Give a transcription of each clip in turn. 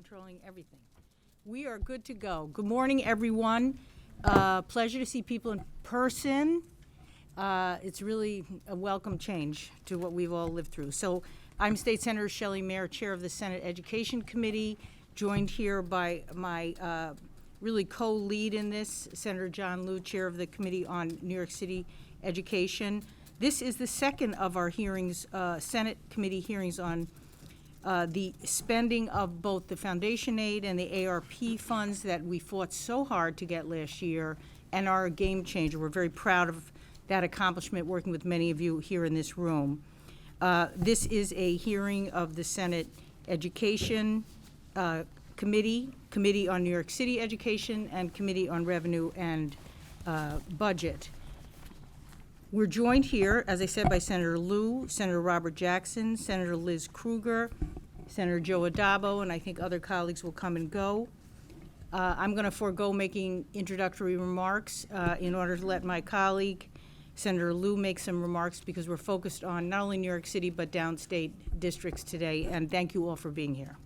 controlling everything. We are good to go. Good morning, everyone. Pleasure to see people in person. It's really a welcome change to what we've all lived through. So I'm State Senator Shelley Mayer, Chair of the Senate Education Committee, joined here by my really co-lead in this, Senator John Liu, Chair of the Committee on New York City Education. This is the second of our hearings, Senate committee hearings on the spending of both the foundation aid and the ARP funds that we fought so hard to get last year and are a game changer. We're very proud of that accomplishment, working with many of you here in this room. This is a hearing of the Senate Education Committee, Committee on New York City Education, and Committee on Revenue and Budget. We're joined here, as I said, by Senator Liu, Senator Robert Jackson, Senator Liz Krueger, Senator Joe Adabo, and I think other colleagues will come and go. I'm going to forego making introductory remarks in order to let my colleague, Senator Liu, make some remarks, because we're focused on not only New York City but downstate districts today, and thank you all for being here.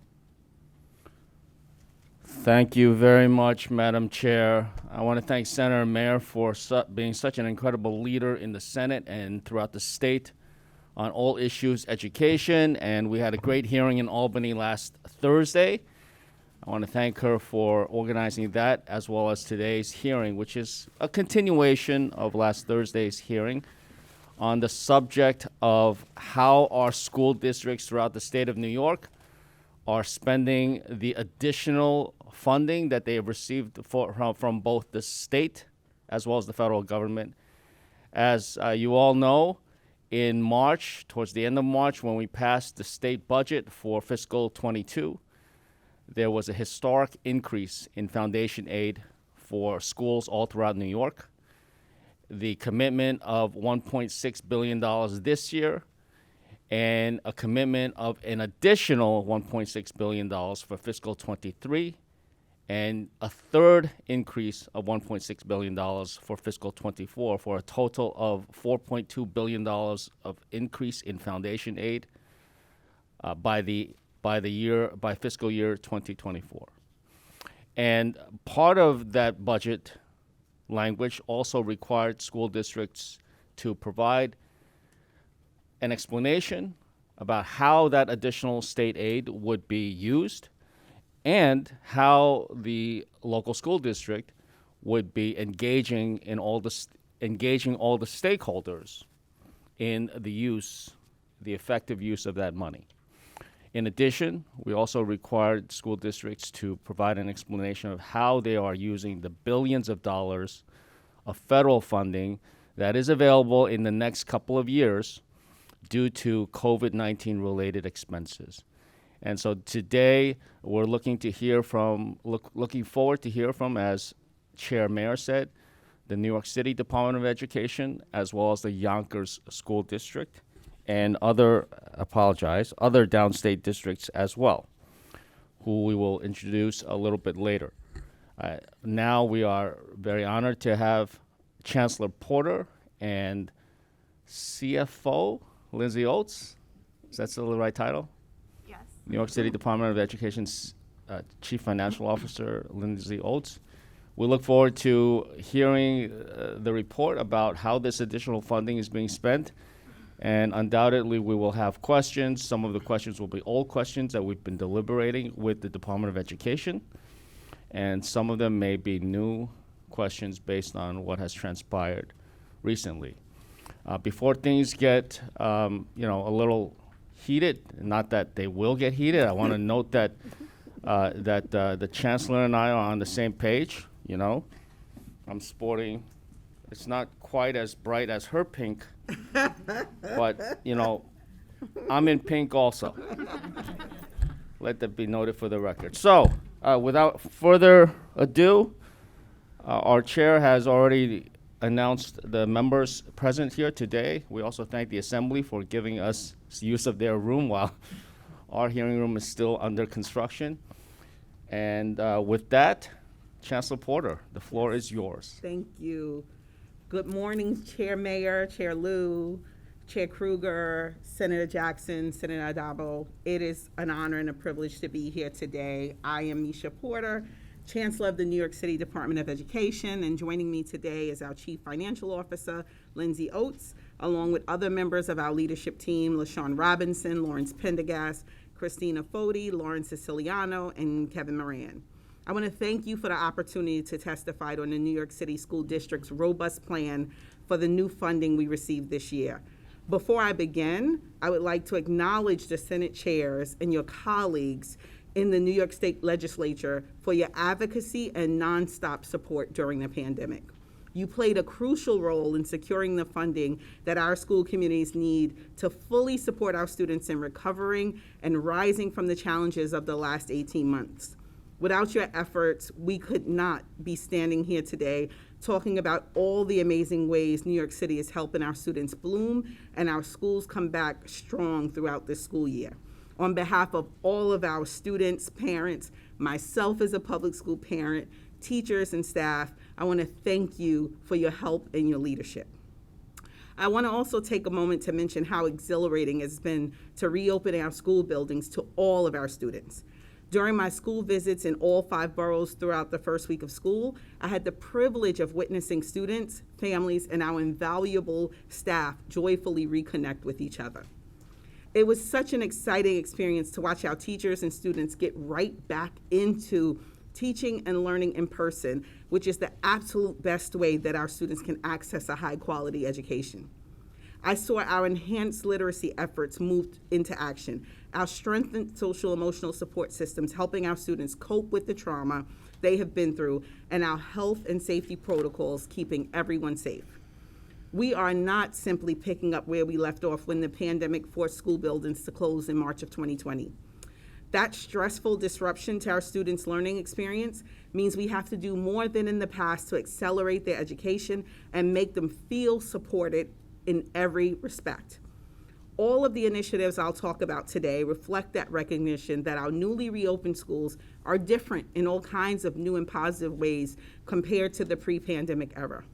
Thank you very much, Madam Chair. I want to thank Senator Mayer for being such an incredible leader in the Senate and throughout the state on all issues education, and we had a great hearing in Albany last Thursday. I want to thank her for organizing that, as well as today's hearing, which is a continuation of last Thursday's hearing on the subject of how our school districts throughout the state of New York are spending the additional funding that they have received from both the state as well as the federal government. As you all know, in March, towards the end of March, when we passed the state budget for fiscal 22, there was a historic increase in foundation aid for schools all throughout New York. The commitment of $1.6 billion this year, and a commitment of an additional $1.6 billion for fiscal 23, and a third increase of $1.6 billion for fiscal 24, for a total of $4.2 billion of increase in foundation aid by fiscal year 2024. And part of that budget language also required school districts to provide an explanation about how that additional state aid would be used and how the local school district would be engaging all the stakeholders in the effective use of that money. In addition, we also required school districts to provide an explanation of how they are using the billions of dollars of federal funding that is available in the next couple of years due to COVID-19 related expenses. And so today we're looking forward to hear from, as Chair Mayer said, the New York City Department of Education, as well as the Yonkers School District and other downstate districts as well, who we will introduce a little bit later. Now we are very honored to have Chancellor Porter and CFO Lindsay Oates. Is that still the right title? Yes. New York City Department of Education's Chief Financial Officer, Lindsay Oates. We look forward to hearing the report about how this additional funding is being spent. And undoubtedly, we will have questions. Some of the questions will be old questions that we've been deliberating with the Department of Education. And some of them may be new questions based on what has transpired recently. Before things get, a little heated, not that they will get heated, I want to note that the Chancellor and I are on the same page. I'm sporting, it's not quite as bright as her pink, but, I'm in pink also. Let that be noted for the record. So, without further ado, our chair has already announced the members present here today. We also thank the Assembly for giving us use of their room while our hearing room is still under construction. And with that, Chancellor Porter, the floor is yours. Thank you. Good morning, Chair Mayer, Chair Liu, Chair Kruger, Senator Jackson, Senator Adabo, it is an honor and a privilege to be here today. I am Misha Porter, Chancellor of the New York City Department of Education, and joining me today is our Chief Financial Officer, Lindsay Oates, along with other members of our leadership team, LaShawn Robinson, Lawrence Pendergast, Christina Foti, Lauren Siciliano, and Kevin Moran. I want to thank you for the opportunity to testify on the New York City School District's robust plan for the new funding we received this year. Before I begin, I would like to acknowledge the Senate chairs and your colleagues in the New York State Legislature for your advocacy and nonstop support during the pandemic. You played a crucial role in securing the funding that our school communities need to fully support our students in recovering and rising from the challenges of the last 18 months. Without your efforts, we could not be standing here today talking about all the amazing ways New York City is helping our students bloom and our schools come back strong throughout this school year. On behalf of all of our students, parents, myself as a public school parent, teachers and staff, I want to thank you for your help and your leadership. I want to also take a moment to mention how exhilarating it's been to reopen our school buildings to all of our students. During my school visits in all 5 boroughs throughout the first week of school, I had the privilege of witnessing students, families, and our invaluable staff joyfully reconnect with each other. It was such an exciting experience to watch our teachers and students get right back into teaching and learning in person, which is the absolute best way that our students can access a high-quality education. I saw our enhanced literacy efforts moved into action, our strengthened social-emotional support systems helping our students cope with the trauma they have been through, and our health and safety protocols keeping everyone safe. We are not simply picking up where we left off when the pandemic forced school buildings to close in March of 2020. That stressful disruption to our students' learning experience means we have to do more than in the past to accelerate their education and make them feel supported in every respect. All of the initiatives I'll talk about today reflect that recognition that our newly reopened schools are different in all kinds of new and positive ways compared to the pre-pandemic era.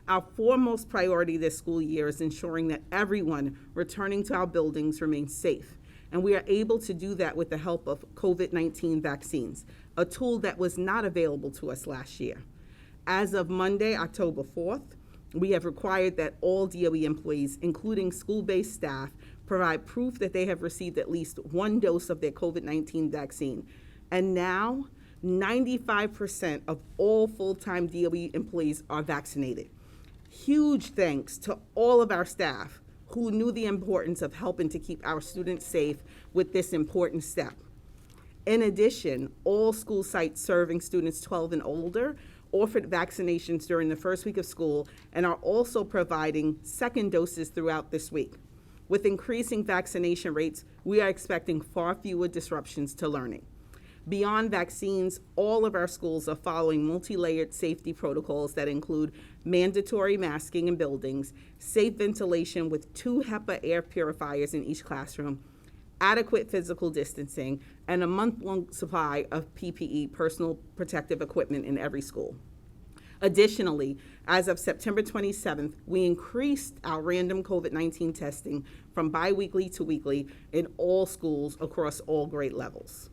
Our foremost priority this school year is ensuring that everyone returning to our buildings remains safe, and we are able to do that with the help of COVID-19 vaccines, a tool that was not available to us last year. As of Monday, October 4th, we have required that all DOE employees, including school-based staff, provide proof that they have received at least 1 dose of their COVID-19 vaccine. And now, 95% of all full-time DOE employees are vaccinated. Huge thanks to all of our staff who knew the importance of helping to keep our students safe with this important step. In addition, all school sites serving students 12 and older offered vaccinations during the first week of school and are also providing second doses throughout this week. With increasing vaccination rates, we are expecting far fewer disruptions to learning. Beyond vaccines, all of our schools are following multi-layered safety protocols that include mandatory masking in buildings, safe ventilation with 2 HEPA air purifiers in each classroom, adequate physical distancing, and a month-long supply of PPE, personal protective equipment, in every school. Additionally, as of September 27th, we increased our random COVID-19 testing from biweekly to weekly in all schools across all grade levels.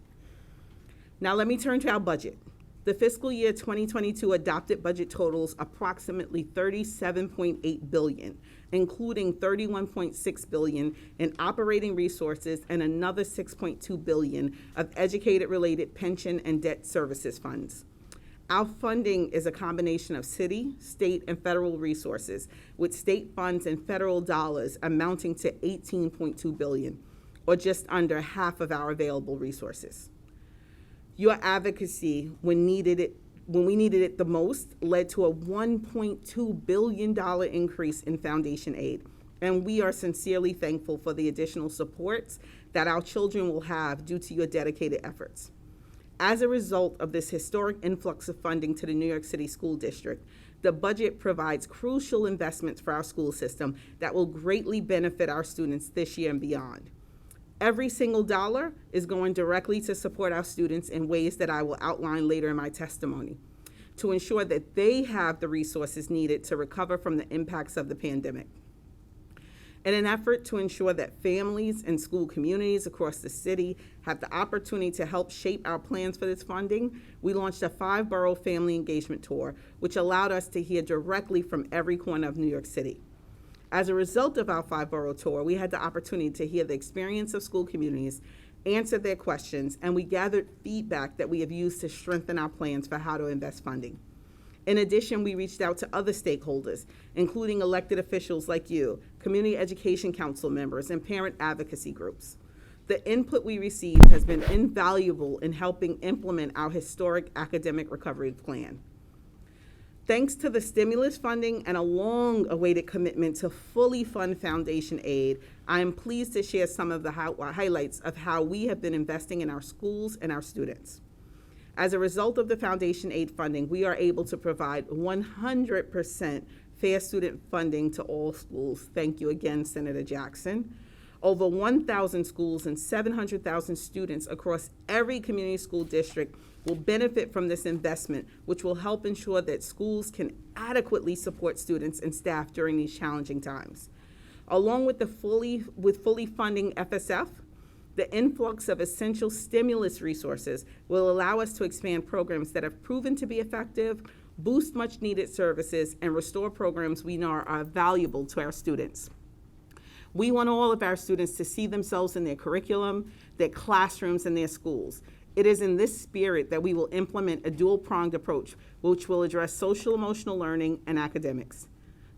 Now let me turn to our budget. The fiscal year 2022 adopted budget totals approximately $37.8 billion, including $31.6 billion in operating resources and another $6.2 billion of educated-related pension and debt services funds. Our funding is a combination of city, state, and federal resources, with state funds and federal dollars amounting to $18.2 billion, or just under half of our available resources. Your advocacy, when we needed it the most, led to a $1.2 billion increase in foundation aid, and we are sincerely thankful for the additional supports that our children will have due to your dedicated efforts. As a result of this historic influx of funding to the New York City School District, the budget provides crucial investments for our school system that will greatly benefit our students this year and beyond. Every single dollar is going directly to support our students in ways that I will outline later in my testimony, to ensure that they have the resources needed to recover from the impacts of the pandemic. In an effort to ensure that families and school communities across the city have the opportunity to help shape our plans for this funding, we launched a 5-borough family engagement tour, which allowed us to hear directly from every corner of New York City. As a result of our 5-borough tour, we had the opportunity to hear the experience of school communities, answer their questions, and we gathered feedback that we have used to strengthen our plans for how to invest funding. In addition, we reached out to other stakeholders, including elected officials like you, community education council members, and parent advocacy groups. The input we received has been invaluable in helping implement our historic academic recovery plan. Thanks to the stimulus funding and a long-awaited commitment to fully fund foundation aid, I am pleased to share some of the highlights of how we have been investing in our schools and our students. As a result of the foundation aid funding, we are able to provide 100% fair student funding to all schools. Thank you again, Senator Jackson. Over 1,000 schools and 700,000 students across every community school district will benefit from this investment, which will help ensure that schools can adequately support students and staff during these challenging times. Along with fully funding FSF, the influx of essential stimulus resources will allow us to expand programs that have proven to be effective, boost much needed services, and restore programs we know are valuable to our students. We want all of our students to see themselves in their curriculum, their classrooms, and their schools. It is in this spirit that we will implement a dual-pronged approach, which will address social-emotional learning and academics.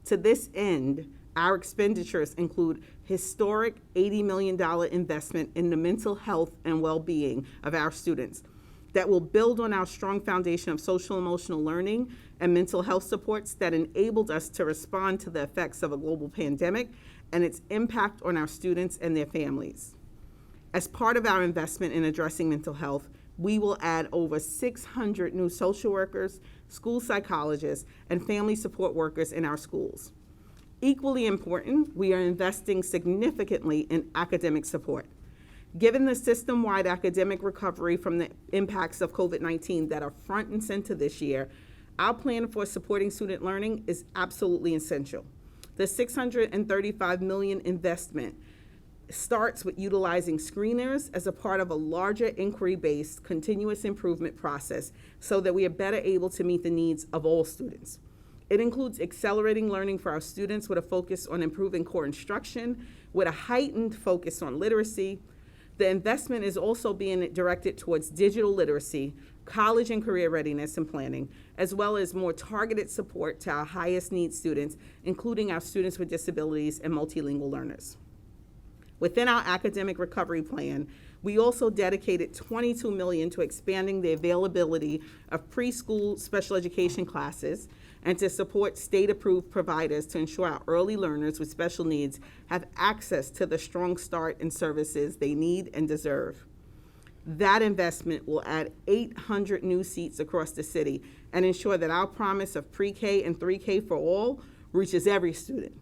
To this end, our expenditures include historic $80 million investment in the mental health and well-being of our students that will build on our strong foundation of social-emotional learning and mental health supports that enabled us to respond to the effects of a global pandemic and its impact on our students and their families. As part of our investment in addressing mental health, we will add over 600 new social workers, school psychologists, and family support workers in our schools. Equally important, we are investing significantly in academic support. Given the system-wide academic recovery from the impacts of COVID-19 that are front and center this year, our plan for supporting student learning is absolutely essential. The $635 million investment starts with utilizing screeners as a part of a larger inquiry-based continuous improvement process so that we are better able to meet the needs of all students. It includes accelerating learning for our students with a focus on improving core instruction, with a heightened focus on literacy. The investment is also being directed towards digital literacy, college and career readiness and planning, as well as more targeted support to our highest need students, including our students with disabilities and multilingual learners. Within our academic recovery plan, we also dedicated $22 million to expanding the availability of preschool special education classes and to support state-approved providers to ensure our early learners with special needs have access to the strong start and services they need and deserve. That investment will add 800 new seats across the city and ensure that our promise of pre-K and 3K for all reaches every student.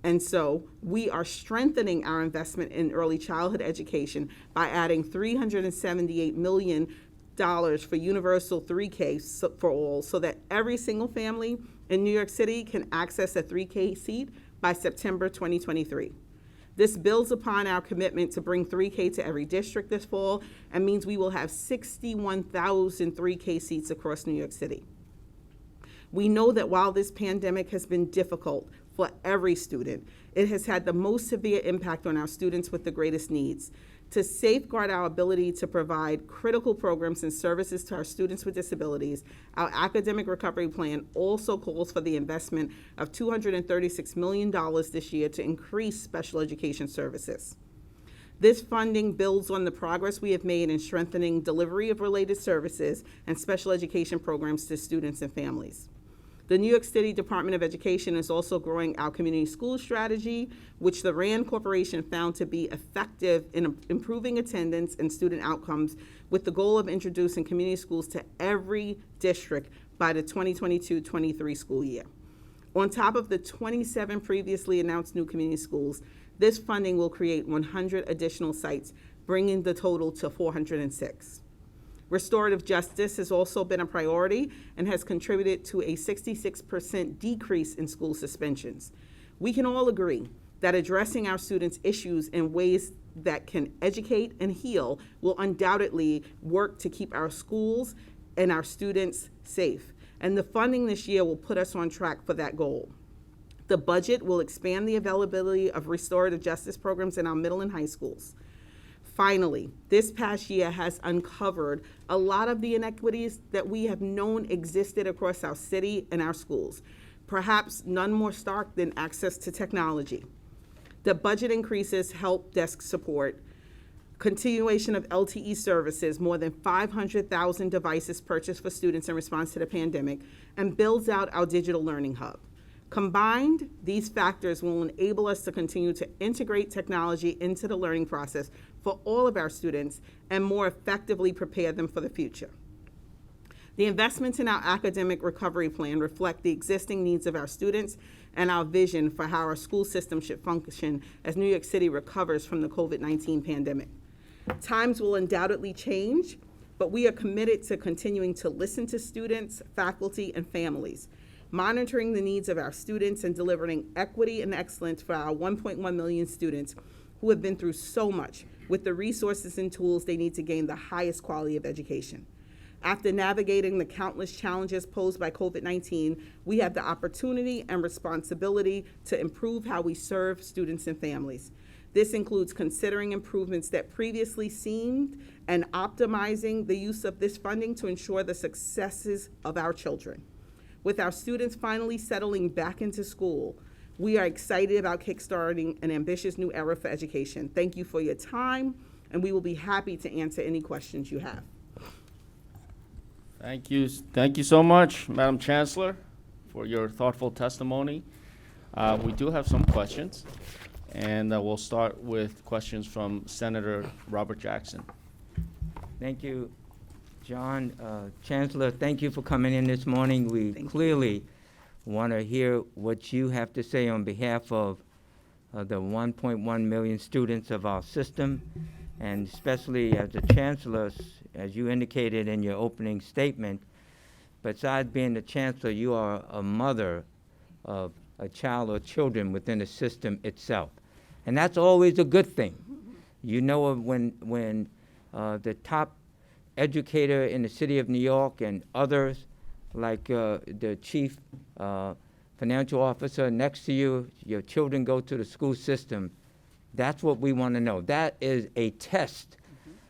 And so we are strengthening our investment in early childhood education by adding $378 million for universal 3K for all so that every single family in New York City can access a 3K seat by September 2023. This builds upon our commitment to bring 3K to every district this fall and means we will have 61,000 3K seats across New York City. We know that while this pandemic has been difficult for every student, it has had the most severe impact on our students with the greatest needs. To safeguard our ability to provide critical programs and services to our students with disabilities, our academic recovery plan also calls for the investment of $236 million this year to increase special education services. This funding builds on the progress we have made in strengthening delivery of related services and special education programs to students and families. The New York City Department of Education is also growing our community school strategy, which the RAND Corporation found to be effective in improving attendance and student outcomes with the goal of introducing community schools to every district by the 2022-23 school year. On top of the 27 previously announced new community schools, this funding will create 100 additional sites, bringing the total to 406. Restorative justice has also been a priority and has contributed to a 66% decrease in school suspensions. We can all agree that addressing our students' issues in ways that can educate and heal will undoubtedly work to keep our schools and our students safe. And the funding this year will put us on track for that goal. The budget will expand the availability of restorative justice programs in our middle and high schools. Finally, this past year has uncovered a lot of the inequities that we have known existed across our city and our schools, perhaps none more stark than access to technology. The budget increases help desk support, continuation of LTE services, more than 500,000 devices purchased for students in response to the pandemic, and builds out our digital learning hub. Combined, these factors will enable us to continue to integrate technology into the learning process for all of our students and more effectively prepare them for the future. The investments in our academic recovery plan reflect the existing needs of our students and our vision for how our school system should function as New York City recovers from the COVID-19 pandemic. Times will undoubtedly change, but we are committed to continuing to listen to students, faculty, and families, monitoring the needs of our students and delivering equity and excellence for our 1.1 million students who have been through so much with the resources and tools they need to gain the highest quality of education. After navigating the countless challenges posed by COVID-19, we have the opportunity and responsibility to improve how we serve students and families. This includes considering improvements that previously seemed and optimizing the use of this funding to ensure the successes of our children. With our students finally settling back into school, we are excited about kickstarting an ambitious new era for education. Thank you for your time, and we will be happy to answer any questions you have. Thank you so much, Madam Chancellor, for your thoughtful testimony. We do have some questions, and we'll start with questions from Senator Robert Jackson. Thank you, John. Chancellor, thank you for coming in this morning. We Thank you. clearly want to hear what you have to say on behalf of the 1.1 million students of our system, and especially as the Chancellor, as you indicated in your opening statement, besides being the Chancellor, you are a mother of a child or children within the system itself. And that's always a good thing. You know of when the top educator in the city of New York and others, like the chief financial officer next to you, your children go to the school system. That's what we want to know. That is a test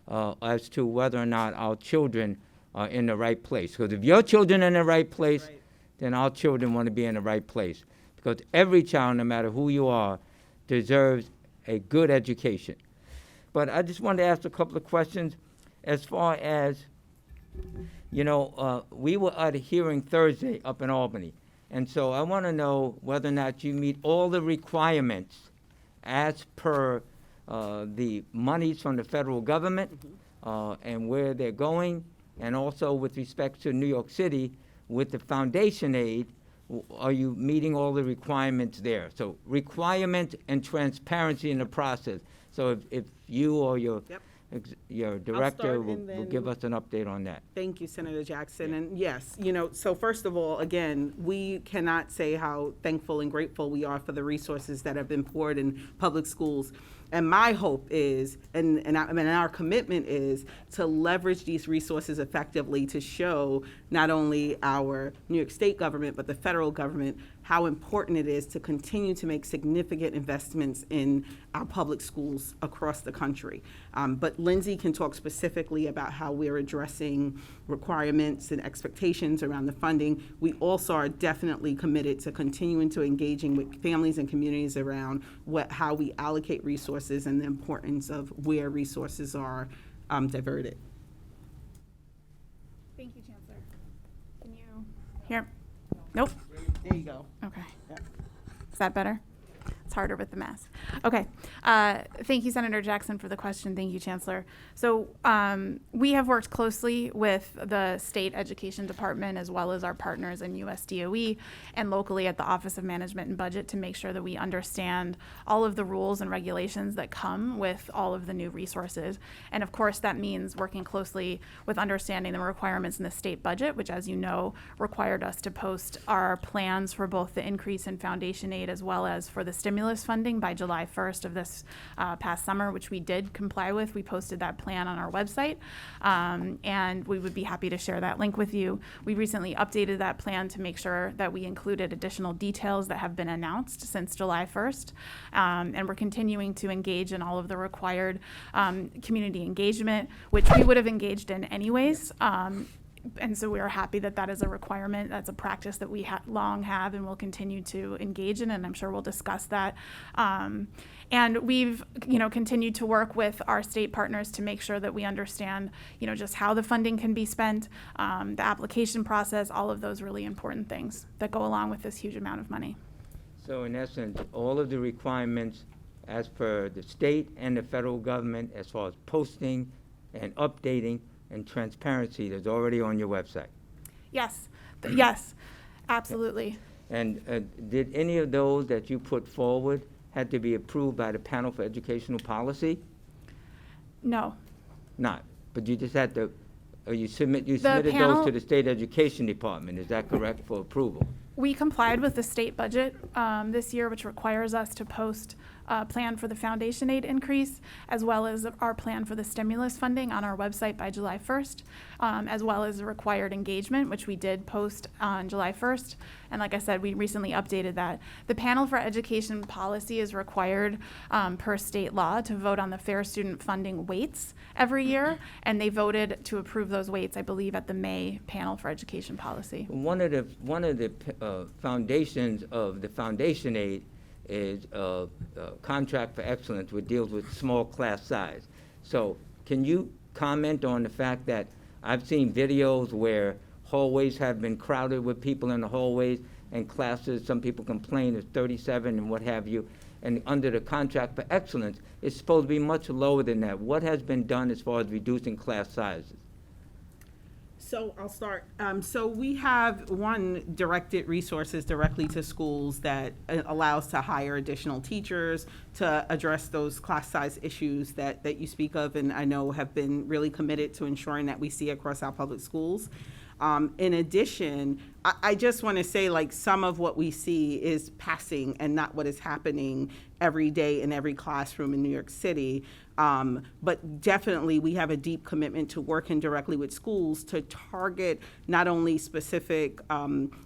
as to whether or not our children are in the right place. Because if your children are in the right place, then our children want to be in the right place. Because every child, no matter who you are, deserves a good education. But I just wanted to ask a couple of questions as far as, you know, we were at a hearing Thursday up in Albany. And so I want to know whether or not you meet all the requirements as per the monies from the federal government and where they're going, and also with respect to New York City, with the foundation aid, are you meeting all the requirements there? So requirement and transparency in the process. So if you or your director will give us an update on that. Thank you, Senator Jackson. And yes, you know, so first of all, again, we cannot say how thankful and grateful we are for the resources that have been poured in public schools. And my hope is, and our commitment is, to leverage these resources effectively to show not only our New York State government, but the federal government, how important it is to continue to make significant investments in our public schools across the country. But Lindsay can talk specifically about how we're addressing requirements and expectations around the funding. We also are definitely committed to continuing to engaging with families and communities around how we allocate resources and the importance of where resources are diverted. Thank you, Chancellor. Can you hear? Nope. There you go. Okay. Yeah. Is that better? It's harder with the mask. Okay. Thank you, Senator Jackson, for the question. Thank you, Chancellor. So we have worked closely with the State Education Department as well as our partners in USDOE and locally at the Office of Management and Budget to make sure that we understand all of the rules and regulations that come with all of the new resources. And of course, that means working closely with understanding the requirements in the state budget, which, as you know, required us to post our plans for both the increase in foundation aid as well as for the stimulus stimulus funding by July 1st of this past summer, which we did comply with. We posted that plan on our website, and we would be happy to share that link with you. We recently updated that plan to make sure that we included additional details that have been announced since July 1st, and we're continuing to engage in all of the required community engagement, which we would have engaged in anyways. And so we are happy that that is a requirement. That's a practice that we long have and will continue to engage in, and I'm sure we'll discuss that. And we've, continued to work with our state partners to make sure that we understand, just how the funding can be spent, the application process, all of those really important things that go along with this huge amount of money. So in essence, all of the requirements as per the state and the federal government as far as posting and updating and transparency is already on your website. Yes, yes, absolutely. And did any of those that you put forward had to be approved by the Panel for Educational Policy? No. Not, but you just had to, you submitted those panel- to the State Education Department, is that correct, for approval? We complied with the state budget this year, which requires us to post a plan for the foundation aid increase, as well as our plan for the stimulus funding on our website by July 1st, as well as the required engagement, which we did post on July 1st. And like I said, we recently updated that. The Panel for Education Policy is required per state law to vote on the Fair Student Funding weights every year, and they voted to approve those weights, I believe, at the May Panel for Education Policy. One of the foundations of the foundation aid is a contract for excellence, which deals with small class size. So can you comment on the fact that I've seen videos where hallways have been crowded with people in the hallways, and classes, some people complain, is 37 and what have you, and under the contract for excellence, it's supposed to be much lower than that. What has been done as far as reducing class sizes? So I'll start. So we have directed resources directly to schools that allows to hire additional teachers to address those class size issues that you speak of, and I know have been really committed to ensuring that we see across our public schools. In addition, I just want to say, some of what we see is passing and not what is happening every day in every classroom in New York City. But definitely, we have a deep commitment to working directly with schools to target not only specific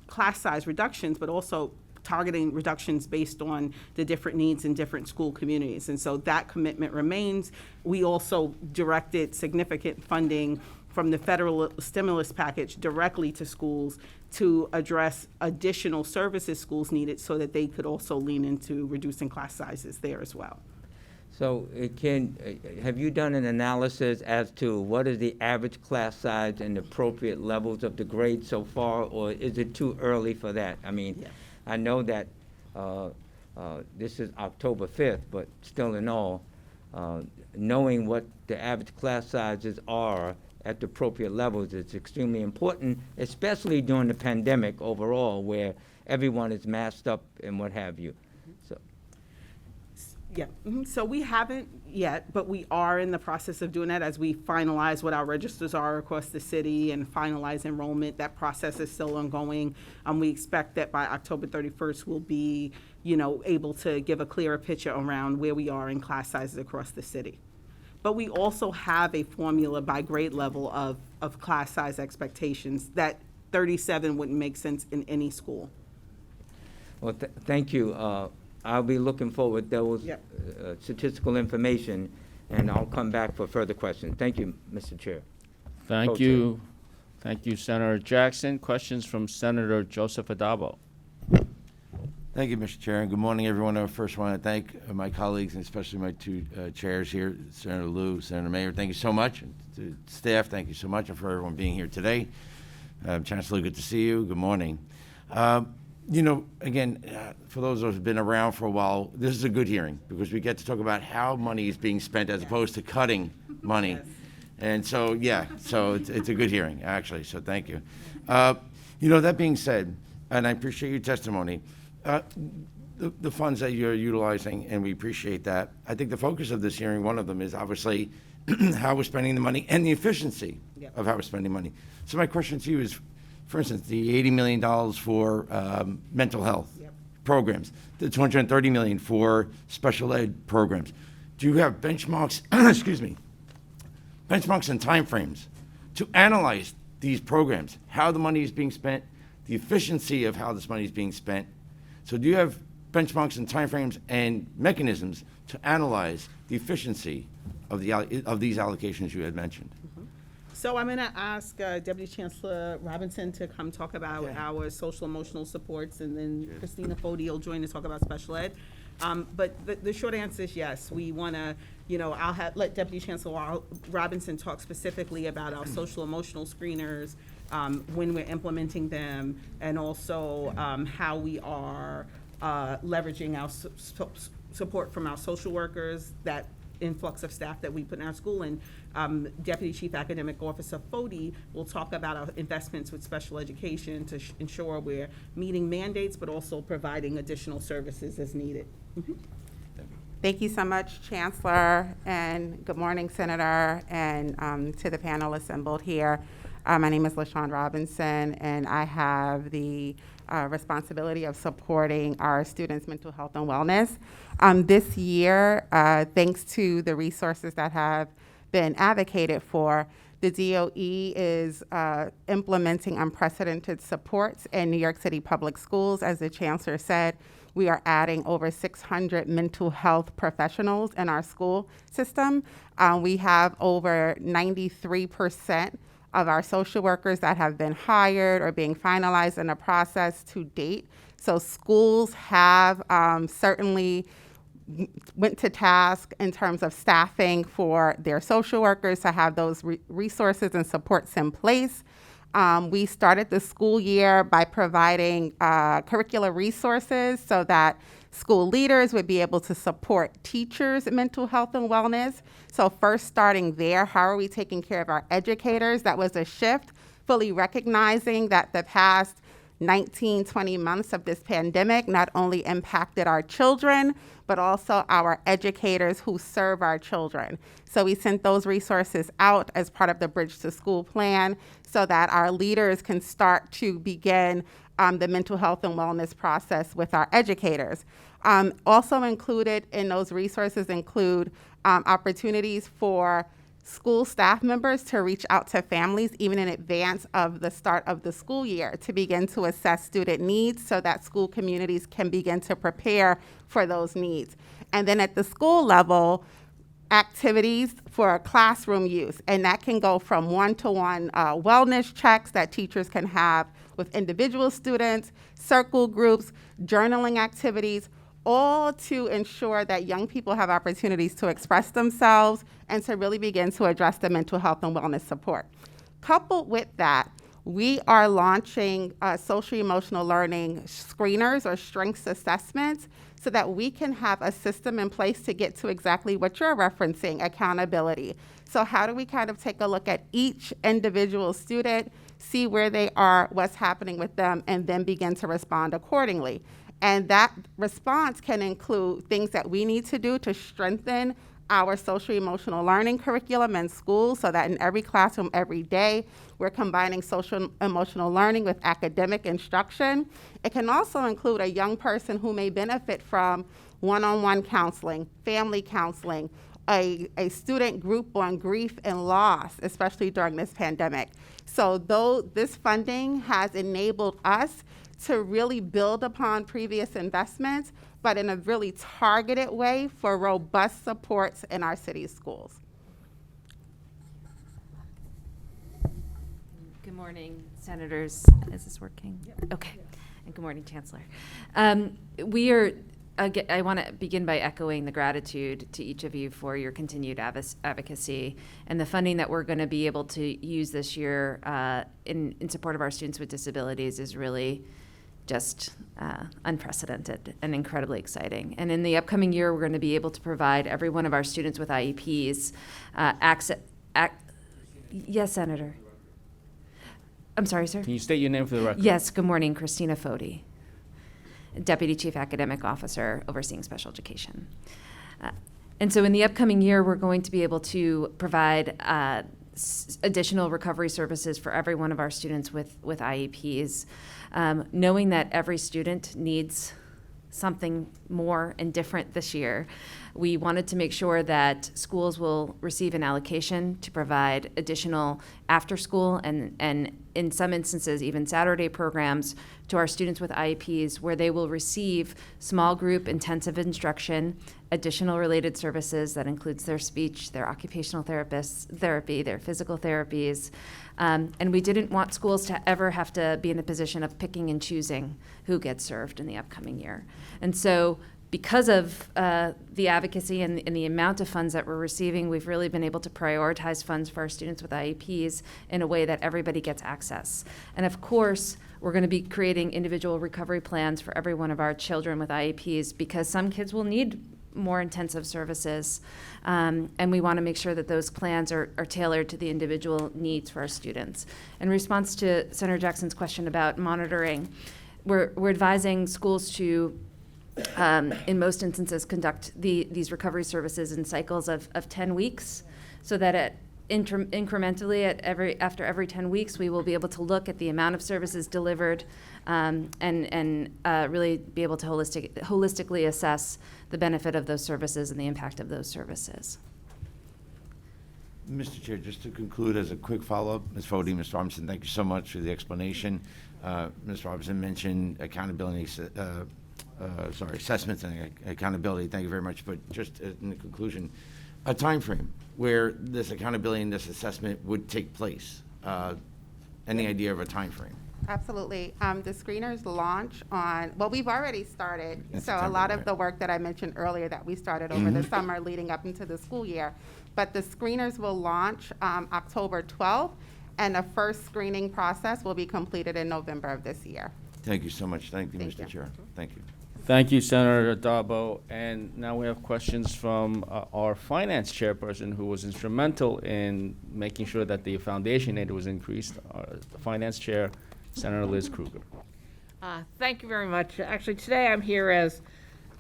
class size reductions, but also targeting reductions based on the different needs in different school communities. And so that commitment remains. We also directed significant funding from the federal stimulus package directly to schools to address additional services schools needed so that they could also lean into reducing class sizes there as well. So have you done an analysis as to what is the average class size and appropriate levels of the grade so far, or is it too early for that? I mean, Yes. I know that this is October 5th, but still in all, knowing what the average class sizes are at the appropriate levels is extremely important, especially during the pandemic overall, where everyone is masked up and what have you. So. Yeah, so we haven't yet, but we are in the process of doing that as we finalize what our registers are across the city and finalize enrollment. That process is still ongoing. We expect that by October 31st, we'll be, able to give a clearer picture around where we are in class sizes across the city. But we also have a formula by grade level of class size expectations that 37 wouldn't make sense in any school. Well, thank you. I'll be looking forward to those Yep. Statistical information, and I'll come back for further questions. Thank you, Mr. Chair. Thank Co-chair. you. Thank you, Senator Jackson. Questions from Senator Joseph Adabo. Thank you, Mr. Chair, and good morning, everyone. I first want to thank my colleagues, and especially my two chairs here, Senator Lieu, Senator Mayer. Thank you so much. And to staff, thank you so much, and for everyone being here today. Chancellor, good to see you. Good morning. Again, for those of us who've been around for a while, this is a good hearing because we get to talk about how money is being spent as opposed to cutting money. Yes. And so, it's a good hearing, actually, so thank you. That being said, and I appreciate your testimony, the funds that you're utilizing, and we appreciate that. I think the focus of this hearing, one of them is obviously how we're spending the money and the efficiency Yep. of how we're spending money. So my question to you is, for instance, the $80 million for mental health Yep. programs, the $230 million for special ed programs. Do you have benchmarks, excuse me, benchmarks and timeframes to analyze these programs, how the money is being spent, the efficiency of how this money is being spent? So do you have benchmarks and timeframes and mechanisms to analyze the efficiency of these allocations you had mentioned? So I'm going to ask Deputy Chancellor Robinson to come talk about our social emotional supports, and then Christina Fody will join to talk about special ed. But the short answer is yes. We want to, I'll let Deputy Chancellor Robinson talk specifically about our social emotional screeners, when we're implementing them, and also how we are leveraging our support from our social workers, that influx of staff that we put in our school. And Deputy Chief Academic Officer Fody will talk about our investments with special education to ensure we're meeting mandates, but also providing additional services as needed. Thank you so much, Chancellor, and good morning, Senator, and to the panel assembled here. My name is LaShawn Robinson, and I have the responsibility of supporting our students' mental health and wellness. This year, thanks to the resources that have been advocated for, the DOE is implementing unprecedented supports in New York City public schools. As the Chancellor said, we are adding over 600 mental health professionals in our school system. We have over 93% of our social workers that have been hired or being finalized in the process to date. So schools have certainly went to task in terms of staffing for their social workers to have those resources and supports in place. We started the school year by providing curricular resources so that school leaders would be able to support teachers' mental health and wellness. So first starting there, how are we taking care of our educators? That was a shift, fully recognizing that the past 19, 20 months of this pandemic not only impacted our children, but also our educators who serve our children. So we sent those resources out as part of the Bridge to School plan so that our leaders can start to begin the mental health and wellness process with our educators. Also included in those resources include opportunities for school staff members to reach out to families even in advance of the start of the school year to begin to assess student needs so that school communities can begin to prepare for those needs. And then at the school level, activities for classroom use, and that can go from one-to-one wellness checks that teachers can have with individual students, circle groups, journaling activities, all to ensure that young people have opportunities to express themselves and to really begin to address the mental health and wellness support. Coupled with that, we are launching social emotional learning screeners or strengths assessments so that we can have a system in place to get to exactly what you're referencing, accountability. So how do we kind of take a look at each individual student, see where they are, what's happening with them, and then begin to respond accordingly. And that response can include things that we need to do to strengthen our social emotional learning curriculum in schools so that in every classroom every day we're combining social emotional learning with academic instruction. It can also include a young person who may benefit from one-on-one counseling, family counseling, a student group on grief and loss, especially during this pandemic. So though this funding has enabled us to really build upon previous investments, but in a really targeted way for robust supports in our city's schools. Good morning, Senators. Is this working? Yep. Okay. And good morning, Chancellor. I want to begin by echoing the gratitude to each of you for your continued advocacy and the funding that we're going to be able to use this year in support of our students with disabilities is really just unprecedented and incredibly exciting. And in the upcoming year, we're going to be able to provide every one of our students with IEPs access. Yes, Senator. I'm sorry, sir. Can you state your name for the record? Yes, good morning, Christina Fody, Deputy Chief Academic Officer overseeing special education. And so in the upcoming year, we're going to be able to provide additional recovery services for every one of our students with IEPs, knowing that every student needs something more and different this year. We wanted to make sure that schools will receive an allocation to provide additional after-school and in some instances, even Saturday programs to our students with IEPs, where they will receive small group intensive instruction, additional related services that includes their speech, their occupational therapy, their physical therapies. And we didn't want schools to ever have to be in a position of picking and choosing who gets served in the upcoming year. And so because of the advocacy and the amount of funds that we're receiving, we've really been able to prioritize funds for our students with IEPs in a way that everybody gets access. And of course, we're going to be creating individual recovery plans for every one of our children with IEPs, because some kids will need more intensive services. And we want to make sure that those plans are tailored to the individual needs for our students. In response to Senator Jackson's question about monitoring, we're advising schools to in most instances, conduct these recovery services in cycles of 10 weeks, so that incrementally after every 10 weeks, we will be able to look at the amount of services delivered and really be able to holistically assess the benefit of those services and the impact of those services. Mr. Chair, just to conclude as a quick follow-up, Ms. Fode, Ms. Robinson, thank you so much for the explanation. Ms. Robinson mentioned accountability, assessments and accountability. Thank you very much. But just in the conclusion, a time frame where this accountability and this assessment would take place. Any idea of a time frame? Absolutely. The screeners launch on, well, we've already started. In So a September, lot of right. the work that I mentioned earlier that we started over the summer leading up into the school year. But the screeners will launch October 12th, and the first screening process will be completed in November of this year. Thank you so much. Thank you, Thank Mr. you. Chair. Thank you. Thank you, Senator Addabbo. And now we have questions from our finance chairperson, who was instrumental in making sure that the foundation aid was increased, the finance chair, Senator Liz Krueger. Thank you very much. Actually, today I'm here as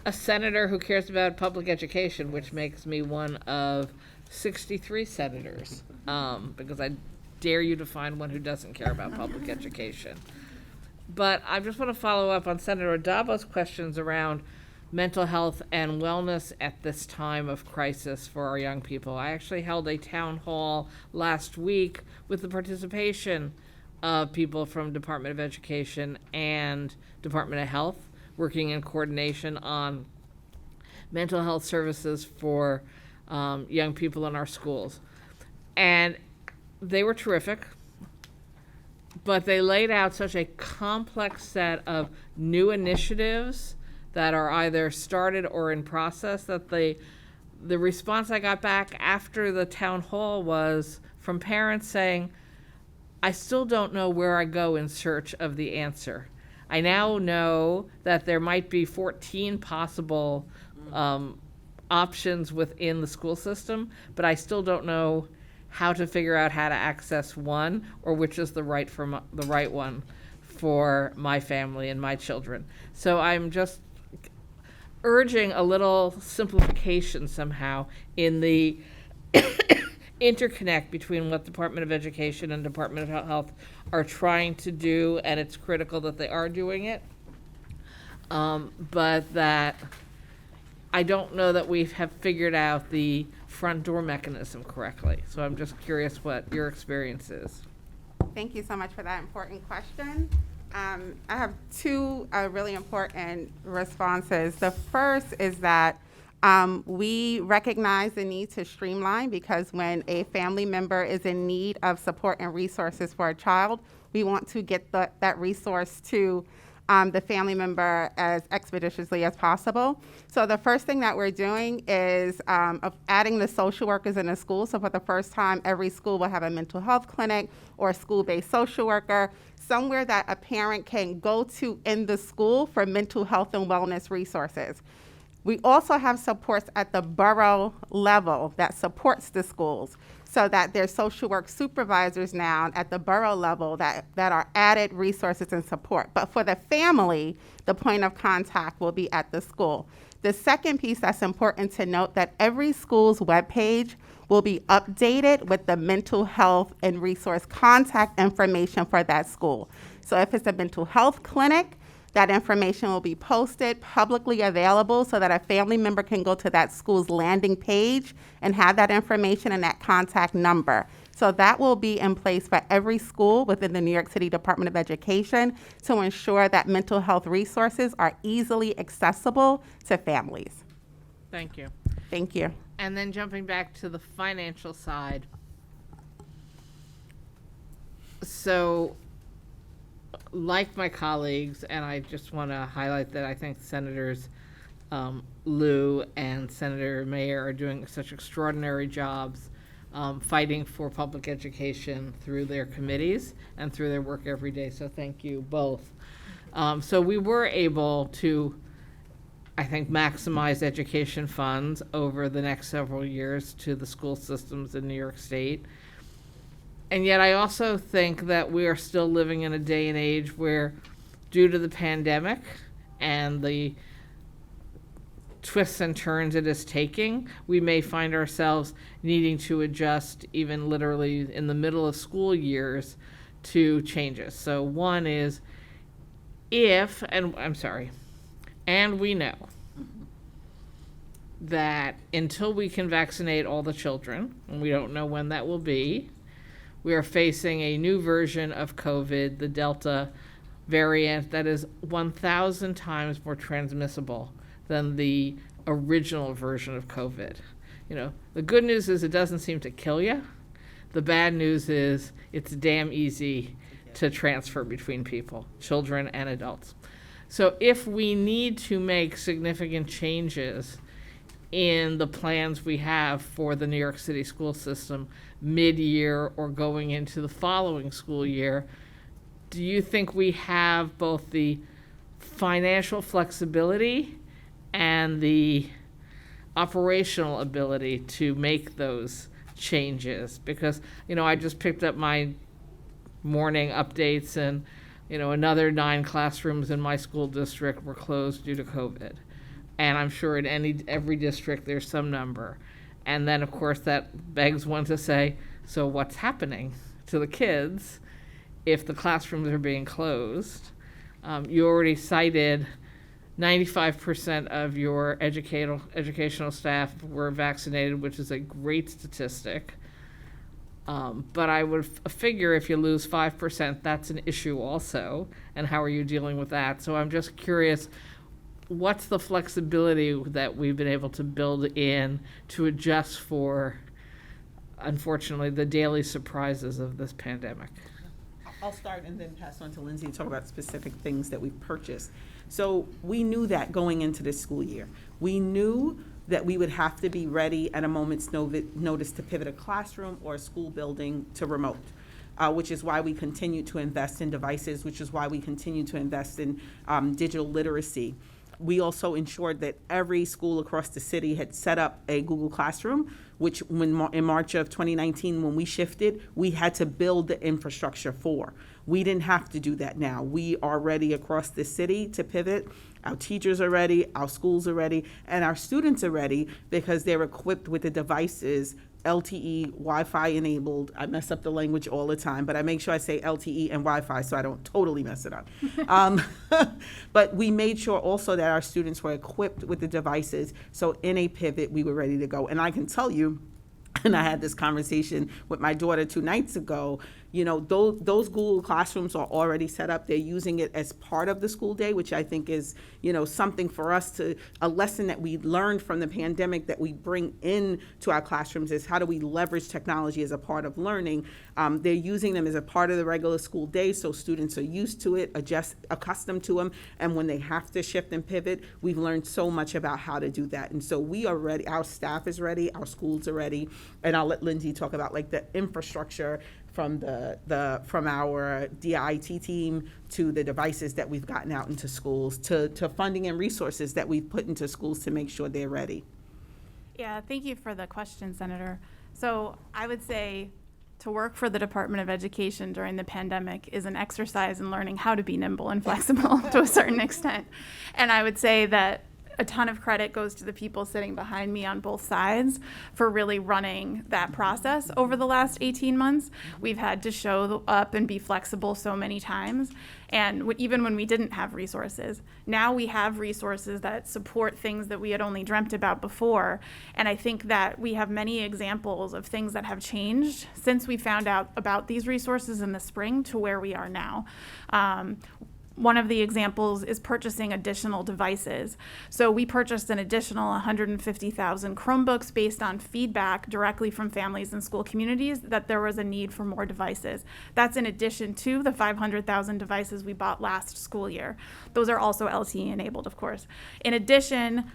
a senator who cares about public education, which makes me one of 63 senators, because I dare you to find one who doesn't care about public education. But I just want to follow up on Senator Addabbo's questions around mental health and wellness at this time of crisis for our young people. I actually held a town hall last week with the participation of people from Department of Education and Department of Health, working in coordination on mental health services for young people in our schools. And they were terrific, but they laid out such a complex set of new initiatives that are either started or in process that the response I got back after the town hall was from parents saying, I still don't know where I go in search of the answer. I now know that there might be 14 possible options within the school system, but I still don't know how to figure out how to access one or which is the right one for my family and my children. So I'm just urging a little simplification somehow in the interconnect between what Department of Education and Department of Health are trying to do, and it's critical that they are doing it. But that I don't know that we have figured out the front door mechanism correctly. So I'm just curious what your experience is. Thank you so much for that important question. I have two really important responses. The first is that we recognize the need to streamline, because when a family member is in need of support and resources for a child, we want to get that resource to the family member as expeditiously as possible. So the first thing that we're doing is of adding the social workers in the school. So for the first time, every school will have a mental health clinic or a school-based social worker, somewhere that a parent can go to in the school for mental health and wellness resources. We also have supports at the borough level that supports the schools, so that there's social work supervisors now at the borough level that are added resources and support. But for the family, the point of contact will be at the school. The second piece that's important to note, that every school's webpage will be updated with the mental health and resource contact information for that school. So if it's a mental health clinic, That information will be posted, publicly available, so that a family member can go to that school's landing page and have that information and that contact number. So that will be in place for every school within the New York City Department of Education to ensure that mental health resources are easily accessible to families. Thank you. Thank you. And then jumping back to the financial side. So, like my colleagues, and I just want to highlight that I think Senators Lieu and Senator Mayer are doing such extraordinary jobs fighting for public education through their committees and through their work every day. So thank you both. So we were able to, I think, maximize education funds over the next several years to the school systems in New York State. And yet I also think that we are still living in a day and age where, due to the pandemic and the twists and turns it is taking, we may find ourselves needing to adjust even literally in the middle of school years to changes. So one is and we know that until we can vaccinate all the children, and we don't know when that will be, we are facing a new version of COVID, the Delta variant, that is 1,000 times more transmissible than the original version of COVID. You know, the good news is it doesn't seem to kill you. The bad news is it's damn easy to transfer between people, children and adults. So if we need to make significant changes in the plans we have for the New York City school system mid-year or going into the following school year, do you think we have both the financial flexibility and the operational ability to make those changes? Because, you know, I just picked up my morning updates and, you know, another 9 classrooms in my school district were closed due to COVID. And I'm sure in every district there's some number. And then, of course, that begs one to say, so what's happening to the kids if the classrooms are being closed? You already cited 95% of your educational staff were vaccinated, which is a great statistic. But I would figure if you lose 5%, that's an issue also. And how are you dealing with that? So I'm just curious, what's the flexibility that we've been able to build in to adjust for, unfortunately, the daily surprises of this pandemic? I'll start and then pass on to Lindsay to talk about specific things that we've purchased. So we knew that going into this school year. We knew that we would have to be ready at a moment's notice to pivot a classroom or a school building to remote, which is why we continue to invest in devices, which is why we continue to invest in digital literacy. We also ensured that every school across the city had set up a Google Classroom, which in March of 2019, when we shifted, we had to build the infrastructure for. We didn't have to do that now. We are ready across the city to pivot. Our teachers are ready, our schools are ready, and our students are ready because they're equipped with the devices, LTE, Wi-Fi enabled. I mess up the language all the time, but I make sure I say LTE and Wi-Fi so I don't totally mess it up. But we made sure also that our students were equipped with the devices, so in a pivot, we were ready to go. And I can tell you, and I had this conversation with my daughter 2 nights ago, you know, those Google Classrooms are already set up. They're using it as part of the school day, which I think is, you know, something for us a lesson that we learned from the pandemic that we bring in to our classrooms is how do we leverage technology as a part of learning. They're using them as a part of the regular school day, so students are used to it, accustomed to them, and when they have to shift and pivot, we've learned so much about how to do that. And so we are ready, our staff is ready, our schools are ready, and I'll let Lindsay talk about like the infrastructure from from our DIT team to the devices that we've gotten out into schools to funding and resources that we've put into schools to make sure they're ready. Yeah, thank you for the question, Senator. So I would say to work for the Department of Education during the pandemic is an exercise in learning how to be nimble and flexible to a certain extent. And I would say that a ton of credit goes to the people sitting behind me on both sides for really running that process over the last 18 months. We've had to show up and be flexible so many times. And even when we didn't have resources, now we have resources that support things that we had only dreamt about before. And I think that we have many examples of things that have changed since we found out about these resources in the spring to where we are now. One of the examples is purchasing additional devices. So we purchased an additional 150,000 Chromebooks based on feedback directly from families and school communities that there was a need for more devices. That's in addition to the 500,000 devices we bought last school year. Those are also LTE enabled, of course. In addition,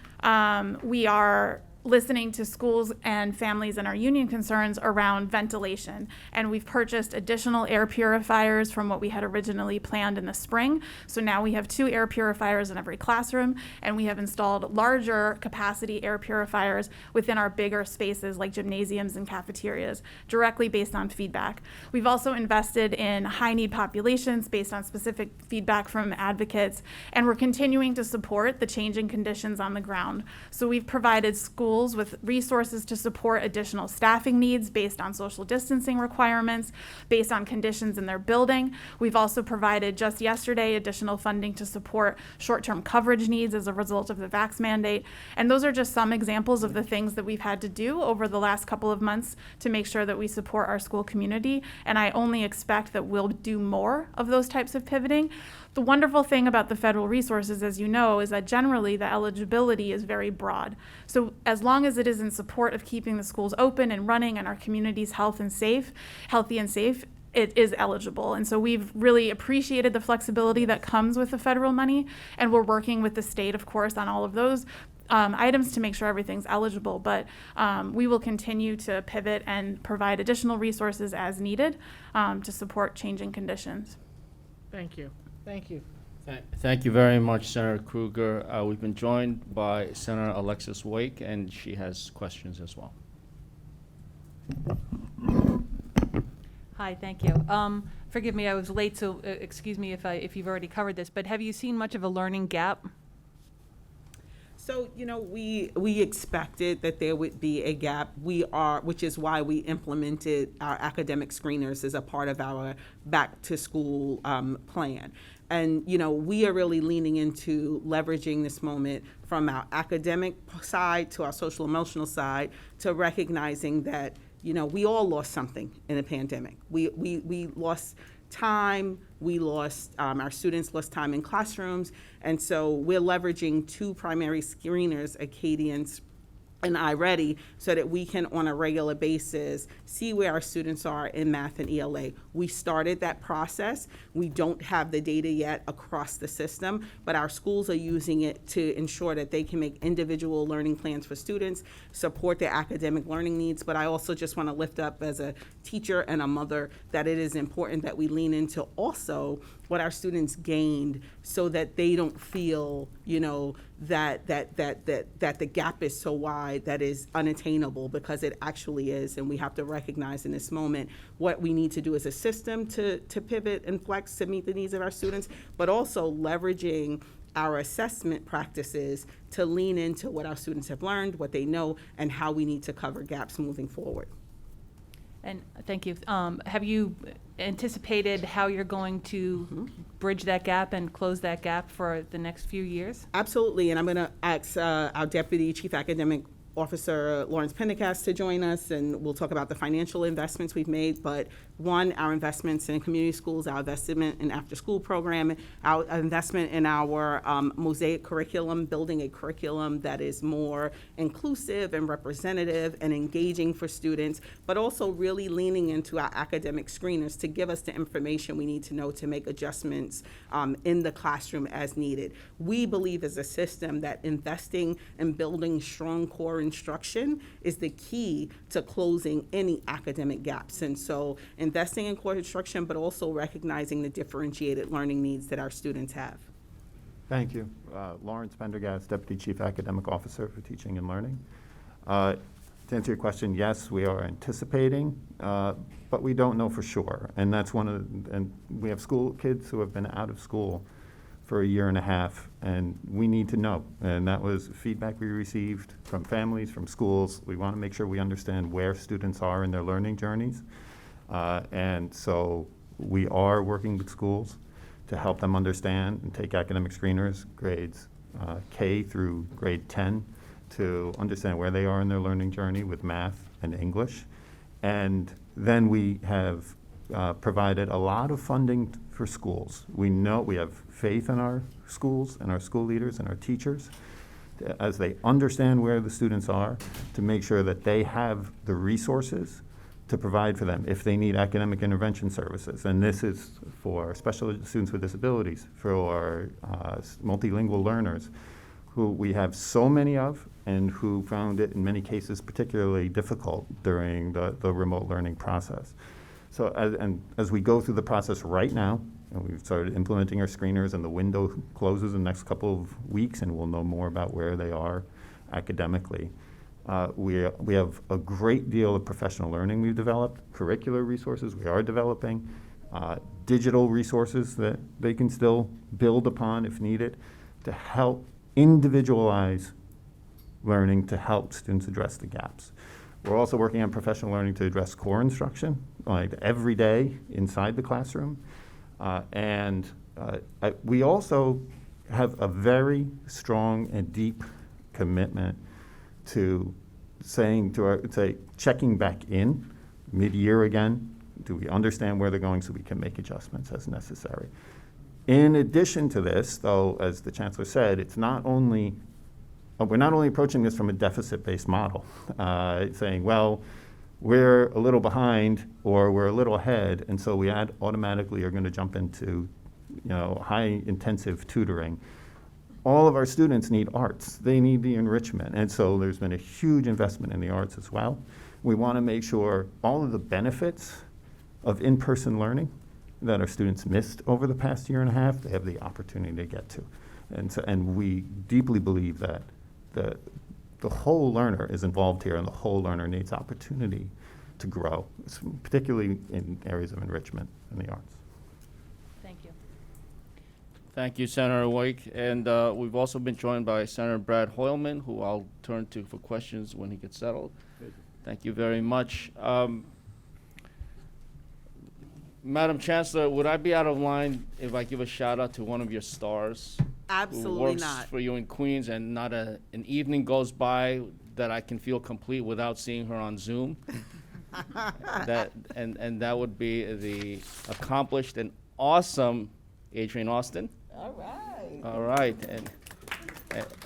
we are listening to schools and families and our union concerns around ventilation. And we've purchased additional air purifiers from what we had originally planned in the spring. So now we have 2 air purifiers in every classroom, and we have installed larger capacity air purifiers within our bigger spaces like gymnasiums and cafeterias, directly based on feedback. We've also invested in high need populations based on specific feedback from advocates, and we're continuing to support the changing conditions on the ground. So we've provided schools with resources to support additional staffing needs based on social distancing requirements, based on conditions in their building. We've also provided just yesterday additional funding to support short-term coverage needs as a result of the vax mandate. And those are just some examples of the things that we've had to do over the last couple of months to make sure that we support our school community. And I only expect that we'll do more of those types of pivoting. The wonderful thing about the federal resources, as you know, is that generally the eligibility is very broad. So as long as it is in support of keeping the schools open and running and our communities healthy and safe, it is eligible. And so we've really appreciated the flexibility that comes with the federal money, and we're working with the state, of course, on all of those items to make sure everything's eligible. But we will continue to pivot and provide additional resources as needed to support changing conditions. Thank you. Thank you. Thank you very much, Senator Krueger. We've been joined by Senator Alexis Wake, and she has questions as well. Hi, thank you. Forgive me, I was late, so excuse me if you've already covered this, but have you seen much of a learning gap? So, we expected that there would be a gap. Which is why we implemented our academic screeners as a part of our back to school plan. And, we are really leaning into leveraging this moment from our academic side to our social emotional side to recognizing that, we all lost something in the pandemic. We lost time, we lost, our students lost time in classrooms, and so we're leveraging 2 primary screeners, Acadians and iReady, so that we can, on a regular basis, see where our students are in math and ELA. We started that process. We don't have the data yet across the system, but our schools are using it to ensure that they can make individual learning plans for students, support their academic learning needs. But I also just want to lift up as a teacher and a mother that it is important that we lean into also what our students gained so that they don't feel, that the gap is so wide that is unattainable, because it actually is. And we have to recognize in this moment what we need to do as a system to pivot and flex to meet the needs of our students, but also leveraging our assessment practices to lean into what our students have learned, what they know, and how we need to cover gaps moving forward. And thank you. Have you anticipated how you're going to bridge that gap and close that gap for the next few years? Absolutely, and I'm going to ask our Deputy Chief Academic Officer Lawrence Pendergast to join us, and we'll talk about the financial investments we've made. But one, our investments in community schools, our investment in after-school program, our investment in our Mosaic curriculum, building a curriculum that is more inclusive and representative and engaging for students, but also really leaning into our academic screeners to give us the information we need to know to make adjustments in the classroom as needed. We believe as a system that investing and building strong core instruction is the key to closing any academic gaps. And so investing in core instruction, but also recognizing the differentiated learning needs that our students have. Thank you. Lawrence Pendergast, Deputy Chief Academic Officer for Teaching and Learning. To answer your question, yes, we are anticipating, but we don't know for sure. And that's and we have school kids who have been out of school for a year and a half, and we need to know. And that was feedback we received from families, from schools. We want to make sure we understand where students are in their learning journeys. And so we are working with schools to help them understand and take academic screeners, grades K through grade 10, to understand where they are in their learning journey with math and English. And then we have provided a lot of funding for schools. We know we have faith in our schools and our school leaders and our teachers as they understand where the students are, to make sure that they have the resources to provide for them if they need academic intervention services. And this is for special students with disabilities, for multilingual learners, who we have so many of and who found it in many cases particularly difficult during the remote learning process. So as we go through the process right now, and we've started implementing our screeners, and the window closes in the next couple of weeks, and we'll know more about where they are academically. We have a great deal of professional learning we've developed, curricular resources we are developing, digital resources that they can still build upon if needed to help individualize learning to help students address the gaps. We're also working on professional learning to address core instruction, like every day inside the classroom. We also have a very strong and deep commitment to checking back in mid-year again. Do we understand where they're going so we can make adjustments as necessary? In addition to this, though, as the Chancellor said, we're not only approaching this from a deficit-based model, saying, well, we're a little behind or we're a little ahead, and so we automatically are going to jump into high-intensive tutoring. All of our students need arts. They need the enrichment. And so there's been a huge investment in the arts as well. We want to make sure all of the benefits of in-person learning that our students missed over the past year and a half, they have the opportunity to get to. And we deeply believe that the whole learner is involved here, and the whole learner needs opportunity to grow, particularly in areas of enrichment and the arts. Thank you. Thank you, Senator Wake. And we've also been joined by Senator Brad Hoylman, who I'll turn to for questions when he gets settled. Thank you very much. Madam Chancellor, would I be out of line if I give a shout out to one of your stars? Absolutely who works not. for you in Queens, and not an evening goes by that I can feel complete without seeing her on Zoom. That would be the accomplished and awesome Adrienne Austin. All right. All right,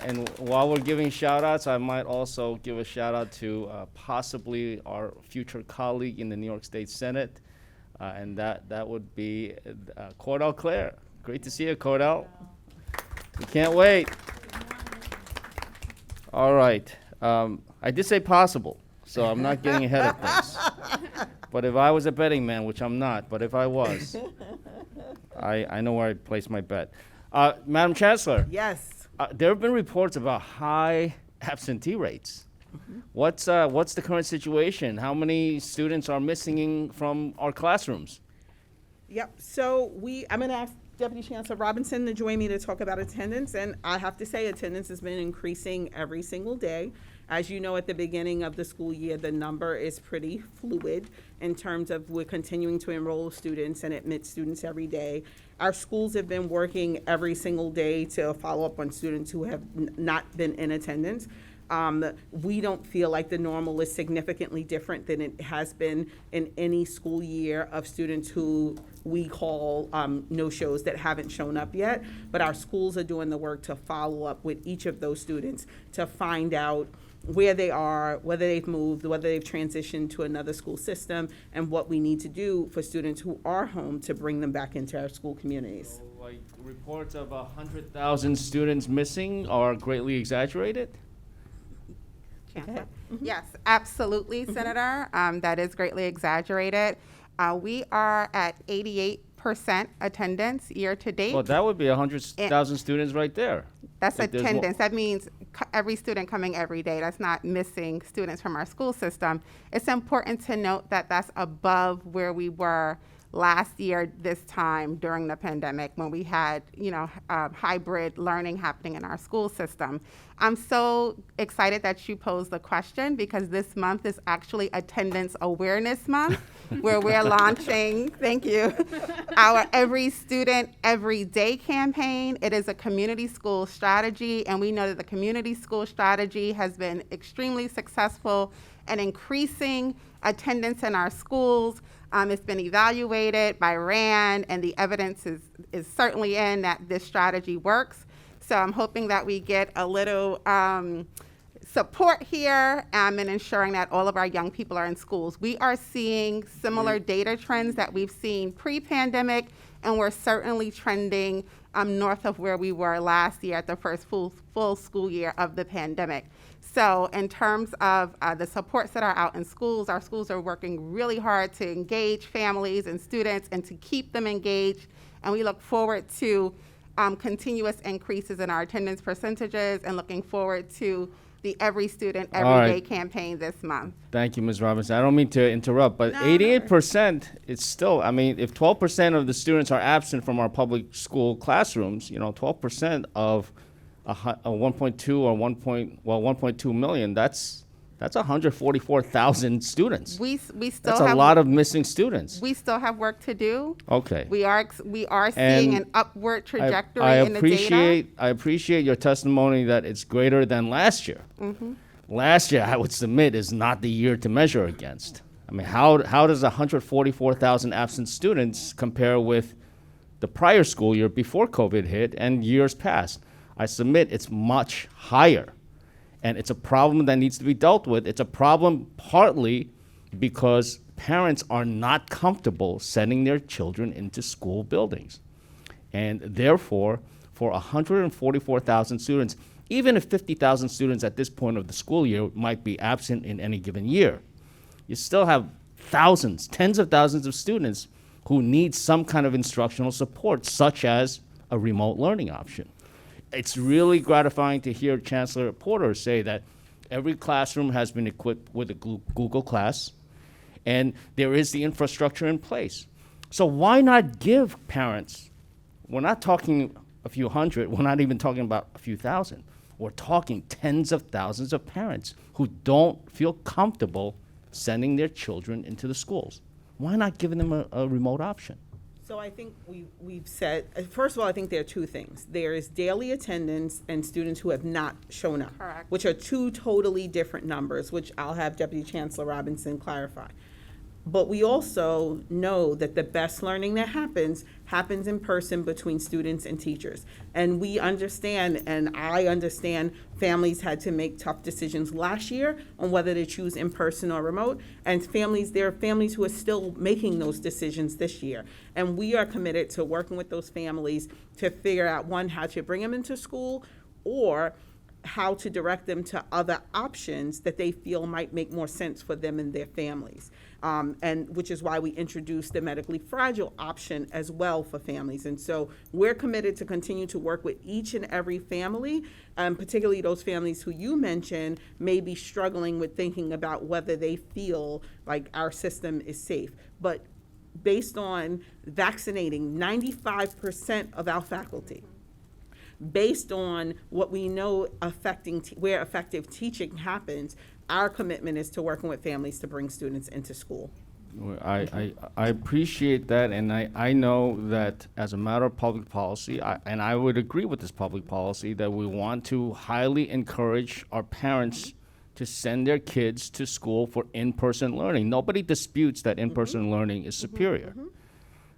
and while we're giving shout outs, I might also give a shout out to possibly our future colleague in the New York State Senate, and that would be Cordell Clare. Great to see you, Cordell. We can't wait. All right, I did say possible, so I'm not getting ahead of things. But if I was a betting man, which I'm not, but if I was, I know where I'd place my bet. Madam Chancellor. Yes. There have been reports about high absentee rates. Mm-hmm. What's the current situation? How many students are missing from our classrooms? Yep. So I'm going to ask Deputy Chancellor Robinson to join me to talk about attendance. And I have to say attendance has been increasing every single day. As you know, at the beginning of the school year, the number is pretty fluid in terms of we're continuing to enroll students and admit students every day. Our schools have been working every single day to follow up on students who have not been in attendance. We don't feel like the normal is significantly different than it has been in any school year of students who we call no-shows that haven't shown up yet. But our schools are doing the work to follow up with each of those students to find out where they are, whether they've moved, whether they've transitioned to another school system, and what we need to do for students who are home to bring them back into our school communities. So, like, reports of 100,000 students missing are greatly exaggerated? Chancellor? Yes, absolutely, Senator. That is greatly exaggerated. We are at 88% attendance year to date. Well, that would be 100,000 students right there. That's If there's attendance. That means every student coming every day. That's not missing students from our school system. It's important to note that that's above where we were last year this time during the pandemic when we had, hybrid learning happening in our school system. I'm so excited that you posed the question because this month is actually Attendance Awareness Month, where we're launching, thank you, our Every Student, Every Day campaign. It is a community school strategy, and we know that the community school strategy has been extremely successful in increasing attendance in our schools. It's been evaluated by RAND, and the evidence is certainly in that this strategy works. So I'm hoping that we get a little support here in ensuring that all of our young people are in schools. We are seeing similar data trends that we've seen pre-pandemic, and we're certainly trending north of where we were last year at the first full school year of the pandemic. So in terms of the supports that are out in schools, our schools are working really hard to engage families and students and to keep them engaged. And we look forward to continuous increases in our attendance percentages and looking forward to the Every Student, Every Day campaign this month. Thank you, Ms. Robinson. I don't mean to interrupt, but 88%, it's still, I mean, if 12% of the students are absent from our public school classrooms, 12% of a 1.2 or 1.2 million, that's 144,000 students. We still That's have a lot of missing students. We still have work to do. Okay. We are seeing an upward trajectory in the data. I appreciate your testimony that it's greater than last year. Mm-hmm. Last year, I would submit, is not the year to measure against. I mean, how does 144,000 absent students compare with the prior school year before COVID hit and years past? I submit it's much higher. And it's a problem that needs to be dealt with. It's a problem partly because parents are not comfortable sending their children into school buildings. And therefore, for 144,000 students, even if 50,000 students at this point of the school year might be absent in any given year, you still have thousands, tens of thousands of students who need some kind of instructional support, such as a remote learning option. It's really gratifying to hear Chancellor Porter say that every classroom has been equipped with a Google Class, and there is the infrastructure in place. So why not give parents, we're not talking a few hundred, we're not even talking about a few thousand, we're talking tens of thousands of parents who don't feel comfortable sending their children into the schools. Why not give them a remote option? So I think we've said, first of all, I think there are two things. There is daily attendance and students who have not shown up. Correct. Which are two totally different numbers, which I'll have Deputy Chancellor Robinson clarify. But we also know that the best learning that happens in person between students and teachers. And we understand, and I understand, families had to make tough decisions last year on whether to choose in person or remote. And there are families who are still making those decisions this year. And we are committed to working with those families to figure out, one, how to bring them into school, or how to direct them to other options that they feel might make more sense for them and their families. And which is why we introduced the medically fragile option as well for families. And so we're committed to continue to work with each and every family, particularly those families who you mentioned may be struggling with thinking about whether they feel like our system is safe. But based on vaccinating 95% of our faculty, based on what we know where effective teaching happens, our commitment is to working with families to bring students into school. I appreciate that, and I know that as a matter of public policy, and I would agree with this public policy, that we want to highly encourage our parents to send their kids to school for in-person learning. Nobody disputes that in-person learning is superior.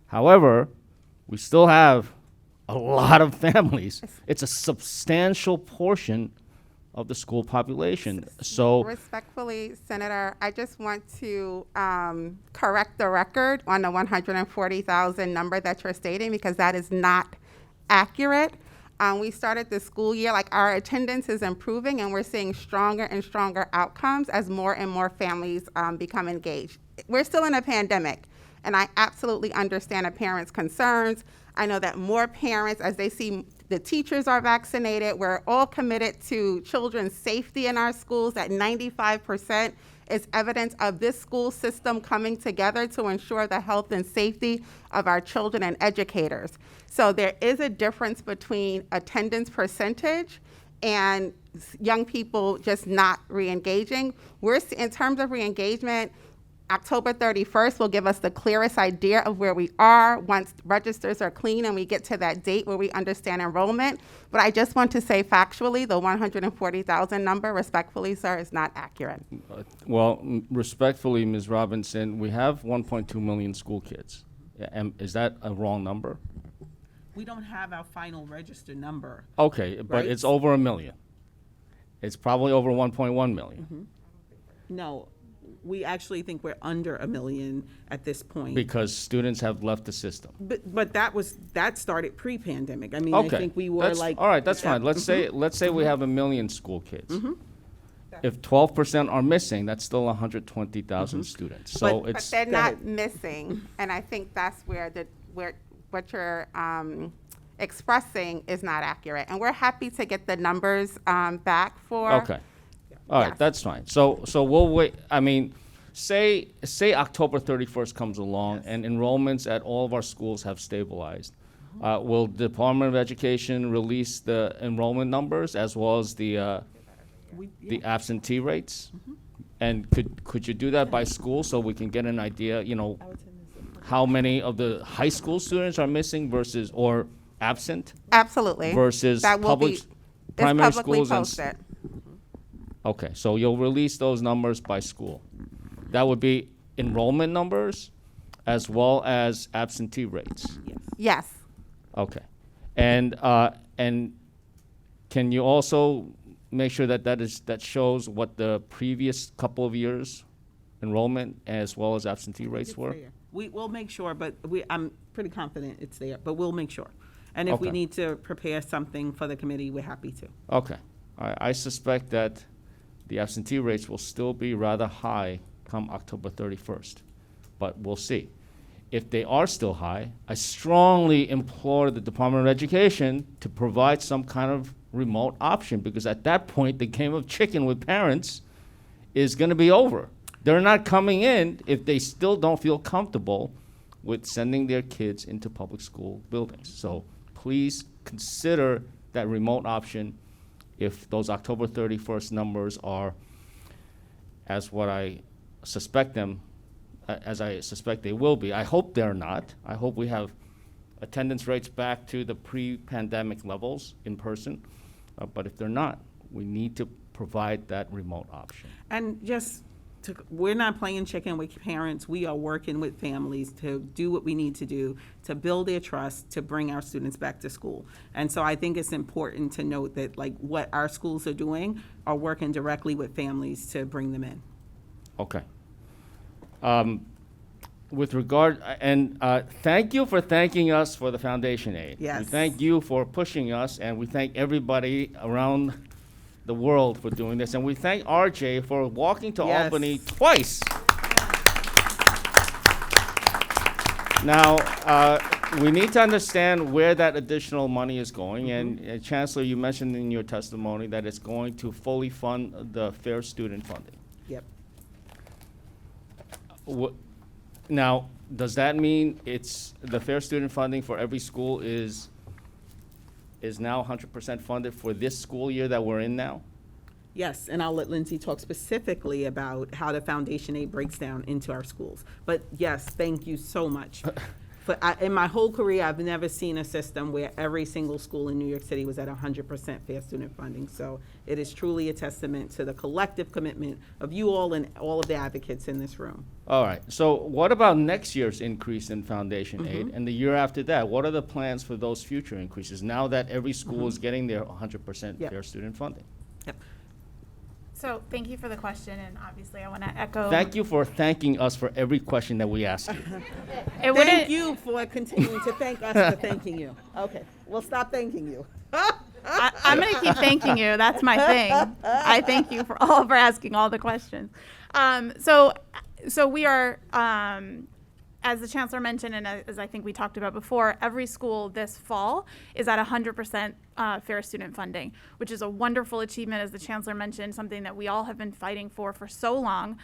However, we still have a lot of families. It's a substantial portion of the school population. So Respectfully, Senator, I just want to correct the record on the 140,000 number that you're stating, because that is not accurate. We started the school year, our attendance is improving, and we're seeing stronger and stronger outcomes as more and more families become engaged. We're still in a pandemic, and I absolutely understand a parent's concerns. I know that more parents, as they see the teachers are vaccinated, we're all committed to children's safety in our schools at 95%, is evidence of this school system coming together to ensure the health and safety of our children and educators. So there is a difference between attendance percentage and young people just not re-engaging. In terms of re-engagement, October 31st will give us the clearest idea of where we are once registers are clean and we get to that date where we understand enrollment. But I just want to say factually, the 140,000 number, respectfully, sir, is not accurate. Respectfully, Ms. Robinson, we have 1.2 million school kids. Is that a wrong number? We don't have our final register number. Okay, but Right. it's over a million. It's probably over 1.1 million. No, we actually think we're under a million at this point. Because students have left the system. But that started pre-pandemic. I mean, Okay. I think we were that's- like. All right, that's fine. Let's say we have 1 million school kids. If 12% are missing, that's still 120,000 students. So But it's, they're Go not ahead. missing, and I think that's where what you're expressing is not accurate. And we're happy to get the numbers back for. okay. All right, Yes. that's fine. So we'll wait, I mean, say October 31st comes along and enrollments at all of our schools have stabilized. Will the Department of Education release the enrollment numbers as well as the absentee rates? And could you do that by school so we can get an idea, how many of the high school students are missing versus, or absent Absolutely. versus That will public, be, it's primary publicly schools and posted. Okay, so you'll release those numbers by school. That would be enrollment numbers as well as absentee rates. Yes. Okay. And can you also make sure that shows what the previous couple of years enrollment as well as absentee rates were? We'll make sure, but I'm pretty confident it's there, but we'll make sure. And if we Okay. need to prepare something for the committee, we're happy to. Okay. I suspect that the absentee rates will still be rather high come October 31st, but we'll see. If they are still high, I strongly implore the Department of Education to provide some kind of remote option, because at that point, the game of chicken with parents is going to be over. They're not coming in if they still don't feel comfortable with sending their kids into public school buildings. So please consider that remote option if those October 31st numbers are as what I suspect them, as I suspect they will be. I hope they're not. I hope we have attendance rates back to the pre-pandemic levels in person. But if they're not, we need to provide that remote option. And we're not playing chicken with parents. We are working with families to do what we need to do to build their trust, to bring our students back to school. And so I think it's important to note that what our schools are doing are working directly with families to bring them in. Okay. With regard, and thank you for thanking us for the foundation aid. We Yes. thank you for pushing us, and we thank everybody around the world for doing this. And we thank RJ for walking to Yes. Albany twice. Now, we need to understand where that additional money is going. And Chancellor, you mentioned in your testimony that it's going to fully fund the Fair Student Funding. Yep. Now, does that mean it's the Fair Student Funding for every school is now 100% funded for this school year that we're in now? Yes, and I'll let Lindsay talk specifically about how the foundation aid breaks down into our schools. But yes, thank you so much. In my whole career, I've never seen a system where every single school in New York City was at 100% fair student funding. So it is truly a testament to the collective commitment of you all and all of the advocates in this room. All right, so what about next year's increase in foundation aid and the year after that? What are the plans for those future increases now that every school is getting their 100% Yep. fair student funding? Yep. So thank you for the question, and obviously I want to echo. Thank you for thanking us for every question that we ask you. It wouldn't. Thank you for continuing to thank us for thanking you. Okay, we'll stop thanking you. I'm going to keep thanking you. That's my thing. I thank you for asking all the questions. So we are as the chancellor mentioned, and as I think we talked about before, every school this fall is at 100% fair student funding, which is a wonderful achievement, as the chancellor mentioned, something that we all have been fighting for so long.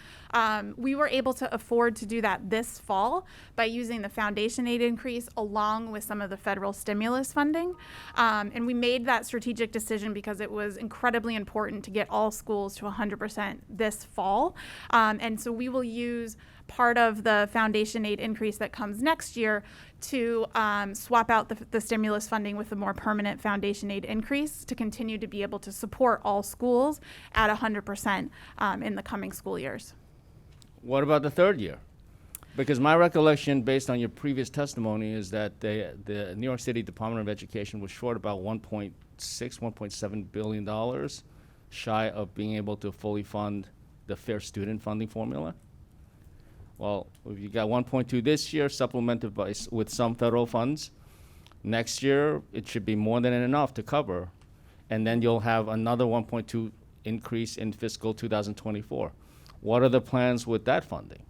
We were able to afford to do that this fall by using the foundation aid increase along with some of the federal stimulus funding. And we made that strategic decision because it was incredibly important to get all schools to 100% this fall. And so we will use part of the foundation aid increase that comes next year to swap out the stimulus funding with a more permanent foundation aid increase to continue to be able to support all schools at 100% in the coming school years. What about the third year? Because my recollection, based on your previous testimony, is that the New York City Department of Education was short about $1.6, $1.7 billion, shy of being able to fully fund the fair student funding formula. Well, if you got 1.2 this year, supplemented with some federal funds, next year it should be more than enough to cover, and then you'll have another 1.2 increase in fiscal 2024. What are the plans with that funding?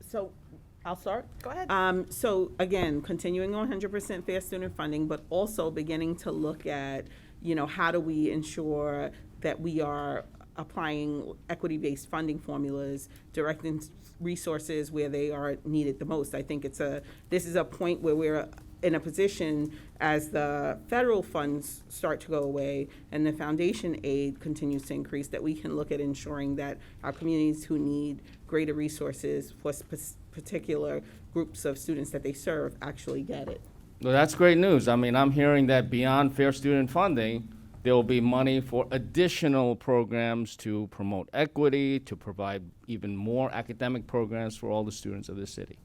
So I'll start. Go ahead. So again, continuing on 100% fair student funding, but also beginning to look at, how do we ensure that we are applying equity-based funding formulas, directing resources where they are needed the most. I think this is a point where we're in a position as the federal funds start to go away and the foundation aid continues to increase, that we can look at ensuring that our communities who need greater resources for particular groups of students that they serve actually get it. Well, that's great news. I mean, I'm hearing that beyond fair student funding, there will be money for additional programs to promote equity, to provide even more academic programs for all the students of the city.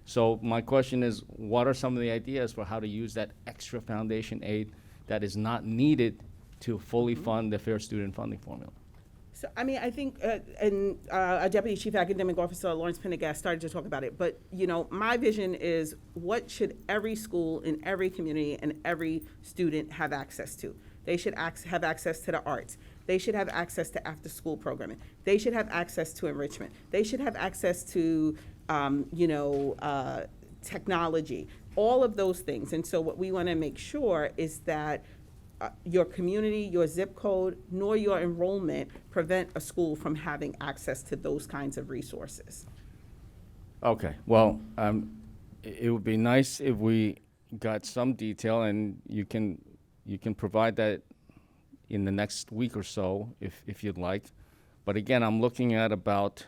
So my question is, what are some of the ideas for how to use that extra foundation aid that is not needed to fully fund the fair student funding formula? So, I think, our Deputy Chief Academic Officer, Lawrence Pendergast, started to talk about it. But, my vision is, what should every school in every community and every student have access to? They should have access to the arts. They should have access to after-school programming. They should have access to enrichment. They should have access to, technology, all of those things. And so what we want to make sure is that your community, your zip code, nor your enrollment prevent a school from having access to those kinds of resources. Okay, well, it would be nice if we got some detail, and you can provide that in the next week or so, if you'd like. But again, I'm looking at about,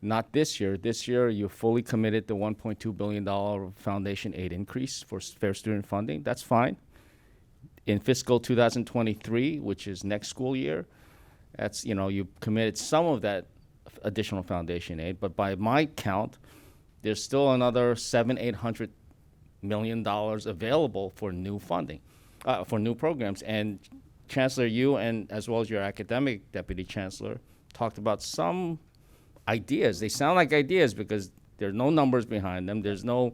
not this year. This year, you fully committed the $1.2 billion foundation aid increase for fair student funding. That's fine. In fiscal 2023, which is next school year, that's, you committed some of that additional foundation aid. But by my count, there's still another $700-800 million available for new funding. For new programs. And Chancellor, you and as well as your academic deputy chancellor talked about some ideas. They sound like ideas because there are no numbers behind them. There's no,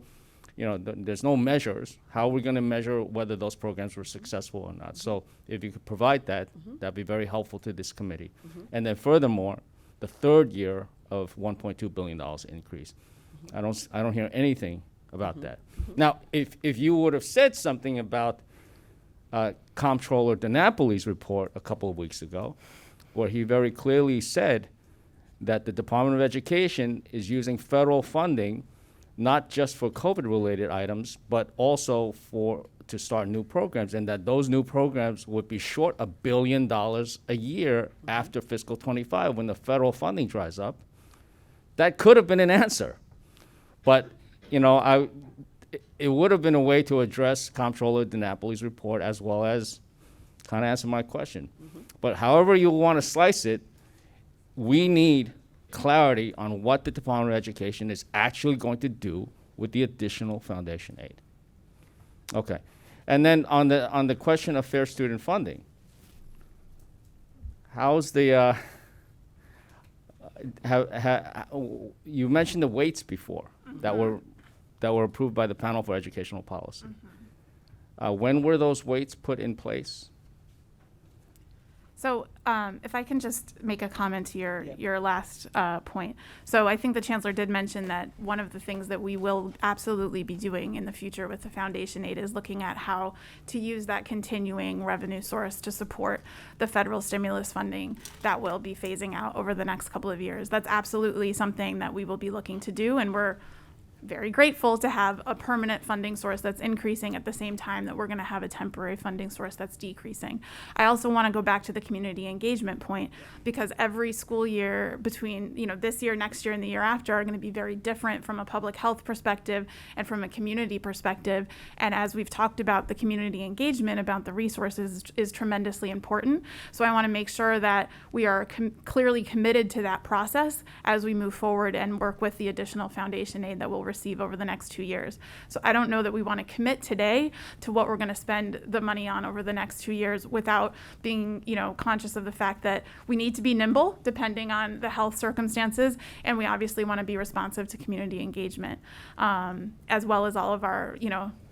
there's no measures. How are we going to measure whether those programs were successful or not? So if you could provide that, that'd be very helpful to this committee. And then furthermore, the third year of $1.2 billion increase. I don't hear anything about that. Now, if you would have said something about Comptroller DiNapoli's report a couple of weeks ago, where he very clearly said that the Department of Education is using federal funding not just for COVID-related items, but also to start new programs, and that those new programs would be short $1 billion a year after fiscal 25 when the federal funding dries up. That could have been an answer. But, it would have been a way to address Comptroller DiNapoli's report as well as kind of answer my question. But however you want to slice it, we need clarity on what the Department of Education is actually going to do with the additional foundation aid. Okay. And then on the question of fair student funding, how's the you mentioned the weights before that were approved by the Panel for Educational Policy. When were those weights put in place? So if I can just make a comment to your last point. So I think the Chancellor did mention that one of the things that we will absolutely be doing in the future with the foundation aid is looking at how to use that continuing revenue source to support the federal stimulus funding that will be phasing out over the next couple of years. That's absolutely something that we will be looking to do, and we're very grateful to have a permanent funding source that's increasing at the same time that we're going to have a temporary funding source that's decreasing. I also want to go back to the community engagement point, because every school year between this year, next year, and the year after are going to be very different from a public health perspective and from a community perspective. And as we've talked about, the community engagement about the resources is tremendously important. So I want to make sure that we are clearly committed to that process as we move forward and work with the additional foundation aid that we'll receive over the next 2 years. So I don't know that we want to commit today to what we're going to spend the money on over the next 2 years without being, conscious of the fact that we need to be nimble depending on the health circumstances, and we obviously want to be responsive to community engagement, as well as all of our,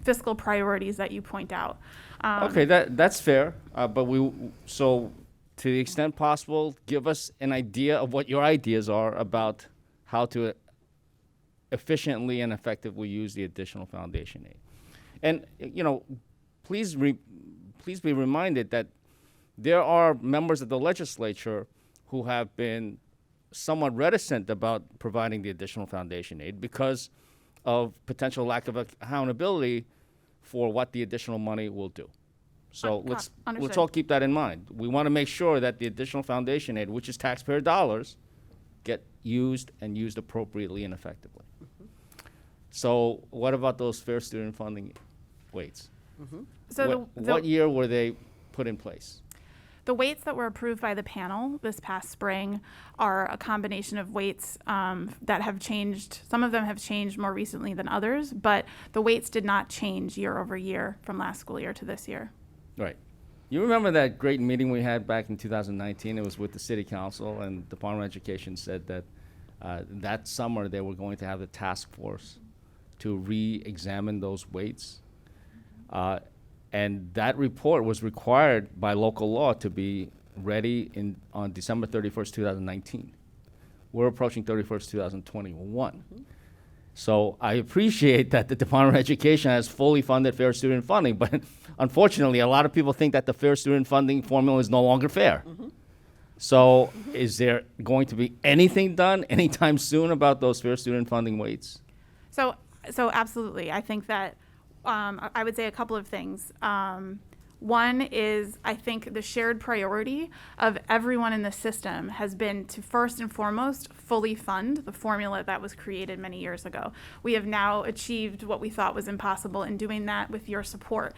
fiscal priorities that you point out. Okay, that's fair, but so to the extent possible, give us an idea of what your ideas are about how to efficiently and effectively use the additional foundation aid. And, please be reminded that there are members of the legislature who have been somewhat reticent about providing the additional foundation aid because of potential lack of accountability for what the additional money will do. So let's all keep that in mind. We want to make sure that the additional foundation aid, which is taxpayer dollars, get used and used appropriately and effectively. So what about those fair student funding weights? So what year were they put in place? The weights that were approved by the panel this past spring are a combination of weights that have changed. Some of them have changed more recently than others, but the weights did not change year over year from last school year to this year. Right. You remember that great meeting we had back in 2019? It was with the City Council, and the Department of Education said that that summer they were going to have the task force to re-examine those weights. And that report was required by local law to be ready on December 31st, 2019. We're approaching 31st, 2021. So I appreciate that the Department of Education has fully funded fair student funding, but unfortunately, a lot of people think that the fair student funding formula is no longer fair. So is there going to be anything done anytime soon about those fair student funding weights? So absolutely. I think that I would say a couple of things. One is, I think the shared priority of everyone in the system has been to first and foremost fully fund the formula that was created many years ago. We have now achieved what we thought was impossible in doing that with your support.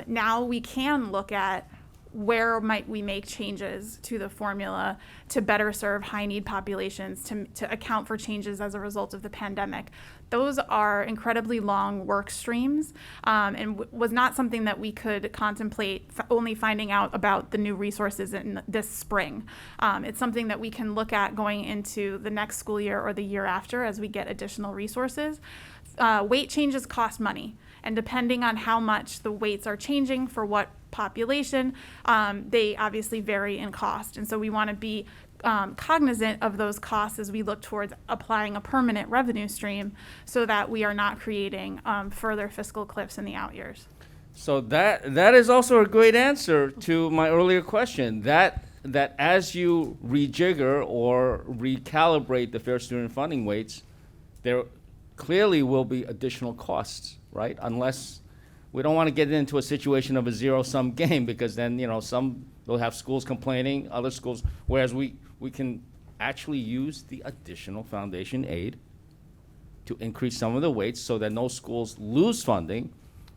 Now we can look at where might we make changes to the formula to better serve high-need populations, to account for changes as a result of the pandemic. Those are incredibly long work streams, and was not something that we could contemplate only finding out about the new resources in this spring. It's something that we can look at going into the next school year or the year after as we get additional resources. Weight changes cost money, and depending on how much the weights are changing for what population, they obviously vary in cost. And so we want to be cognizant of those costs as we look towards applying a permanent revenue stream so that we are not creating further fiscal cliffs in the out years. So that is also a great answer to my earlier question, that as you rejigger or recalibrate the fair student funding weights, there clearly will be additional costs, right? Unless we don't want to get into a situation of a zero-sum game, because then, some will have schools complaining, other schools, whereas we can actually use the additional foundation aid to increase some of the weights so that no schools lose funding,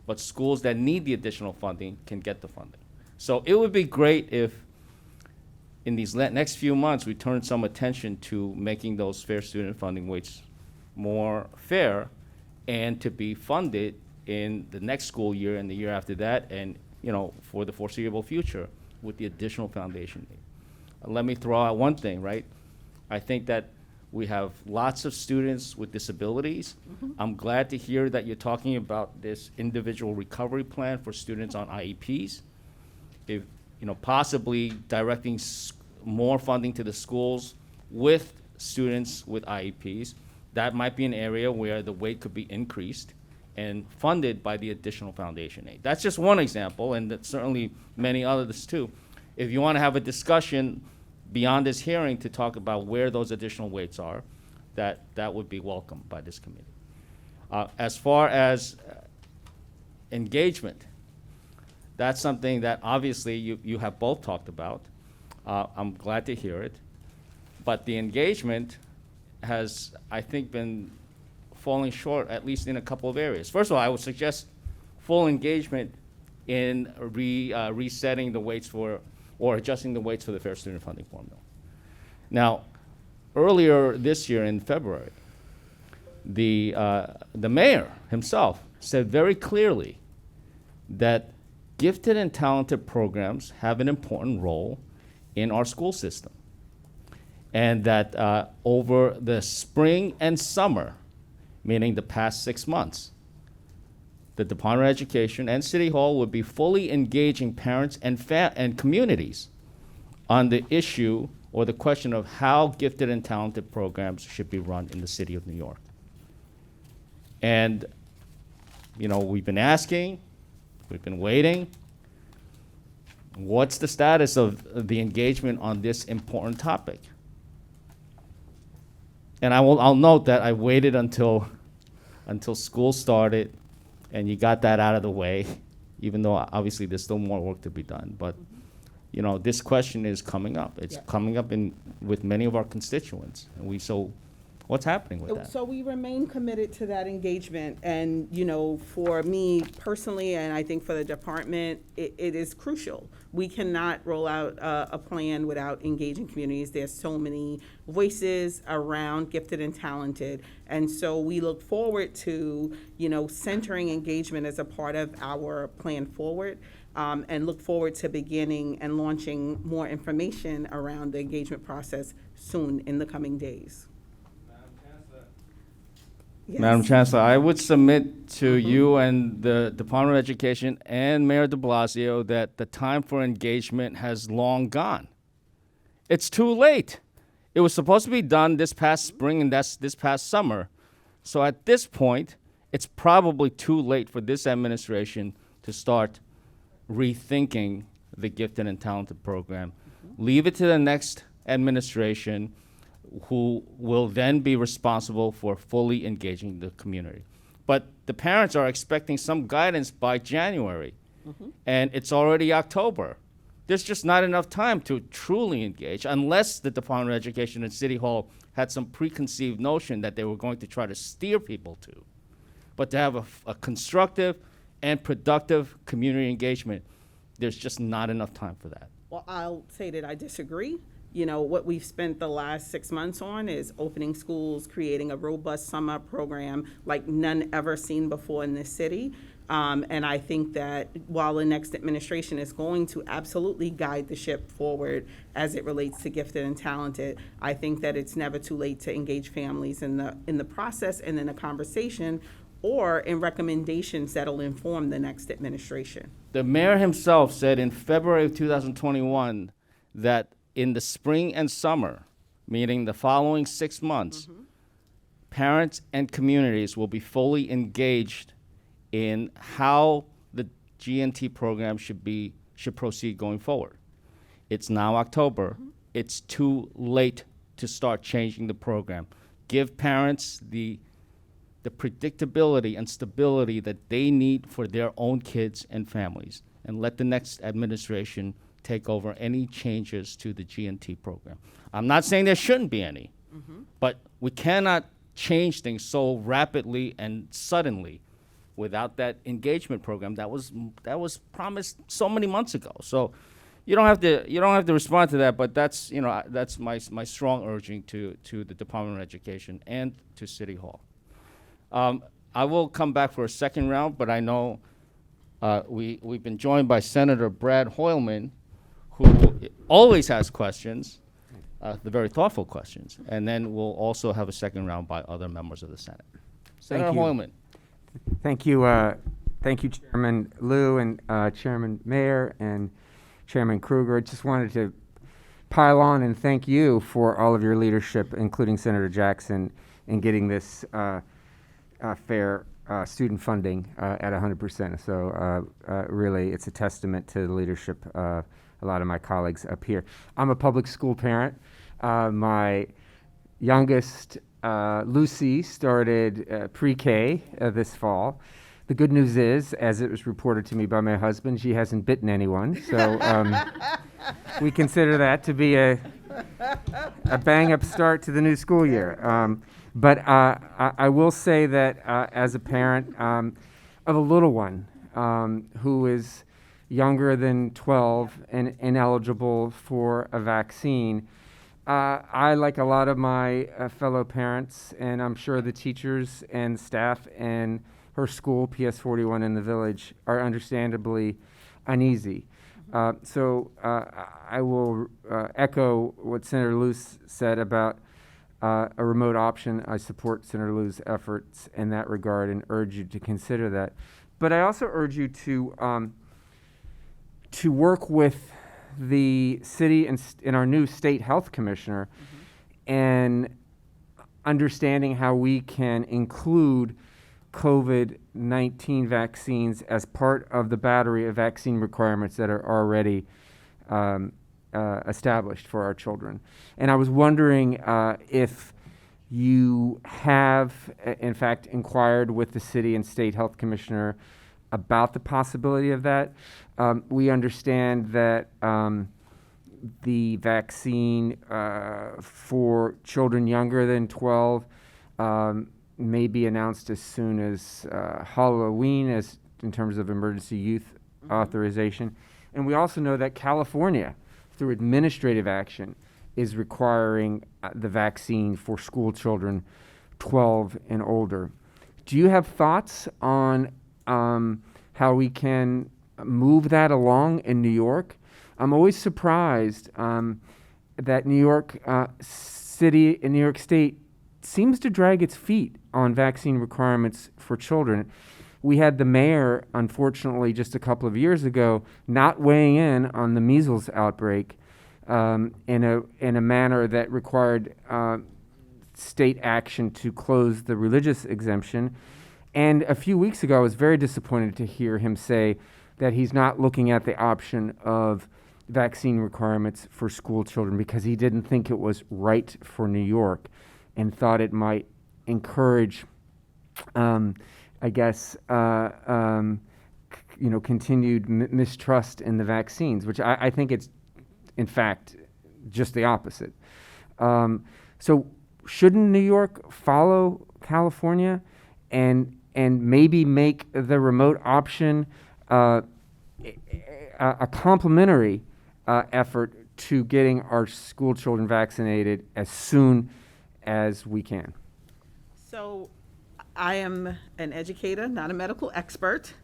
but schools that need the additional funding can get the funding. So it would be great if in these next few months we turn some attention to making those fair student funding weights more fair and to be funded in the next school year and the year after that, and for the foreseeable future with the additional foundation aid. Let me throw out one thing, right? I think that we have lots of students with disabilities. I'm glad to hear that you're talking about this individual recovery plan for students on IEPs. possibly directing more funding to the schools with students with IEPs. That might be an area where the weight could be increased and funded by the additional foundation aid. That's just one example, and that's certainly many others too. If you want to have a discussion beyond this hearing to talk about where those additional weights are, that would be welcomed by this committee. As far as engagement, that's something that obviously you have both talked about. I'm glad to hear it. But the engagement has, I think, been falling short, at least in a couple of areas. First of all, I would suggest full engagement in resetting the weights for, or adjusting the weights for the Fair Student Funding Formula. Now, earlier this year in February, the mayor himself said very clearly that gifted and talented programs have an important role in our school system. And that over the spring and summer, meaning the past 6 months, the Department of Education and City Hall would be fully engaging parents and communities on the issue or the question of how gifted and talented programs should be run in the city of New York. And, we've been asking, we've been waiting. What's the status of the engagement on this important topic? And I'll note that I waited until school started, and you got that out of the way, even though obviously there's still more work to be done. But this question is coming up. It's coming up with many of our constituents, and so what's happening with that? So we remain committed to that engagement, and for me personally, and I think for the department, it is crucial. We cannot roll out a plan without engaging communities. There's so many voices around gifted and talented, and so we look forward to centering engagement as a part of our plan forward. And look forward to beginning and launching more information around the engagement process soon in the coming days. Yes. Madam Chancellor, I would submit to you and the Department of Education and Mayor de Blasio that the time for engagement has long gone. It's too late. It was supposed to be done this past spring and this past summer. So at this point, it's probably too late for this administration to start rethinking the gifted and talented program. Leave it to the next administration, who will then be responsible for fully engaging the community. But the parents are expecting some guidance by January, and it's already October. There's just not enough time to truly engage unless the Department of Education and City Hall had some preconceived notion that they were going to try to steer people to. But to have a constructive and productive community engagement, there's just not enough time for that. Well, I'll say that I disagree. What we've spent the last 6 months on is opening schools, creating a robust summer program like none ever seen before in this city. And I think that while the next administration is going to absolutely guide the ship forward as it relates to gifted and talented, I think that it's never too late to engage families in the process and in a conversation or in recommendations that'll inform the next administration. The mayor himself said in February of 2021 that in the spring and summer, meaning the following 6 months, parents and communities will be fully engaged in how the GNT program should proceed going forward. It's now October. It's too late to start changing the program. Give parents the predictability and stability that they need for their own kids and families, and let the next administration take over any changes to the GNT program. I'm not saying there shouldn't be any, but we cannot change things so rapidly and suddenly without that engagement program that was promised so many months ago. So you don't have to respond to that, but that's my strong urging to the Department of Education and to City Hall. I will come back for a second round, but I know we've been joined by Senator Brad Hoylman, who always has questions, the very thoughtful questions, and then we'll also have a second round by other members of the Senate. Senator Hoylman. Thank you, Chairman Liu and Chairman Mayer and Chairman Kruger. I just wanted to pile on and thank you for all of your leadership, including Senator Jackson, in getting this fair student funding at 100%. So really, it's a testament to the leadership of a lot of my colleagues up here. I'm a public school parent. My youngest, Lucy, started pre-K this fall. The good news is, as it was reported to me by my husband, she hasn't bitten anyone. So we consider that to be a bang-up start to the new school year. But I will say that as a parent of a little one who is younger than 12 and ineligible for a vaccine, I, like a lot of my fellow parents, and I'm sure the teachers and staff and her school, PS 41 in the Village, are understandably uneasy. So I will echo what Senator Luce said about a remote option. I support Senator Luce's efforts in that regard and urge you to consider that. But I also urge you to work with the city and our new state health commissioner and understanding how we can include COVID-19 vaccines as part of the battery of vaccine requirements that are already established for our children. And I was wondering if you have, in fact, inquired with the city and state health commissioner about the possibility of that. We understand that the vaccine for children younger than 12 may be announced as soon as Halloween, as in terms of emergency youth authorization. And we also know that California, through administrative action, is requiring the vaccine for school children 12 and older. Do you have thoughts on how we can move that along in New York? I'm always surprised that New York City and New York State seems to drag its feet on vaccine requirements for children. We had the mayor, unfortunately, just a couple of years ago, not weighing in on the measles outbreak in a manner that required state action to close the religious exemption. And a few weeks ago, I was very disappointed to hear him say that he's not looking at the option of vaccine requirements for school children because he didn't think it was right for New York and thought it might encourage, continued mistrust in the vaccines, which I think it's, in fact, just the opposite. So shouldn't New York follow California and maybe make the remote option a complementary effort to getting our school children vaccinated as soon as we can? So I am an educator, not a medical expert,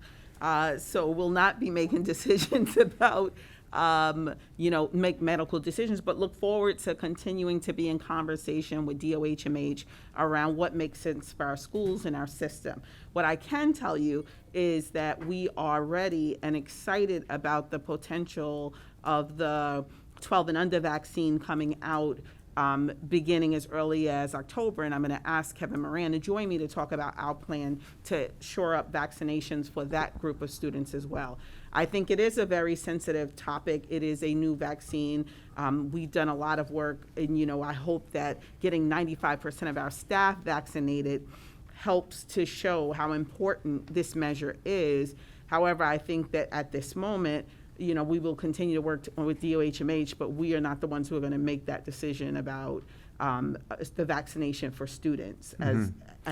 so will not be making decisions about, make medical decisions, but look forward to continuing to be in conversation with DOHMH around what makes sense for our schools and our system. What I can tell you is that we are ready and excited about the potential of the 12 and under vaccine coming out beginning as early as October, and I'm going to ask Kevin Moran to join me to talk about our plan to shore up vaccinations for that group of students as well. I think it is a very sensitive topic. It is a new vaccine. We've done a lot of work, and I hope that getting 95% of our staff vaccinated helps to show how important this measure is. However, I think that at this moment, we will continue to work with DOHMH, but we are not the ones who are going to make that decision about the vaccination for students at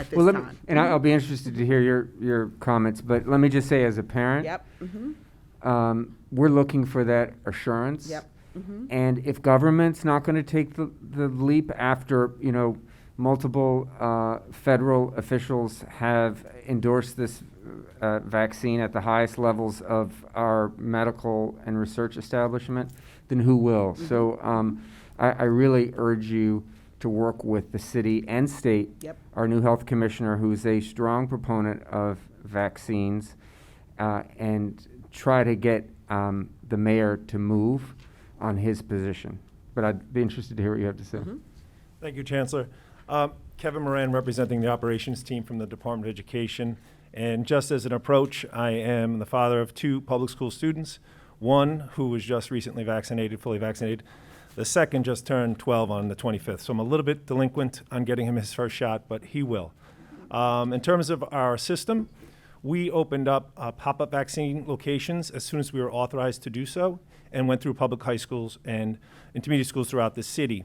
this time. And I'll be interested to hear your comments, but let me just say, as a parent, Yep. we're looking for that assurance. Yep. And if government's not going to take the leap after, multiple federal officials have endorsed this vaccine at the highest levels of our medical and research establishment, then who will? So I really urge you to work with the city and state, our new health commissioner, who's a strong proponent of vaccines, and try to get the mayor to move on his position. But I'd be interested to hear what you have to say. Thank you, Chancellor. Kevin Moran, representing the operations team from the Department of Education. And just as an approach, I am the father of 2 public school students, one who was just recently vaccinated, fully vaccinated. The second just turned 12 on the 25th. So I'm a little bit delinquent on getting him his first shot, but he will. In terms of our system, we opened up pop-up vaccine locations as soon as we were authorized to do so, and went through public high schools and intermediate schools throughout the city.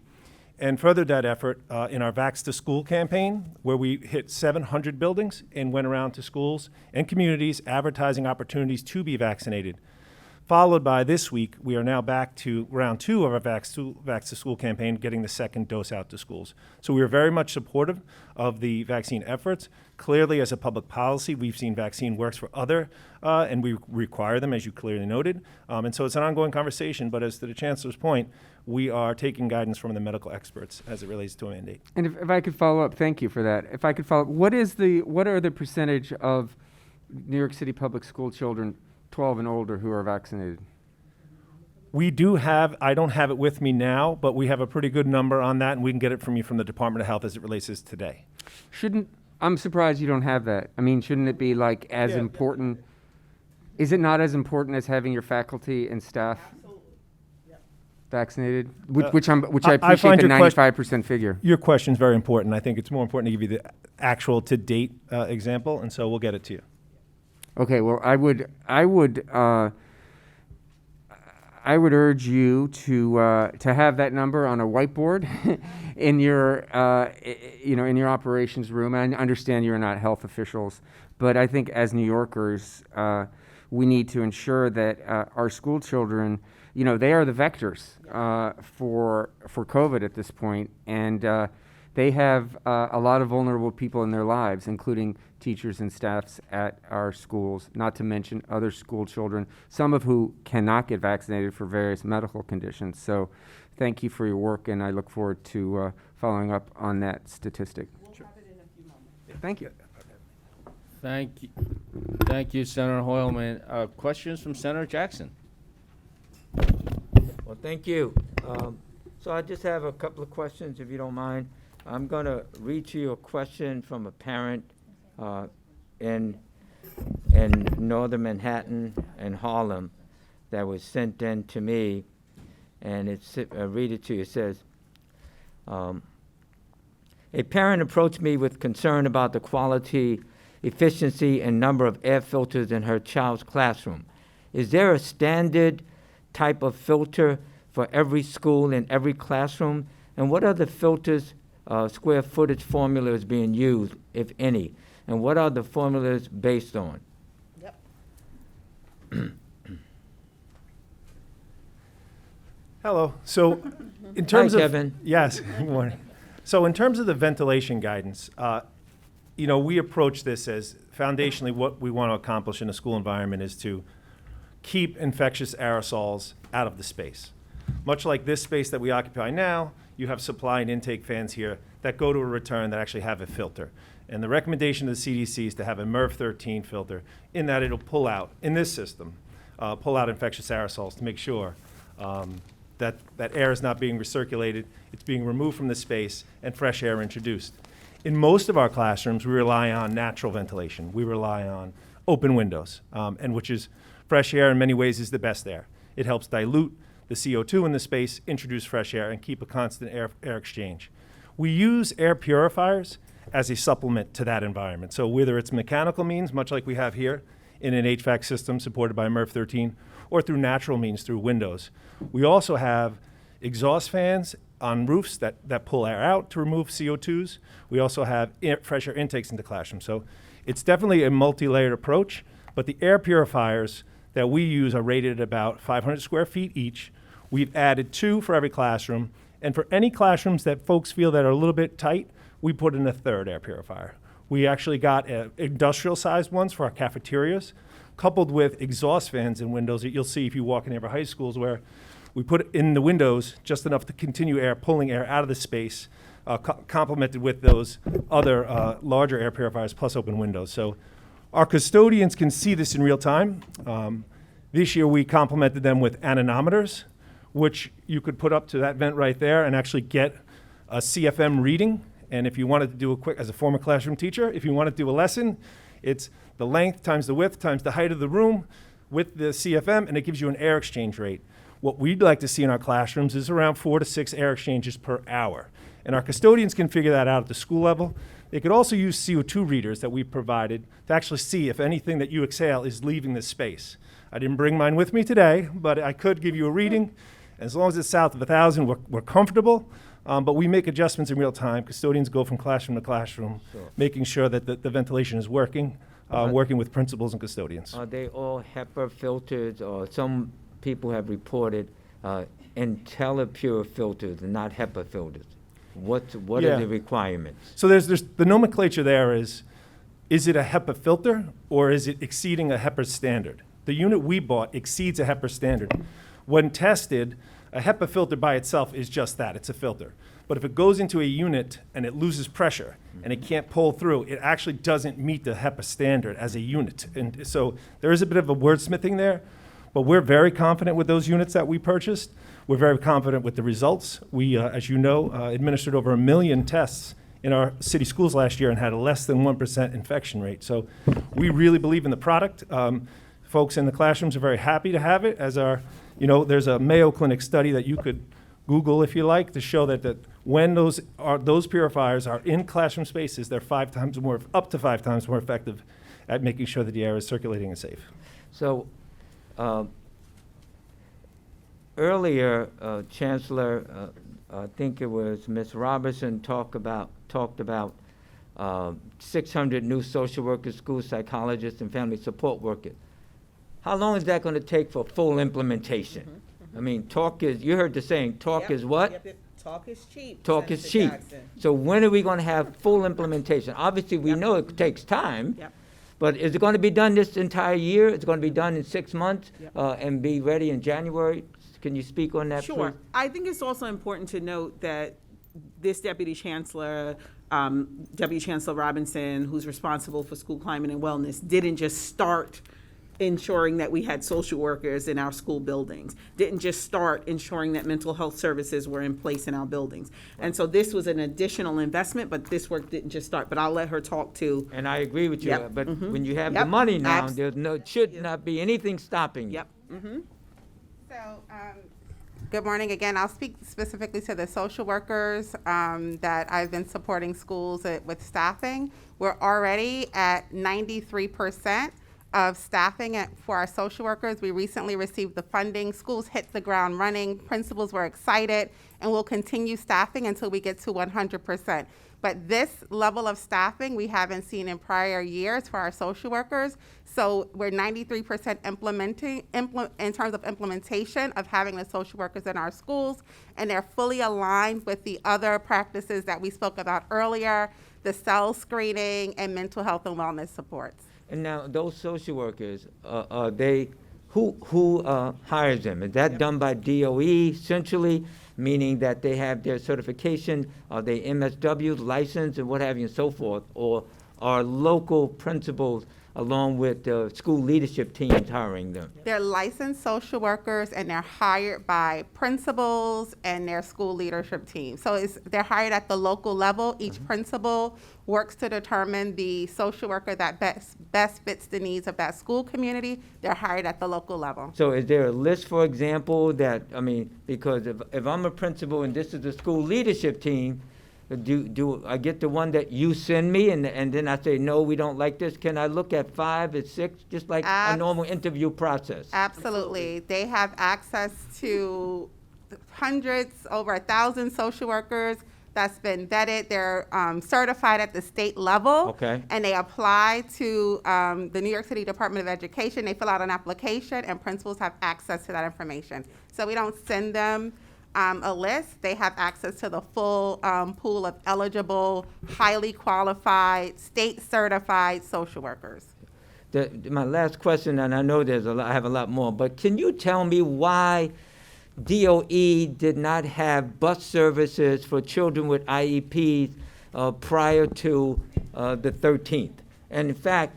And furthered that effort in our Vax to School campaign, where we hit 700 buildings and went around to schools and communities advertising opportunities to be vaccinated. Followed by this week, we are now back to round 2 of our Vax to School campaign, getting the second dose out to schools. So we are very much supportive of the vaccine efforts. Clearly, as a public policy, we've seen vaccine works for other, and we require them, as you clearly noted. And so it's an ongoing conversation, but as to the Chancellor's point, we are taking guidance from the medical experts as it relates to a mandate. And if I could follow up, thank you for that. If I could follow up, what are the percentage of New York City public school children 12 and older who are vaccinated? We do have, I don't have it with me now, but we have a pretty good number on that, and we can get it from you from the Department of Health as it relates to today. I'm surprised you don't have that. I mean, shouldn't it be like as important? Is it not as important as having your faculty and staff vaccinated? Which I appreciate find the your 95% figure. Your question is very important. I think it's more important to give you the actual to-date example, and so we'll get it to you. Okay, well, I would urge you to have that number on a whiteboard in your in your operations room. I understand you're not health officials, but I think as New Yorkers, we need to ensure that our school children, they are the vectors for COVID at this point, and they have a lot of vulnerable people in their lives, including teachers and staffs at our schools, not to mention other school children, some of who cannot get vaccinated for various medical conditions. So thank you for your work, and I look forward to following up on that statistic. We'll have it in a few moments. Thank you. Thank you, Senator Hoylman. Questions from Senator Jackson? Well, thank you. So I just have a couple of questions, if you don't mind. I'm going to read to you a question from a parent in northern Manhattan and Harlem that was sent in to me, and I'll read it to you. It says, a parent approached me with concern about the quality, efficiency, and number of air filters in her child's classroom. Is there a standard type of filter for every school in every classroom? And what are the filters, square footage formulas being used, if any? And what are the formulas based on? Yep. Hello. So in terms Hi, of Kevin. Yes, good morning. So in terms of the ventilation guidance, we approach this as foundationally what we want to accomplish in a school environment is to keep infectious aerosols out of the space. Much like this space that we occupy now, you have supply and intake fans here that go to a return that actually have a filter. And the recommendation of the CDC is to have a MERV 13 filter in that it'll pull out, in this system, pull out infectious aerosols to make sure that air is not being recirculated, it's being removed from the space, and fresh air introduced. In most of our classrooms, we rely on natural ventilation. We rely on open windows, and which is fresh air in many ways is the best air. It helps dilute the CO2 in the space, introduce fresh air, and keep a constant air exchange. We use air purifiers as a supplement to that environment. So whether it's mechanical means, much like we have here in an HVAC system supported by MERV 13, or through natural means through windows. We also have exhaust fans on roofs that pull air out to remove CO2s. We also have fresh air intakes into classrooms. So it's definitely a multi-layered approach, but the air purifiers that we use are rated at about 500 square feet each. We've added 2 for every classroom. And for any classrooms that folks feel that are a little bit tight, we put in a 3rd air purifier. We actually got industrial-sized ones for our cafeterias, coupled with exhaust fans and windows that you'll see if you walk in every high schools, where we put in the windows just enough to continue pulling air out of the space, complemented with those other larger air purifiers plus open windows. So our custodians can see this in real time. This year, we complemented them with anemometers, which you could put up to that vent right there and actually get a CFM reading. And if you wanted to do a quick, as a former classroom teacher, if you want to do a lesson, it's the length times the width times the height of the room with the CFM, and it gives you an air exchange rate. What we'd like to see in our classrooms is around 4 to 6 air exchanges per hour. And our custodians can figure that out at the school level. They could also use CO2 readers that we provided to actually see if anything that you exhale is leaving this space. I didn't bring mine with me today, but I could give you a reading. As long as it's south of 1,000, we're comfortable. But we make adjustments in real time. Custodians go from classroom to classroom, making sure that the ventilation is working, working with principals and custodians. Are they all HEPA filters, or some people have reported IntelliPure filters and not HEPA filters? What Yeah. are the requirements? So there's the nomenclature there is it a HEPA filter or is it exceeding a HEPA standard? The unit we bought exceeds a HEPA standard. When tested, a HEPA filter by itself is just that, it's a filter. But if it goes into a unit and it loses pressure and it can't pull through, it actually doesn't meet the HEPA standard as a unit. And so there is a bit of a wordsmithing there, but we're very confident with those units that we purchased. We're very confident with the results. We, as you know, administered over 1 million tests in our city schools last year and had a less than 1% infection rate. So we really believe in the product. Folks in the classrooms are very happy to have it. As our, there's a Mayo Clinic study that you could Google if you like to show that when those purifiers are in classroom spaces, they're up to 5 times more effective at making sure that the air is circulating and safe. So earlier, Chancellor, I think it was Ms. Robertson talked about 600 new social workers, school psychologists, and family support workers. How long is that going to take for full implementation? I mean, you heard the saying, talk is what? Talk is cheap. Talk is cheap. So when are we going to have full implementation? Obviously, we know it takes time. Yep. But is it going to be done this entire year? It's going to be done in 6 months and be ready in January? Can you speak on that, Sure. please? I think it's also important to note that this Deputy Chancellor Robinson, who's responsible for school climate and wellness, didn't just start ensuring that we had social workers in our school buildings, didn't just start ensuring that mental health services were in place in our buildings. And so this was an additional investment, but this work didn't just start. But I'll let her talk to. And I agree with you, Yep. but Mhm. when you have the Yep. money now, Abs- should not be anything stopping you. Yep. Mm-hmm. So, good morning again. I'll speak specifically to the social workers that I've been supporting schools with staffing. We're already at 93% of staffing for our social workers. We recently received the funding. Schools hit the ground running. Principals were excited, and we'll continue staffing until we get to 100%. But this level of staffing we haven't seen in prior years for our social workers. So we're 93% implementing in terms of implementation of having the social workers in our schools, and they're fully aligned with the other practices that we spoke about earlier, the cell screening and mental health and wellness supports. And now, those social workers, who hires them? Is that done by DOE centrally, meaning that they have their certification? Are they MSW licensed and what have you and so forth? Or are local principals along with the school leadership teams hiring them? They're licensed social workers, and they're hired by principals and their school leadership team. So they're hired at the local level. Each principal works to determine the social worker that best fits the needs of that school community. They're hired at the local level. So is there a list, for example, because if I'm a principal and this is the school leadership team, do I get the one that you send me and then I say, no, we don't like this? Can I look at 5 and 6, just like a normal interview process? Absolutely. They have access to hundreds, over 1,000 social workers that's been vetted. They're certified at the state level. Okay. And they apply to the New York City Department of Education. They fill out an application, and principals have access to that information. So we don't send them a list. They have access to the full pool of eligible, highly qualified, state-certified social workers. My last question, and I know I have a lot more, but can you tell me why DOE did not have bus services for children with IEPs prior to the 13th? And in fact,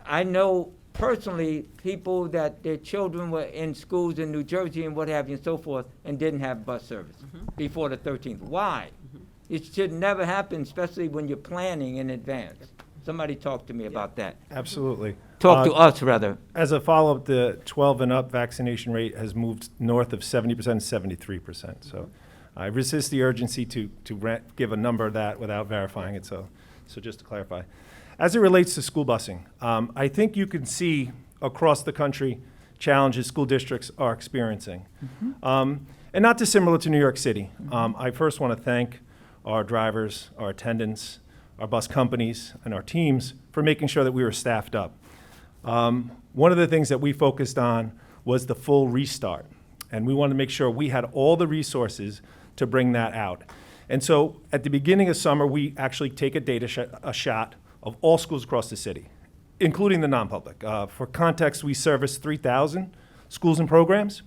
I know personally people that their children were in schools in New Jersey and what have you and so forth and didn't have bus service before the 13th. Why? It should never happen, especially when you're planning in advance. Somebody talk to me about that. Absolutely. Talk to us, rather. As a follow-up, the 12 and up vaccination rate has moved north of 70%, 73%. So I resist the urgency to give a number of that without verifying it. So just to clarify. As it relates to school busing, I think you can see across the country challenges school districts are experiencing. And not dissimilar to New York City. I first want to thank our drivers, our attendants, our bus companies, and our teams for making sure that we were staffed up. One of the things that we focused on was the full restart. And we wanted to make sure we had all the resources to bring that out. And so at the beginning of summer, we actually take a shot of all schools across the city, including the non-public. For context, we service 3,000 schools and programs.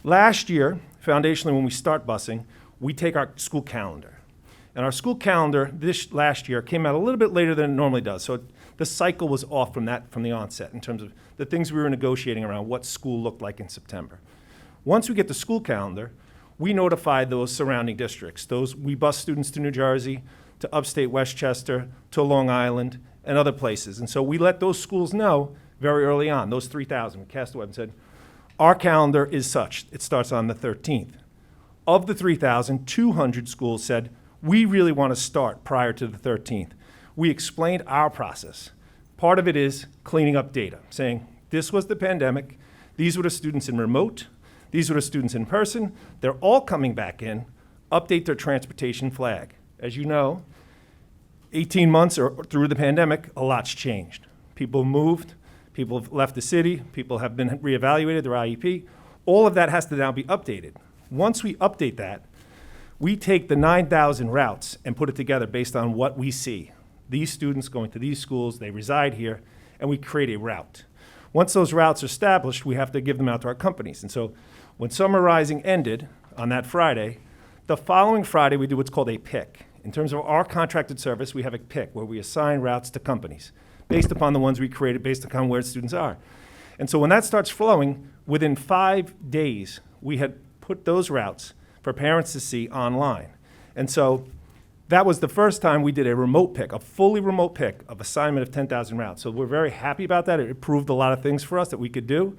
Last year, foundationally, when we start busing, we take our school calendar. And our school calendar this last year came out a little bit later than it normally does. So the cycle was off from the onset in terms of the things we were negotiating around what school looked like in September. Once we get the school calendar, we notify those surrounding districts. We bus students to New Jersey, to upstate Westchester, to Long Island, and other places. And so we let those schools know very early on, those 3,000. We cast the web and said, our calendar is such. It starts on the 13th. Of the 3,000, 200 schools said, we really want to start prior to the 13th. We explained our process. Part of it is cleaning up data, saying this was the pandemic, these were the students in remote, these were the students in person, they're all coming back in, update their transportation flag. As you know, 18 months or through the pandemic, a lot's changed. People moved, people have left the city, people have been reevaluated, their IEP. All of that has to now be updated. Once we update that, we take the 9,000 routes and put it together based on what we see. These students going to these schools, they reside here, and we create a route. Once those routes are established, we have to give them out to our companies. And so when Summer Rising ended on that Friday, the following Friday we do what's called a pick. In terms of our contracted service, we have a pick where we assign routes to companies based upon the ones we created, based upon where students are. And so when that starts flowing, within 5 days, we had put those routes for parents to see online. And so that was the first time we did a remote pick, a fully remote pick of assignment of 10,000 routes. So we're very happy about that. It proved a lot of things for us that we could do.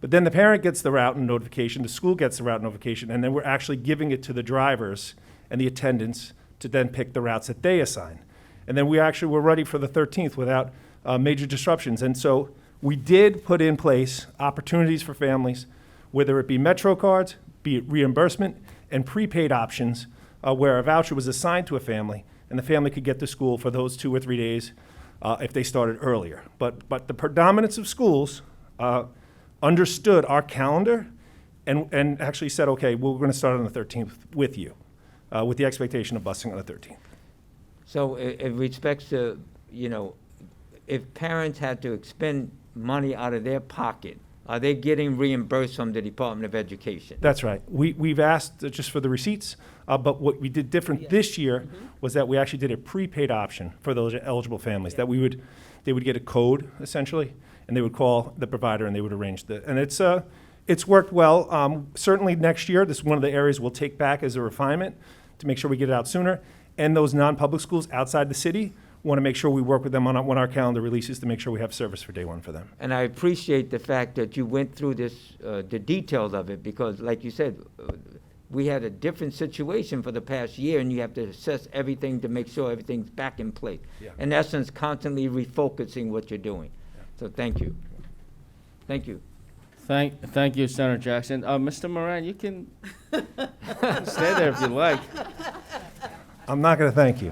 But then the parent gets the route and notification, the school gets the route notification, and then we're actually giving it to the drivers and the attendants to then pick the routes that they assign. And then we actually were ready for the 13th without major disruptions. And so we did put in place opportunities for families, whether it be Metro cards, be it reimbursement, and prepaid options where a voucher was assigned to a family, and the family could get to school for those 2 or 3 days if they started earlier. But the predominance of schools understood our calendar and actually said, okay, well, we're going to start on the 13th with you, with the expectation of busing on the 13th. So in respects to, if parents had to expend money out of their pocket, are they getting reimbursed from the Department of Education? That's right. We've asked just for the receipts, but what we did different this year was that we actually did a prepaid option for those eligible families, that they would get a code, essentially, and they would call the provider and they would arrange and it's worked well. Certainly next year, this is one of the areas we'll take back as a refinement to make sure we get it out sooner. And those non-public schools outside the city, want to make sure we work with them on when our calendar releases to make sure we have service for day one for them. And I appreciate the fact that you went through this, the details of it, because like you said, we had a different situation for the past year, and you have to assess everything to make sure everything's back in place. Yeah. In essence, constantly refocusing what you're doing. So thank you. Thank you. Thank you, Senator Jackson. Mr. Moran, you can stay there if you like. I'm not going to thank you.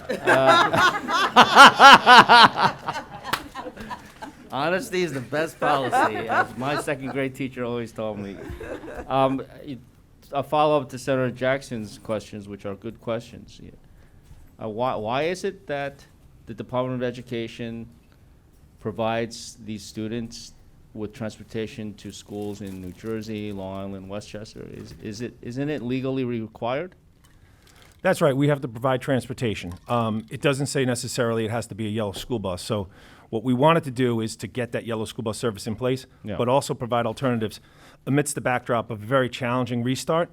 Honesty is the best policy, as my second grade teacher always told me. A follow-up to Senator Jackson's questions, which are good questions. Why is it that the Department of Education provides these students with transportation to schools in New Jersey, Long Island, Westchester? Isn't it legally required? That's right. We have to provide transportation. It doesn't say necessarily it has to be a yellow school bus. So What we wanted to do is to get that yellow school bus service in place, Yeah. but also provide alternatives. Amidst the backdrop of a very challenging restart,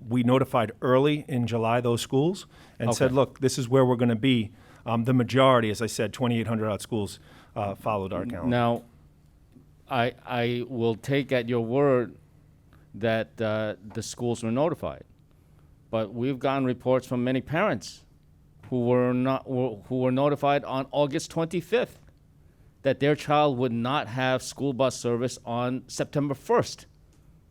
we notified early in July those schools and said, Okay. look, this is where we're going to be. The majority, as I said, 2,800 odd schools followed our calendar. Now, I will take at your word that the schools were notified, but we've gotten reports from many parents who were notified on August 25th that their child would not have school bus service on September 1st,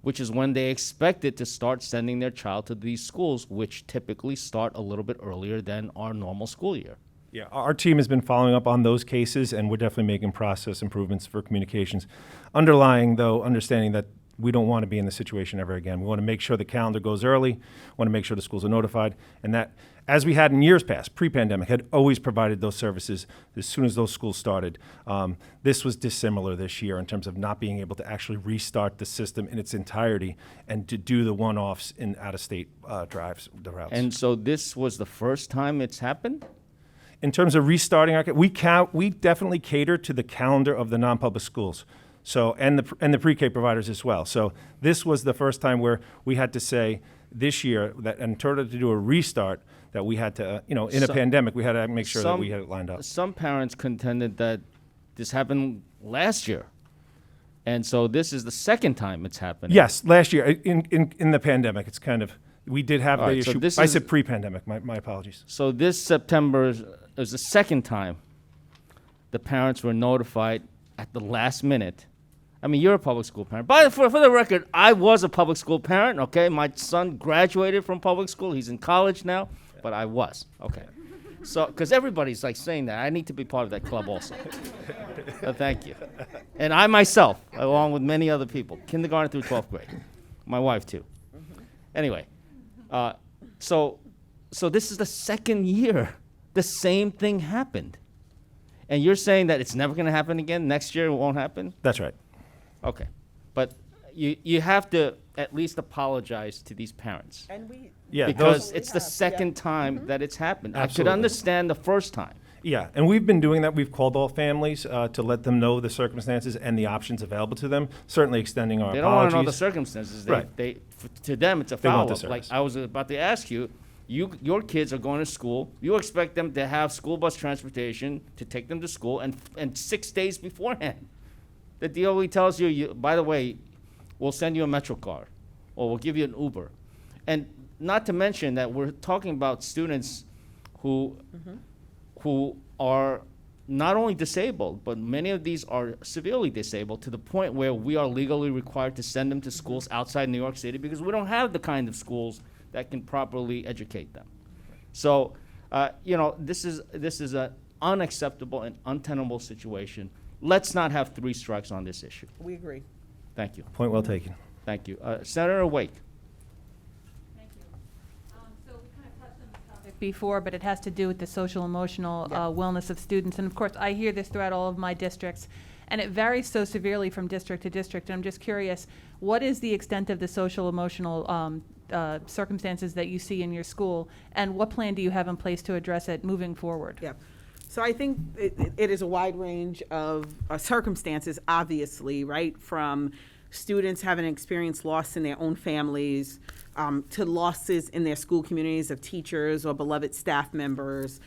which is when they expected to start sending their child to these schools, which typically start a little bit earlier than our normal school year. Yeah, our team has been following up on those cases, and we're definitely making process improvements for communications. Underlying, though, understanding that we don't want to be in this situation ever again. We want to make sure the calendar goes early, want to make sure the schools are notified, and that, as we had in years past, pre-pandemic, had always provided those services as soon as those schools started. This was dissimilar this year in terms of not being able to actually restart the system in its entirety and to do the one-offs in out-of-state drives, the routes. And so this was the first time it's happened? In terms of restarting we definitely cater to the calendar of the non-public schools. So, and the pre-K providers as well. So this was the first time where we had to say this year that in order to do a restart, that we had to, in a pandemic, we had to make sure that we had it lined up. Some parents contended that this happened last year. And so this is the second time it's happening. Yes, last year, in the pandemic, it's kind of, we did have All the right, so issue. this I is- said pre-pandemic, my apologies. So this September is the second time the parents were notified at the last minute. I mean, you're a public school parent. For the record, I was a public school parent, okay? My son graduated from public school. He's in college now, but I was, okay? So, because everybody's like saying that. I need to be part of that club also. Thank you. And I myself, along with many other people, kindergarten through 12th grade. My wife, too. Anyway, so this is the second year the same thing happened. And you're saying that it's never going to happen again? Next year it won't happen? That's right. Okay. But you have to at least apologize to these parents. And we, Yeah, Because those- it's the second time that it's happened. I could Absolutely. understand the first time. Yeah, and we've been doing that. We've called all families to let them know the circumstances and the options available to them, certainly extending our They don't want to know the apologies. circumstances. Right. To them, it's a They want the follow-up. Like service. I was about to ask you, your kids are going to school. You expect them to have school bus transportation to take them to school, and 6 days beforehand, the DOE tells you, by the way, we'll send you a Metro card, or we'll give you an Uber, and not to mention that we're talking about students who are not only disabled, but many of these are severely disabled to the point where we are legally required to send them to schools outside New York City because we don't have the kind of schools that can properly educate them. So, this is an unacceptable and untenable situation. Let's not have three strikes on this issue. we agree. Thank you. Point well taken. Thank you. Senator Wake. Thank you. So we kind of touched on this topic before, but it has to do with the social emotional wellness of students. And of course, I hear this throughout all of my districts, and it varies so severely from district to district. And I'm just curious, what is the extent of the social emotional circumstances that you see in your school, and what plan do you have in place to address it moving forward? Yeah. So I think it is a wide range of circumstances, obviously, right? From students having experienced loss in their own families, to losses in their school communities of teachers or beloved staff members.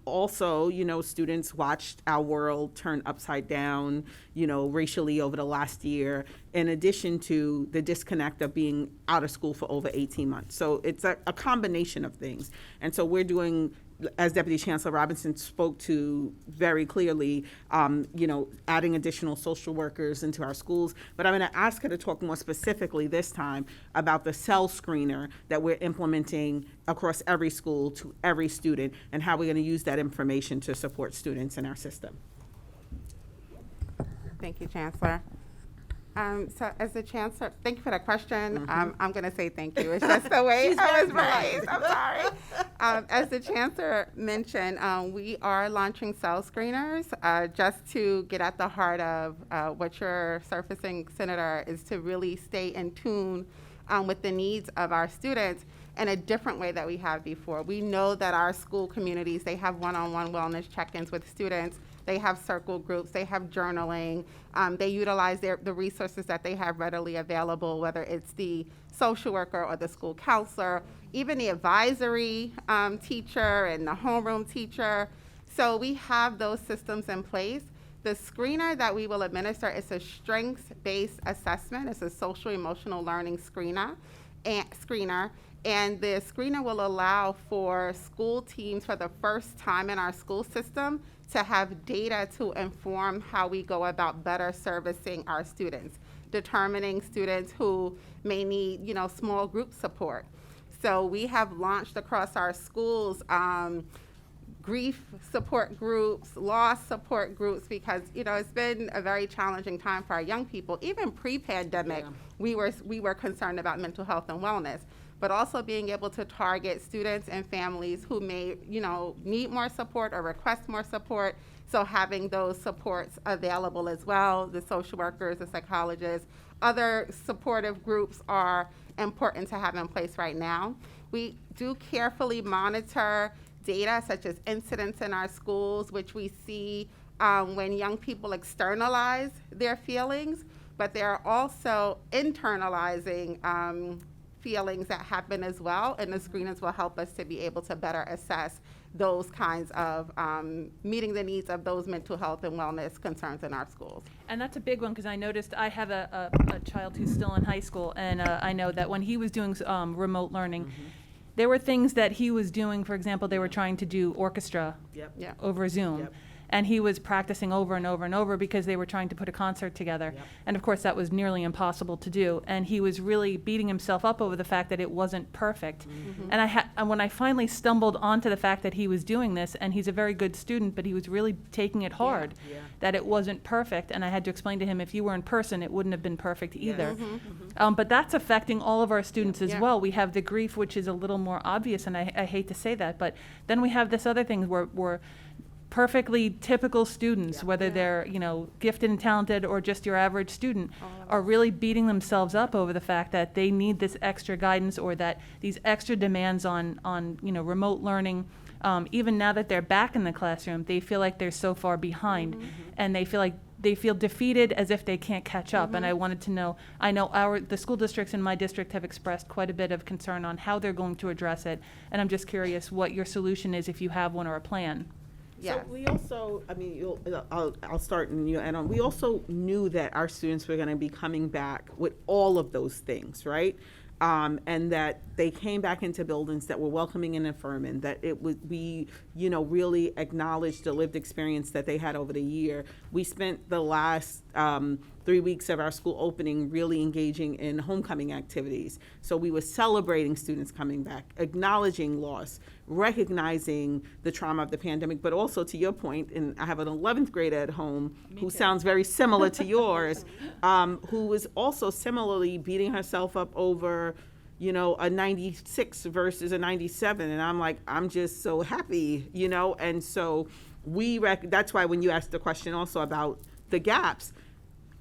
Also, students watched our world turn upside down, racially over the last year, in addition to the disconnect of being out of school for over 18 months. So it's a combination of things. And so we're doing, as Deputy Chancellor Robinson spoke to very clearly, adding additional social workers into our schools. But I'm going to ask her to talk more specifically this time about the cell screener that we're implementing across every school to every student, and how we're going to use that information to support students in our system. Thank you, Chancellor. So as the Chancellor, thank you for that question. I'm going to say thank you. It's just the way I was raised. I'm sorry. As the Chancellor mentioned, we are launching cell screeners just to get at the heart of what you're surfacing, Senator, is to really stay in tune with the needs of our students. in a different way that we have before. We know that our school communities, they have one-on-one wellness check-ins with students. They have circle groups, they have journaling. They utilize the resources that they have readily available, whether it's the social worker or the school counselor, even the advisory teacher and the homeroom teacher. So we have those systems in place. The screener that we will administer is a strengths-based assessment. It's a social emotional learning screener. And the screener will allow for school teams for the first time in our school system to have data to inform how we go about better servicing our students, determining students who may need, small group support. So we have launched across our schools grief support groups, loss support groups, because it's been a very challenging time for our young people. Even pre-pandemic, we were concerned about mental health and wellness, but also being able to target students and families who may need more support or request more support. So having those supports available as well, the social workers, the psychologists, other supportive groups are important to have in place right now. We do carefully monitor data such as incidents in our schools, which we see when young people externalize their feelings, but they're also internalizing feelings that happen as well, and the screeners will help us to be able to better assess those kinds of meeting the needs of those mental health and wellness concerns in our schools. And that's a big one, because I noticed I have a child who's still in high school, and I know that when he was doing remote learning, there were things that he was doing. For example, they were trying to do orchestra over Zoom. And he was practicing over and over and over because they were trying to put a concert together. And of course, that was nearly impossible to do. And he was really beating himself up over the fact that it wasn't perfect. And when I finally stumbled onto the fact that he was doing this, and he's a very good student, but he was really taking it hard, that it wasn't perfect. And I had to explain to him, if you were in person, it wouldn't have been perfect either. But that's affecting all of our students as well. We have the grief, which is a little more obvious, and I hate to say that, but then we have this other thing where we're perfectly typical students, whether they're gifted and talented or just your average student, are really beating themselves up over the fact that they need this extra guidance, or that these extra demands on remote learning. Even now that they're back in the classroom, they feel like they're so far behind, and they feel defeated, as if they can't catch up. And I wanted to know, I know the school districts in my district have expressed quite a bit of concern on how they're going to address it, and I'm just curious what your solution is, if you have one or a plan. So we also, I'll start and you add on. We also knew that our students were going to be coming back with all of those things, right? And that they came back into buildings that were welcoming and affirming, that it would be, really acknowledged the lived experience that they had over the year. We spent the last 3 weeks of our school opening really engaging in homecoming activities. So we were celebrating students coming back, acknowledging loss, recognizing the trauma of the pandemic, but also, to your point, and I have an 11th grader at home who sounds very similar to yours, who was also similarly beating herself up over, a 96 versus a 97. And I'm like, I'm just so happy, and so that's why when you asked the question also about the gaps,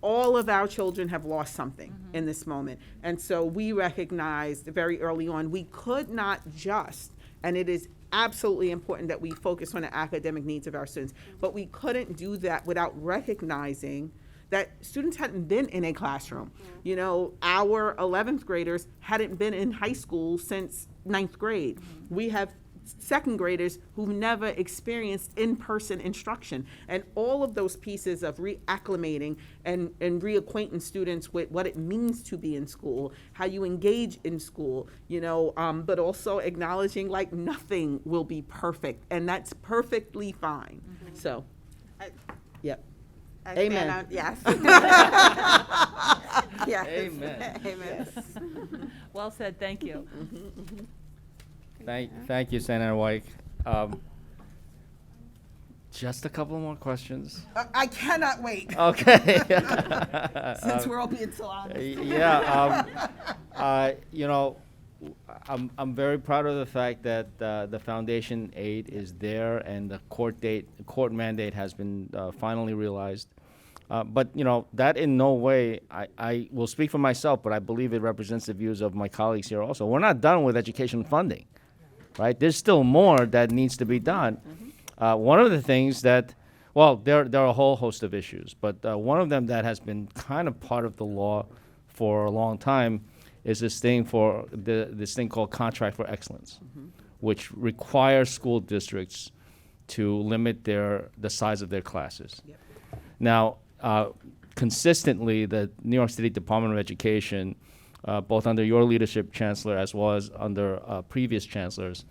all of our children have lost something in this moment. And so we recognized very early on, we could not just, and it is absolutely important that we focus on the academic needs of our students, but we couldn't do that without recognizing that students hadn't been in a classroom. Our 11th graders hadn't been in high school since 9th grade. We have second graders who've never experienced in-person instruction, and all of those pieces of reacclimating and reacquainting students with what it means to be in school, how you engage in school, but also acknowledging like nothing will be perfect, and that's perfectly fine. So, yep. Amen. Yes. Yes. Amen. Amen. Well said, thank you. Thank you, Senator White. Just a couple more questions. I cannot wait. Okay. Since we're all being so honest. I'm very proud of the fact that the foundation aid is there, and the court mandate has been finally realized. But, you know, that in no way, I will speak for myself, but I believe it represents the views of my colleagues here also. We're not done with education funding, right? There's still more that needs to be done. One of the things that, well, there are a whole host of issues, but one of them that has been kind of part of the law for a long time is this thing called Contract for Excellence, which requires school districts to limit the size of their classes. Yep. Now, consistently, the New York City Department of Education, both under your leadership, Chancellor, as well as under previous chancellors,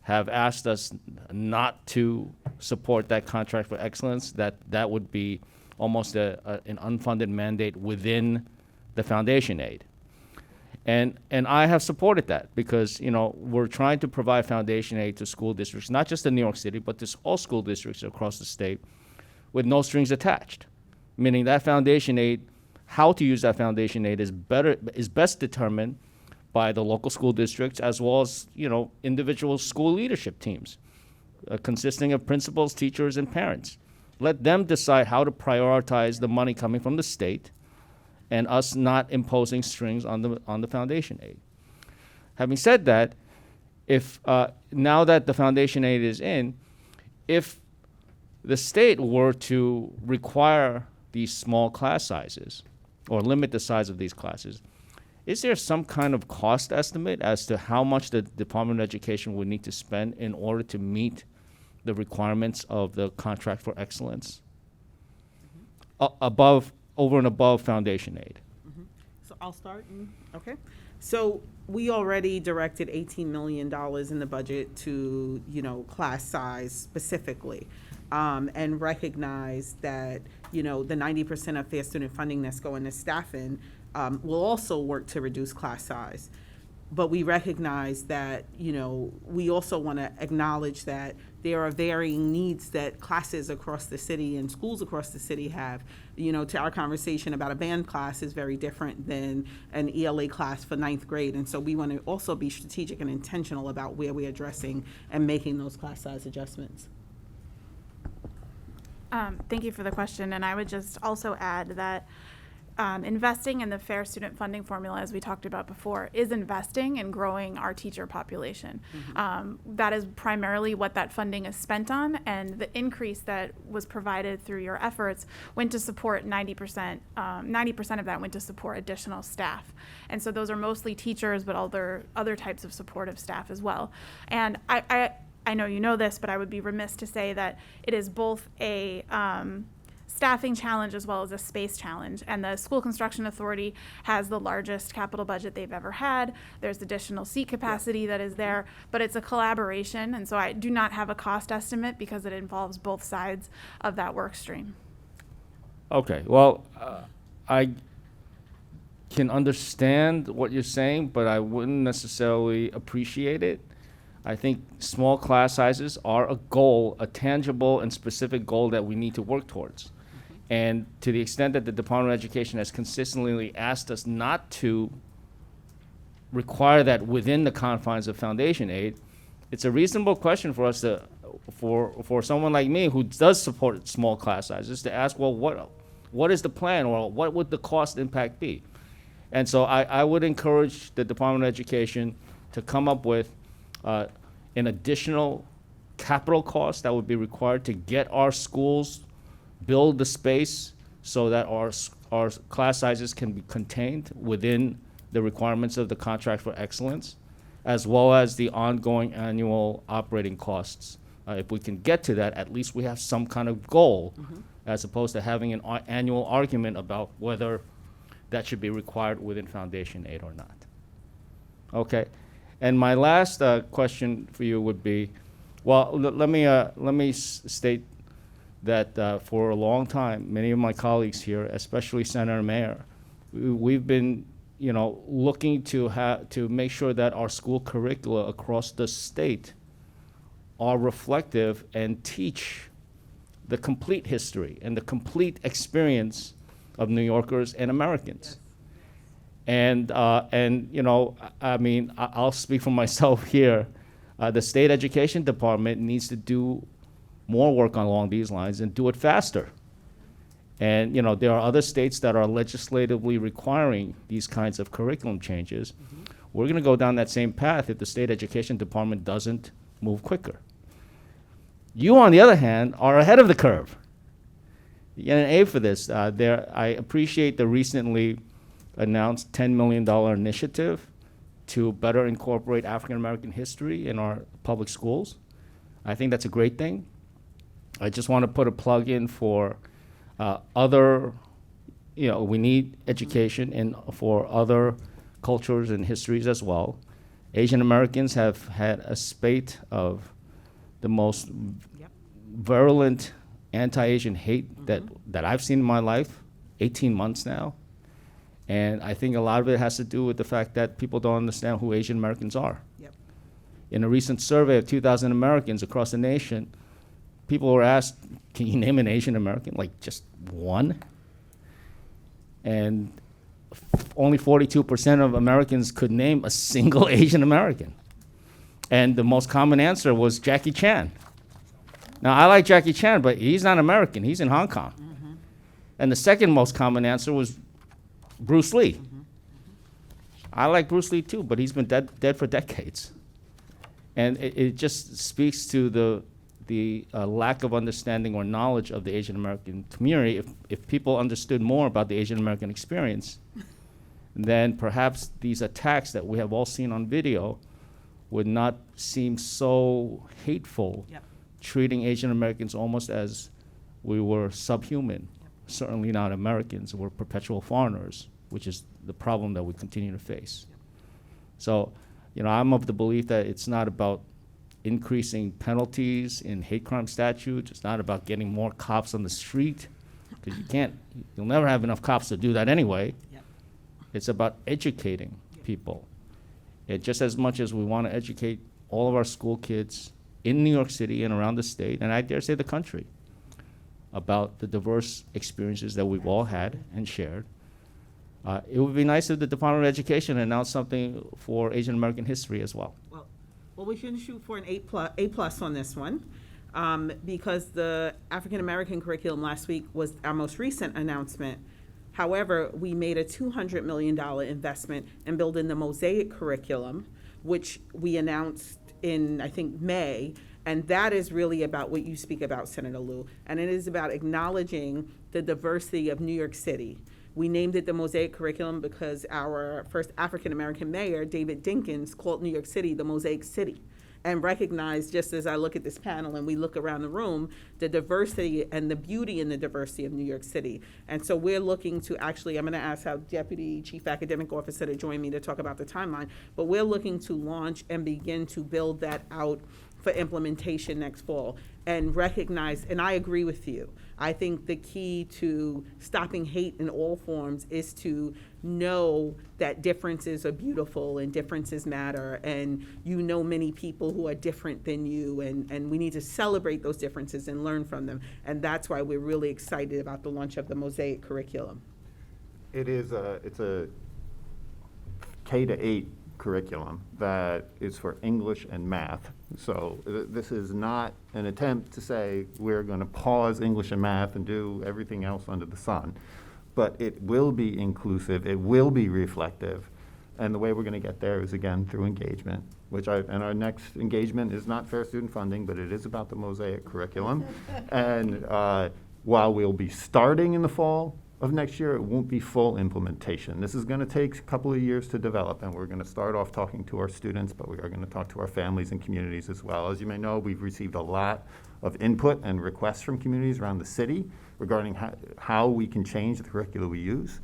have asked us not to support that Contract for Excellence. That would be almost an unfunded mandate within the foundation aid. And I have supported that because, you know, we're trying to provide foundation aid to school districts, not just in New York City, but to all school districts across the state with no strings attached. Meaning that foundation aid, how to use that foundation aid is best determined by the local school districts as well as, you know, individual school leadership teams consisting of principals, teachers, and parents. Let them decide how to prioritize the money coming from the state and us not imposing strings on the foundation aid. Having said that, if now that the foundation aid is in, if the state were to require these small class sizes or limit the size of these classes, is there some kind of cost estimate as to how much the Department of Education would need to spend in order to meet the requirements of the Contract for Excellence over and above foundation aid? So I'll start. Okay. So we already directed $18 million in the budget to, you know, class size specifically, and recognize that, you know, the 90% of fair student funding that's going to staffing will also work to reduce class size. But we recognize that, you know, we also want to acknowledge that there are varying needs that classes across the city and schools across the city have. You know, to our conversation about a band class is very different than an ELA class for 9th grade. And so we want to also be strategic and intentional about where we're addressing and making those class size adjustments. Thank you for the question, and I would just also add that investing in the fair student funding formula, as we talked about before, is investing in growing our teacher population. That is primarily what that funding is spent on, and the increase that was provided through your efforts went to support 90%. 90% of that went to support additional staff, and so those are mostly teachers, but other types of supportive staff as well. And I know you know this, but I would be remiss to say that it is both a staffing challenge as well as a space challenge. And the School Construction Authority has the largest capital budget they've ever had. There's additional seat capacity that is there, but it's a collaboration. And so I do not have a cost estimate because it involves both sides of that work stream. Okay, well, I can understand what you're saying, but I wouldn't necessarily appreciate it. I think small class sizes are a goal, a tangible and specific goal that we need to work towards. And to the extent that the Department of Education has consistently asked us not to require that within the confines of foundation aid, it's a reasonable question for us for someone like me who does support small class sizes to ask, well, what is the plan, or what would the cost impact be? And so I would encourage the Department of Education to come up with an additional capital cost that would be required to get our schools build the space so that our class sizes can be contained within the requirements of the Contract for Excellence, as well as the ongoing annual operating costs. If we can get to that, at least we have some kind of goal, as opposed to having an annual argument about whether that should be required within foundation aid or not. Okay. And my last question for you would be, well, let me state that for a long time, many of my colleagues here, especially Senator Mayer, we've been, you know, looking to make sure that our school curricula across the state are reflective and teach the complete history and the complete experience of New Yorkers and Americans. And you know, I mean, I'll speak for myself here. The State Education Department needs to do more work along these lines and do it faster. And, you know, there are other states that are legislatively requiring these kinds of curriculum changes. We're going to go down that same path if the state education department doesn't move quicker. You, on the other hand, are ahead of the curve. You get an A for this. I appreciate the recently announced $10 million initiative to better incorporate African American history in our public schools. I think that's a great thing. I just want to put a plug in for other, you know, we need education for other cultures and histories as well. Asian Americans have had a spate of the most virulent anti-Asian hate that I've seen in my life, 18 months now. And I think a lot of it has to do with the fact that people don't understand who Asian Americans are. Yep. In a recent survey of 2,000 Americans across the nation, people were asked, can you name an Asian American? Like just one? And only 42% of Americans could name a single Asian American. And the most common answer was Jackie Chan. Now, I like Jackie Chan, but he's not American. He's in Hong Kong. And the second most common answer was Bruce Lee. I like Bruce Lee too, but he's been dead for decades. And it just speaks to the lack of understanding or knowledge of the Asian American community. If people understood more about the Asian American experience, then perhaps these attacks that we have all seen on video would not seem so hateful, treating Asian Americans almost as we were subhuman. Certainly not Americans, we're perpetual foreigners, which is the problem that we continue to face. So, you know, I'm of the belief that it's not about increasing penalties in hate crime statutes. It's not about getting more cops on the street, because you'll never have enough cops to do that anyway. It's about educating people. Just as much as we want to educate all of our school kids in New York City and around the state, and I dare say the country, about the diverse experiences that we've all had and shared. It would be nice if the Department of Education announced something for Asian American history as well. Well, we should shoot for an A plus on this one, because the African American curriculum last week was our most recent announcement. However, we made a $200 million investment in building the Mosaic curriculum, which we announced in, I think, May. And that is really about what you speak about, Senator Lieu. And it is about acknowledging the diversity of New York City. We named it the Mosaic curriculum because our first African-American mayor, David Dinkins, called New York City the Mosaic City, and recognized, just as I look at this panel and we look around the room, the diversity and the beauty in the diversity of New York City. And so we're looking to actually, I'm going to ask our Deputy Chief Academic Officer to join me to talk about the timeline, but we're looking to launch and begin to build that out for implementation next fall, and recognize, and I agree with you, I think the key to stopping hate in all forms is to know that differences are beautiful and differences matter, and you know many people who are different than you, and we need to celebrate those differences and learn from them. And that's why we're really excited about the launch of the Mosaic curriculum. It's a K-8 curriculum that is for English and math. So this is not an attempt to say we're going to pause English and math and do everything else under the sun, but it will be inclusive, it will be reflective, and the way we're going to get there is, again, through engagement, and our next engagement is not fair student funding, but it is about the Mosaic curriculum. And while we'll be starting in the fall of next year, it won't be full implementation. This is going to take a couple of years to develop, and we're going to start off talking to our students, but we are going to talk to our families and communities as well. As you may know, we've received a lot of input and requests from communities around the city regarding how we can change the curricula we use,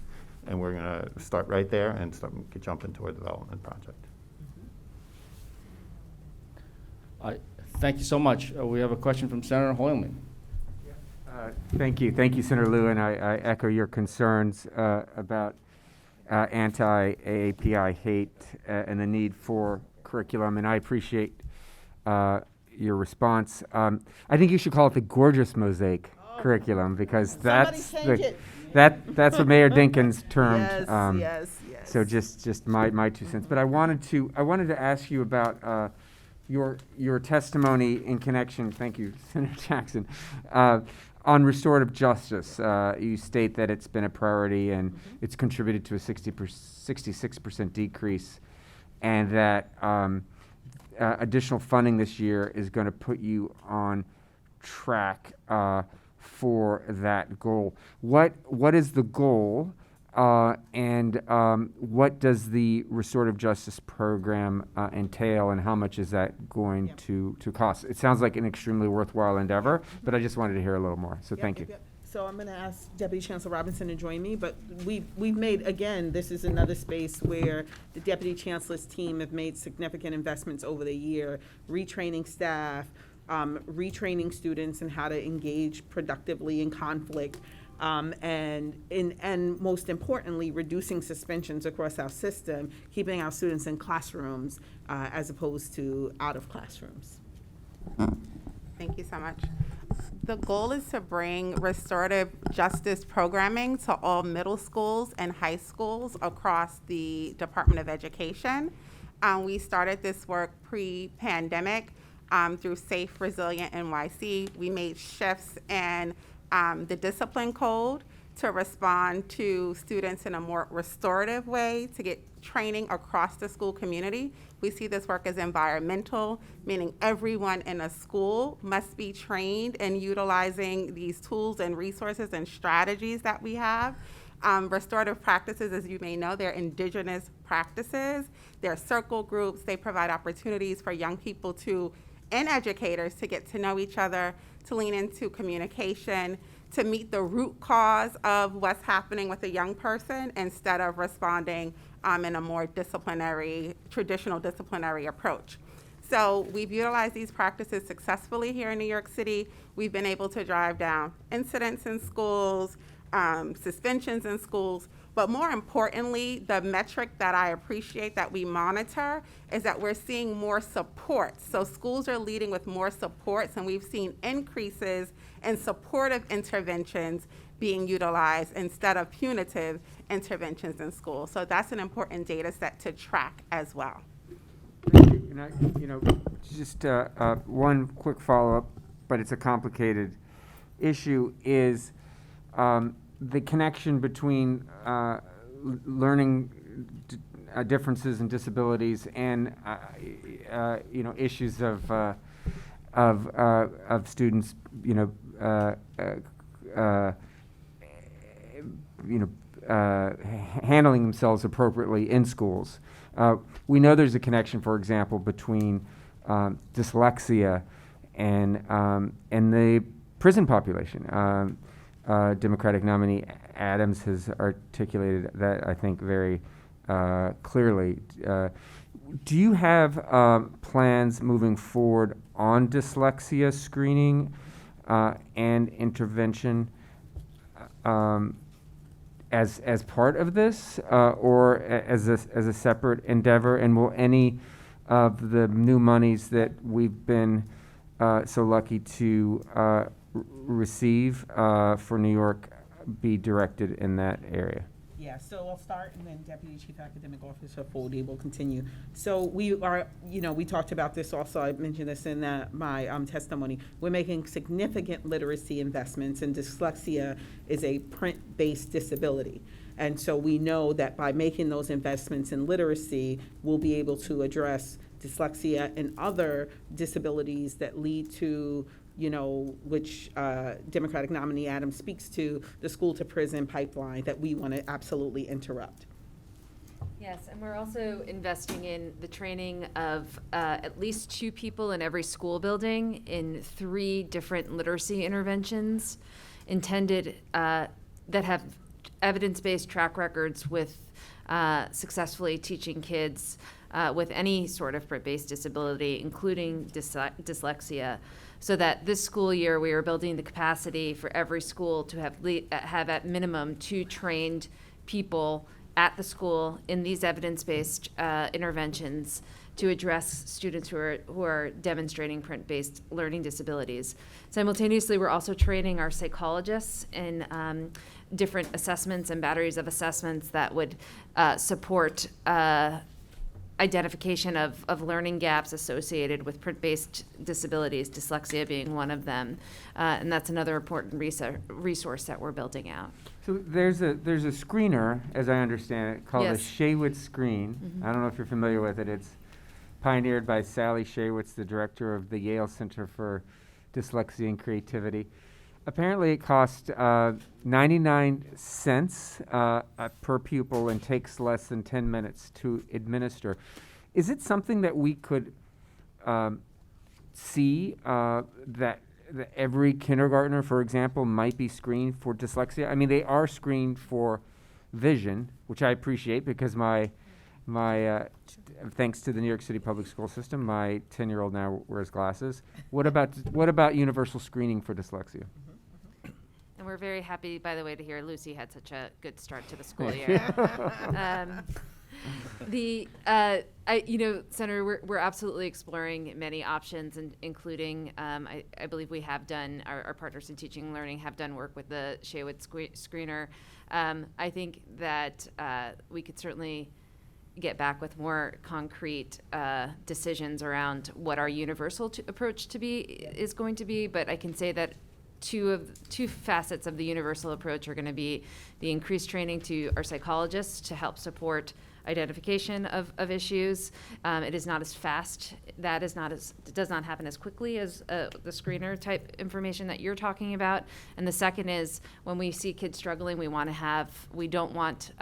and we're going to start right there and jump into our development project. Thank you so much. We have a question from Senator Hoylman. Thank you, Senator Lieu, and I echo your concerns about anti-AAPI hate and the need for curriculum, and I appreciate your response. I think you should call it the gorgeous Mosaic curriculum, because that's what Mayor Dinkins termed. Yes. So just my 2 cents. But I wanted to ask you about your testimony in connection. Thank you, Senator Jackson. On restorative justice, you state that it's been a priority and it's contributed to a 66% decrease, and that additional funding this year is going to put you on track for that goal. What is the goal, and what does the restorative justice program entail, and how much is that going to cost? It sounds like an extremely worthwhile endeavor, but I just wanted to hear a little more. So thank you. So I'm going to ask Deputy Chancellor Robinson to join me, but we've made, again, this is another space where the Deputy Chancellor's team have made significant investments over the year, retraining staff, retraining students in how to engage productively in conflict, and most importantly, reducing suspensions across our system, keeping our students in classrooms as opposed to out of classrooms. Thank you so much. The goal is to bring restorative justice programming to all middle schools and high schools across the Department of Education. We started this work pre-pandemic through Safe, Resilient NYC. We made shifts in the discipline code to respond to students in a more restorative way, to get training across the school community. We see this work as environmental, meaning everyone in a school must be trained in utilizing these tools and resources and strategies that we have. Restorative practices, as you may know, they're indigenous practices. They're circle groups. They provide opportunities for young people and educators to get to know each other, to lean into communication, to meet the root cause of what's happening with a young person instead of responding in a more traditional disciplinary approach. So we've utilized these practices successfully here in New York City. We've been able to drive down incidents in schools, suspensions in schools, but more importantly, the metric that I appreciate that we monitor is that we're seeing more supports. So schools are leading with more supports, and we've seen increases in supportive interventions being utilized instead of punitive interventions in schools. So that's an important data set to track as well. And just one quick follow-up, but it's a complicated issue, is the connection between learning differences and disabilities and issues of students handling themselves appropriately in schools. We know there's a connection, for example, between dyslexia and the prison population. Democratic nominee Adams has articulated that, I think, very clearly. Do you have plans moving forward on dyslexia screening and intervention as part of this, or as a separate endeavor? And will any of the new monies that we've been so lucky to receive for New York be directed in that area? Yeah, so I'll start, and then Deputy Chief Academic Officer Foldy will continue. So we are, we talked about this also, I mentioned this in my testimony. We're making significant literacy investments, and dyslexia is a print-based disability. And so we know that by making those investments in literacy, we'll be able to address dyslexia and other disabilities that lead to which Democratic nominee Adams speaks to, the school to prison pipeline that we want to absolutely interrupt. Yes, and we're also investing in the training of at least 2 people in every school building in 3 different literacy interventions intended that have evidence-based track records with successfully teaching kids with any sort of print-based disability, including dyslexia, so that this school year we are building the capacity for every school to have at minimum 2 trained people at the school in these evidence-based interventions to address students who are demonstrating print-based learning disabilities. Simultaneously, we're also training our psychologists in different assessments and batteries of assessments that would support identification of learning gaps associated with print-based disabilities, dyslexia being one of them. And that's another important resource that we're building out. So there's a screener, as I understand it, called a Yes. Shaywitz screen. I don't know if you're familiar with it. It's pioneered by Sally Shaywitz, the director of the Yale Center for Dyslexia and Creativity. Apparently, it costs 99 cents per pupil and takes less than 10 minutes to administer. Is it something that we could see that every kindergartner, for example, might be screened for dyslexia? I mean, they are screened for vision, which I appreciate because my thanks to the New York City public school system, my 10-year-old now wears glasses. What about universal screening for dyslexia? And we're very happy, by the way, to hear Lucy had such a good start to the school year. Senator, we're absolutely exploring many options, including, I believe we have done, our partners in teaching and learning have done work with the Shaywitz screener. I think that we could certainly get back with more concrete decisions around what our universal approach is going to be, but I can say that two facets of the universal approach are going to be the increased training to our psychologists to help support identification of issues. It is not as fast. It does not happen as quickly as the screener type information that you're talking about. And the second is when we see kids struggling, we don't want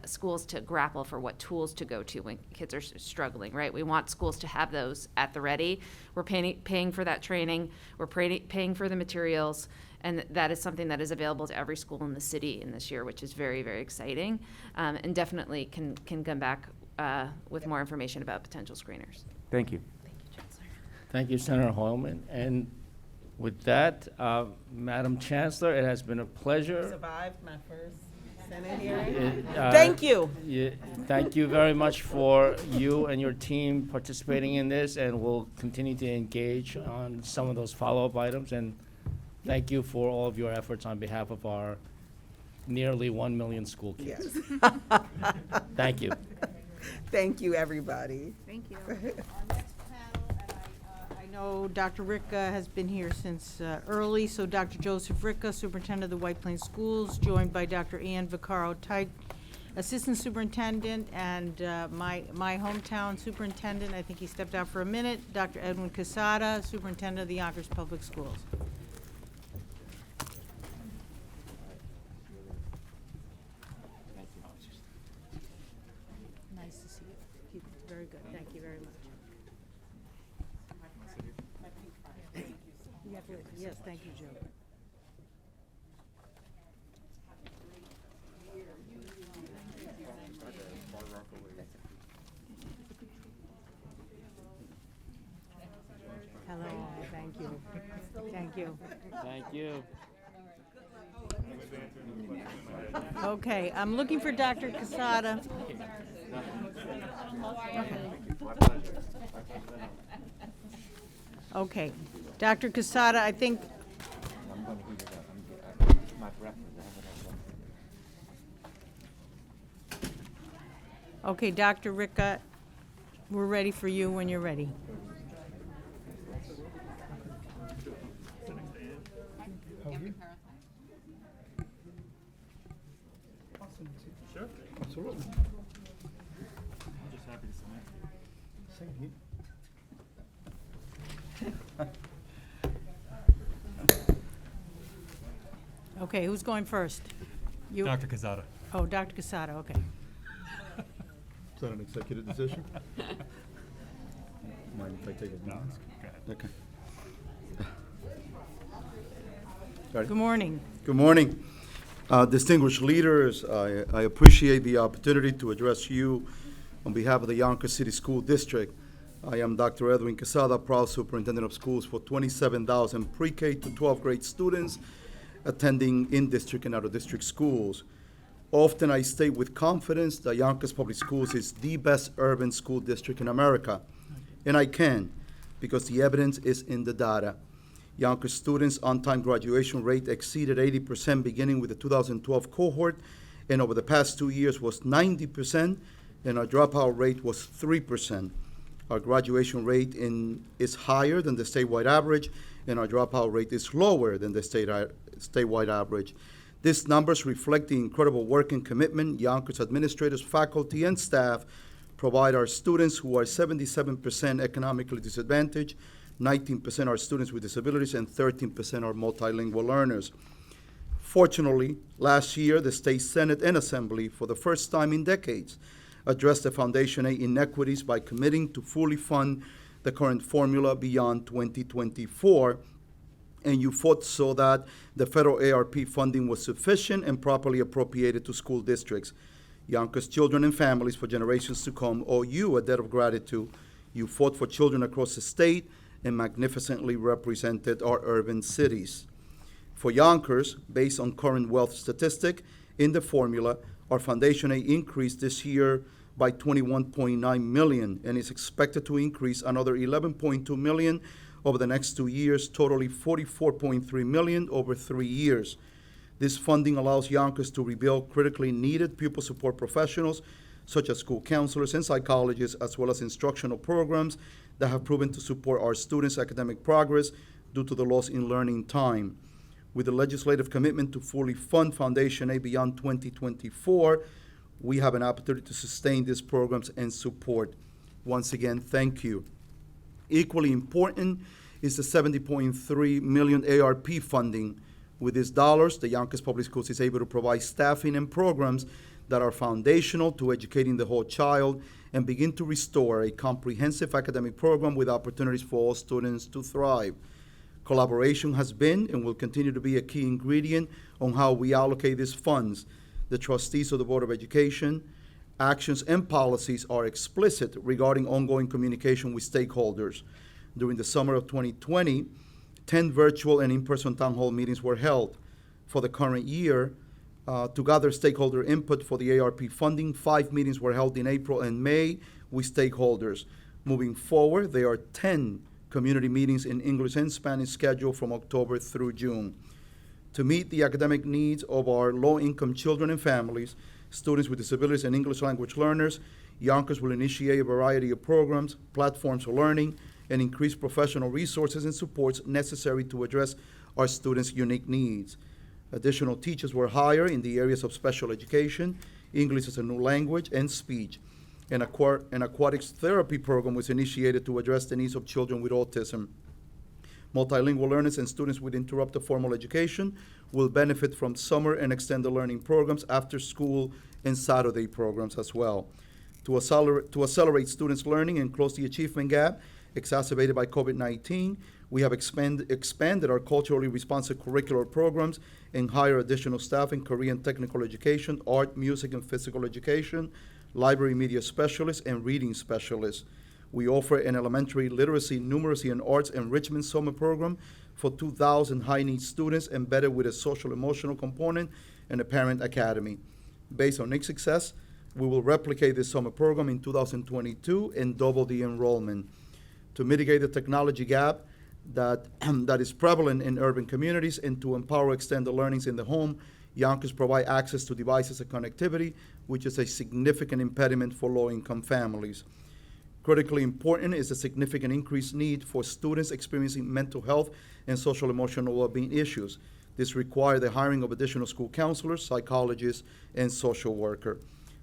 schools to grapple for what tools to go to when kids are struggling, right? We want schools to have those at the ready. We're paying for that training. We're paying for the materials. And that is something that is available to every school in the city in this year, which is very, very exciting, and definitely can come back with more information about potential screeners. Thank you. Thank you, Chancellor. Thank you, Senator Hoylman. And with that, Madam Chancellor, it has been a pleasure. Survived my first Senate hearing. Thank you. Thank you very much for you and your team participating in this, and we'll continue to engage on some of those follow-up items. And thank you for all of your efforts on behalf of our nearly 1 million school kids. Yes. Thank you. Thank you, everybody. Thank you. Our next panel, and I know Dr. Ricca has been here since early, so Dr. Joseph Ricca, Superintendent of the White Plains Schools, joined by Dr. Ann Vaccaro-Tyke, Assistant Superintendent, and my hometown Superintendent, I think he stepped out for a minute, Dr. Edwin Quesada, Superintendent of the Yonkers Public Schools. Nice to see you. Very good. Thank you very much. Yes, thank you, Joe. Hello, thank you. Thank you. Thank you. Okay, I'm looking for Dr. Quesada. Okay, Dr. Quesada, I think. Okay, Dr. Ricca, we're ready for you when you're ready. Absolutely. I'm just happy to submit. Same here. Okay, who's going first? You? Dr. Quesada. Oh, Dr. Quesada, okay. Is that an executive decision? Mind if I take a mask? Okay. Good morning. Good morning. Distinguished leaders, I appreciate the opportunity to address you on behalf of the Yonkers City School District. I am Dr. Edwin Quesada, proud superintendent of schools for 27,000 pre-K to 12th grade students attending in-district and out-of-district schools. Often I state with confidence that Yonkers Public Schools is the best urban school district in America. And I can, because the evidence is in the data. Yonkers students' on-time graduation rate exceeded 80% beginning with the 2012 cohort, and over the past 2 years was 90%, and our dropout rate was 3%. Our graduation rate is higher than the statewide average, and our dropout rate is lower than the statewide average. These numbers reflect the incredible work and commitment Yonkers administrators, faculty, and staff provide our students who are 77% economically disadvantaged, 19% are students with disabilities, and 13% are multilingual learners. Fortunately, last year, the State Senate and Assembly, for the first time in decades, addressed the Foundation A inequities by committing to fully fund the current formula beyond 2024, and you fought so that the federal ARP funding was sufficient and properly appropriated to school districts. Yonkers children and families for generations to come owe you a debt of gratitude. You fought for children across the state and magnificently represented our urban cities. For Yonkers, based on current wealth statistic in the formula, our Foundation A increased this year by $21.9 million and is expected to increase another $11.2 million over the next 2 years, totally $44.3 million over 3 years. This funding allows Yonkers to rebuild critically needed pupil support professionals, such as school counselors and psychologists, as well as instructional programs that have proven to support our students' academic progress due to the loss in learning time. With the legislative commitment to fully fund Foundation A beyond 2024, we have an opportunity to sustain these programs and support. Once again, thank you. Equally important is the $70.3 million ARP funding. With these dollars, the Yonkers Public Schools is able to provide staffing and programs that are foundational to educating the whole child and begin to restore a comprehensive academic program with opportunities for all students to thrive. Collaboration has been and will continue to be a key ingredient on how we allocate these funds. The trustees of the Board of Education, actions and policies are explicit regarding ongoing communication with stakeholders. During the summer of 2020, 10 virtual and in-person town hall meetings were held. For the current year, to gather stakeholder input for the ARP funding, 5 meetings were held in April and May with stakeholders. Moving forward, there are 10 community meetings in English and Spanish scheduled from October through June. To meet the academic needs of our low-income children and families, students with disabilities, and English language learners, Yonkers will initiate a variety of programs, platforms for learning, and increase professional resources and supports necessary to address our students' unique needs. Additional teachers were hired in the areas of special education, English as a new language, and speech. An aquatics therapy program was initiated to address the needs of children with autism. Multilingual learners and students with interrupted formal education will benefit from summer and extended learning programs, after school and Saturday programs as well. To accelerate students' learning and close the achievement gap exacerbated by COVID-19, we have expanded our culturally responsive curricular programs and hired additional staff in Korean technical education, art, music, and physical education, library media specialists, and reading specialists. We offer an elementary literacy, numeracy, and arts enrichment summer program for 2,000 high-needs students embedded with a social-emotional component and a parent academy. Based on its success, we will replicate this summer program in 2022 and double the enrollment. To mitigate the technology gap that is prevalent in urban communities and to empower extended learnings in the home, Yonkers provide access to devices and connectivity, which is a significant impediment for low-income families. Critically important is the significant increased need for students experiencing mental health and social emotional well-being issues. This requires the hiring of additional school counselors, psychologists, and social worker.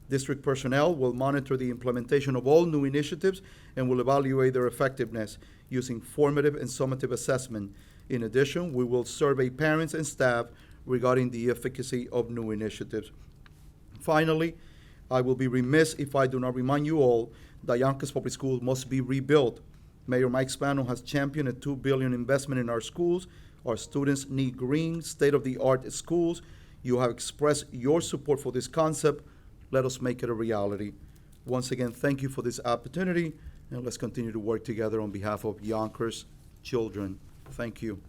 District personnel will monitor the implementation of all new initiatives and will evaluate their effectiveness using formative and summative assessment. In addition, we will survey parents and staff regarding the efficacy of new initiatives. Finally, I will be remiss if I do not remind you all that Yonkers Public Schools must be rebuilt. Mayor Mike Spano has championed a $2 billion investment in our schools. Our students need green, state-of-the-art schools. You have expressed your support for this concept. Let us make it a reality. Once again, thank you for this opportunity, and let's continue to work together on behalf of Yonkers children. Thank you.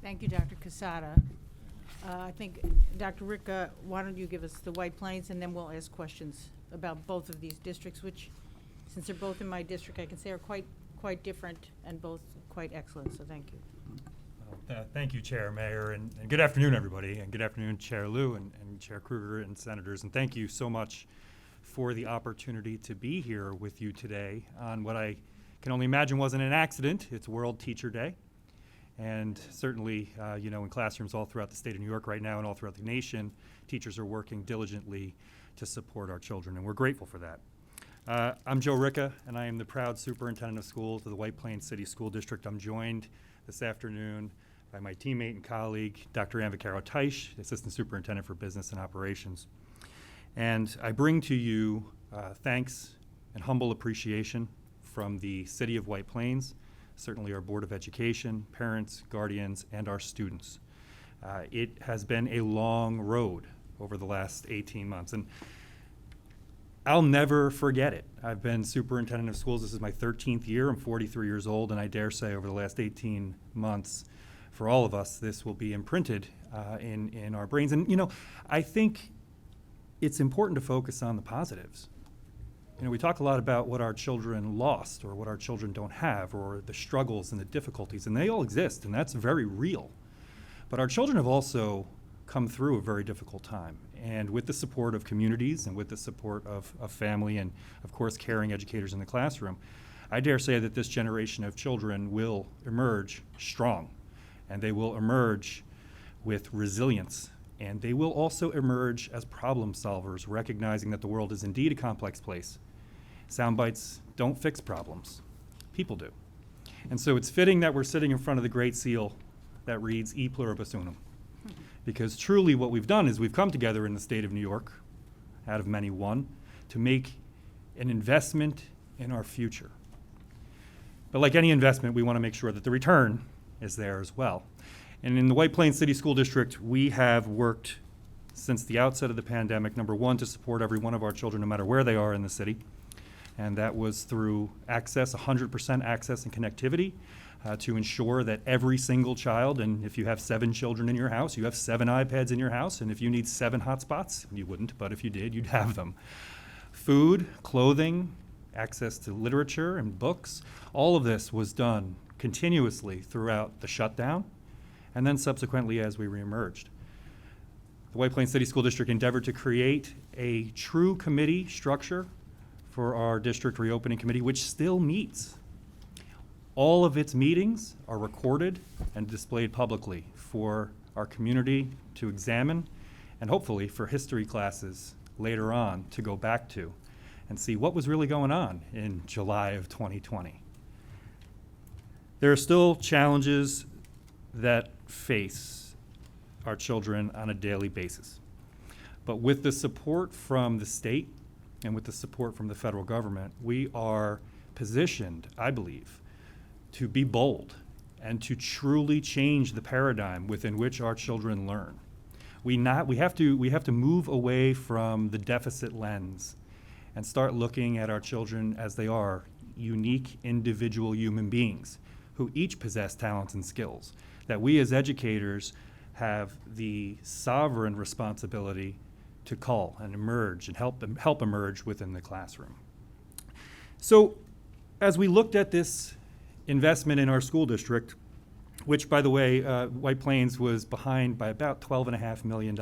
Thank you, Dr. Casada. I think, Dr. Ricca, why don't you give us the White Plains, and then we'll ask questions about both of these districts, which, since they're both in my district, I can say are quite different and both quite excellent, so thank you. Thank you, Chair, Mayor, and good afternoon, everybody, and good afternoon, Chair Liu and Chair Kruger and Senators, and thank you so much for the opportunity to be here with you today on what I can only imagine wasn't an accident. It's World Teacher Day. And certainly, in classrooms all throughout the state of New York right now and all throughout the nation, teachers are working diligently to support our children, and we're grateful for that. I'm Joe Ricca, and I am the proud superintendent of schools of the White Plains City School District. I'm joined this afternoon by my teammate and colleague, Dr. Ann Vaccaro-Taish, Assistant Superintendent for Business and Operations. And I bring to you thanks and humble appreciation from the City of White Plains, certainly our Board of Education, parents, guardians, and our students. It has been a long road over the last 18 months, and I'll never forget it. I've been superintendent of schools. This is my 13th year. I'm 43 years old, and I dare say over the last 18 months, for all of us, this will be imprinted in our brains. And, I think it's important to focus on the positives. We talk a lot about what our children lost or what our children don't have or the struggles and the difficulties, and they all exist, and that's very real. But our children have also come through a very difficult time. And with the support of communities and with the support of family and, of course, caring educators in the classroom, I dare say that this generation of children will emerge strong, and they will emerge with resilience. And they will also emerge as problem solvers, recognizing that the world is indeed a complex place. Sound bites don't fix problems. People do. And so it's fitting that we're sitting in front of the Great Seal that reads E Pluribus Unum. Because truly what we've done is we've come together in the state of New York, out of many one, to make an investment in our future. But like any investment, we want to make sure that the return is there as well. And in the White Plains City School District, we have worked since the outset of the pandemic, number one, to support every one of our children, no matter where they are in the city. And that was through access, 100% access and connectivity, to ensure that every single child, and if you have 7 children in your house, you have 7 iPads in your house, and if you need 7 hotspots, you wouldn't, but if you did, you'd have them. Food, clothing, access to literature and books, all of this was done continuously throughout the shutdown, and then subsequently as we reemerged. The White Plains City School District endeavored to create a true committee structure for our district reopening committee, which still meets. All of its meetings are recorded and displayed publicly for our community to examine, and hopefully for history classes later on to go back to and see what was really going on in July of 2020. There are still challenges that face our children on a daily basis. But with the support from the state and with the support from the federal government, we are positioned, I believe, to be bold and to truly change the paradigm within which our children learn. We have to move away from the deficit lens and start looking at our children as they are, unique individual human beings who each possess talents and skills, that we as educators have the sovereign responsibility to call and emerge and help emerge within the classroom. So as we looked at this investment in our school district, which, by the way, White Plains was behind by about $12.5 million.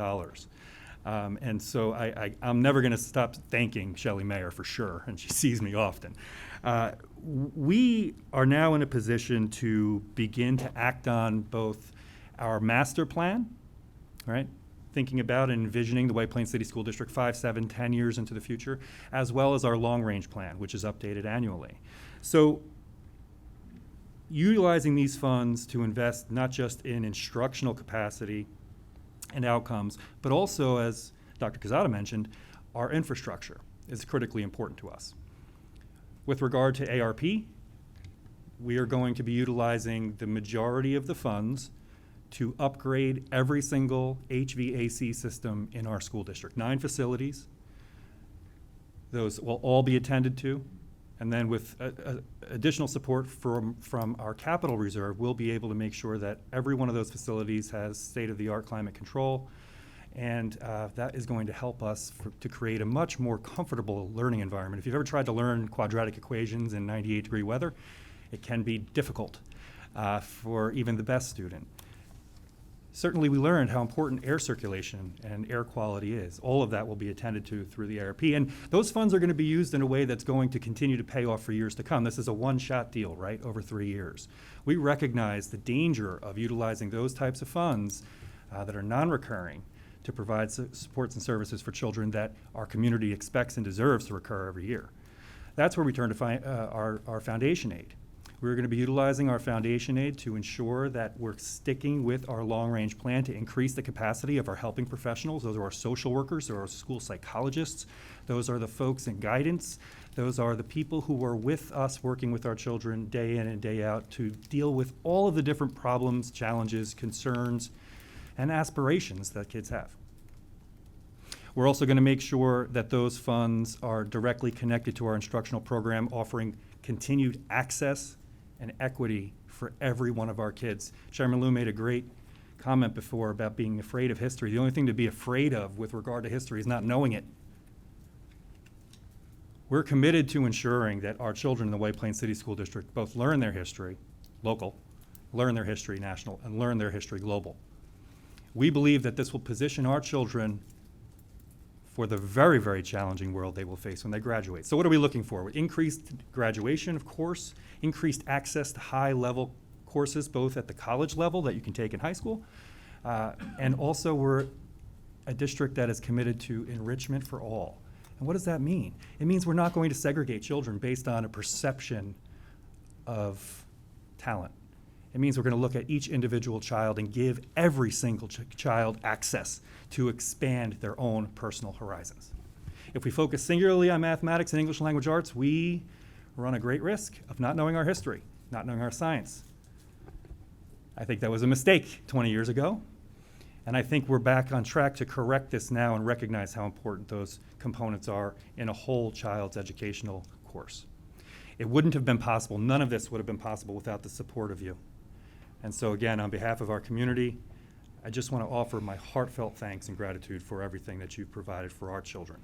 And so I'm never going to stop thanking Shelley Mayer for sure, and she sees me often. We are now in a position to begin to act on both our master plan, right? Thinking about and envisioning the White Plains City School District 5, 7, 10 years into the future, as well as our long-range plan, which is updated annually. So utilizing these funds to invest not just in instructional capacity and outcomes, but also, as Dr. Quezada mentioned, our infrastructure is critically important to us. With regard to ARP, we are going to be utilizing the majority of the funds to upgrade every single HVAC system in our school district. 9 facilities. Those will all be attended to. And then with additional support from our capital reserve, we'll be able to make sure that every one of those facilities has state-of-the-art climate control. And that is going to help us to create a much more comfortable learning environment. If you've ever tried to learn quadratic equations in 98-degree weather, it can be difficult for even the best student. Certainly, we learned how important air circulation and air quality is. All of that will be attended to through the ARP, and those funds are going to be used in a way that's going to continue to pay off for years to come. This is a one-shot deal, right, over 3 years. We recognize the danger of utilizing those types of funds that are non-recurring to provide supports and services for children that our community expects and deserves to recur every year. That's where we turn to our foundation aid. We're going to be utilizing our foundation aid to ensure that we're sticking with our long-range plan to increase the capacity of our helping professionals. Those are our social workers, those are our school psychologists, those are the folks in guidance, those are the people who are with us working with our children day in and day out to deal with all of the different problems, challenges, concerns, and aspirations that kids have. We're also going to make sure that those funds are directly connected to our instructional program, offering continued access and equity for every one of our kids. Chairman Liu made a great comment before about being afraid of history. The only thing to be afraid of with regard to history is not knowing it. We're committed to ensuring that our children in the White Plains City School District both learn their history, local, learn their history, national, and learn their history, global. We believe that this will position our children for the very, very challenging world they will face when they graduate. So what are we looking for? Increased graduation, of course, increased access to high-level courses, both at the college level that you can take in high school, and also we're a district that is committed to enrichment for all. And what does that mean? It means we're not going to segregate children based on a perception of talent. It means we're going to look at each individual child and give every single child access to expand their own personal horizons. If we focus singularly on mathematics and English language arts, we run a great risk of not knowing our history, not knowing our science. I think that was a mistake 20 years ago, and I think we're back on track to correct this now and recognize how important those components are in a whole child's educational course. It wouldn't have been possible, none of this would have been possible without the support of you. And so again, on behalf of our community, I just want to offer my heartfelt thanks and gratitude for everything that you've provided for our children.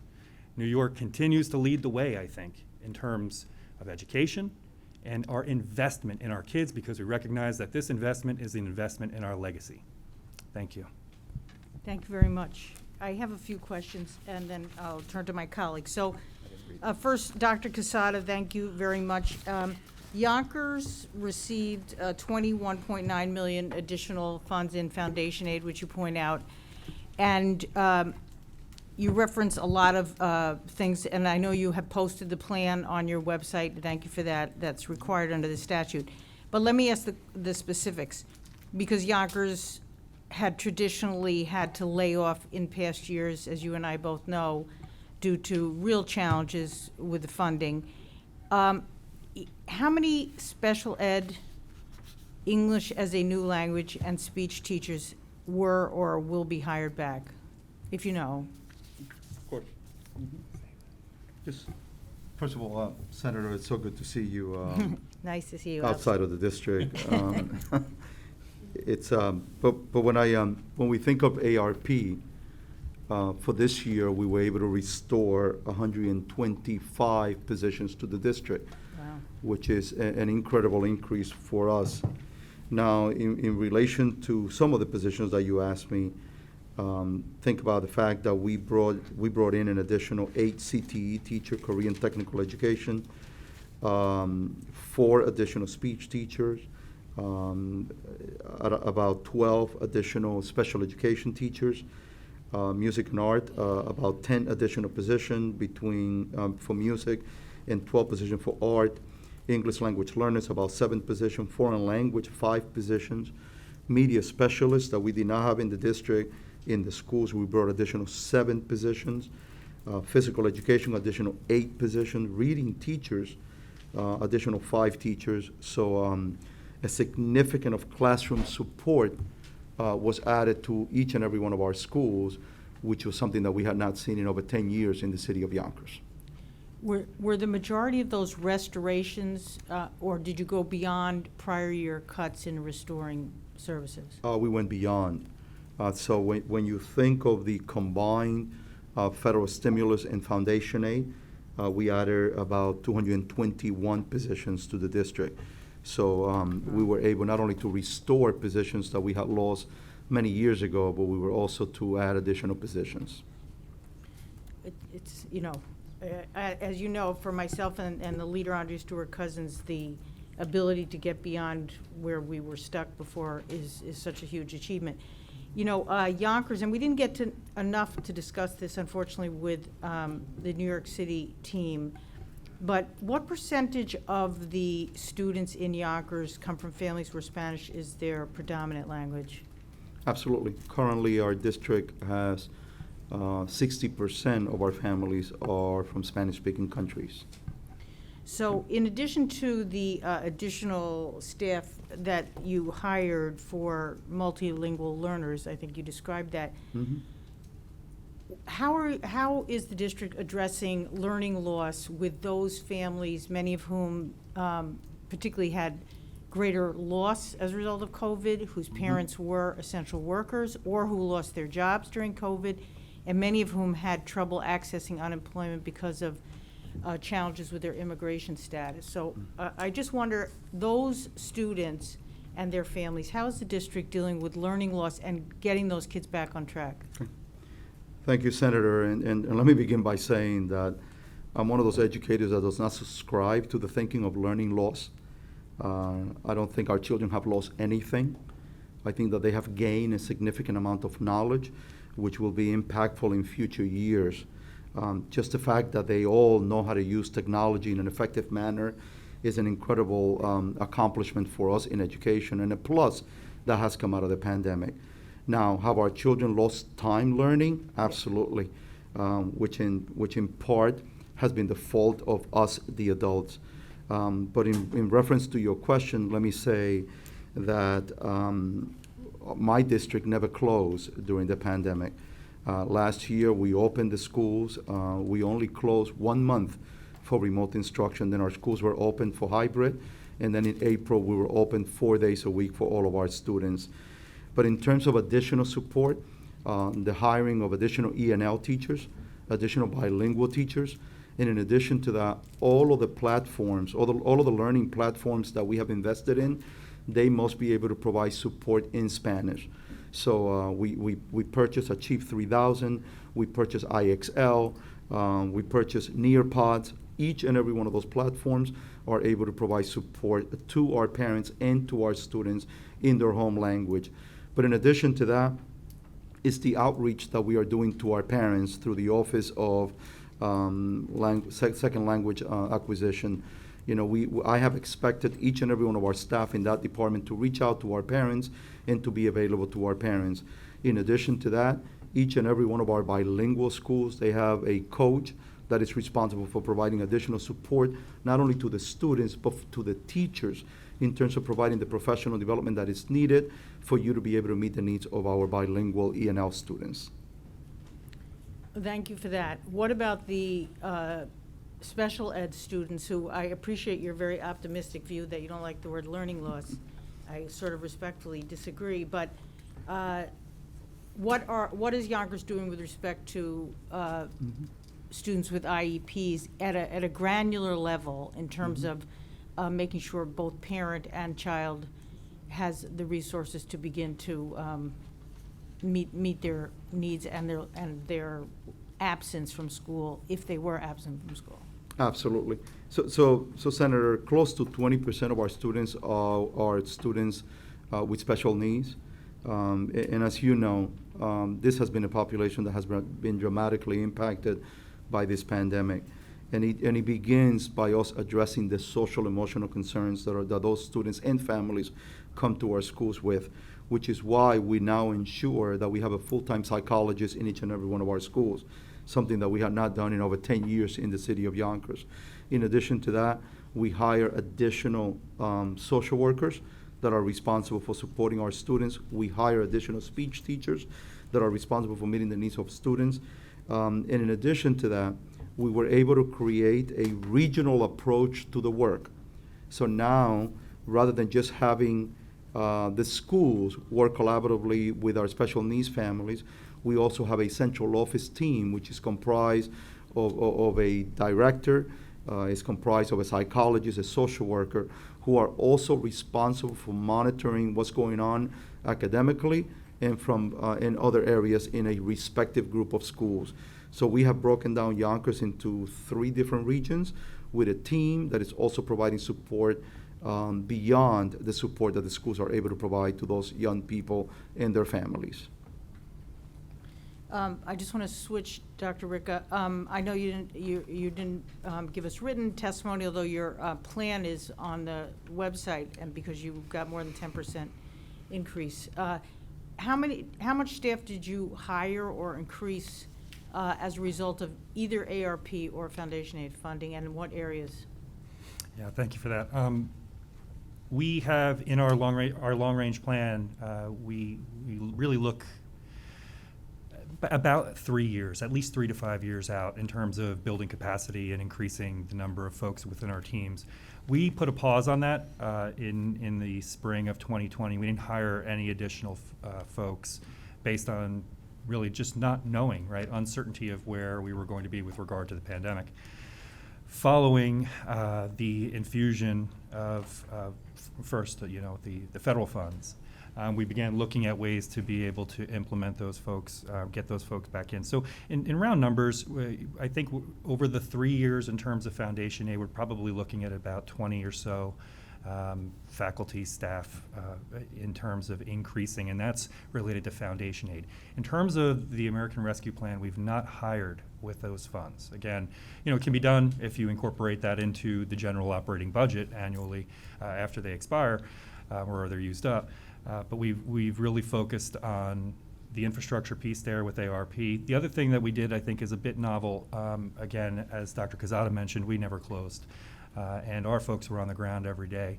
New York continues to lead the way, I think, in terms of education and our investment in our kids, because we recognize that this investment is an investment in our legacy. Thank you. Thank you very much. I have a few questions, and then I'll turn to my colleagues. So first, Dr. Quesada, thank you very much. Yonkers received $21.9 million additional funds in foundation aid, which you point out, and you reference a lot of things, and I know you have posted the plan on your website. Thank you for that. That's required under the statute. But let me ask the specifics, because Yonkers had traditionally had to lay off in past years, as you and I both know, due to real challenges with the funding. How many special ed, English as a new language, and speech teachers were or will be hired back, if you know? Of course. Just, first of all, Senator, it's so good to see you. Nice to see you. Outside of the district. It's, but when we think of ARP, for this year, we were able to restore 125 positions to the district. Wow. Which is an incredible increase for us. Now, in relation to some of the positions that you asked me, think about the fact that we brought in an additional 8 CTE teacher, Korean technical education, 4 additional speech teachers, about 12 additional special education teachers, music and art, about 10 additional positions between for music and 12 positions for art. English language learners, about 7 positions. Foreign language, 5 positions. Media specialists that we did not have in the district. In the schools, we brought additional 7 positions. Physical education, additional 8 positions. Reading teachers, additional 5 teachers. So a significant of classroom support was added to each and every one of our schools, which was something that we had not seen in over 10 years in the city of Yonkers. Were the majority of those restorations, or did you go beyond prior year cuts in restoring services? We went beyond. So when you think of the combined federal stimulus and foundation aid, we added about 221 positions to the district. So we were able not only to restore positions that we had lost many years ago, but we were also to add additional positions. It's, you know, as you know, for myself and the leader, Andre Stewart Cousins, the ability to get beyond where we were stuck before is such a huge achievement. You know, Yonkers, and we didn't get to enough to discuss this, unfortunately, with the New York City team, but what percentage of the students in Yonkers come from families where Spanish is their predominant language? Absolutely. Currently, our district has 60% of our families are from Spanish-speaking countries. So in addition to the additional staff that you hired for multilingual learners, I think you described that, how is the district addressing learning loss with those families, many of whom particularly had greater loss as a result of COVID, whose parents were essential workers or who lost their jobs during COVID, and many of whom had trouble accessing unemployment because of challenges with their immigration status. So I just wonder, those students and their families, how is the district dealing with learning loss and getting those kids back on track? Thank you, Senator. And let me begin by saying that I'm one of those educators that does not subscribe to the thinking of learning loss. I don't think our children have lost anything. I think that they have gained a significant amount of knowledge, which will be impactful in future years. Just the fact that they all know how to use technology in an effective manner is an incredible accomplishment for us in education, and a plus that has come out of the pandemic. Now, have our children lost time learning? Absolutely, which in part has been the fault of us, the adults. But in reference to your question, let me say that my district never closed during the pandemic. Last year, we opened the schools. We only closed 1 month for remote instruction. Then our schools were open for hybrid. And then in April, we were open 4 days a week for all of our students. But in terms of additional support, the hiring of additional E&L teachers, additional bilingual teachers, and in addition to that, all of the platforms, all of the learning platforms that we have invested in, they must be able to provide support in Spanish. So we purchased Achieve 3000, we purchased IXL, we purchased Nearpods. Each and every one of those platforms are able to provide support to our parents and to our students in their home language. But in addition to that, it's the outreach that we are doing to our parents through the Office of Second Language Acquisition. You know, I have expected each and every one of our staff in that department to reach out to our parents and to be available to our parents. In addition to that, each and every one of our bilingual schools, they have a coach that is responsible for providing additional support, not only to the students, but to the teachers in terms of providing the professional development that is needed for you to be able to meet the needs of our bilingual E&L students. Thank you for that. What about the special ed students who, I appreciate your very optimistic view that you don't like the word learning loss. I sort of respectfully disagree, but what is Yonkers doing with respect to students with IEPs at a granular level in terms of making sure both parent and child has the resources to begin to meet their needs and their absence from school, if they were absent from school? Absolutely. So Senator, close to 20% of our students are students with special needs. And as you know, this has been a population that has been dramatically impacted by this pandemic. And it begins by us addressing the social emotional concerns that those students and families come to our schools with, which is why we now ensure that we have a full-time psychologist in each and every one of our schools, something that we have not done in over 10 years in the city of Yonkers. In addition to that, we hire additional social workers that are responsible for supporting our students. We hire additional speech teachers that are responsible for meeting the needs of students. And in addition to that, we were able to create a regional approach to the work. So now, rather than just having the schools work collaboratively with our special needs families, we also have a central office team, which is comprised of a director, is comprised of a psychologist, a social worker, who are also responsible for monitoring what's going on academically and from in other areas in a respective group of schools. So we have broken down Yonkers into 3 different regions with a team that is also providing support beyond the support that the schools are able to provide to those young people and their families. I just want to switch, Dr. Ricca. I know you didn't give us written testimony, although your plan is on the website, and because you got more than 10% increase. How much staff did you hire or increase as a result of either ARP or Foundation Aid funding, and in what areas? Yeah, thank you for that. We have in our long range plan, we really look about 3 years, at least 3 to 5 years out in terms of building capacity and increasing the number of folks within our teams. We put a pause on that in the spring of 2020. We didn't hire any additional folks based on really just not knowing, right, uncertainty of where we were going to be with regard to the pandemic. Following the infusion of first, the federal funds, we began looking at ways to be able to implement those folks, get those folks back in. So in round numbers, I think over the 3 years in terms of Foundation Aid, we're probably looking at about 20 or so faculty, staff in terms of increasing, and that's related to Foundation Aid. In terms of the American Rescue Plan, we've not hired with those funds. Again, it can be done if you incorporate that into the general operating budget annually after they expire or they're used up. But we've really focused on the infrastructure piece there with ARP. The other thing that we did, I think, is a bit novel. Again, as Dr. Quezada mentioned, we never closed. And our folks were on the ground every day.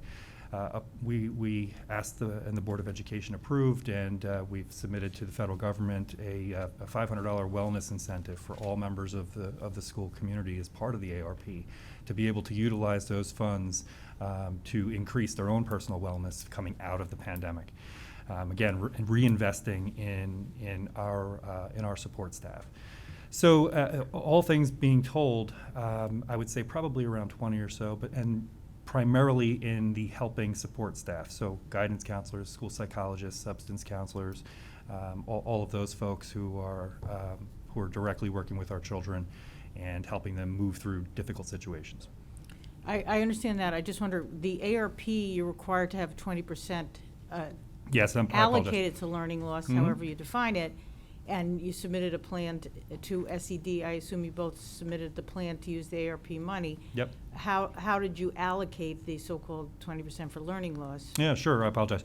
We asked and the Board of Education approved, and we've submitted to the federal government a $500 wellness incentive for all members of the school community as part of the ARP to be able to utilize those funds to increase their own personal wellness coming out of the pandemic. Again, reinvesting in our support staff. So all things being told, I would say probably around 20 or so, and primarily in the helping support staff. So guidance counselors, school psychologists, substance counselors, all of those folks who are directly working with our children and helping them move through difficult situations. I understand that. I just wonder, the ARP, you're required to have 20% yes, I apologize. allocated to learning loss, however you define it, and you submitted a plan to SED. I assume you both submitted the plan to use the ARP money. Yep. How did you allocate the so-called 20% for learning loss? Yeah, sure. I apologize.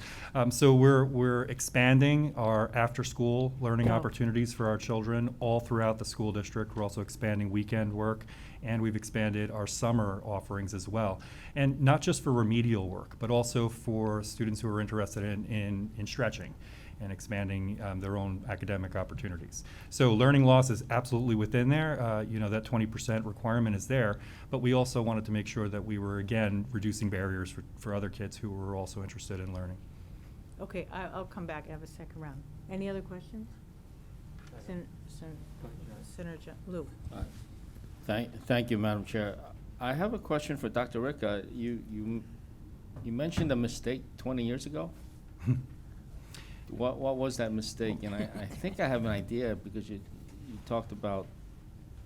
So we're expanding our after-school learning opportunities for our children all throughout the school district. We're also expanding weekend work, and we've expanded our summer offerings as well. And not just for remedial work, but also for students who are interested in stretching and expanding their own academic opportunities. So learning loss is absolutely within there. That 20% requirement is there, but we also wanted to make sure that we were, again, reducing barriers for other kids who were also interested in learning. Okay, I'll come back. I have a second round. Any other questions? Senator Lou. Thank you, Madam Chair. I have a question for Dr. Ricca. You mentioned a mistake 20 years ago. What was that mistake? And I think I have an idea because you talked about,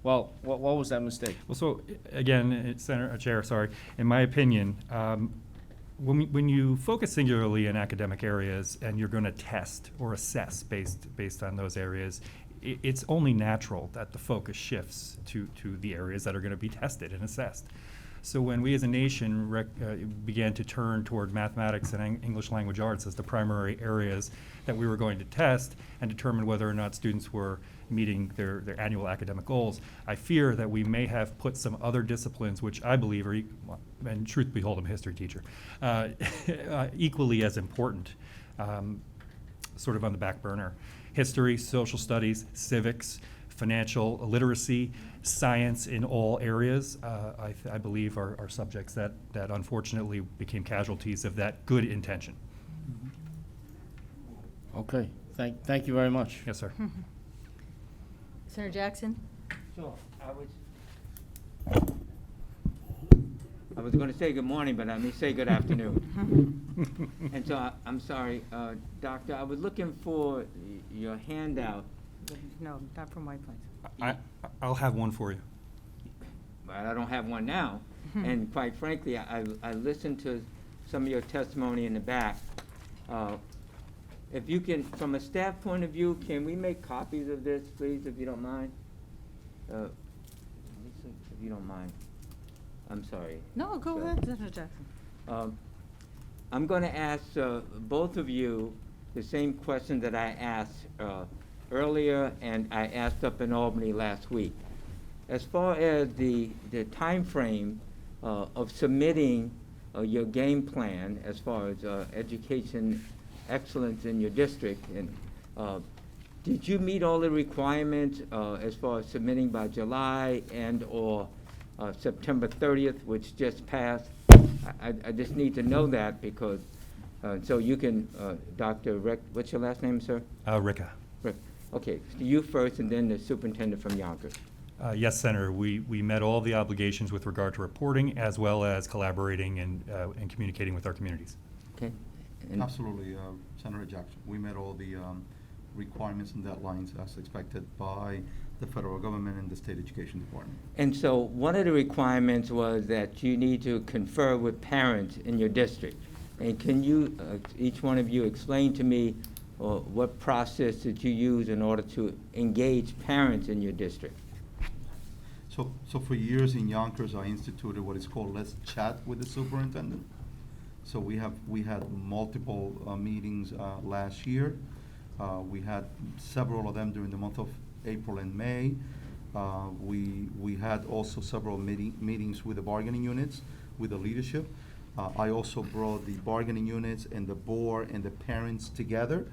well, what was that mistake? Well, so again, Chair, sorry, in my opinion, when you focus singularly in academic areas and you're going to test or assess based on those areas, it's only natural that the focus shifts to the areas that are going to be tested and assessed. So when we as a nation began to turn toward mathematics and English language arts as the primary areas that we were going to test and determine whether or not students were meeting their annual academic goals, I fear that we may have put some other disciplines, which I believe are, and truth be told, I'm a history teacher, equally as important, sort of on the back burner. History, social studies, civics, financial literacy, science in all areas, I believe are subjects that unfortunately became casualties of that good intention. Okay, thank you very much. Yes, sir. Senator Jackson? Sure. I was gonna say good morning, but I may say good afternoon. And so I'm sorry, Doctor, I was looking for your handout, No, not from White Plains. I'll have one for you. but I don't have one now. And quite frankly, I listened to some of your testimony in the back. If you can, from a staff point of view, can we make copies of this, please, if you don't mind? Lisa, if you don't mind. I'm sorry. No, go ahead, Senator Jackson. I'm going to ask both of you the same question that I asked earlier and I asked up in Albany last week. As far as the timeframe of submitting your game plan as far as education excellence in your district, and did you meet all the requirements as far as submitting by July and/or September 30th, which just passed? I just need to know that because, so you can, Dr. Rick, what's your last name, sir? Ricka. Rick. Okay, you first and then the superintendent from Yonkers. Yes, Senator, we met all the obligations with regard to reporting as well as collaborating and communicating with our communities. Okay. Absolutely, Senator Jackson. We met all the requirements and deadlines as expected by the federal government and the state education department. And so one of the requirements was that you need to confer with parents in your district. And can you, each one of you, explain to me what process did you use in order to engage parents in your district? So for years in Yonkers, I instituted what is called Let's Chat with the Superintendent. So we had multiple meetings last year. We had several of them during the month of April and May. We had also several meetings with the bargaining units, with the leadership. I also brought the bargaining units and the board and the parents together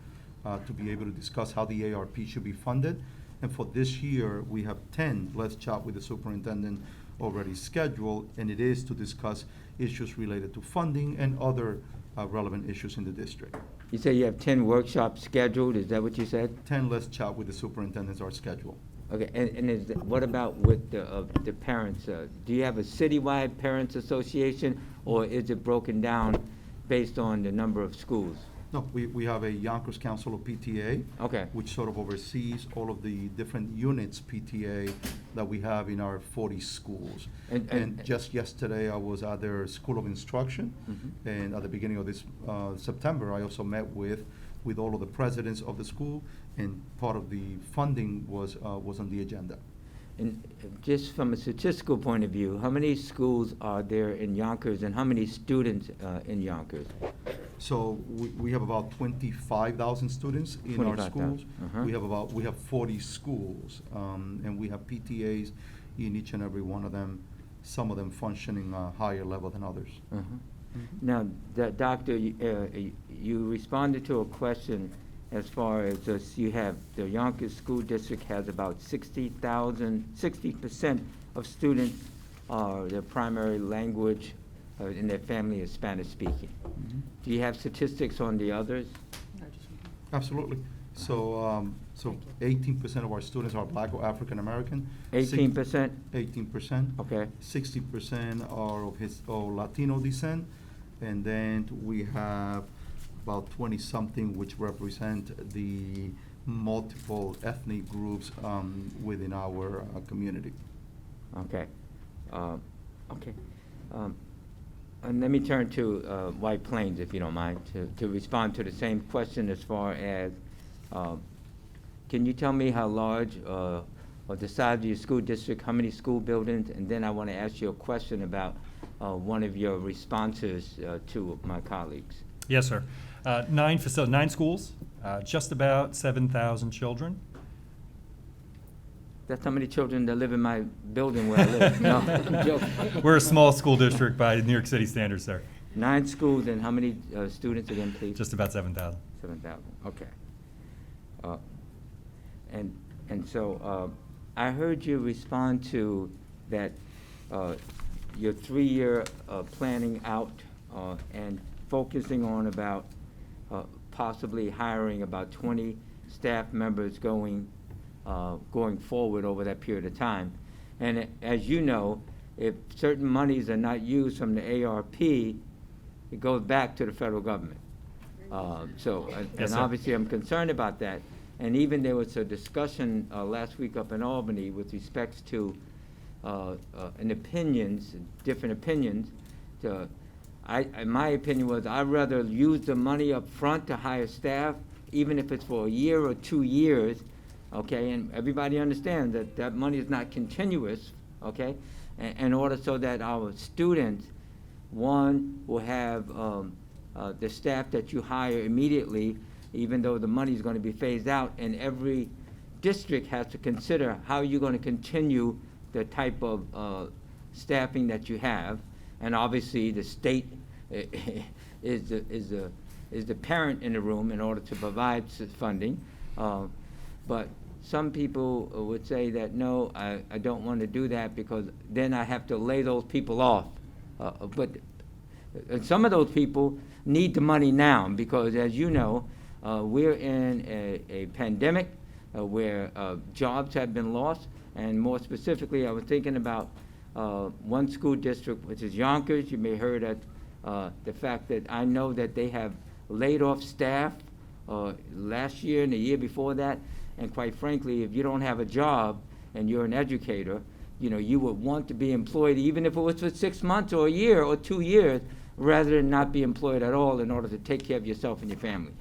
to be able to discuss how the ARP should be funded. And for this year, we have 10 Let's Chat with the Superintendent already scheduled, and it is to discuss issues related to funding and other relevant issues in the district. You say you have 10 workshops scheduled, is that what you said? 10 Let's Chat with the Superintendents are scheduled. Okay, and what about with the parents? Do you have a citywide parents association, or is it broken down based on the number of schools? No, we have a Yonkers Council of PTA. Okay. Which sort of oversees all of the different units PTA that we have in our 40 schools. And just yesterday, I was at their School of Instruction. Mm-hmm. And at the beginning of this September, I also met with all of the presidents of the school, and part of the funding was on the agenda. And just from a statistical point of view, how many schools are there in Yonkers and how many students in Yonkers? So we have about 25,000 students in our 25,000. schools. Uh-huh. We have 40 schools, and we have PTAs in each and every one of them, some of them functioning higher level than others. Uh-huh. Now, Doctor, you responded to a question as far as this, you have, the Yonkers School District has about 60% of students their primary language in their family is Spanish speaking. Mm-hmm. Do you have statistics on the others? Absolutely. So 18% of our students are Black or African American. 18%? 18%. Okay. 60% are of Latino descent, and then we have about 20-something which represent the multiple ethnic groups within our community. Okay. Okay. And let me turn to White Plains, if you don't mind, to respond to the same question as far as, can you tell me how large or the size of your school district, how many school buildings? And then I want to ask you a question about one of your responses to my colleagues. Yes, sir. 9 schools, just about 7,000 children. That's how many children that live in my building where I live. No, I'm joking. We're a small school district by New York City standards, sir. 9 schools, and how many students again, please? Just about 7,000. 7,000, okay. And so I heard you respond to that your 3-year planning out and focusing on about possibly hiring about 20 staff members going forward over that period of time. And as you know, if certain monies are not used from the ARP, it goes back to the federal government. And Yes, sir. obviously I'm concerned about that. And even there was a discussion last week up in Albany with respects to different opinions. My opinion was I'd rather use the money up front to hire staff, even if it's for a year or 2 years, okay? And everybody understands that that money is not continuous, okay? In order so that our students, one, will have the staff that you hire immediately, even though the money is going to be phased out, and every district has to consider how you're going to continue the type of staffing that you have. And obviously, the state is the parent in the room in order to provide funding. But some people would say that, no, I don't want to do that because then I have to lay those people off. But some of those people need the money now because, as you know, we're in a pandemic where jobs have been lost. And more specifically, I was thinking about one school district, which is Yonkers. You may have heard that the fact that I know that they have laid off staff last year and the year before that. And quite frankly, if you don't have a job and you're an educator, you know, you would want to be employed even if it was for 6 months or a year or 2 years, rather than not be employed at all in order to take care of yourself and your family.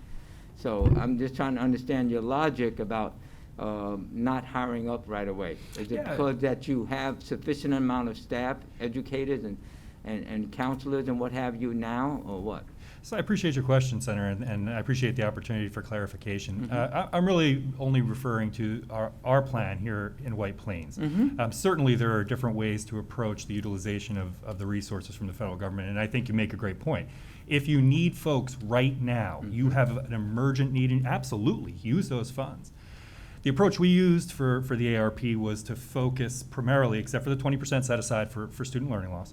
So I'm just trying to understand your logic about not hiring up right away. Is it because that you have sufficient amount of staff, educators and counselors and what have you now, or what? So I appreciate your question, Senator, and I appreciate the opportunity for clarification. I'm really only referring to our plan here in White Plains. Certainly there are different ways to approach the utilization of the resources from the federal government, and I think you make a great point. If you need folks right now, you have an emergent need, and absolutely use those funds. The approach we used for the ARP was to focus primarily, except for the 20% set aside for student learning loss,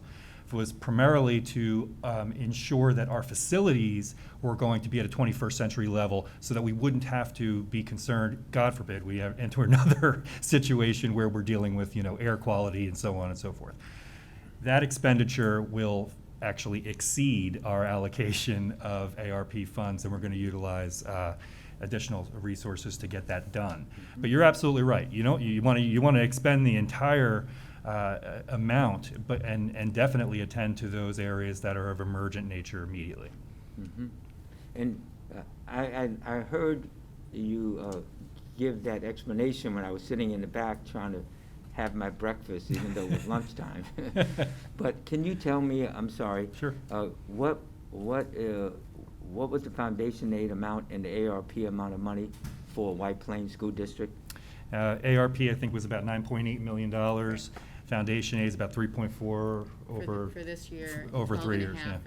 was primarily to ensure that our facilities were going to be at a 21st century level so that we wouldn't have to be concerned, God forbid, we enter another situation where we're dealing with, you know, air quality and so on and so forth. That expenditure will actually exceed our allocation of ARP funds, and we're going to utilize additional resources to get that done. But you're absolutely right. You know, you want to expend the entire amount, but and definitely attend to those areas that are of emergent nature immediately. And I heard you give that explanation when I was sitting in the back trying to have my breakfast, even though it was lunchtime. But can you tell me? I'm sorry. Sure. What was the foundation aid amount and the ARP amount of money for White Plains School District? ARP, I think, was about $9.8 million. Foundation aid is about 3.4 over for this year. over 3 years. Yeah.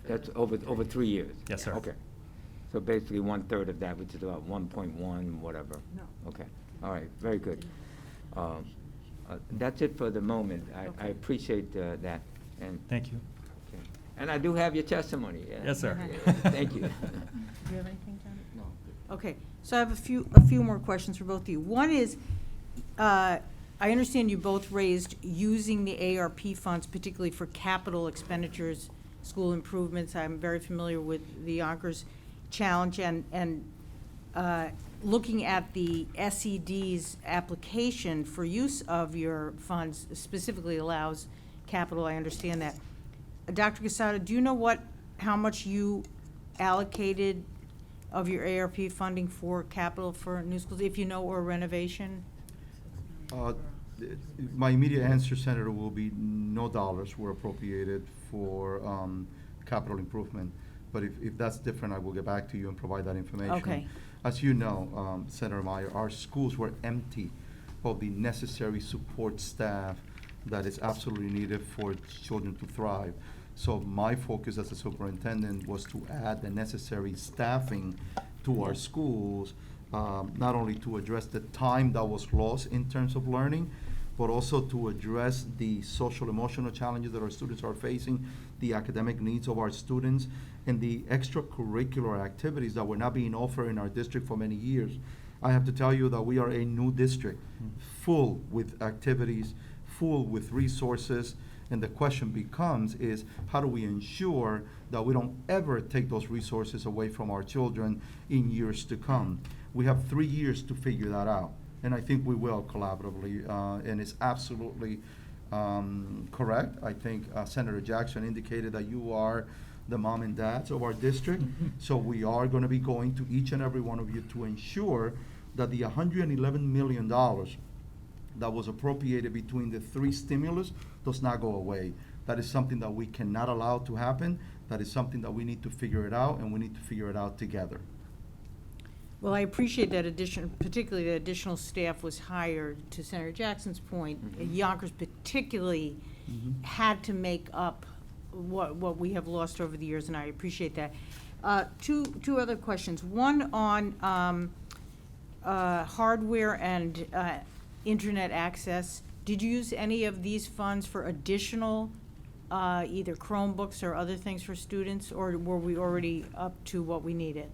That's over 3 years. Yes, sir. Okay. So basically 1/3 of that, which is about 1.1 whatever. No. Okay. All right. Very good. That's it for the moment. I appreciate that. And Thank you. okay. And I do have your testimony. Yeah. Yes, sir. Yeah, thank you. Do you have anything, John? No. Okay, so I have a few more questions for both of you. One is, I understand you both raised using the ARP funds, particularly for capital expenditures, school improvements. I'm very familiar with the Yonkers challenge, and looking at the SED's application for use of your funds specifically allows capital. I understand that. Dr. Quesada, do you know how much you allocated of your ARP funding for capital for new schools, if you know, or renovation? My immediate answer, Senator, will be no dollars were appropriated for capital improvement. But if that's different, I will get back to you and provide that information. Okay. As you know, Senator Meyer, our schools were empty of the necessary support staff that is absolutely needed for children to thrive. So my focus as a superintendent was to add the necessary staffing to our schools, not only to address the time that was lost in terms of learning, but also to address the social emotional challenges that our students are facing, the academic needs of our students, and the extracurricular activities that were not being offered in our district for many years. I have to tell you that we are a new district, full with activities, full with resources, And the question becomes is, how do we ensure that we don't ever take those resources away from our children in years to come? We have 3 years to figure that out, and I think we will collaboratively, and it's absolutely correct. I think Senator Jackson indicated that you are the mom and dads of our district, so we are going to be going to each and every one of you to ensure that the $111 million that was appropriated between the 3 stimulus does not go away. That is something that we cannot allow to happen. That is something that we need to figure it out, and we need to figure it out together. Well, I appreciate that particularly the additional staff was hired. To Senator Jackson's point, Yonkers particularly had to make up what we have lost over the years, and I appreciate that. Two other questions. One on hardware and internet access. Did you use any of these funds for additional either Chromebooks or other things for students, or were we already up to what we needed?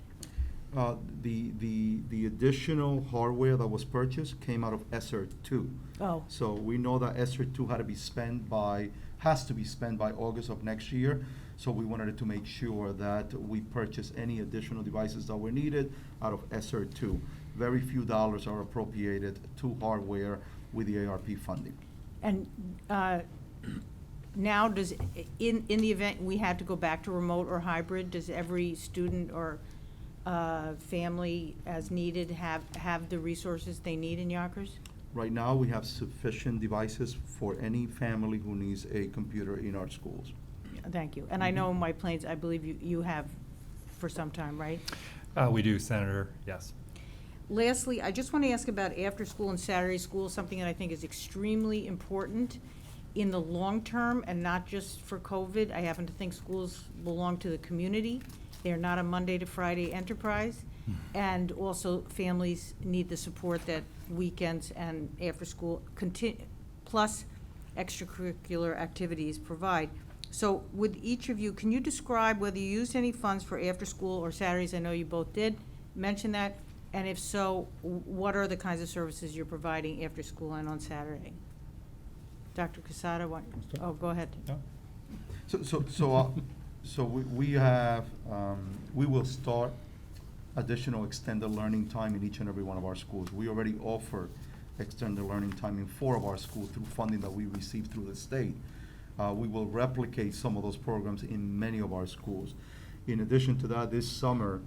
The additional hardware that was purchased came out of ESSER 2. Oh. So we know that ESSER 2 has to be spent by August of next year. So we wanted to make sure that we purchase any additional devices that were needed out of ESSER 2. Very few dollars are appropriated to hardware with the ARP funding. And now in the event we had to go back to remote or hybrid, does every student or family as needed have the resources they need in Yonkers? Right now, we have sufficient devices for any family who needs a computer in our schools. Thank you. And I know White Plains, I believe you have for some time, right? We do, Senator, yes. Lastly, I just want to ask about after-school and Saturday school, something that I think is extremely important in the long term and not just for COVID. I happen to think schools belong to the community. They're not a Monday to Friday enterprise. And also families need the support that weekends and after-school plus extracurricular activities provide. So with each of you, can you describe whether you used any funds for after-school or Saturdays? I know you both did mention that. And if so, what are the kinds of services you're providing after school and on Saturday? Dr. Quesada, go ahead. So we will start additional extended learning time in each and every one of our schools. We already offer extended learning time in 4 of our schools through funding that we receive through the state. We will replicate some of those programs in many of our schools. In addition to that, this summer,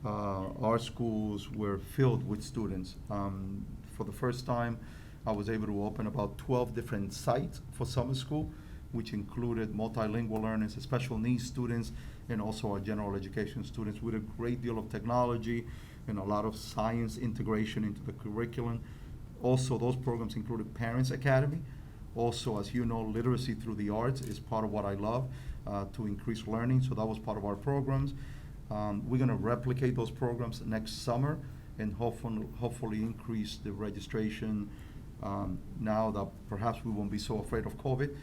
our schools were filled with students. For the first time, I was able to open about 12 different sites for summer school, which included multilingual learners, special needs students, and also our general education students with a great deal of technology and a lot of science integration into the curriculum. Also, those programs included Parents Academy. Also, as you know, literacy through the arts is part of what I love to increase learning, so that was part of our programs. We're going to replicate those programs next summer and hopefully increase the registration now that perhaps we won't be so afraid of COVID.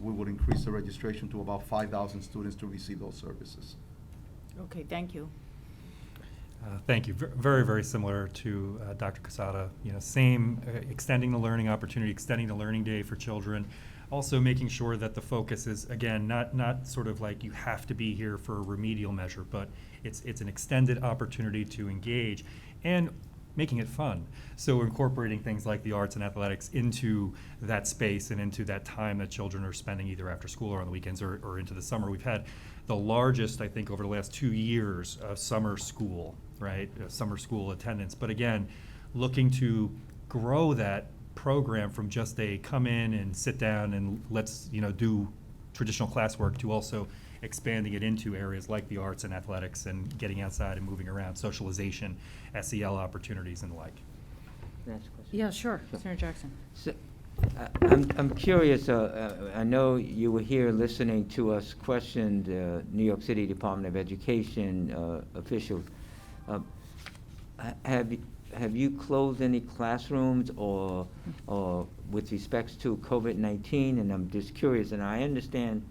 We will increase the registration to about 5,000 students to receive those services. Okay, thank you. Thank you. Very, very similar to Dr. Quesada. Same, extending the learning opportunity, extending the learning day for children. Also making sure that the focus is, again, not sort of like you have to be here for a remedial measure, but it's an extended opportunity to engage and making it fun. So incorporating things like the arts and athletics into that space and into that time that children are spending either after school or on the weekends or into the summer. We've had the largest, I think, over the last 2 years of summer school, right? Summer school attendance. But again, looking to grow that program from just a come in and sit down and let's do traditional classwork to also expanding it into areas like the arts and athletics and getting outside and moving around, socialization, SEL opportunities and the like. Yeah, sure, Senator Jackson. So, I'm curious, I know you were here listening to us question the New York City Department of Education officials. Have you closed any classrooms or with respects to COVID-19? And I'm just curious, and I understand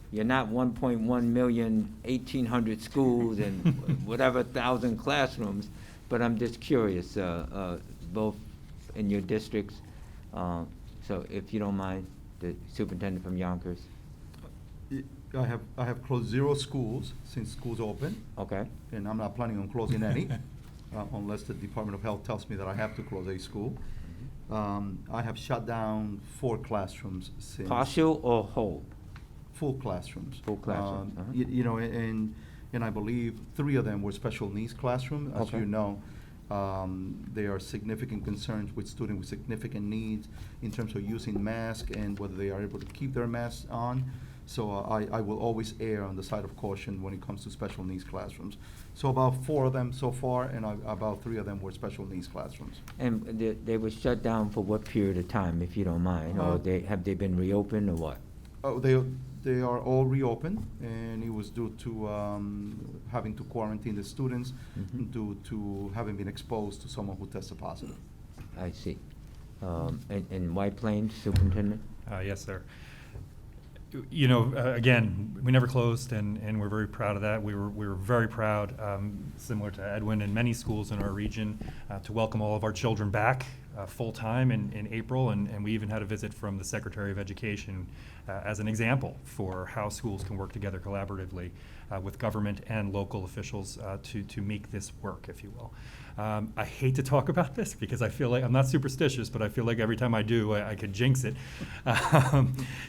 you're not 1.1 million, 1,800 schools and whatever 1,000 classrooms, but I'm just curious, both in your districts. So if you don't mind. the superintendent from Yonkers? I have closed 0 schools since schools open, Okay, and I'm not planning on closing any, unless the Department of Health tells me that I have to close a school. I have shut down 4 classrooms since. partial or whole? Full classrooms. Full classrooms, uh-huh. You know, and I believe 3 of them were special needs classrooms. As Okay. you know, there are significant concerns with students with significant needs in terms of using masks and whether they are able to keep their masks on. So I will always err on the side of caution when it comes to special needs classrooms. So about 4 of them so far, and about 3 of them were special needs classrooms. And they were shut down for what period of time, if you don't mind? Or have they been reopened or what? Oh, they are all reopened, and it was due to having to quarantine the students due to having been exposed to someone who tested positive. I see. In White Plains, Superintendent? Yes, sir. You know, again, we never closed, and we're very proud of that. We were very proud, similar to Edwin and many schools in our region, to welcome all of our children back full-time in April, and we even had a visit from the Secretary of Education as an example for how schools can work together collaboratively with government and local officials to make this work, if you will. I hate to talk about this because I feel like, I'm not superstitious, but I feel like every time I do, I could jinx it.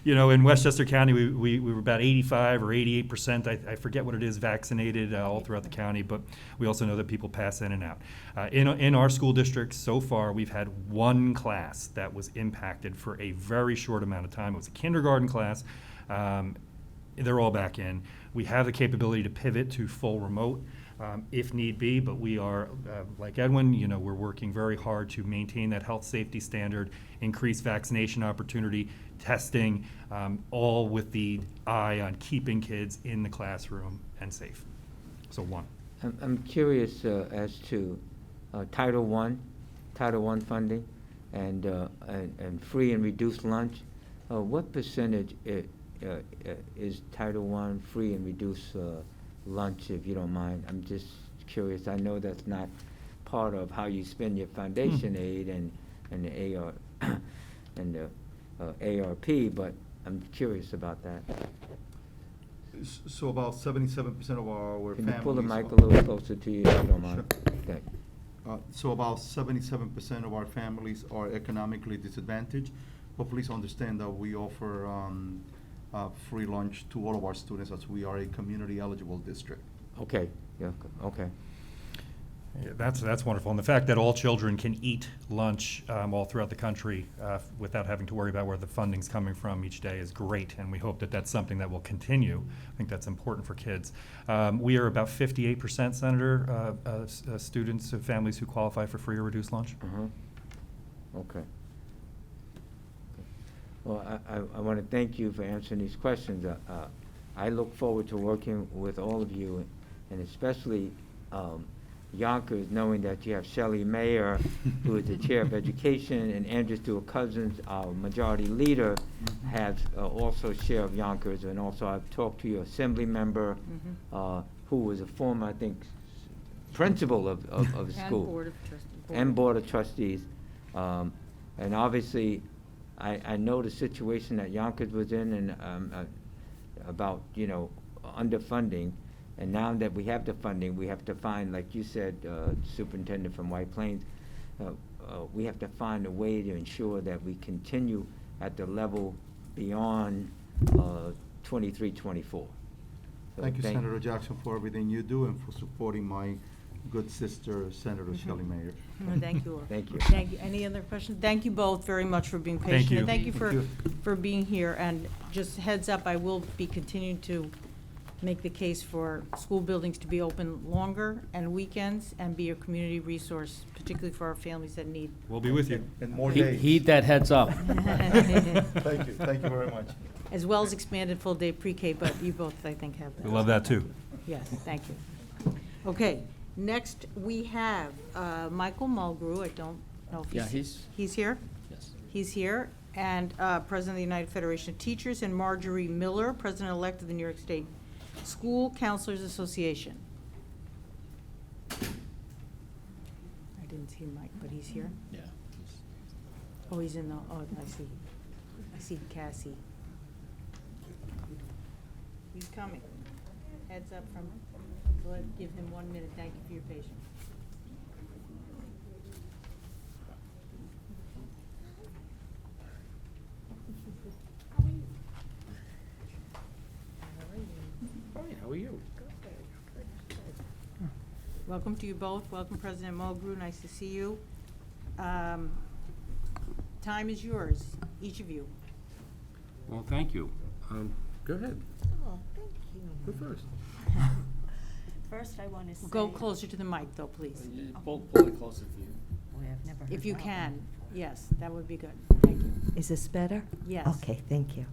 You know, in Westchester County, we were about 85 or 88%, I forget what it is, vaccinated all throughout the county, but we also know that people pass in and out. In our school district, so far, we've had 1 class that was impacted for a very short amount of time. It was a kindergarten class. They're all back in. We have the capability to pivot to full remote if need be, but we are, like Edwin, you know, we're working very hard to maintain that health safety standard, increase vaccination opportunity, testing, all with the eye on keeping kids in the classroom and safe. So 1. I'm curious as to Title I funding and free and reduced lunch. What percentage is Title I free and reduced lunch, if you don't mind? I'm just curious. I know that's not part of how you spend your foundation aid and the ARP, but I'm curious about that. So about 77% of our Can families. you pull the mic a little closer to you, if you don't mind? Sure. Okay. So about 77% of our families are economically disadvantaged, but please understand that we offer free lunch to all of our students as we are a community eligible district. Okay, yeah, okay. Yeah, that's wonderful. And the fact that all children can eat lunch all throughout the country without having to worry about where the funding's coming from each day is great, and we hope that that's something that will continue. I think that's important for kids. We are about 58%, Senator, students of families who qualify for free or reduced lunch. Okay. Well, I want to thank you for answering these questions. I look forward to working with all of you, and especially Yonkers, knowing that you have Shelley Mayer, who is the chair of education, and Andrew Stewart-Cousins, our majority leader, has also share of Yonkers, and also I've talked to your assembly member, who was a former, I think, principal of the school. And Board of Trustees. And obviously, I know the situation that Yonkers was in and about, you know, underfunding. And now that we have the funding, we have to find, like you said, Superintendent from White Plains, we have to find a way to ensure that we continue at the level beyond 23, 24. So Thank you, Senator Jackson, for everything you do and for supporting my good sister, Senator Shelley Mayer. Thank you all. Thank you. Thank you. Any other questions? Thank you both very much for being patient. Thank you. And thank you Thank for being here. And just heads up, I will be continuing to make the case for school buildings to be open longer and weekends and be a community resource, particularly for our families that need. We'll be with you. And more days. Heed that heads up. Thank you very much. As well as expanded full-day pre-K, but you both, I think, have that. We love that too. Yes, thank you. Okay, next we have Michael Mulgrew. I don't know if Yeah, he's here? Yes. He's here, and President of the United Federation of Teachers, and Marjorie Miller, President-elect of the New York State School Counselors Association. I didn't see Mike, but he's here. Yeah. Oh, he's in the, oh, I see. I see Cassie. He's coming. Heads up from, give him 1 minute. Thank you for your patience. Fine, how are you? Welcome to you both. Welcome, President Mulgrew. Nice to see you. Time is yours, each of you. Well, thank you. Go ahead. Oh, thank you. Go first. First, I want to say. Go closer to the mic, though, please. Pull it closer to you. Boy, I've never heard If you that can, one. yes, that would be good. Thank you. Is this better? Yes. Okay, thank you.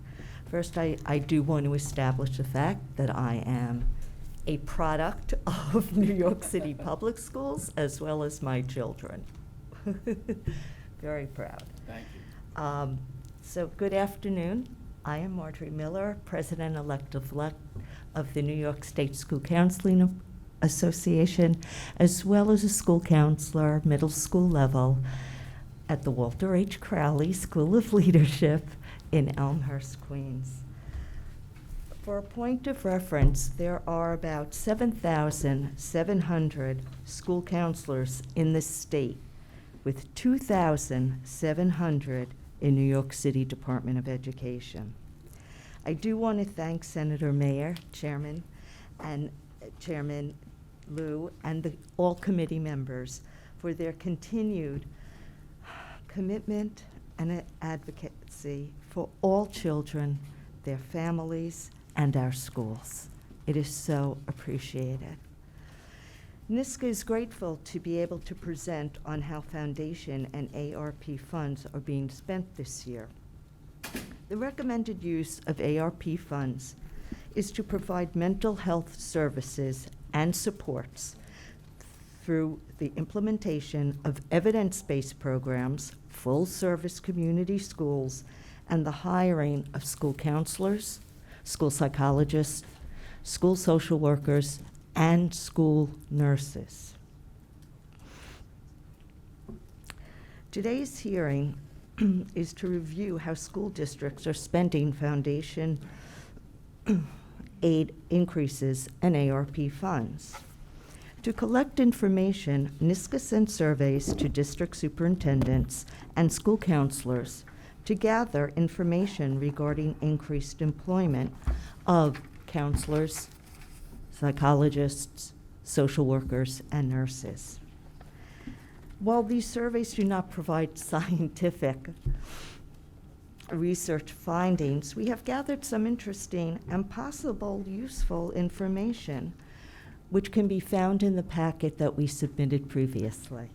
First, I do want to establish the fact that I am a product of New York City Public Schools as well as my children. Very proud. Thank you. So, good afternoon. I am Marjorie Miller, President-elect of the New York State School Counseling Association, as well as a school counselor, middle school level, at the Walter H. Crowley School of Leadership in Elmhurst, Queens. For a point of reference, there are about 7,700 school counselors in the state, with 2,700 in New York City Department of Education. I do want to thank Senator Mayer, Chairman Liu, and all committee members for their continued commitment and advocacy for all children, their families, and our schools. It is so appreciated. NYSCA is grateful to be able to present on how foundation and ARP funds are being spent this year. The recommended use of ARP funds is to provide mental health services and supports through the implementation of evidence-based programs, full-service community schools, and the hiring of school counselors, school psychologists, school social workers, and school nurses. Today's hearing is to review how school districts are spending foundation aid increases and ARP funds. To collect information, NYSCA sent surveys to district superintendents and school counselors to gather information regarding increased employment of counselors, psychologists, social workers, and nurses. While these surveys do not provide scientific research findings, we have gathered some interesting and possible useful information which can be found in the packet that we submitted previously.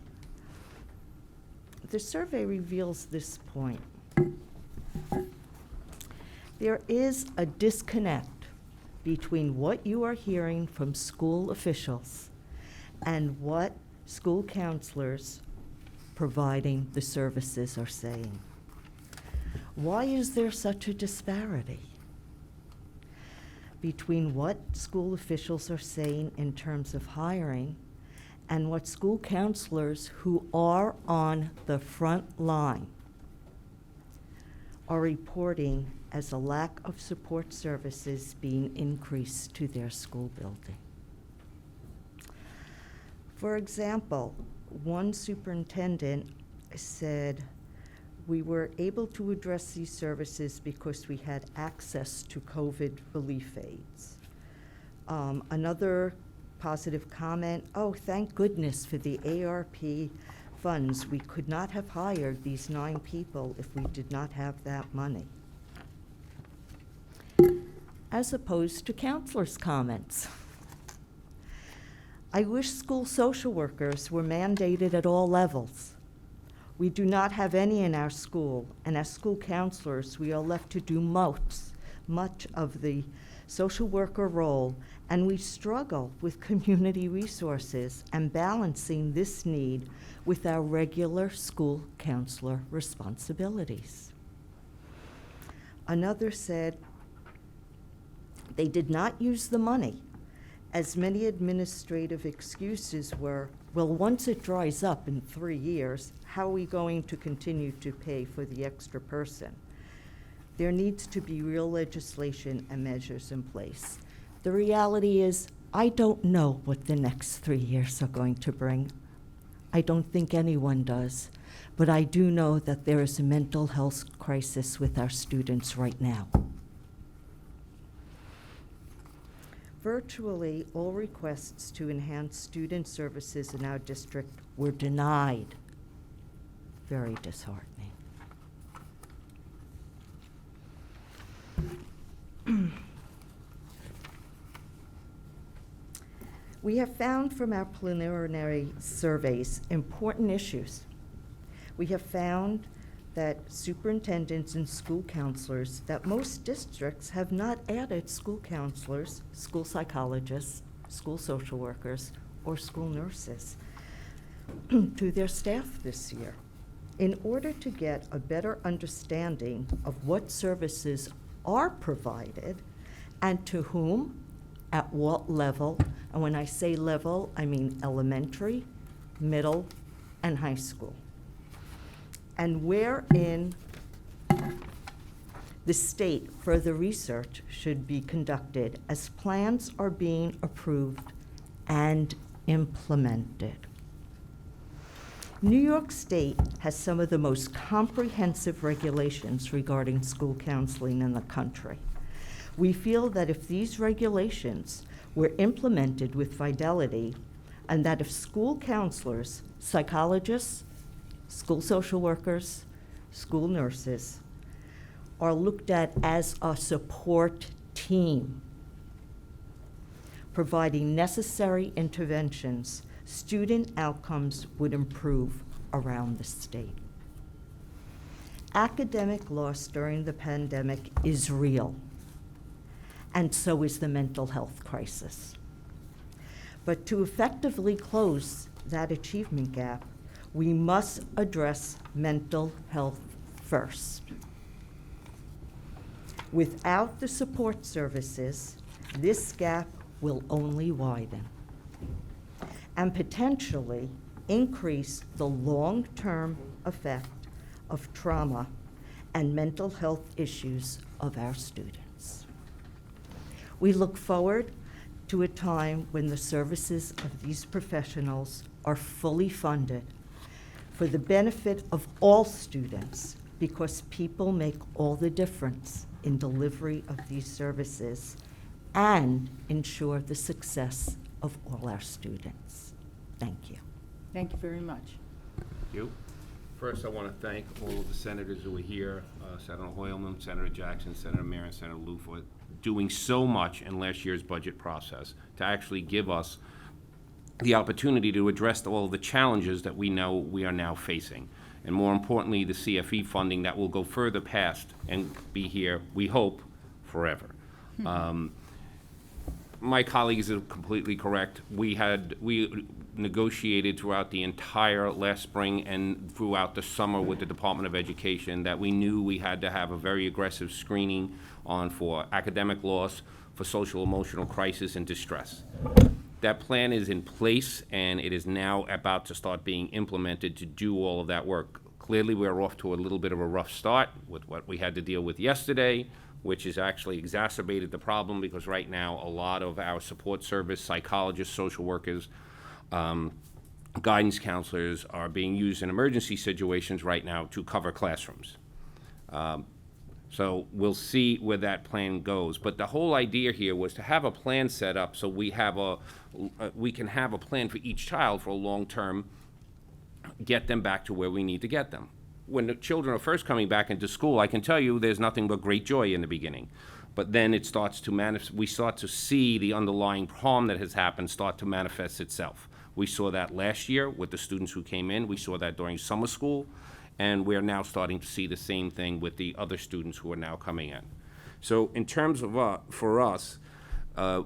The survey reveals this point. There is a disconnect between what you are hearing from school officials and what school counselors providing the services are saying. Why is there such a disparity between what school officials are saying in terms of hiring and what school counselors who are on the front line are reporting as a lack of support services being increased to their school building? For example, one superintendent said, "We were able to address these services because we had access to COVID relief aids." Another positive comment, "Oh, thank goodness for the ARP funds. We could not have hired these 9 people if we did not have that money." As opposed to counselors' comments. "I wish school social workers were mandated at all levels. We do not have any in our school, and as school counselors, we are left to do much of the social worker role, and we struggle with community resources and balancing this need with our regular school counselor responsibilities." Another said, "They did not use the money, as many administrative excuses were, well, once it dries up in 3 years, how are we going to continue to pay for the extra person? There needs to be real legislation and measures in place. The reality is, I don't know what the next 3 years are going to bring. I don't think anyone does. But I do know that there is a mental health crisis with our students right now. Virtually all requests to enhance student services in our district were denied. Very disheartening. We have found from our preliminary surveys important issues. We have found that superintendents and school counselors, that most districts have not added school counselors, school psychologists, school social workers, or school nurses to their staff this year. In order to get a better understanding of what services are provided and to whom, at what level, and when I say level, I mean elementary, middle, and high school, and where in the state further research should be conducted as plans are being approved and implemented. New York State has some of the most comprehensive regulations regarding school counseling in the country. We feel that if these regulations were implemented with fidelity, and that if school counselors, psychologists, school social workers, school nurses are looked at as a support team, providing necessary interventions, student outcomes would improve around the state. Academic loss during the pandemic is real, and so is the mental health crisis. But to effectively close that achievement gap, we must address mental health first. Without the support services, this gap will only widen and potentially increase the long-term effect of trauma and mental health issues of our students. We look forward to a time when the services of these professionals are fully funded for the benefit of all students, because people make all the difference in delivery of these services and ensure the success of all our students. Thank you. Thank you very much. You. First, I want to thank all of the senators who are here, Senator Hoylman, Senator Jackson, Senator Mayer, and Senator Lou, for doing so much in last year's budget process to actually give us the opportunity to address all of the challenges that we know we are now facing. And more importantly, the CFE funding that will go further past and be here, we hope, forever. My colleagues are completely correct. We negotiated throughout the entire last spring and throughout the summer with the Department of Education that we knew we had to have a very aggressive screening on for academic loss, for social emotional crisis and distress. That plan is in place, and it is now about to start being implemented to do all of that work. Clearly, we're off to a little bit of a rough start with what we had to deal with yesterday, which has actually exacerbated the problem, because right now a lot of our support service, psychologists, social workers, guidance counselors are being used in emergency situations right now to cover classrooms. So we'll see where that plan goes. But the whole idea here was to have a plan set up so we can have a plan for each child for a long term, get them back to where we need to get them. When the children are first coming back into school, I can tell you there's nothing but great joy in the beginning. But then it starts to manifest, we start to see the underlying harm that has happened start to manifest itself. We saw that last year with the students who came in. We saw that during summer school. And we're now starting to see the same thing with the other students who are now coming in. So in terms of for us,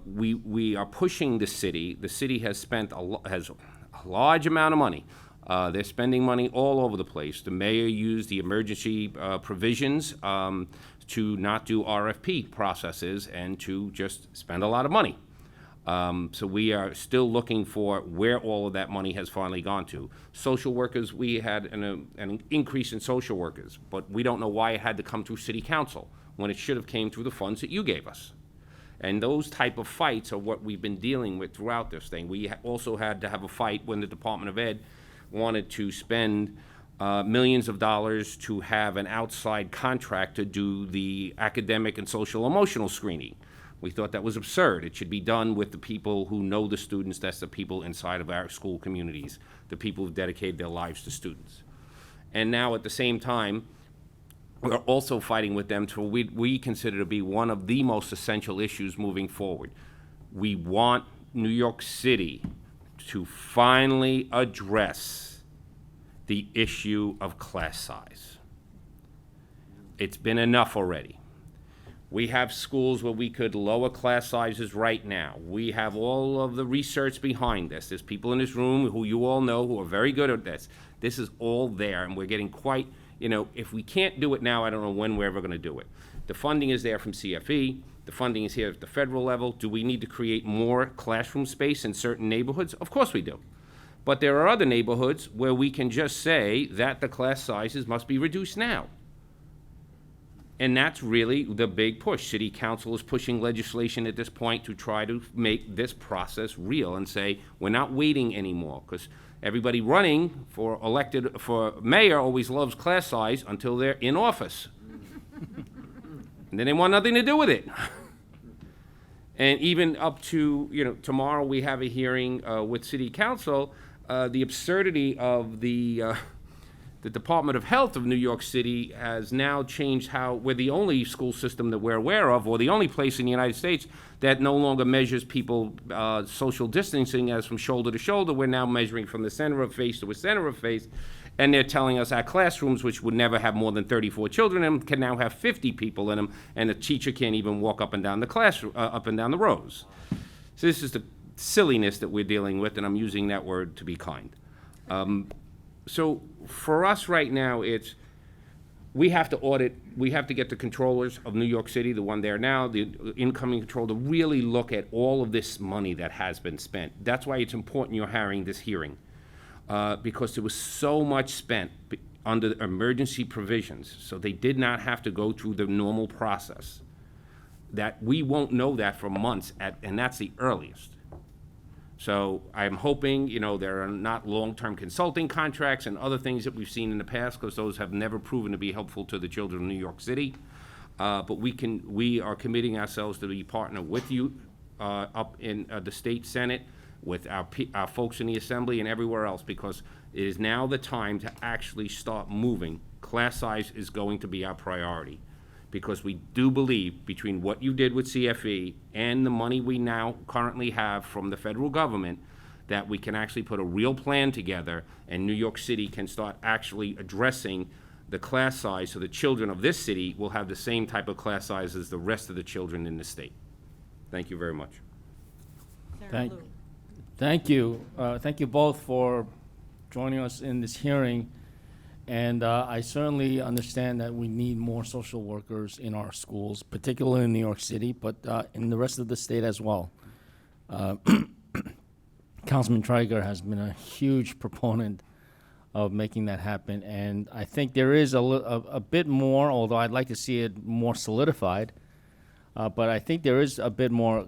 we are pushing the city. The city has spent has a large amount of money. They're spending money all over the place. The mayor used the emergency provisions to not do RFP processes and to just spend a lot of money. So we are still looking for where all of that money has finally gone to. Social workers, we had an increase in social workers, but we don't know why it had to come through city council when it should have came through the funds that you gave us. And those type of fights are what we've been dealing with throughout this thing. We also had to have a fight when the Department of Ed wanted to spend millions of dollars to have an outside contract to do the academic and social emotional screening. We thought that was absurd. It should be done with the people who know the students. That's the people inside of our school communities, the people who've dedicated their lives to students. And now at the same time, we're also fighting with them to what we consider to be one of the most essential issues moving forward. We want New York City to finally address the issue of class size. It's been enough already. We have schools where we could lower class sizes right now. We have all of the research behind this. There's people in this room who you all know who are very good at this. This is all there, and we're getting quite, if we can't do it now, I don't know when we're ever going to do it. The funding is there from CFE. The funding is here at the federal level. Do we need to create more classroom space in certain neighborhoods? Of course we do. But there are other neighborhoods where we can just say that the class sizes must be reduced now. And that's really the big push. City Council is pushing legislation at this point to try to make this process real and say, we're not waiting anymore, because everybody running for mayor always loves class size until they're in office. And then they want nothing to do with it. And even up to, tomorrow we have a hearing with City Council, the absurdity of the Department of Health of New York City has now changed how we're the only school system that we're aware of, or the only place in the United States that no longer measures people social distancing as from shoulder to shoulder. We're now measuring from the center of face to the center of face. And they're telling us our classrooms, which would never have more than 34 children in them, can now have 50 people in them, and the teacher can't even walk up and down the classroom, up and down the rows. So this is the silliness that we're dealing with, and I'm using that word to be kind. So for us right now, we have to audit, we have to get the controllers of New York City, the one there now, the incoming controller, to really look at all of this money that has been spent. That's why it's important you're having this hearing. Because there was so much spent under emergency provisions, so they did not have to go through the normal process. That we won't know that for months, and that's the earliest. So I'm hoping, there are not long-term consulting contracts and other things that we've seen in the past, because those have never proven to be helpful to the children of New York City. But we are committing ourselves to be partner with you up in the state Senate, with our folks in the Assembly and everywhere else, because it is now the time to actually start moving. Class size is going to be our priority, because we do believe between what you did with CFE and the money we now currently have from the federal government, that we can actually put a real plan together, and New York City can start actually addressing the class size, so the children of this city will have the same type of class size as the rest of the children in the state. Thank you very much. Thank you. Thank you both for joining us in this hearing. And I certainly understand that we need more social workers in our schools, particularly in New York City, but in the rest of the state as well. Councilman Treyger has been a huge proponent of making that happen. And I think there is a bit more, although I'd like to see it more solidified, but I think there is a bit more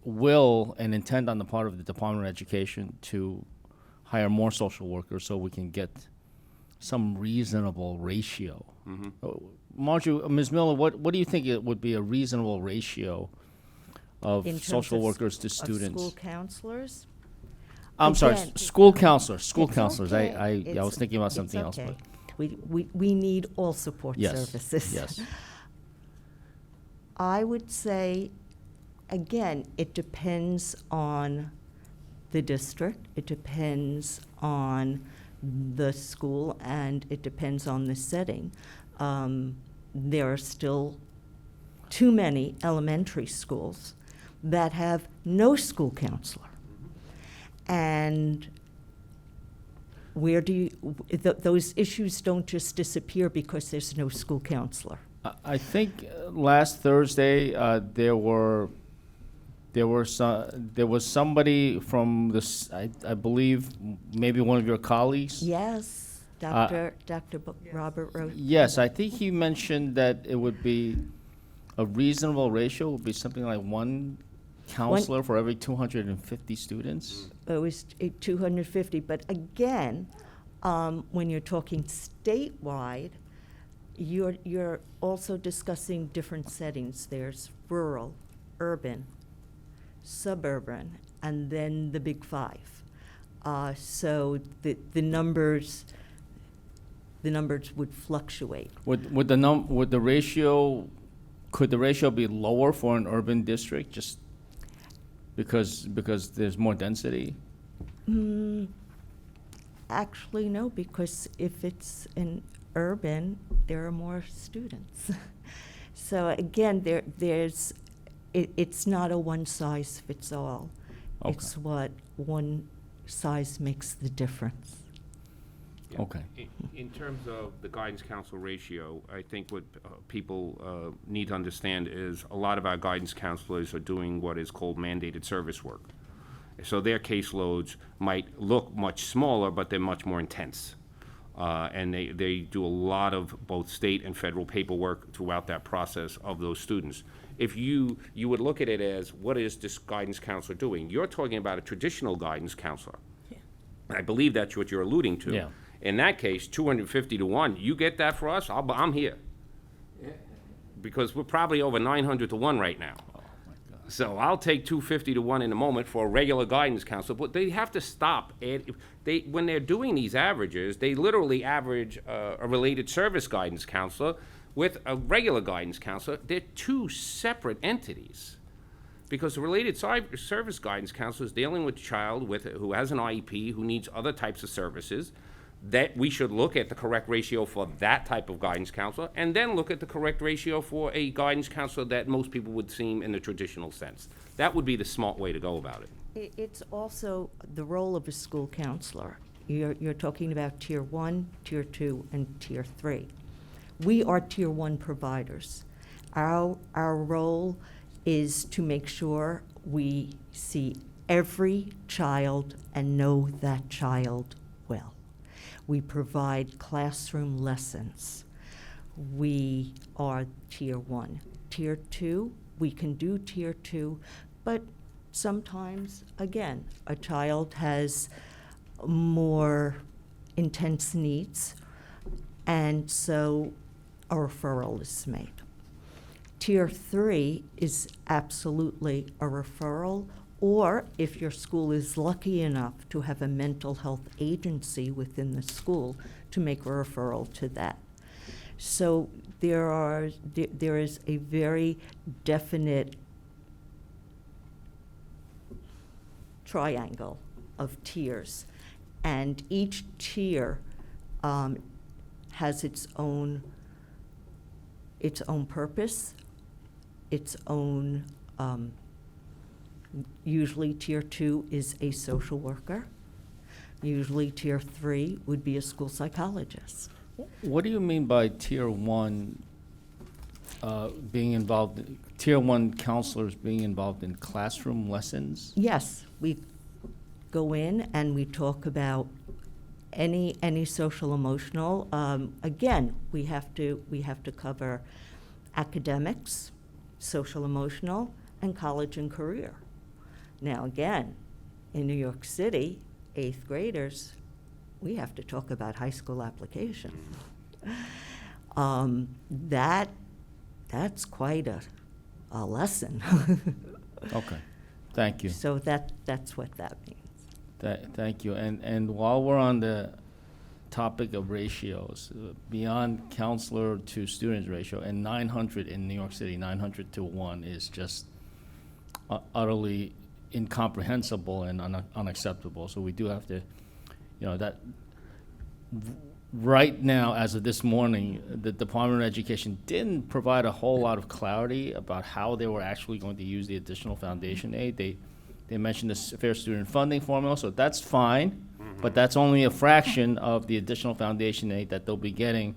will and intent on the part of the Department of Education to hire more social workers so we can get some reasonable ratio. Mm-hmm. Ms. Miller, what do you think it would be a reasonable ratio of In terms social of workers to of students? school counselors? I'm sorry, Again, school counselors. School It's counselors. okay. I was thinking about It's something else, okay. but We need all support Yes, services. yes. I would say, again, it depends on the district, it depends on the school, and it depends on the setting. There are still too many elementary schools that have no school counselor. And where do you, those issues don't just disappear because there's no school counselor. I think last Thursday there were there was somebody from this, I believe, maybe one of your colleagues? Yes, Dr. Robert Rose. Yes, I think he mentioned that it would be a reasonable ratio, would be something like one counselor for every 250 students? It was 250, but again, when you're talking statewide, you're also discussing different settings. There's rural, urban, suburban, and then the big five. So the numbers would fluctuate. Would the ratio, could the ratio be lower for an urban district, just because there's more density? Actually, no, because if it's in urban, there are more students. So again, it's not a one-size-fits-all. Okay. It's what one size makes the difference. Yeah. Okay. In terms of the guidance council ratio, I think what people need to understand is a lot of our guidance counselors are doing what is called mandated service work. So their caseloads might look much smaller, but they're much more intense. And they do a lot of both state and federal paperwork throughout that process of those students. If you would look at it as, what is this guidance counselor doing? You're talking about a traditional guidance counselor. Yeah. I believe that's what you're alluding to. Yeah. In that case, 250 to 1, you get that for us, I'm here. Because we're probably over 900 to 1 right now. So I'll take 250 to 1 in a moment for a regular guidance counselor, but they have to stop. When they're doing these averages, they literally average a related service guidance counselor with a regular guidance counselor. They're two separate entities. Because the related service guidance counselor is dealing with a child who has an IEP, who needs other types of services, that we should look at the correct ratio for that type of guidance counselor, and then look at the correct ratio for a guidance counselor that most people would see in the traditional sense. That would be the smart way to go about it. It's also the role of a school counselor. You're talking about Tier 1, Tier 2, and Tier 3. We are Tier 1 providers. Our role is to make sure we see every child and know that child well. We provide classroom lessons. We are Tier 1. Tier 2, we can do Tier 2, but sometimes, again, a child has more intense needs, and so a referral is made. Tier 3 is absolutely a referral, or if your school is lucky enough to have a mental health agency within the school, to make a referral to that. So there is a very definite triangle of tiers, and each tier has its own purpose, its own. Usually Tier 2 is a social worker. Usually Tier 3 would be a school psychologist. What do you mean by Tier 1 being involved, Tier 1 counselors being involved in classroom lessons? Yes, we go in and we talk about any social emotional. Again, we have to cover academics, social emotional, and college and career. Now, again, in New York City, 8th graders, we have to talk about high school application. That's quite a lesson. Okay, thank you. So that's what that means. Thank you. And while we're on the topic of ratios, beyond counselor to students ratio, and 900 in New York City, 900 to 1 is just utterly incomprehensible and unacceptable. So we do have to, that right now, as of this morning, the Department of Education didn't provide a whole lot of clarity about how they were actually going to use the additional foundation aid. They mentioned the Fair Student Funding Formula, so that's fine, but that's only a fraction of the additional foundation aid that they'll be getting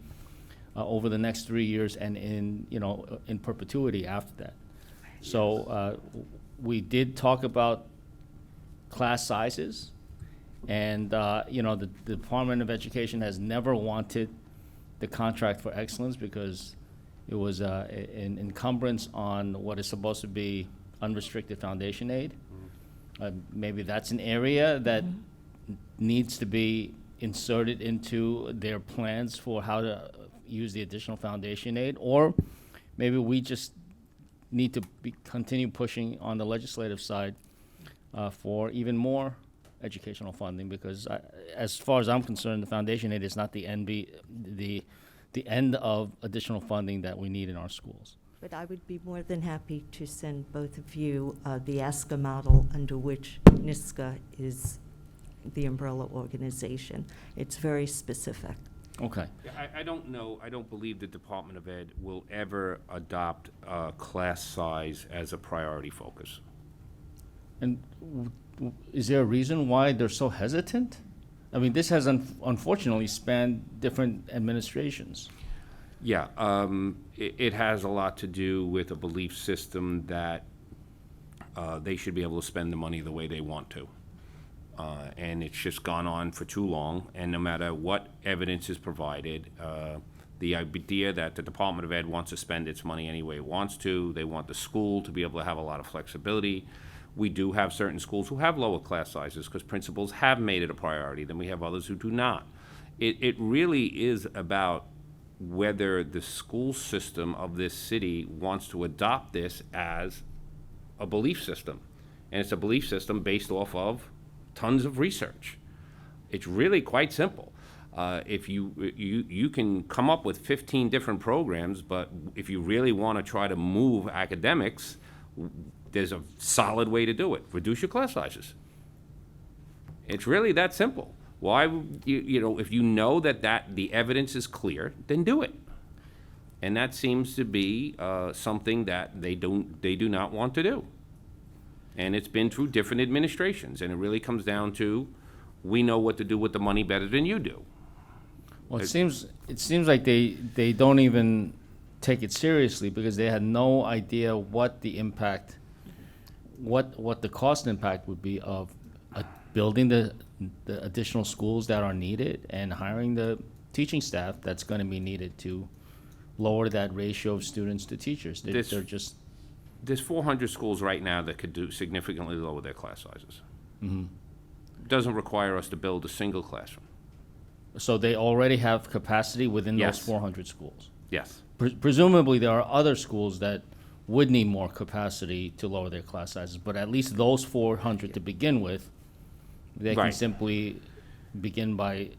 over the next 3 years and in perpetuity after that. So we did talk about class sizes, and, the Department of Education has never wanted the contract for excellence because it was an encumbrance on what is supposed to be unrestricted foundation aid. Maybe that's an area that needs to be inserted into their plans for how to use the additional foundation aid, or maybe we just need to continue pushing on the legislative side for even more educational funding, because as far as I'm concerned, the foundation aid is not the end of additional funding that we need in our schools. But I would be more than happy to send both of you the ASCA model under which NISCA is the umbrella organization. It's very specific. Okay. Yeah, I don't know, I don't believe the Department of Ed will ever adopt class size as a priority focus. And is there a reason why they're so hesitant? I mean, this has unfortunately spanned different administrations. Yeah, it has a lot to do with a belief system that they should be able to spend the money the way they want to. And it's just gone on for too long, and no matter what evidence is provided, the idea that the Department of Ed wants to spend its money any way it wants to, they want the school to be able to have a lot of flexibility. We do have certain schools who have lower class sizes because principals have made it a priority, then we have others who do not. It really is about whether the school system of this city wants to adopt this as a belief system. And it's a belief system based off of tons of research. It's really quite simple. If you can come up with 15 different programs, but if you really want to try to move academics, there's a solid way to do it. Reduce your class sizes. It's really that simple. Why, if you know that the evidence is clear, then do it. And that seems to be something that they do not want to do. And it's been through different administrations, and it really comes down to, we know what to do with the money better than you do. Well, it seems like they don't even take it seriously because they had no idea what the impact, what the cost impact would be of building the additional schools that are needed and hiring the teaching staff that's going to be needed to lower that ratio of students to teachers. They're just... There's 400 schools right now that could do significantly lower their class sizes. Mm-hmm. Doesn't require us to build a single classroom. So they already have capacity within Yes. those 400 schools? Yes. Presumably, there are other schools that would need more capacity to lower their class sizes, but at least those 400 to begin with, they can Right. simply begin by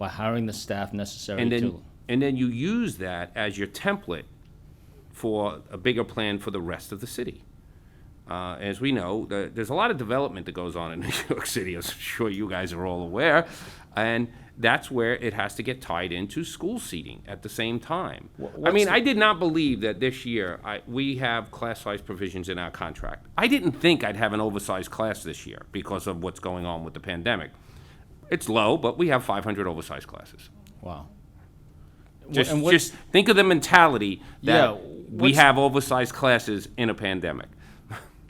hiring the staff necessary And to... then you use that as your template for a bigger plan for the rest of the city. As we know, there's a lot of development that goes on in New York City, as I'm sure you guys are all aware, and that's where it has to get tied into school seating at the same time. I did not believe that this year we have class size provisions in our contract. I didn't think I'd have an oversized class this year because of what's going on with the pandemic. It's low, but we have 500 oversized classes. Wow. Just think of the mentality that Yeah, we have oversized classes in a pandemic.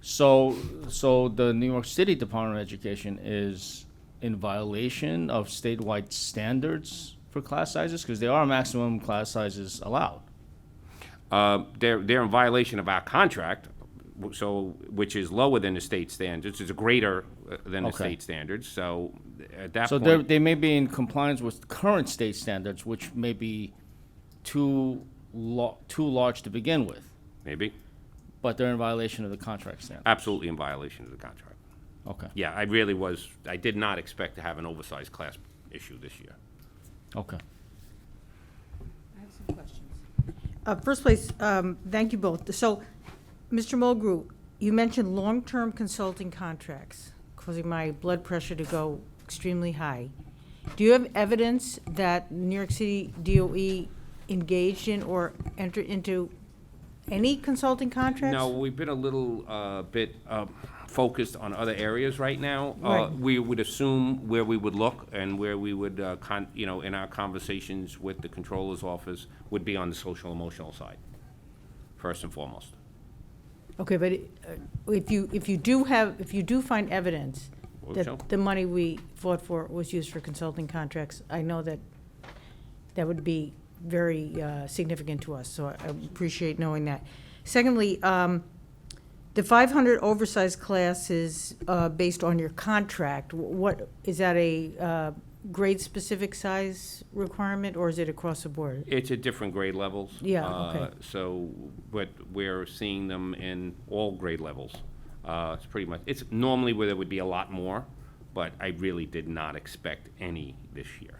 So the New York City Department of Education is in violation of statewide standards for class sizes? Because there are maximum class sizes allowed. They're in violation of our contract, which is lower than the state standards. It's greater than the Okay. state standards. So at that So point, they may be in compliance with current state standards, which may be too large to begin with, maybe but they're in violation of the contract standards. absolutely in violation of the contract. Okay. Yeah, I did not expect to have an oversized class issue this year. Okay. I have some questions. First place, thank you both. So, Mr. Mulgrew, you mentioned long-term consulting contracts, causing my blood pressure to go extremely high. Do you have evidence that New York City DOE engaged in or entered into any consulting contracts? No, we've been a little bit focused on other areas right now. Right. We would assume where we would look and where we would, in our conversations with the controller's office, would be on the social emotional side, first and foremost. Okay, but if you do find evidence Well, sure. that the money we fought for was used for consulting contracts, I know that would be very significant to us, so I appreciate knowing that. Secondly, the 500 oversized classes based on your contract, what, is that a grade-specific size requirement, or is it across the board? It's at different grade levels. Yeah, okay. So, but we're seeing them in all grade levels. It's pretty much, it's normally where there would be a lot more, but I really did not expect any this year.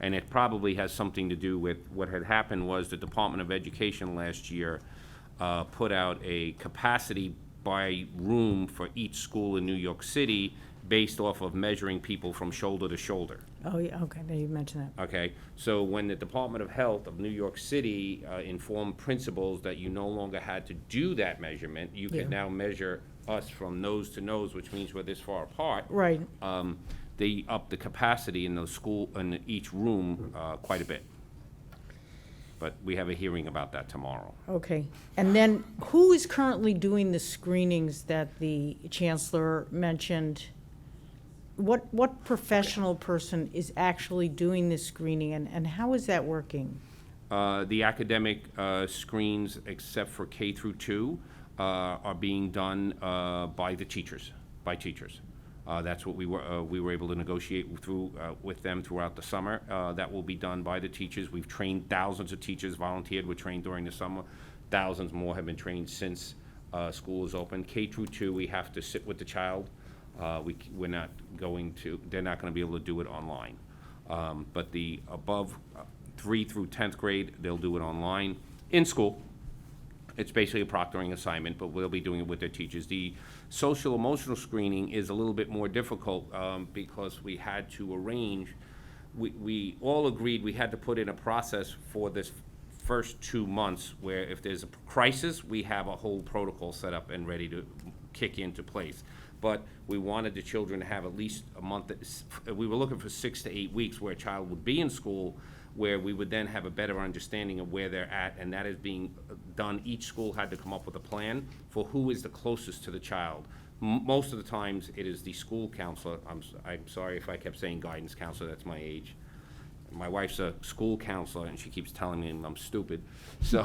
And it probably has something to do with what had happened was the Department of Education last year put out a capacity by room for each school in New York City based off of measuring people from shoulder to shoulder. Oh, yeah, okay, now you mentioned that. Okay, so when the Department of Health of New York City informed principals that you no longer had to do that measurement, you Yeah. could now measure us from nose to nose, which means we're this far apart. Right. They upped the capacity in the school, in each room, quite a bit. But we have a hearing about that tomorrow. Okay, and then who is currently doing the screenings that the Chancellor mentioned? What professional person is actually doing this screening, and how is that working? The academic screens, except for K through 2, are being done by the teachers, That's what we were able to negotiate through with them throughout the summer. That will be done by the teachers. We've trained thousands of teachers, volunteered, were trained during the summer. Thousands more have been trained since school is open. K through 2, we have to sit with the child. They're not going to be able to do it online. But the above 3 through 10th grade, they'll do it online in school. It's basically a proctoring assignment, but we'll be doing it with their teachers. The social emotional screening is a little bit more difficult because we had to arrange, we all agreed we had to put in a process for this first 2 months where if there's a crisis, we have a whole protocol set up and ready to kick into place. But we wanted the children to have at least a month, we were looking for 6 to 8 weeks where a child would be in school, where we would then have a better understanding of where they're at, and that is being done. Each school had to come up with a plan for who is the closest to the child. Most of the times, it is the school counselor. I'm sorry if I kept saying guidance counselor, that's my age. My wife's a school counselor, and she keeps telling me I'm stupid. So,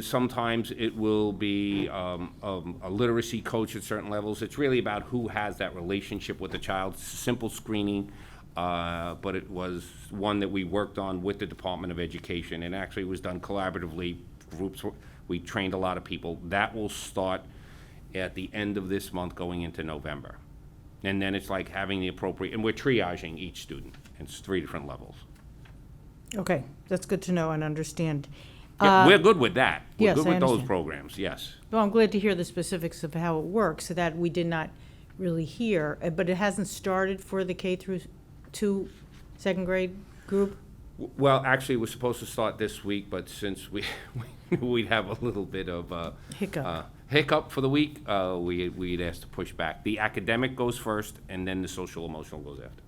sometimes it will be a literacy coach at certain levels. It's really about who has that relationship with the child. Simple screening, but it was one that we worked on with the Department of Education, and actually was done collaboratively. We trained a lot of people. That will start at the end of this month going into November. And then it's like having the appropriate, and we're triaging each student. It's 3 different levels. Okay, that's good to know and understand. Yeah, we're good with that. We're yes, good I with those understand. programs, yes. Well, I'm glad to hear the specifics of how it works, so that we did not really hear, but it hasn't started for the K through 2 second grade group? Well, actually, it was supposed to start this week, but since we knew we'd have a little bit of hiccup for the week, we'd asked to push back. The academic goes first, and then the social emotional goes after.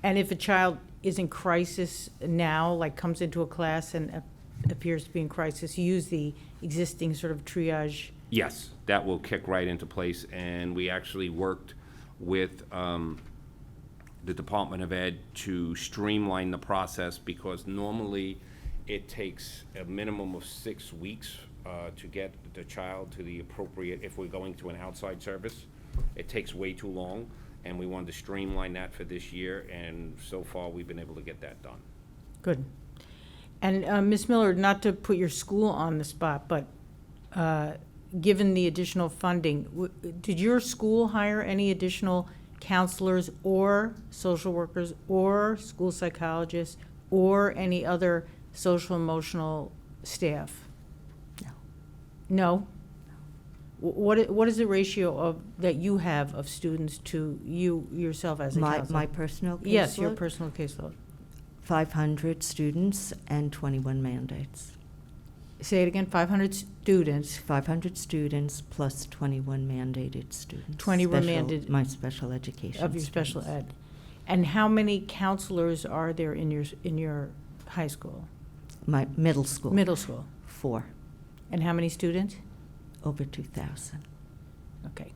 And if a child is in crisis now, like comes into a class and appears to be in crisis, you use the existing sort of triage? Yes, that will kick right into place, and we actually worked with the Department of Ed to streamline the process, because normally it takes a minimum of 6 weeks to get the child to the appropriate, if we're going to an outside service. It takes way too long, and we wanted to streamline that for this year, and so far we've been able to get that done. Good. And Ms. Miller, not to put your school on the spot, but given the additional funding, did your school hire any additional counselors or social workers or school psychologists or any other social emotional staff? No. No? What is the ratio of, that you have of students to you yourself as a counselor? My personal caseload? Yes, your personal caseload. 500 students and 21 mandates. Say it again, 500 students. 500 students plus 21 mandated students. 21 mandated. My special education Of your special students. ed. And how many counselors are there in your high school? My middle school. Middle school? 4. And how many students? Over 2,000. Okay.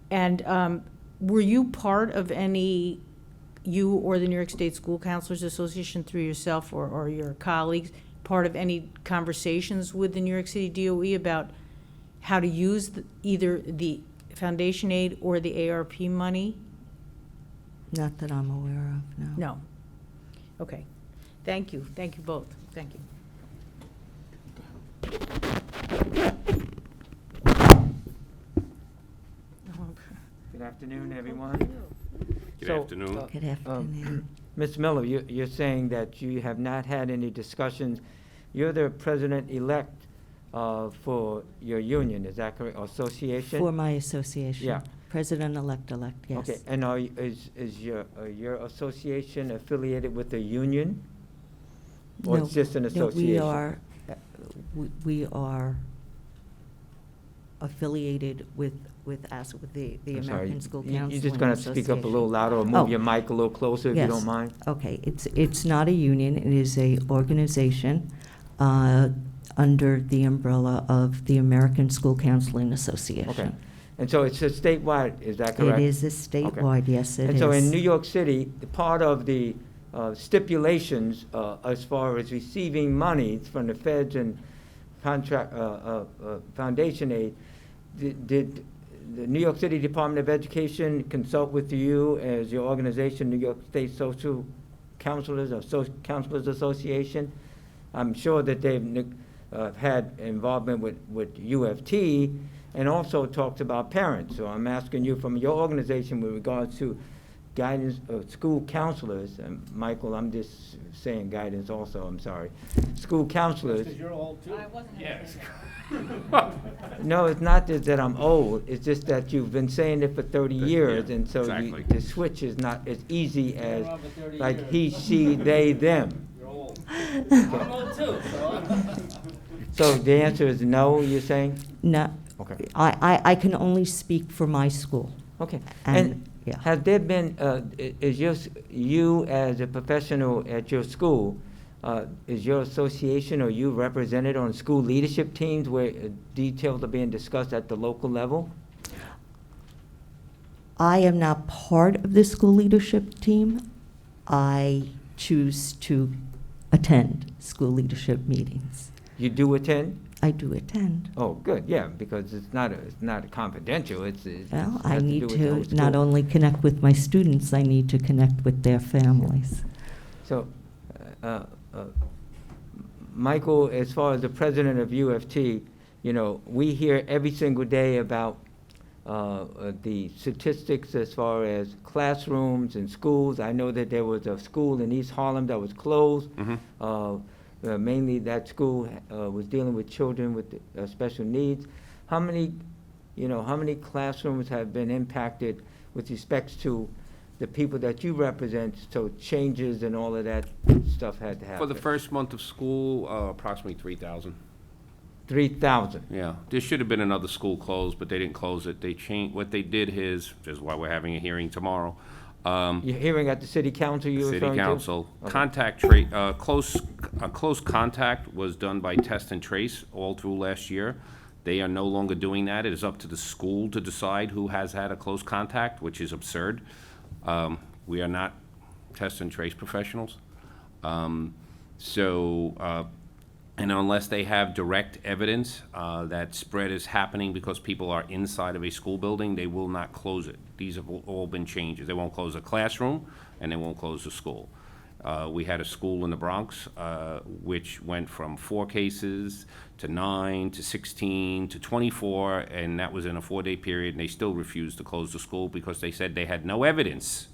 And were you part of any, you or the New York State School Counselors Association through yourself or your colleagues, part of any conversations with the New York City DOE about how to use either the foundation aid or the ARP money? Not that I'm aware of, no. No. Okay. Thank you. Thank you both. Thank you. Good afternoon, everyone. Good afternoon. Good afternoon. Ms. Miller, you're saying that you have not had any discussions. You're the president-elect for your union, is that correct, association? For my association. Yeah. President-elect, yes. Okay, and is your association affiliated with a union? Or it's just an association? No, we are affiliated with the I'm sorry, American School Counseling you're just gonna speak up a little Association. louder or Oh. move your mic a little closer if you Yes. don't mind? Okay, it's not a union, it is a organization under the umbrella of the American School Counseling Association. Okay, and so it's a statewide, is that correct? It is a statewide, yes, it is. And so in New York City, part of the stipulations as far as receiving monies from the feds and contract, foundation aid, did the New York City Department of Education consult with you as your organization, New York State Social Counselors or Counselors Association? I'm sure that they've had involvement with UFT and also talked about parents. So I'm asking you from your organization with regards to guidance of school counselors, and Michael, I'm just saying guidance also, I'm sorry. School counselors. You're old too. Yes. No, it's not that I'm old, it's just that you've been saying it for 30 years, and so exactly. the switch is not as easy as, around for 30 like years. he, she, they, them. You're old. I'm old too, so. So the answer is no, you're saying? No, Okay. I can only speak for my school. Okay. And, yeah. Has there been, you as a professional at your school, is your association or you represented on school leadership teams where details are being discussed at the local level? I am not part of the school leadership team. I choose to attend school leadership meetings. You do attend? I do attend. Oh, good, yeah, because it's not confidential, it's Well, has I to do need with the whole to not school. only connect with my students, I need to connect with their families. So, Michael, as far as the president of UFT, you know, we hear every single day about the statistics as far as classrooms and schools. I know that there was a school in East Harlem that was closed. Mainly that school was dealing with children with special needs. How many classrooms have been impacted with respects to the people that you represent, so changes and all of that stuff had to happen? For the first month of school, approximately 3,000. 3,000. Yeah, there should have been another school closed, but they didn't close it. They changed, what they did is, which is why we're having a hearing tomorrow. You're hearing at the city council you're referring to? City council, Okay. close contact was done by test and trace all through last year. They are no longer doing that. It is up to the school to decide who has had a close contact, which is absurd. We are not test and trace professionals. And unless they have direct evidence that spread is happening because people are inside of a school building, they will not close it. These have all been changes. They won't close a classroom, and they won't close a school. We had a school in the Bronx, which went from 4 cases to 9 to 16 to 24, and that was in a 4-day period, and they still refused to close the school because they said they had no evidence.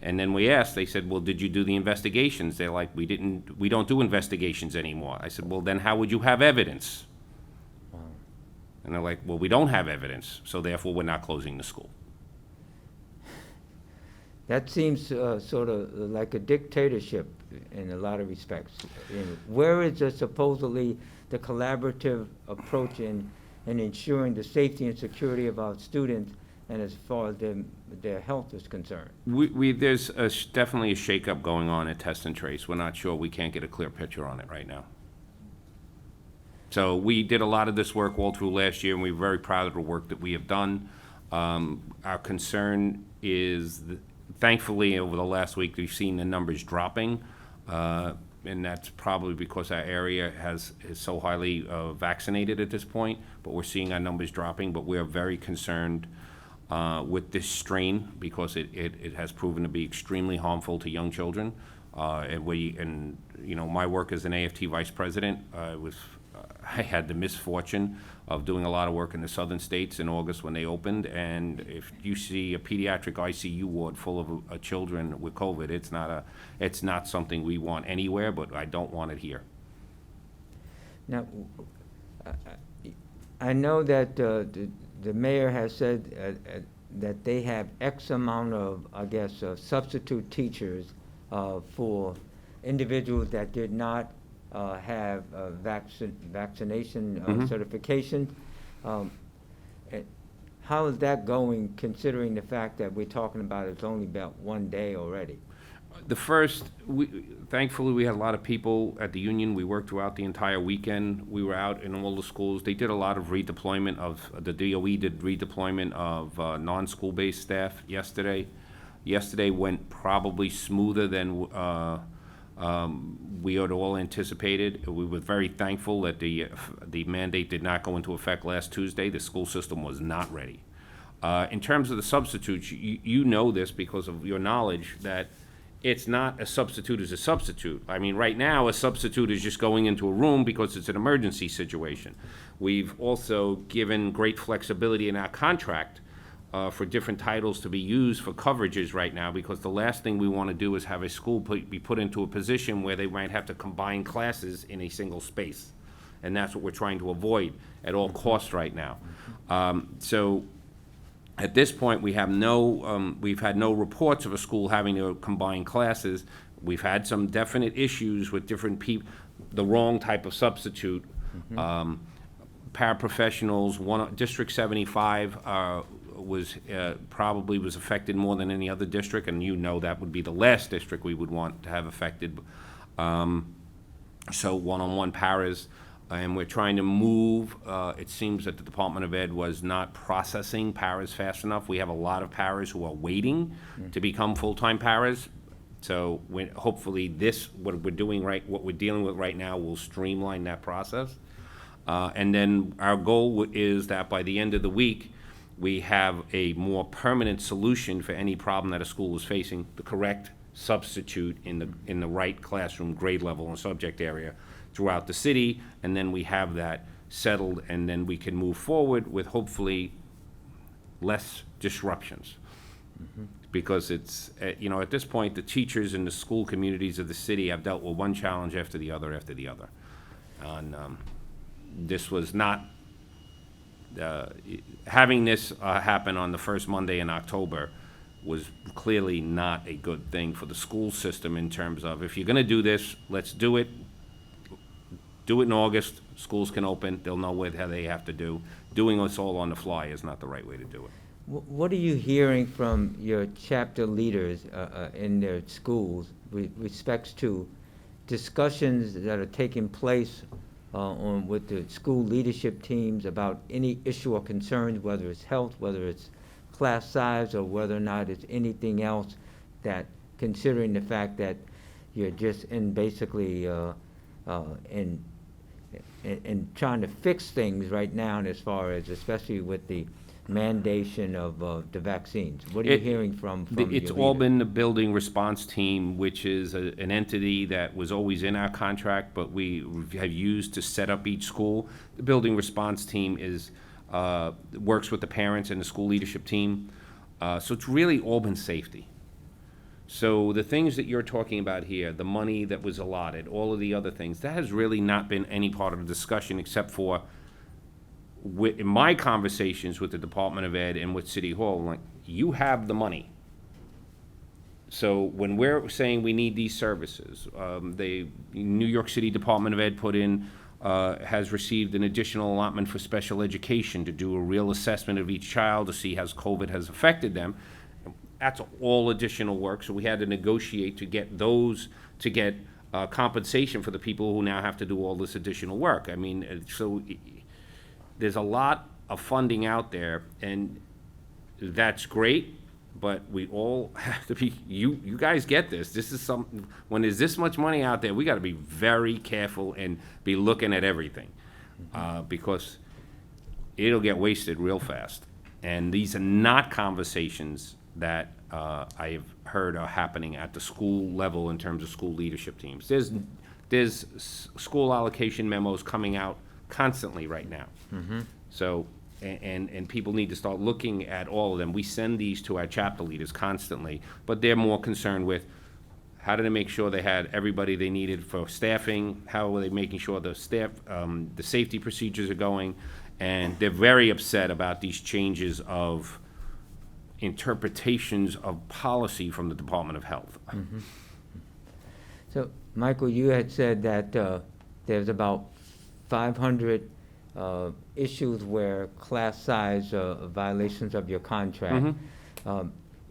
And then we asked, they said, well, did you do the investigations? They're like, we don't do investigations anymore. I said, well, then how would you have evidence? And they're like, well, we don't have evidence, so therefore we're not closing the school. That seems sort of like a dictatorship in a lot of respects. Where is supposedly the collaborative approach in ensuring the safety and security of our students and as far as their health is concerned? There's definitely a shakeup going on at Test and Trace. We're not sure. We can't get a clear picture on it right now. So we did a lot of this work all through last year, and we're very proud of the work that we have done. Our concern is, thankfully, over the last week, we've seen the numbers dropping, and that's probably because our area is so highly vaccinated at this point, but we're seeing our numbers dropping, but we're very concerned with this strain because it has proven to be extremely harmful to young children. And you know, my work as an AFT vice president, I had the misfortune of doing a lot of work in the southern states in August when they opened, and if you see a pediatric ICU ward full of children with COVID, it's not something we want anywhere, but I don't want it here. Now, I know that the mayor has said that they have X amount of, I guess, substitute teachers for individuals that did not have vaccination certification. How is that going, considering the fact that we're talking about it's only about 1 day already? Thankfully, we had a lot of people at the union. We worked throughout the entire weekend. We were out in all the schools. They did a lot of redeployment the DOE did redeployment of non-school-based staff yesterday. Yesterday went probably smoother than we had all anticipated. We were very thankful that the mandate did not go into effect last Tuesday. The school system was not ready. In terms of the substitutes, you know this because of your knowledge that it's not a substitute as a substitute. I mean, right now, a substitute is just going into a room because it's an emergency situation. We've also given great flexibility in our contract for different titles to be used for coverages right now, because the last thing we want to do is have a school be put into a position where they might have to combine classes in a single space. And that's what we're trying to avoid at all costs right now. So at this point, we've had no reports of a school having to combine classes. We've had some definite issues with different people, the wrong type of substitute. Paraprofessionals, District 75 probably was affected more than any other district, and you know that would be the last district we would want to have affected. So one-on-one paras, and we're trying to move. It seems that the Department of Ed was not processing paras fast enough. We have a lot of paras who are waiting to become full-time paras. So hopefully what we're dealing with right now will streamline that process. And then our goal is that by the end of the week, we have a more permanent solution for any problem that a school is facing, the correct substitute in the right classroom, grade level, and subject area throughout the city, and then we have that settled, and then we can move forward with hopefully less disruptions. Because it's, you know, at this point, the teachers and the school communities of the city have dealt with one challenge after the other after the other. And this was not, having this happen on the first Monday in October was clearly not a good thing for the school system in terms of, if you're gonna do this, let's do it. Do it in August, schools can open, they'll know what they have to do. Doing this all on the fly is not the right way to do it. What are you hearing from your chapter leaders in their schools with respects to discussions that are taking place with the school leadership teams about any issue or concerns, whether it's health, whether it's class size, or whether or not it's anything else, that considering the fact that you're just in basically in trying to fix things right now, and as far as especially with the mandation of the vaccines. What are you hearing from It's your all leaders? been the building response team, which is an entity that was always in our contract, but we have used to set up each school. The building response team works with the parents and the school leadership team. So it's really all been safety. So the things that you're talking about here, the money that was allotted, all of the other things, that has really not been any part of the discussion except for in my conversations with the Department of Ed and with City Hall. Like, you have the money. So when we're saying we need these services, the New York City Department of Ed has received an additional allotment for special education to do a real assessment of each child to see how COVID has affected them. That's all additional work, so we had to negotiate to get those, to get compensation for the people who now have to do all this additional work. I mean, there's a lot of funding out there, and that's great, but we all have to be, you guys get this. This is something, when there's this much money out there, we gotta be very careful and be looking at everything, because it'll get wasted real fast. And these are not conversations that I've heard are happening at the school level in terms of school leadership teams. There's school allocation memos coming out constantly right now. So, and people need to start looking at all of them. We send these to our chapter leaders constantly, but they're more concerned with how do they make sure they had everybody they needed for staffing, how are they making sure the staff, the safety procedures are going, and they're very upset about these changes of interpretations of policy from the Department of Health. So, Michael, you had said that there's about 500 issues where class size violations of your contract.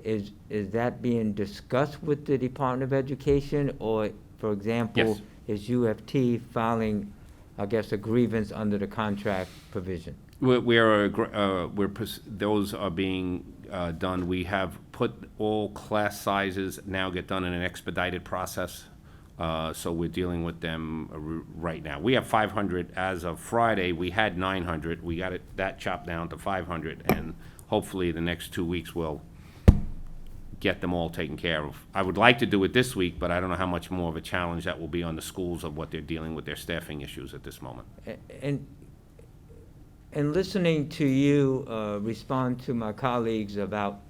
Is that being discussed with the Department of Education, or, for example, Yes. is UFT filing, I guess, a grievance under the contract provision? Those are being done. We have put all class sizes now get done in an expedited process. So we're dealing with them right now. We have 500 as of Friday. We had 900. We got that chopped down to 500, and hopefully the next 2 weeks we'll get them all taken care of. I would like to do it this week, but I don't know how much more of a challenge that will be on the schools of what they're dealing with their staffing issues at this moment. And listening to you respond to my colleagues about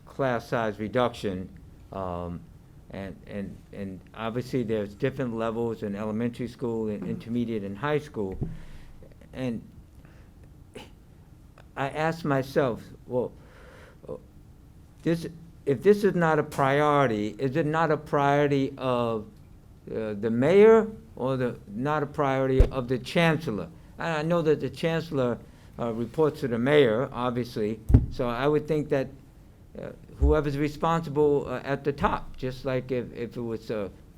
class size reduction, and obviously there's different levels in elementary school and intermediate and high school, and I asked myself, well, if this is not a priority, is it not a priority of the mayor, or not a priority of the chancellor? And I know that the chancellor reports to the mayor, obviously, so I would think that whoever's responsible at the top, just like if it was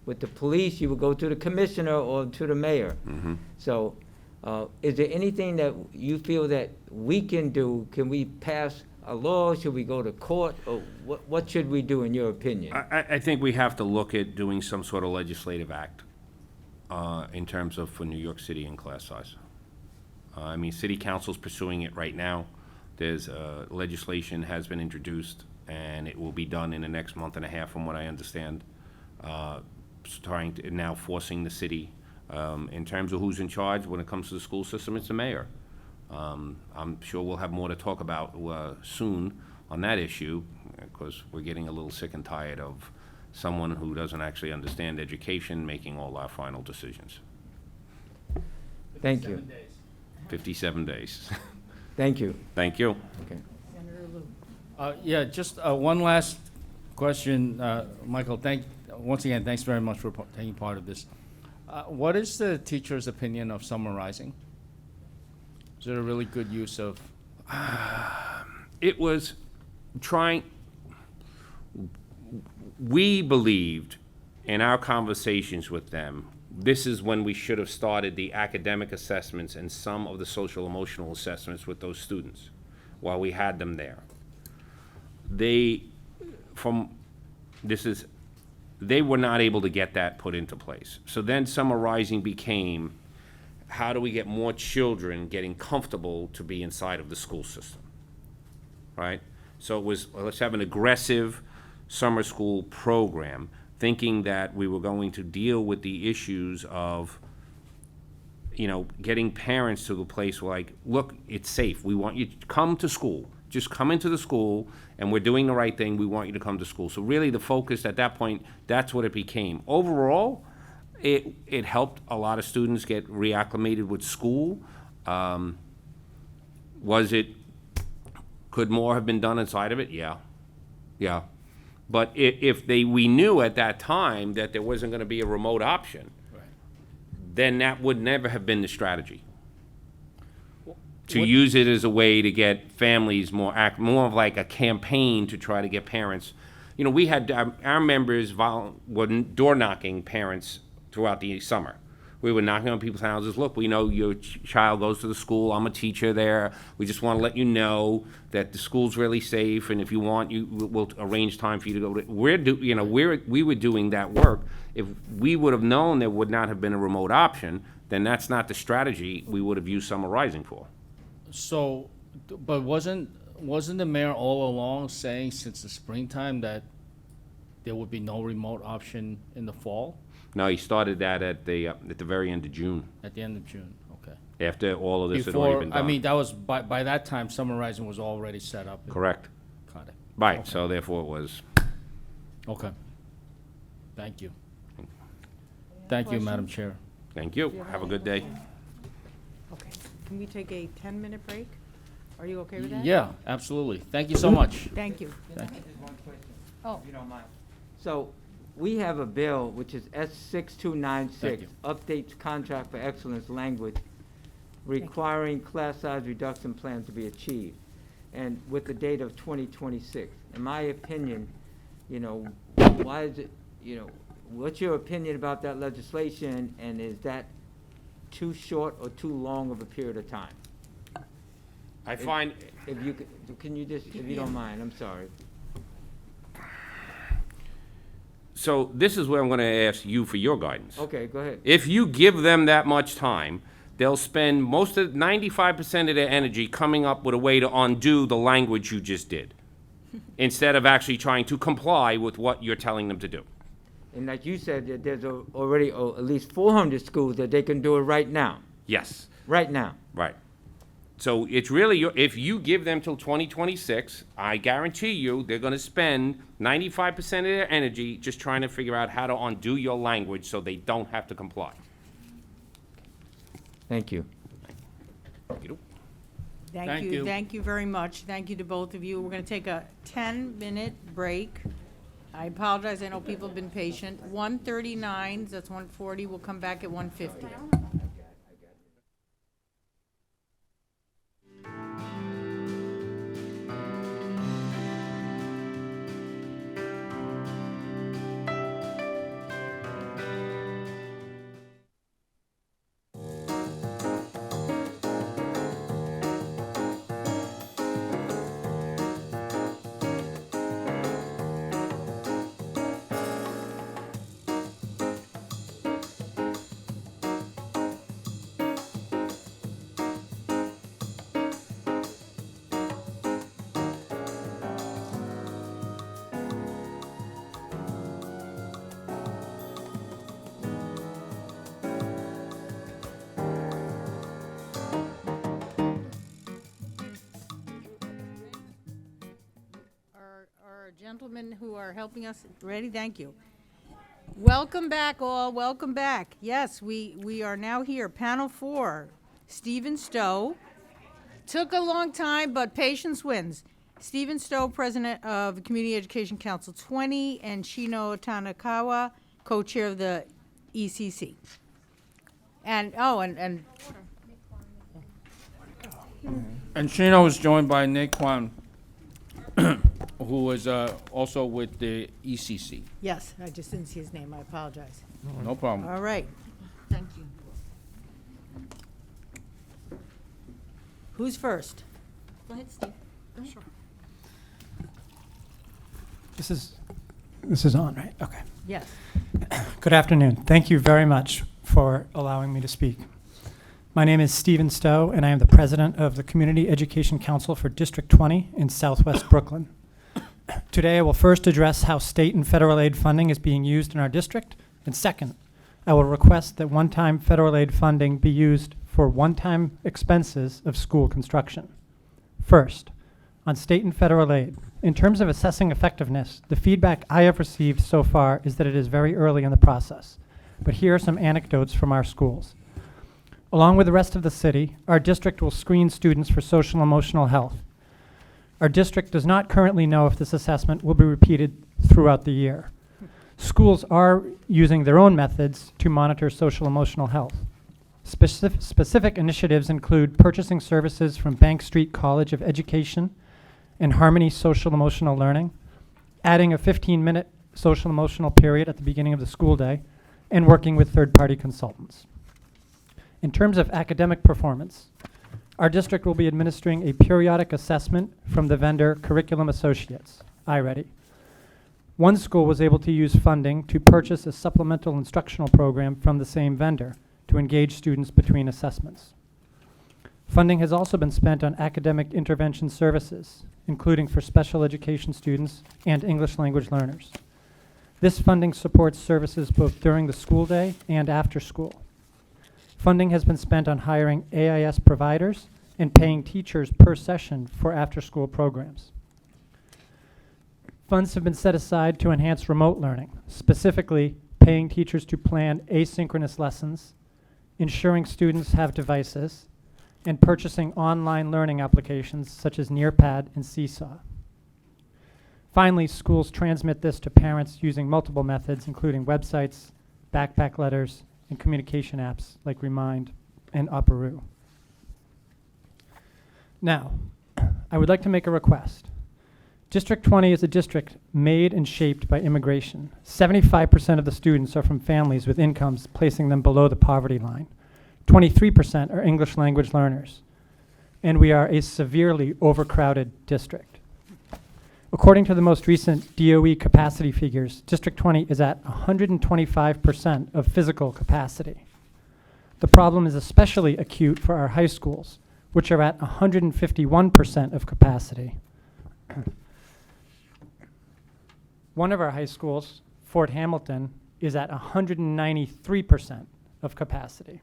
with the police, you would go to the commissioner or to the mayor. So is there anything that you feel that we can do? Can we pass a law? Should we go to court? Or what should we do, in your opinion? I think we have to look at doing some sort of legislative act in terms of for New York City and class size. I mean, City Council's pursuing it right now. There's legislation has been introduced, and it will be done in the next month and a half, from what I understand. Trying to now forcing the city in terms of who's in charge when it comes to the school system. It's the mayor. I'm sure we'll have more to talk about soon on that issue, because we're getting a little sick and tired of someone who doesn't actually understand education making all our final decisions. Thank you. 57 days. Thank you. Thank you. Okay. Yeah, just one last question, Michael. Once again, thanks very much for taking part of this. What is the teacher's opinion of summarizing? Is it a really good use of? It was trying. We believed in our conversations with them, this is when we should have started the academic assessments and some of the social emotional assessments with those students while we had them there. They were not able to get that put into place. So then summarizing became, how do we get more children getting comfortable to be inside of the school system, right? So it was, let's have an aggressive summer school program, thinking that we were going to deal with the issues of, getting parents to the place where, like, look, it's safe. We want you to come to school. Just come into the school, and we're doing the right thing. We want you to come to school. So really the focus at that point, that's what it became. Overall, it helped a lot of students get reacclimated with school. Could more have been done inside of it? Yeah. But we knew at that time that there wasn't going to be a remote option, then that would never have been the strategy. To use it as a way to get families more of like a campaign to try to get parents You know, we had, our members were door knocking parents throughout the summer. We were knocking on people's houses. Look, we know your child goes to the school. I'm a teacher there. We just want to let you know that the school's really safe, and if you want, we'll arrange time for you to go to. We were doing that work. If we would have known there would not have been a remote option, then that's not the strategy we would have used Summer Rising for. So, but wasn't the mayor all along saying since the springtime that there would be no remote option in the fall? No, he started that at the very end of June, At the end of June, okay. after all of this had already been done. I mean, that was, by that time, Summer Rising was already set up. Correct. Got it. Right, Okay. so therefore it was, Okay. Thank you. Thank you, Madam Chair. thank you. Have a good day. Okay. Can we take a 10-minute break? Are you okay with that? Yeah, absolutely. Thank you so much. Thank you. Thank you. Just one question, Oh. if you don't mind. So, we have a bill, which is S6296, updates contract for excellence language, requiring class size reduction plan to be achieved, and with the date of 2026. In my opinion, why is it, what's your opinion about that legislation, and is that too short or too long of a period of time? I find, If you, can you just, if you don't mind, I'm sorry. so this is where I'm gonna ask you for your guidance. Okay, go ahead. If you give them that much time, they'll spend 95% of their energy coming up with a way to undo the language you just did, instead of actually trying to comply with what you're telling them to do. And like you said, that there's already at least 400 schools that they can do it right now. Yes, Right now. right. So it's really, if you give them till 2026, I guarantee you, they're gonna spend 95% of their energy just trying to figure out how to undo your language so they don't have to comply. Thank you. You know? Thank you. Thank you very much. Thank you to both of you. We're going to take a 10-minute break. I apologize. I know people have been patient. 1:39, that's 1:40. We'll come back at 1:50. Our gentlemen who are helping us, ready? Thank you. Welcome back, all. Welcome back. Yes, we are now here. Panel 4, Stephen Stowe. Took a long time, but patience wins. Stephen Stowe, President of Community Education Council 20, and Shino Tanakawa, Co-Chair of the ECC. And And Shino was joined by Nick Kwan, who is also with the ECC. yes, I just didn't see his name. I apologize. No problem. All right. Thank you. Who's first? Go ahead, Steve. Go ahead. This is on, right? Okay. Yes. Good afternoon. Thank you very much for allowing me to speak. My name is Stephen Stowe, and I am the president of the Community Education Council for District 20 in Southwest Brooklyn. Today, I will first address how state and federal aid funding is being used in our district, and second, I will request that one-time federal aid funding be used for one-time expenses of school construction. First, on state and federal aid, in terms of assessing effectiveness, the feedback I have received so far is that it is very early in the process. But here are some anecdotes from our schools. Along with the rest of the city, our district will screen students for social and emotional health. Our district does not currently know if this assessment will be repeated throughout the year. Schools are using their own methods to monitor social and emotional health. Specific initiatives include purchasing services from Bank Street College of Education and Harmony Social Emotional Learning, adding a 15-minute social emotional period at the beginning of the school day, and working with third-party consultants. In terms of academic performance, our district will be administering a periodic assessment from the vendor Curriculum Associates, iReady. One school was able to use funding to purchase a supplemental instructional program from the same vendor to engage students between assessments. Funding has also been spent on academic intervention services, including for special education students and English language learners. This funding supports services both during the school day and after school. Funding has been spent on hiring AIS providers and paying teachers per session for after-school programs. Funds have been set aside to enhance remote learning, specifically paying teachers to plan asynchronous lessons, ensuring students have devices, and purchasing online learning applications such as Nearpad and Seesaw. Finally, schools transmit this to parents using multiple methods, including websites, backpack letters, and communication apps like Remind and Uparoo. Now, I would like to make a request. District 20 is a district made and shaped by immigration. 75% of the students are from families with incomes placing them below the poverty line. 23% are English language learners. And we are a severely overcrowded district. According to the most recent DOE capacity figures, District 20 is at 125% of physical capacity. The problem is especially acute for our high schools, which are at 151% of capacity. One of our high schools, Fort Hamilton, is at 193% of capacity.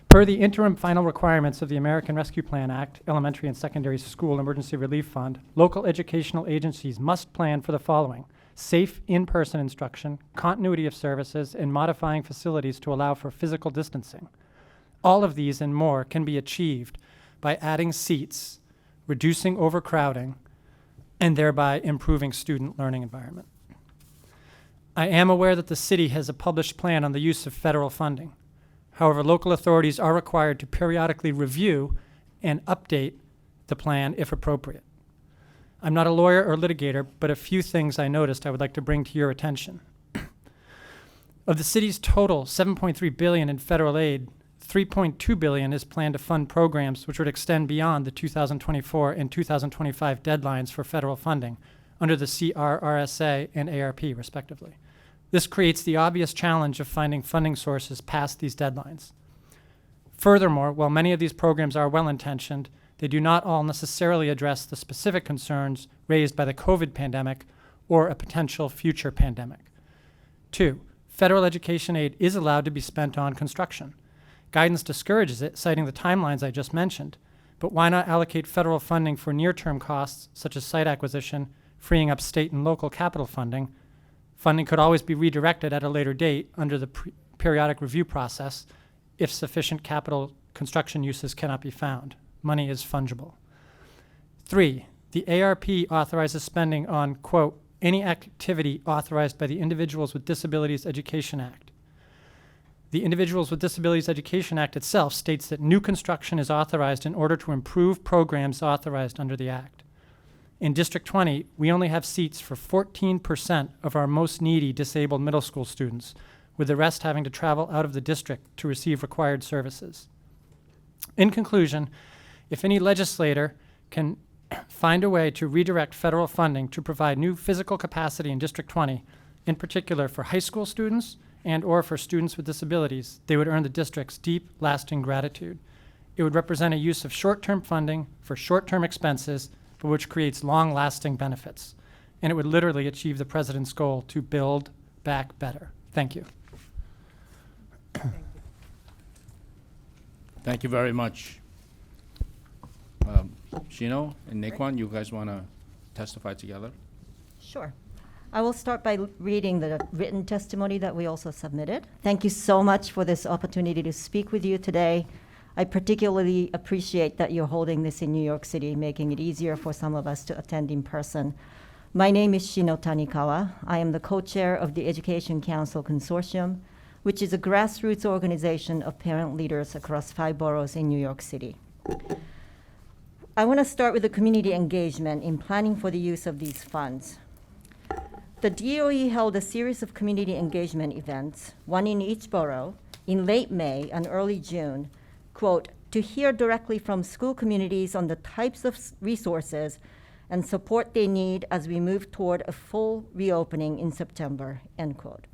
Per the interim final requirements of the American Rescue Plan Act, Elementary and Secondary School Emergency Relief Fund, local educational agencies must plan for the following: safe in-person instruction, continuity of services, and modifying facilities to allow for physical distancing. All of these and more can be achieved by adding seats, reducing overcrowding, and thereby improving student learning environment. I am aware that the city has a published plan on the use of federal funding. However, local authorities are required to periodically review and update the plan if appropriate. I'm not a lawyer or litigator, but a few things I noticed I would like to bring to your attention. Of the city's total $7.3 billion in federal aid, $3.2 billion is planned to fund programs which would extend beyond the 2024 and 2025 deadlines for federal funding under the CRRSA and ARP, respectively. This creates the obvious challenge of finding funding sources past these deadlines. Furthermore, while many of these programs are well-intentioned, they do not all necessarily address the specific concerns raised by the COVID pandemic or a potential future pandemic. 2, federal education aid is allowed to be spent on construction. Guidance discourages it, citing the timelines I just mentioned, but why not allocate federal funding for near-term costs, such as site acquisition, freeing up state and local capital funding? Funding could always be redirected at a later date under the periodic review process if sufficient capital construction uses cannot be found. Money is fungible. 3, the ARP authorizes spending on, quote, any activity authorized by the Individuals with Disabilities Education Act. The Individuals with Disabilities Education Act itself states that new construction is authorized in order to improve programs authorized under the Act. In District 20, we only have seats for 14% of our most needy disabled middle school students, with the rest having to travel out of the district to receive required services. In conclusion, if any legislator can find a way to redirect federal funding to provide new physical capacity in District 20, in particular for high school students and or for students with disabilities, they would earn the district's deep, lasting gratitude. It would represent a use of short-term funding for short-term expenses, but which creates long-lasting benefits. And it would literally achieve the president's goal to build back better. Thank you. Thank you very much. Shino and Naquan, you guys want to testify together? Sure. I will start by reading the written testimony that we also submitted. Thank you so much for this opportunity to speak with you today. I particularly appreciate that you're holding this in New York City, making it easier for some of us to attend in person. My name is Shino Tanikawa. I am the co-chair of the Education Council Consortium, which is a grassroots organization of parent leaders across 5 boroughs in New York City. I want to start with the community engagement in planning for the use of these funds. The DOE held a series of community engagement events, one in each borough, in late May and early June, quote, to hear directly from school communities on the types of resources and support they need as we move toward a full reopening in September, end quote.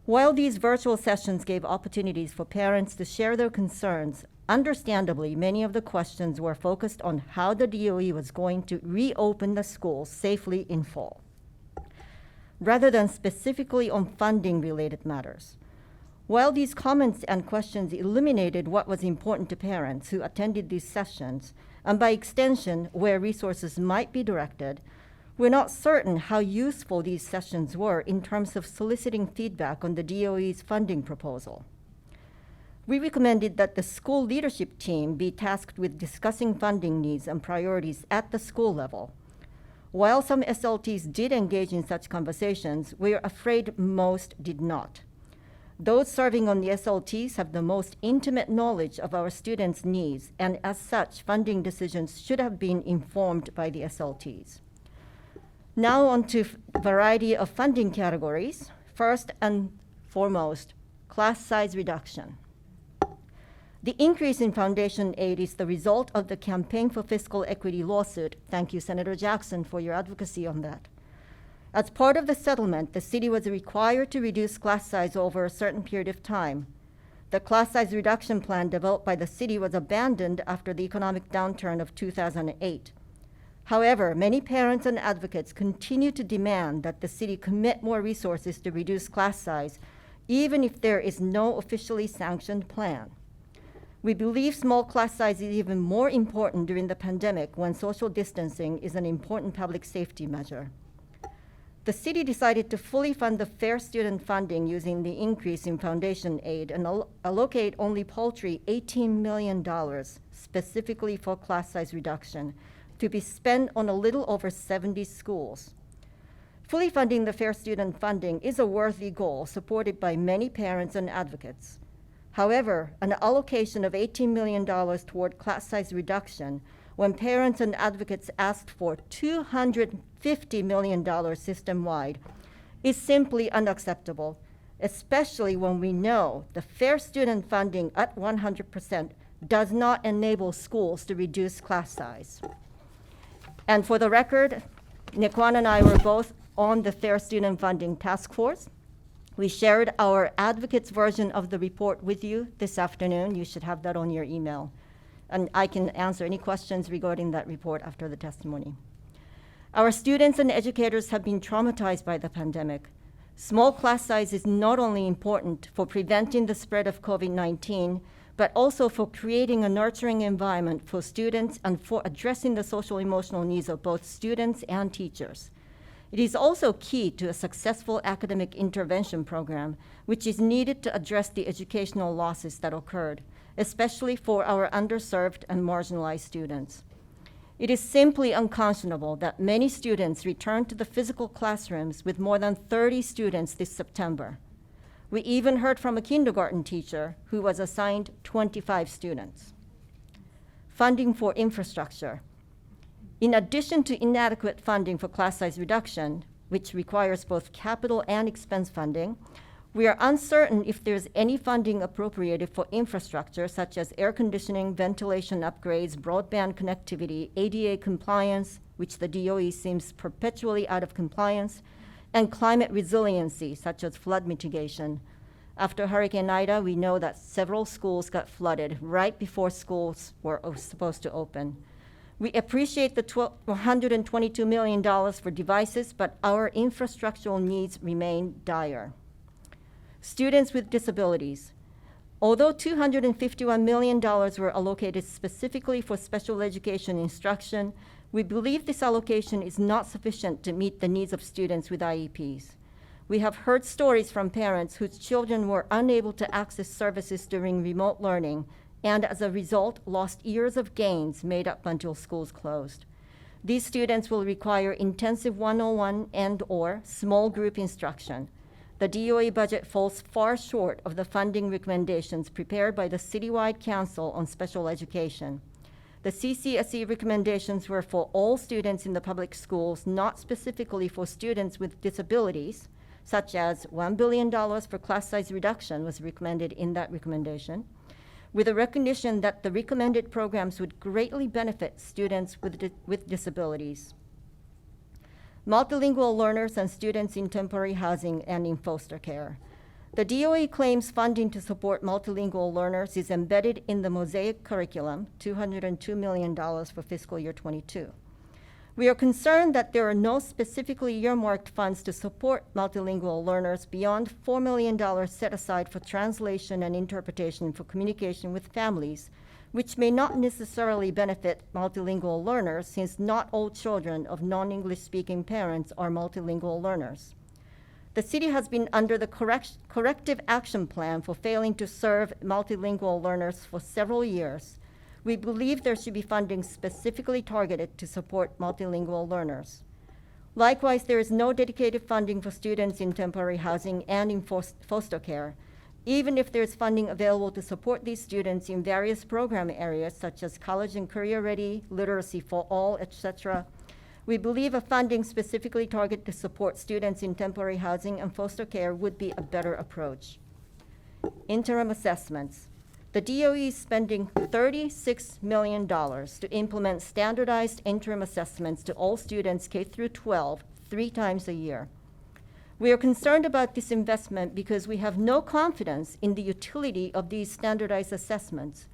While these virtual sessions gave opportunities for parents to share their concerns, understandably, many of the questions were focused on how the DOE was going to reopen the schools safely in fall, rather than specifically on funding-related matters. While these comments and questions illuminated what was important to parents who attended these sessions, and by extension, where resources might be directed, we're not certain how useful these sessions were in terms of soliciting feedback on the DOE's funding proposal. We recommended that the school leadership team be tasked with discussing funding needs and priorities at the school level. While some SLTs did engage in such conversations, we are afraid most did not. Those serving on the SLTs have the most intimate knowledge of our students' needs, and as such, funding decisions should have been informed by the SLTs. Now on to variety of funding categories. First and foremost, class size reduction. The increase in foundation aid is the result of the Campaign for Fiscal Equity lawsuit. Thank you, Senator Jackson, for your advocacy on that. As part of the settlement, the city was required to reduce class size over a certain period of time. The class size reduction plan developed by the city was abandoned after the economic downturn of 2008. However, many parents and advocates continue to demand that the city commit more resources to reduce class size, even if there is no officially sanctioned plan. We believe small class size is even more important during the pandemic when social distancing is an important public safety measure. The city decided to fully fund the Fair Student funding using the increase in foundation aid and allocate only paltry $18 million specifically for class size reduction to be spent on a little over 70 schools. Fully funding the Fair Student funding is a worthy goal supported by many parents and advocates. However, an allocation of $18 million toward class size reduction when parents and advocates asked for $250 million system-wide is simply unacceptable, especially when we know the Fair Student funding at 100% does not enable schools to reduce class size. And for the record, Nikwan and I were both on the Fair Student Funding Task Force. We shared our advocates' version of the report with you this afternoon. You should have that on your email. And I can answer any questions regarding that report after the testimony. Our students and educators have been traumatized by the pandemic. Small class size is not only important for preventing the spread of COVID-19, but also for creating a nurturing environment for students and for addressing the social emotional needs of both students and teachers. It is also key to a successful academic intervention program, which is needed to address the educational losses that occurred, especially for our underserved and marginalized students. It is simply unconscionable that many students return to the physical classrooms with more than 30 students this September. We even heard from a kindergarten teacher who was assigned 25 students. Funding for infrastructure. In addition to inadequate funding for class size reduction, which requires both capital and expense funding, we are uncertain if there's any funding appropriated for infrastructure such as air conditioning, ventilation upgrades, broadband connectivity, ADA compliance, which the DOE seems perpetually out of compliance, and climate resiliency, such as flood mitigation. After Hurricane Ida, we know that several schools got flooded right before schools were supposed to open. We appreciate the $122 million for devices, but our infrastructural needs remain dire. Students with disabilities. Although $251 million were allocated specifically for special education instruction, we believe this allocation is not sufficient to meet the needs of students with IEPs. We have heard stories from parents whose children were unable to access services during remote learning and as a result lost years of gains made up until schools closed. These students will require intensive one-on-one and/or small group instruction. The DOE budget falls far short of the funding recommendations prepared by the Citywide Council on Special Education. The CCSE recommendations were for all students in the public schools, not specifically for students with disabilities, such as $1 billion for class size reduction was recommended in that recommendation, with a recognition that the recommended programs would greatly benefit students with disabilities. Multilingual learners and students in temporary housing and in foster care. The DOE claims funding to support multilingual learners is embedded in the Mosaic curriculum, $202 million for fiscal year '22. We are concerned that there are no specifically earmarked funds to support multilingual learners beyond $4 million set aside for translation and interpretation for communication with families, which may not necessarily benefit multilingual learners since not all children of non-English speaking parents are multilingual learners. The city has been under the corrective action plan for failing to serve multilingual learners for several years. We believe there should be funding specifically targeted to support multilingual learners. Likewise, there is no dedicated funding for students in temporary housing and in foster care. Even if there's funding available to support these students in various program areas such as college and career ready, literacy for all, etc., we believe a funding specifically targeted to support students in temporary housing and foster care would be a better approach. Interim assessments. The DOE is spending $36 million to implement standardized interim assessments to all students K through 12 3 times a year. We are concerned about this investment because we have no confidence in the utility of these standardized assessments.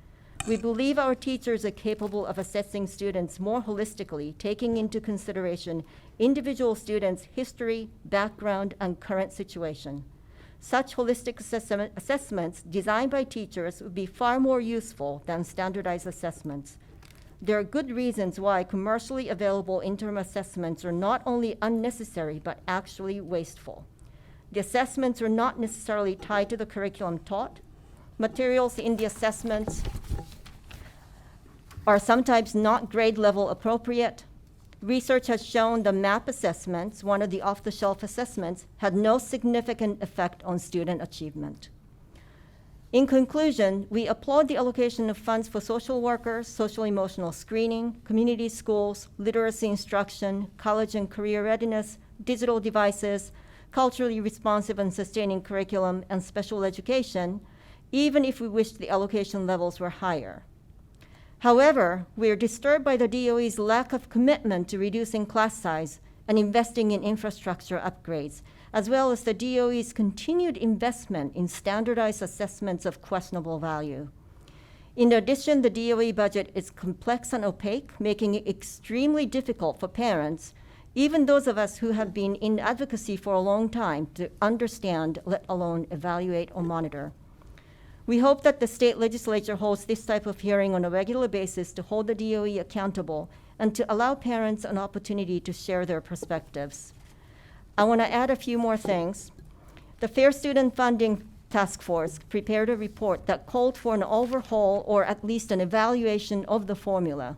We believe our teachers are capable of assessing students more holistically, taking into consideration individual students' history, background, and current situation. Such holistic assessments designed by teachers would be far more useful than standardized assessments. There are good reasons why commercially available interim assessments are not only unnecessary, but actually wasteful. The assessments are not necessarily tied to the curriculum taught. Materials in the assessments are sometimes not grade level appropriate. Research has shown the MAP assessments, one of the off-the-shelf assessments, had no significant effect on student achievement. In conclusion, we applaud the allocation of funds for social workers, social emotional screening, community schools, literacy instruction, college and career readiness, digital devices, culturally responsive and sustaining curriculum, and special education, even if we wished the allocation levels were higher. However, we are disturbed by the DOE's lack of commitment to reducing class size and investing in infrastructure upgrades, as well as the DOE's continued investment in standardized assessments of questionable value. In addition, the DOE budget is complex and opaque, making it extremely difficult for parents, even those of us who have been in advocacy for a long time, to understand, let alone evaluate or monitor. We hope that the state legislature holds this type of hearing on a regular basis to hold the DOE accountable and to allow parents an opportunity to share their perspectives. I want to add a few more things. The Fair Student Funding Task Force prepared a report that called for an overhaul or at least an evaluation of the formula.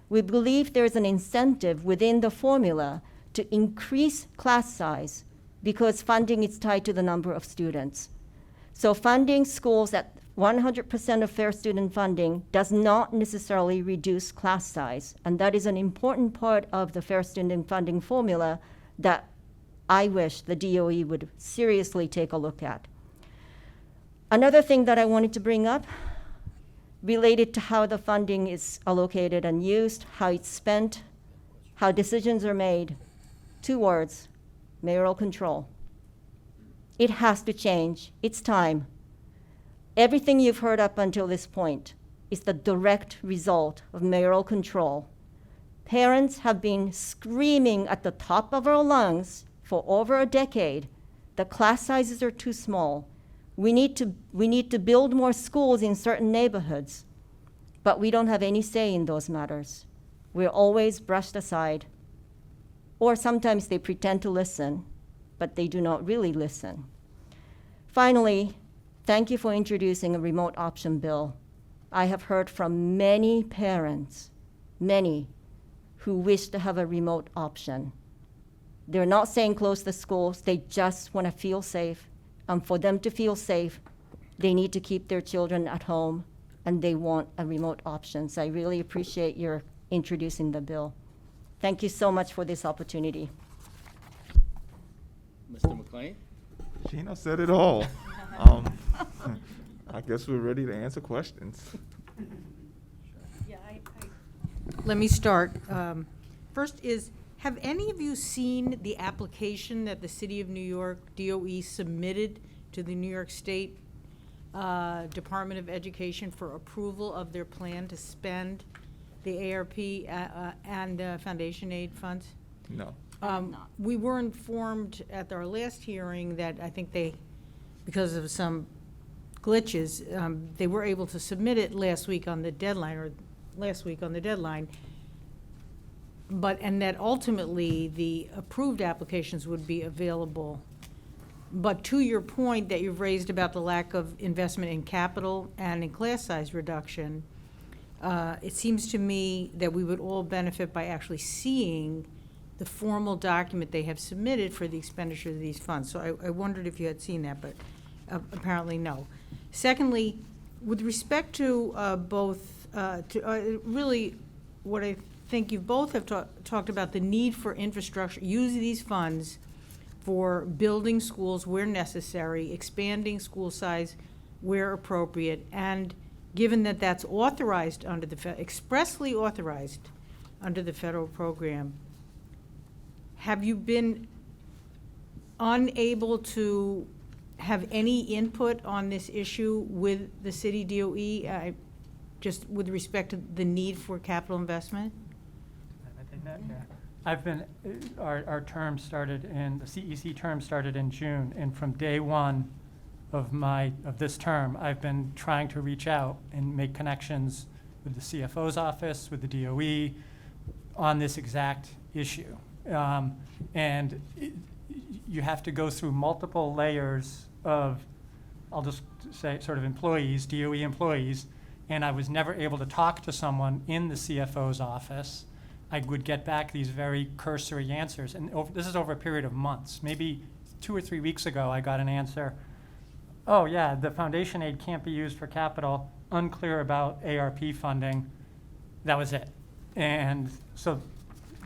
We believe there is an incentive within the formula to increase class size because funding is tied to the number of students. So funding schools at 100% of fair student funding does not necessarily reduce class size, and that is an important part of the fair student funding formula that I wish the DOE would seriously take a look at. Another thing that I wanted to bring up related to how the funding is allocated and used, how it's spent, how decisions are made. 2 words: mayoral control. It has to change. It's time. Everything you've heard up until this point is the direct result of mayoral control. Parents have been screaming at the top of our lungs for over a decade that class sizes are too small. We need to build more schools in certain neighborhoods, but we don't have any say in those matters. We're always brushed aside. Or sometimes they pretend to listen, but they do not really listen. Finally, thank you for introducing a remote option bill. I have heard from many parents, many, who wish to have a remote option. They're not saying close the schools, they just want to feel safe. And for them to feel safe, they need to keep their children at home and they want a remote option. So I really appreciate your introducing the bill. Thank you so much for this opportunity. Mr. McLean? Gina said it all. I guess we're ready to answer questions. Let me start. First is, have any of you seen the application that the City of New York DOE submitted to the New York State Department of Education for approval of their plan to spend the ARP and foundation aid funds? No. We were informed at our last hearing that I think they, because of some glitches, they were able to submit it last week on the deadline, and that ultimately the approved applications would be available. But to your point that you've raised about the lack of investment in capital and in class size reduction, it seems to me that we would all benefit by actually seeing the formal document they have submitted for the expenditure of these funds. So I wondered if you had seen that, but apparently no. Secondly, with respect to really what I think you both have talked about, the need for infrastructure, use these funds for building schools where necessary, expanding school size where appropriate, and given that that's authorized under the, expressly authorized under the federal program, have you been unable to have any input on this issue with the city DOE, just with respect to the need for capital investment? I've been, our term started in, the CEC term started in June, and from day one of this term, I've been trying to reach out and make connections with the CFO's office, with the DOE, on this exact issue. And you have to go through multiple layers of, I'll just say, sort of employees, DOE employees, and I was never able to talk to someone in the CFO's office. I would get back these very cursory answers, and this is over a period of months. Maybe 2 or 3 weeks ago, I got an answer, oh yeah, the foundation aid can't be used for capital, unclear about ARP funding. That was it. And so,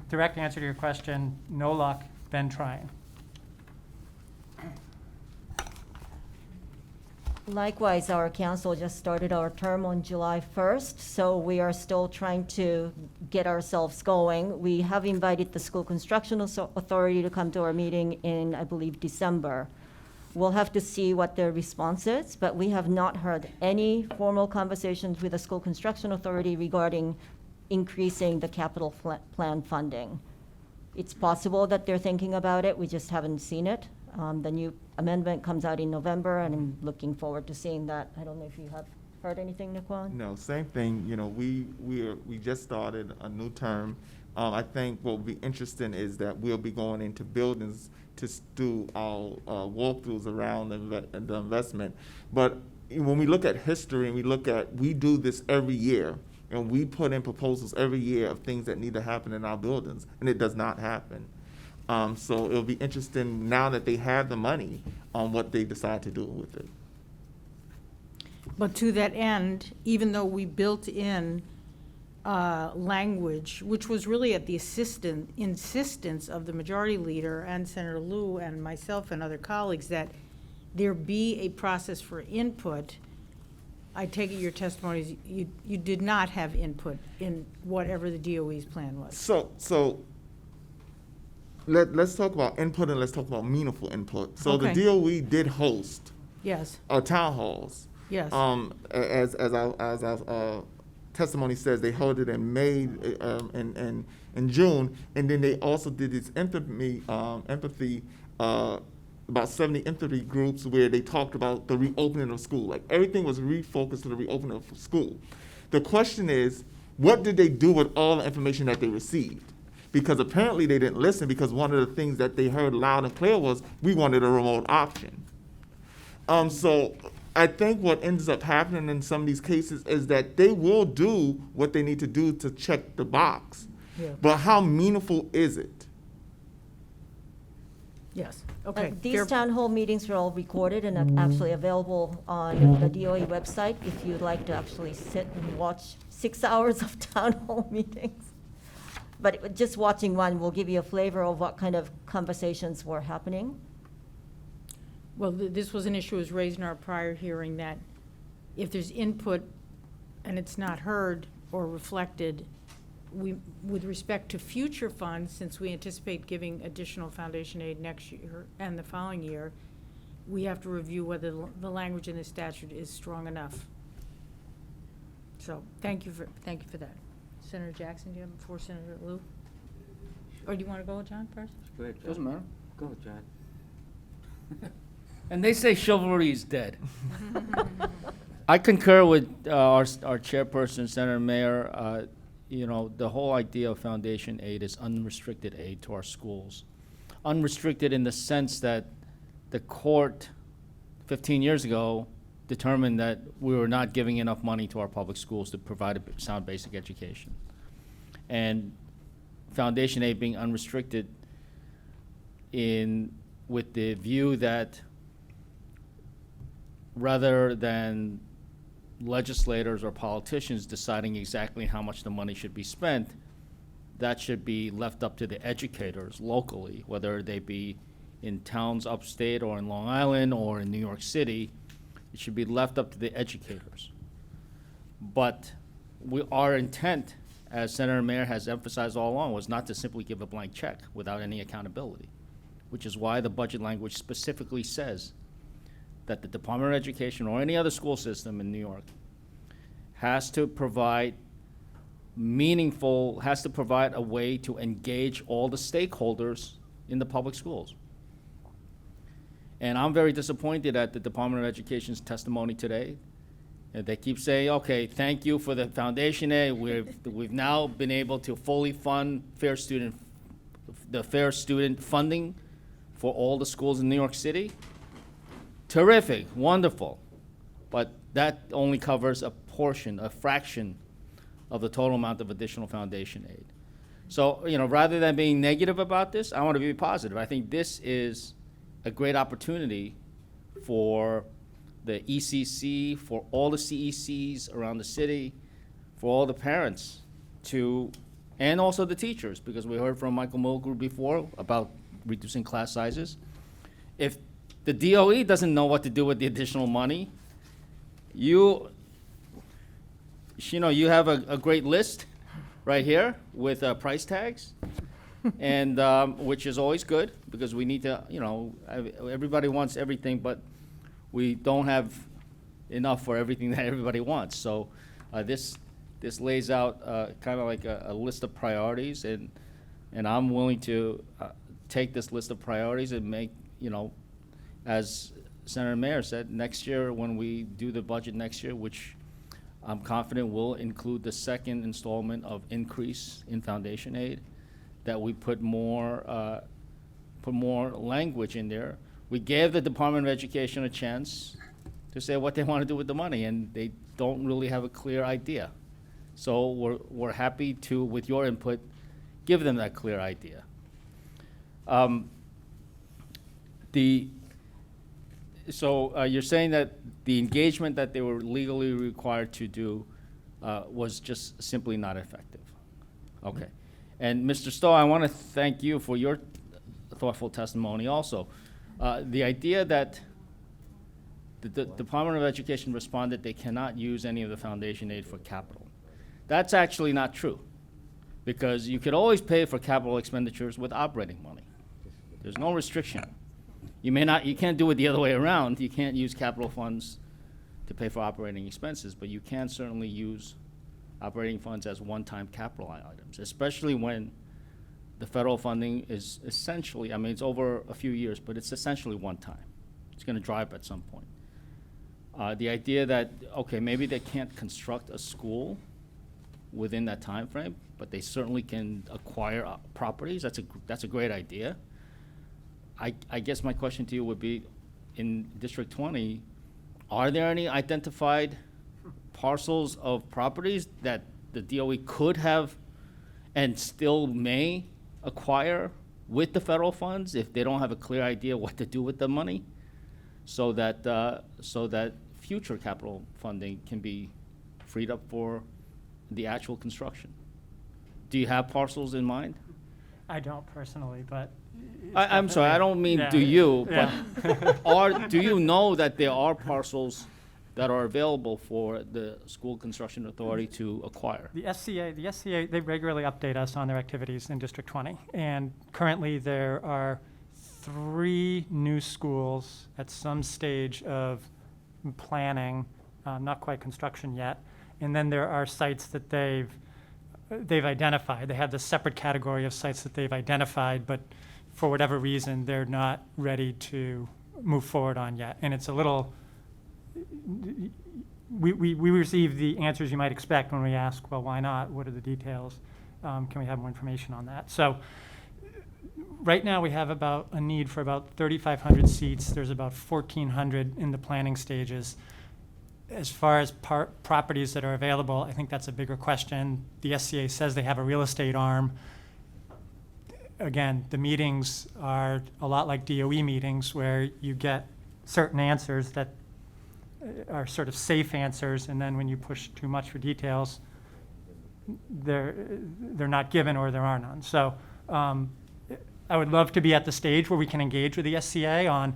direct answer to your question, no luck, been trying. Likewise, our council just started our term on July 1st, so we are still trying to get ourselves going. We have invited the School Construction Authority to come to our meeting in, I believe, December. We'll have to see what their response is, but we have not heard any formal conversations with the School Construction Authority regarding increasing the capital plan funding. It's possible that they're thinking about it, we just haven't seen it. The new amendment comes out in November, and I'm looking forward to seeing that. I don't know if you have heard anything, Naquan? No, same thing. You know, we just started a new term. I think what will be interesting is that we'll be going into buildings to do our walkthroughs around the investment. But when we look at history and we do this every year, and we put in proposals every year of things that need to happen in our buildings, and it does not happen. So it'll be interesting now that they have the money on what they decide to do with it. But to that end, even though we built in language, which was really at the insistence of the majority leader and Senator Lieu and myself and other colleagues, that there be a process for input, I take it your testimony is you did not have input in whatever the DOE's plan was. So let's talk about input, and let's talk about meaningful input. So Okay. the DOE did host Yes. town halls. Yes. As our testimony says, they held it in May in June, and then they also did this empathy about 70 empathy groups where they talked about the reopening of school. Like everything was refocused to the reopening of school. The question is, what did they do with all the information that they received? Because apparently they didn't listen, because one of the things that they heard loud and clear was, we wanted a remote option. So I think what ends up happening in some of these cases is that they will do what they need to do to check the box. Yeah. But how meaningful is it? Yes, okay. These Fair- town hall meetings are all recorded and are actually available on the DOE website if you'd like to actually sit and watch 6 hours of town hall meetings. But just watching one will give you a flavor of what kind of conversations were happening. Well, this was an issue that was raised in our prior hearing, that if there's input and it's not heard or reflected, we, with respect to future funds, since we anticipate giving additional foundation aid next year and the following year, we have to review whether the language in the statute is strong enough. So, thank you for that. Senator Jackson, do you have before Senator Lou? Or do you want to go, John, first? Doesn't matter. Go, John. And they say chivalry is dead. I concur with our chairperson, Senator Mayer. You know, the whole idea of foundation aid is unrestricted aid to our schools. Unrestricted in the sense that the court 15 years ago determined that we were not giving enough money to our public schools to provide a sound basic education. And foundation aid being unrestricted with the view that rather than legislators or politicians deciding exactly how much the money should be spent, that should be left up to the educators locally, whether they be in towns upstate or in Long Island or in New York City. It should be left up to the educators. But our intent, as Senator Mayer has emphasized all along, was not to simply give a blank check without any accountability, which is why the budget language specifically says that the Department of Education or any other school system in New York has to provide a way to engage all the stakeholders in the public schools. And I'm very disappointed at the Department of Education's testimony today. And they keep saying, okay, thank you for the foundation aid. We've now been able to fully fund the fair student funding for all the schools in New York City. Terrific, wonderful. But that only covers a fraction of the total amount of additional foundation aid. So, you know, rather than being negative about this, I want to be positive. I think this is a great opportunity for the ECC, for all the CECs around the city, for all the parents and also the teachers, because we heard from Michael Mulgrew before about reducing class sizes. If the DOE doesn't know what to do with the additional money, you have a great list right here with price tags, and which is always good because we need to, everybody wants everything, but we don't have enough for everything that everybody wants. So this lays out kind of like a list of priorities, and I'm willing to take this list of priorities and make, as Senator Mayer said, next year when we do the budget next year, which I'm confident will include the second installment of increase in foundation aid, that we put more language in there. We gave the Department of Education a chance to say what they want to do with the money, and they don't really have a clear idea. So we're happy to, with your input, give them that clear idea. So you're saying that the engagement that they were legally required to do was just simply not effective. Okay. And Mr. Stowe, I want to thank you for your thoughtful testimony also. The idea that the Department of Education responded they cannot use any of the foundation aid for capital. That's actually not true, because you could always pay for capital expenditures with operating money. There's no restriction. You can't do it the other way around. You can't use capital funds to pay for operating expenses, but you can certainly use operating funds as one-time capital items, especially when the federal funding is essentially, it's over a few years, but it's essentially one time. It's going to dry up at some point. The idea that, okay, maybe they can't construct a school within that time frame, but they certainly can acquire properties. That's a great idea. I guess my question to you would be, in District 20, are there any identified parcels of properties that the DOE could have and still may acquire with the federal funds if they don't have a clear idea what to do with the money, so that future capital funding can be freed up for the actual construction. Do you have parcels in mind? I don't personally, but. I'm sorry, I don't mean do you, but do you know that there are parcels that are available for the School Construction Authority to acquire? The SCA, they regularly update us on their activities in District 20. And currently there are 3 new schools at some stage of planning, not quite construction yet. And then there are sites that they've identified. They have this separate category of sites that they've identified, but for whatever reason, they're not ready to move forward on yet. And it's a little, we receive the answers you might expect when we ask, well, why not? What are the details? Can we have more information on that? So right now we have about a need for about 3,500 seats. There's about 1,400 in the planning stages. As far as properties that are available, I think that's a bigger question. The SCA says they have a real estate arm. Again, the meetings are a lot like DOE meetings where you get certain answers that are sort of safe answers, and then when you push too much for details, they're not given or there are none. So I would love to be at the stage where we can engage with the SCA on,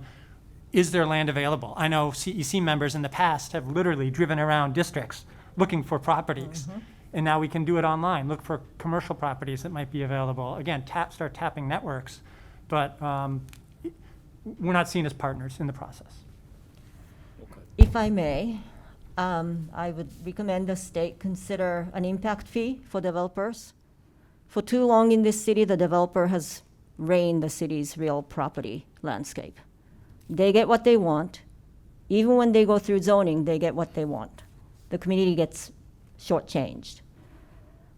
is there land available? I know CEC members in the past have literally driven around districts looking for properties. And now we can do it online, look for commercial properties that might be available. Again, start tapping networks, but we're not seen as partners in the process. If I may, I would recommend the state consider an impact fee for developers. For too long in this city, the developer has reigned the city's real property landscape. They get what they want. Even when they go through zoning, they get what they want. The community gets shortchanged.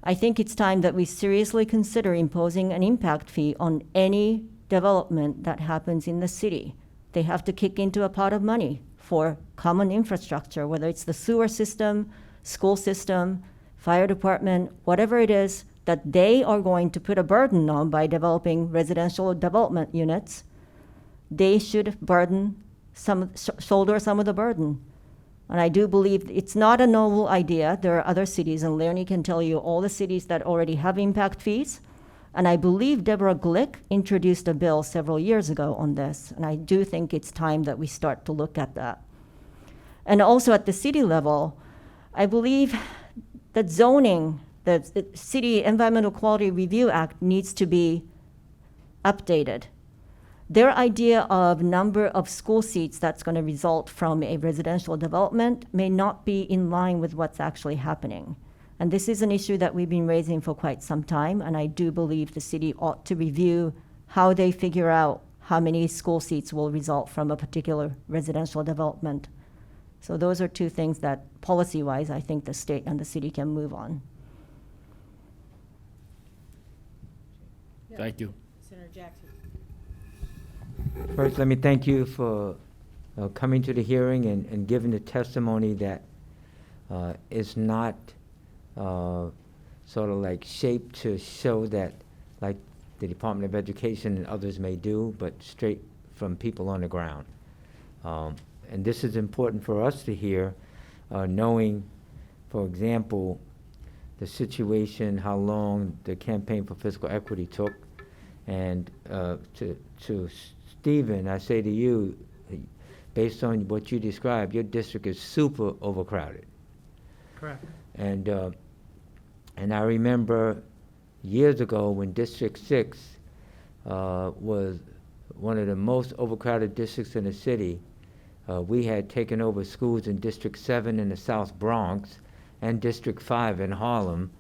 I think it's time that we seriously consider imposing an impact fee on any development that happens in the city. They have to kick into a pot of money for common infrastructure, whether it's the sewer system, school system, fire department, whatever it is that they are going to put a burden on by developing residential development units. They should shoulder some of the burden. And I do believe it's not a novel idea. There are other cities, and Leonie can tell you all the cities that already have impact fees. And I believe Deborah Glick introduced a bill several years ago on this, and I do think it's time that we start to look at that. And also at the city level, I believe that zoning, the City Environmental Quality Review Act needs to be updated. Their idea of number of school seats that's going to result from a residential development may not be in line with what's actually happening. And this is an issue that we've been raising for quite some time, and I do believe the city ought to review how they figure out how many school seats will result from a particular residential development. So those are 2 things that, policy-wise, I think the state and the city can move on. Thank you. Senator Jackson. First, let me thank you for coming to the hearing and giving the testimony that is not sort of like shaped to show that, like the Department of Education and others may do, but straight from people on the ground. And this is important for us to hear, knowing, for example, the situation, how long the Campaign for Fiscal Equity took, and to Stephen, I say to you, based on what you described, your district is super overcrowded. Correct. And I remember years ago when District 6 was one of the most overcrowded districts in the city. We had taken over schools in District 7 in the South Bronx and District 5 in Harlem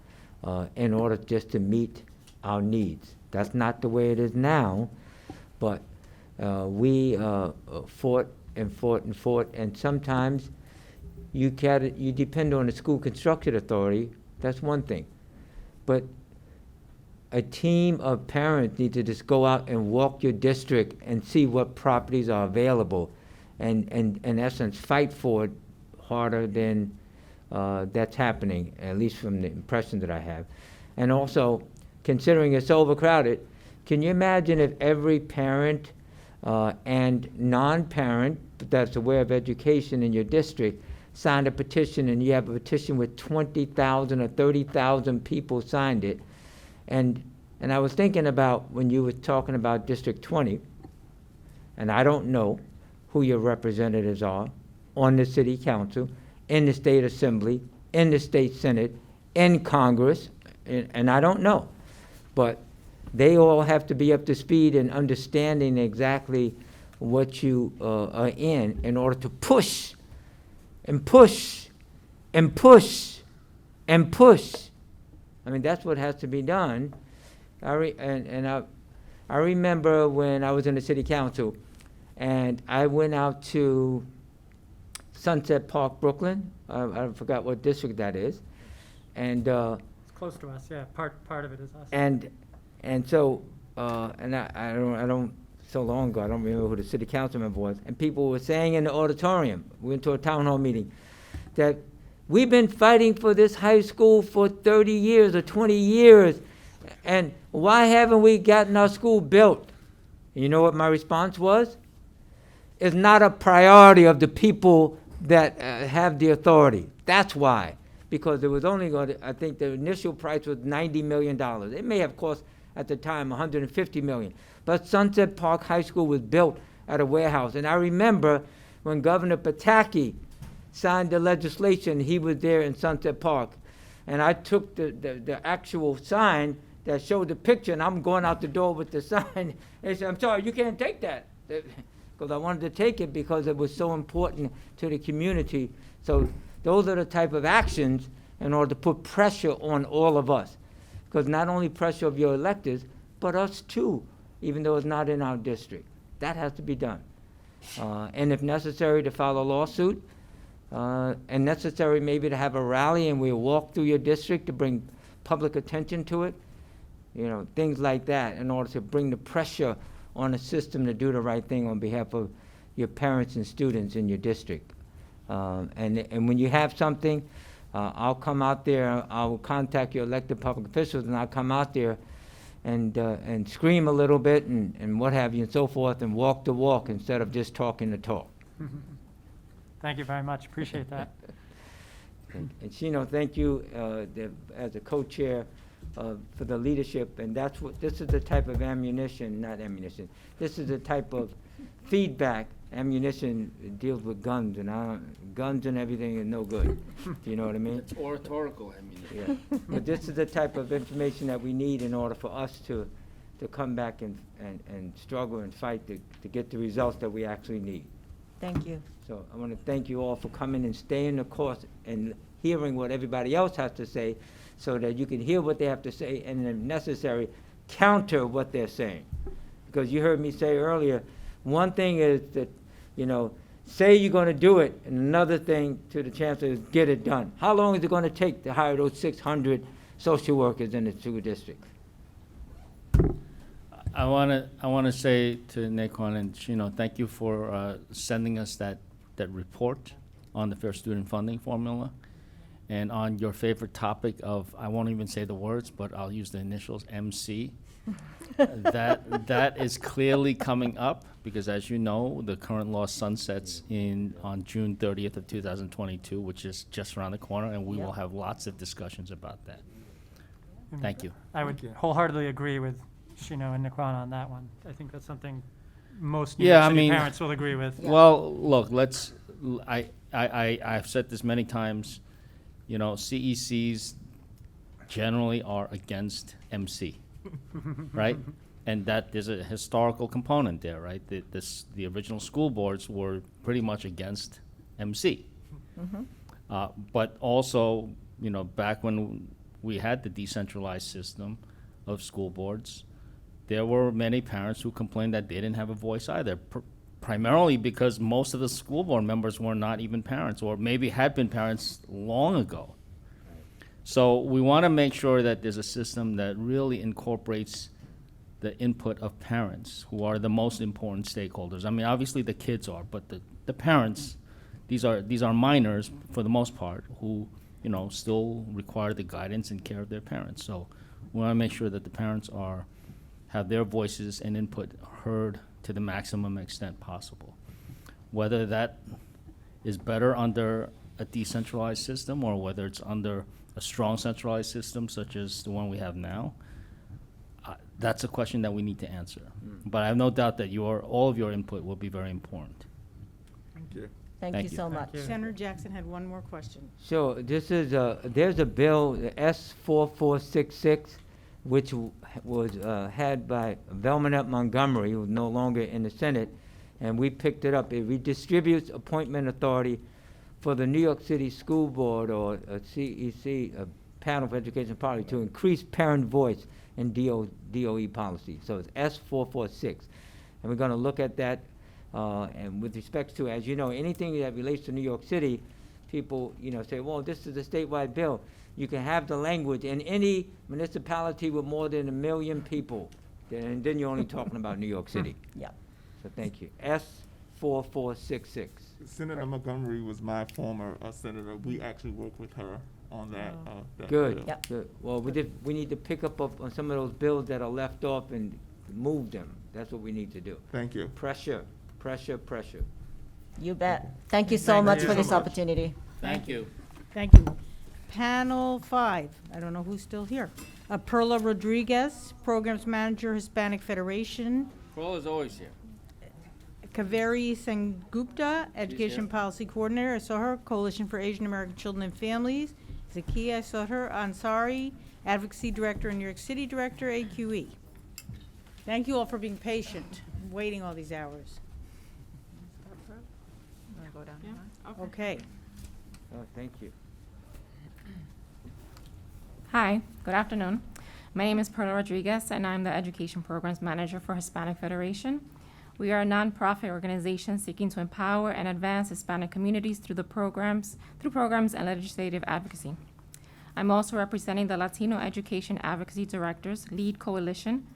in order just to meet our needs. That's not the way it is now, but we fought and fought and fought, and sometimes you depend on the School Construction Authority. That's one thing, but a team of parents need to just go out and walk your district and see what properties are available, and in essence fight for it harder than that's happening, at least from the impression that I have. And also, considering it's overcrowded, Can you imagine if every parent and non-parent that's aware of education in your district signed a petition, and you have a petition with 20,000 or 30,000 people signed it? And I was thinking about when you were talking about District 20, and I don't know who your representatives are on the city council, in the state assembly, in the state senate, in Congress, and I don't know. But they all have to be up to speed in understanding exactly what you are in order to push and push and push and push. I mean, that's what has to be done. I remember when I was in the city council, and I went out to Sunset Park, Brooklyn. I forgot what district that is, and It's close to us, yeah, part of it is us. and so I don't so long ago, I don't remember who the city council member was, and people were saying in the auditorium, we went to a town hall meeting, that we've been fighting for this high school for 30 years or 20 years, and why haven't we gotten our school built? And you know what my response was? It's not a priority of the people that have the authority. That's why. Because it was only going to, I think the initial price was $90 million. It may have cost at the time $150 million. But Sunset Park High School was built at a warehouse. And I remember when Governor Pataki signed the legislation, he was there in Sunset Park. And I took the actual sign that showed the picture, and I'm going out the door with the sign. And they said, I'm sorry, you can't take that. Because I wanted to take it because it was so important to the community. So those are the type of actions in order to put pressure on all of us. Because not only pressure of your electors, but us too, even though it's not in our district. That has to be done. And if necessary, to file a lawsuit, and necessary maybe to have a rally and we'll walk through your district to bring public attention to it, you know, things like that, in order to bring the pressure on the system to do the right thing on behalf of your parents and students in your district. And when you have something, I'll come out there, I'll contact your elected public officials, and I'll come out there and scream a little bit and what have you and so forth, and walk the walk instead of just talking the talk. Thank you very much, appreciate that. And Shino, thank you as a co-chair for the leadership, and this is the type of this is the type of feedback. Ammunition deals with guns, and guns and everything is no good. Do you know what I mean? It's oratorical ammunition. Yeah. But this is the type of information that we need in order for us to come back and struggle and fight to get the results that we actually need. Thank you. So I want to thank you all for coming and staying the course and hearing what everybody else has to say, so that you can hear what they have to say and, if necessary, counter what they're saying. Because you heard me say earlier, one thing is that, you know, say you're going to do it, and another thing to the chancellor is get it done. How long is it going to take to hire those 600 social workers in the school district? I want to say to Naquan and Shino, thank you for sending us that report on the Fair Student Funding Formula, and on your favorite topic of, I won't even say the words, but I'll use the initials, MC. That is clearly coming up, because as you know, the current law sunsets on June 30th of 2022, which is just around the corner, and we will have lots of discussions about that. Thank you. I would wholeheartely agree with Shino and Naquan on that one. I think that's something most New York City parents will agree with. Well, look, I've said this many times, you know, CECs generally are against MC, right? And that there's a historical component there, right? The original school boards were pretty much against MC. But also, you know, back when we had the decentralized system of school boards, there were many parents who complained that they didn't have a voice either, primarily because most of the school board members were not even parents, or maybe had been parents long ago. So we want to make sure that there's a system that really incorporates the input of parents, who are the most important stakeholders. I mean, obviously the kids are, but the parents, these are minors for the most part, who, you know, still require the guidance and care of their parents. So we want to make sure that the parents have their voices and input heard to the maximum extent possible. Whether that is better under a decentralized system or whether it's under a strong centralized system such as the one we have now, that's a question that we need to answer. But I have no doubt that all of your input will be very important. Thank you. Thank you so much. Senator Jackson had one more question. So this is there's a bill, the S4466, which was had by Velmanet Montgomery, who's no longer in the Senate, and we picked it up. It redistributes appointment authority for the New York City School Board, or CEC, a panel for education policy, to increase parent voice in DOE policy. So it's S446. And we're going to look at that. And with respect to, as you know, anything that relates to New York City, people, say, well, this is a statewide bill. You can have the language in any municipality with more than 1 million people. And then you're only talking about New York City. Yeah. So thank you. S4466. Senator Montgomery was my former senator. We actually worked with her on that. That Good. bill. Yep. Good. Well, we need to pick up on some of those bills that are left off and move them. That's what we need to do. Thank you. Pressure, pressure, pressure. You bet. Thank you so Thank much you for so this much. opportunity. Thank you. Thank you. Panel 5, I don't know who's still here. Perla Rodriguez, Programs Manager, Hispanic Federation. Pearl is always here. Kaveri Sengupta, Education here. Policy Coordinator, I saw her. Coalition for Asian American Children and Families. Zakia, I saw her. Ansari, Advocacy Director and New York City Director, AQE. Thank you all for being patient, waiting all these hours. Okay. Oh, thank you. Hi, good afternoon. My name is Perla Rodriguez, and I'm the Education Programs Manager for Hispanic Federation. We are a nonprofit organization seeking to empower and advance Hispanic communities through programs and legislative advocacy. I'm also representing the Latino Education Advocacy Directors LEAD Coalition,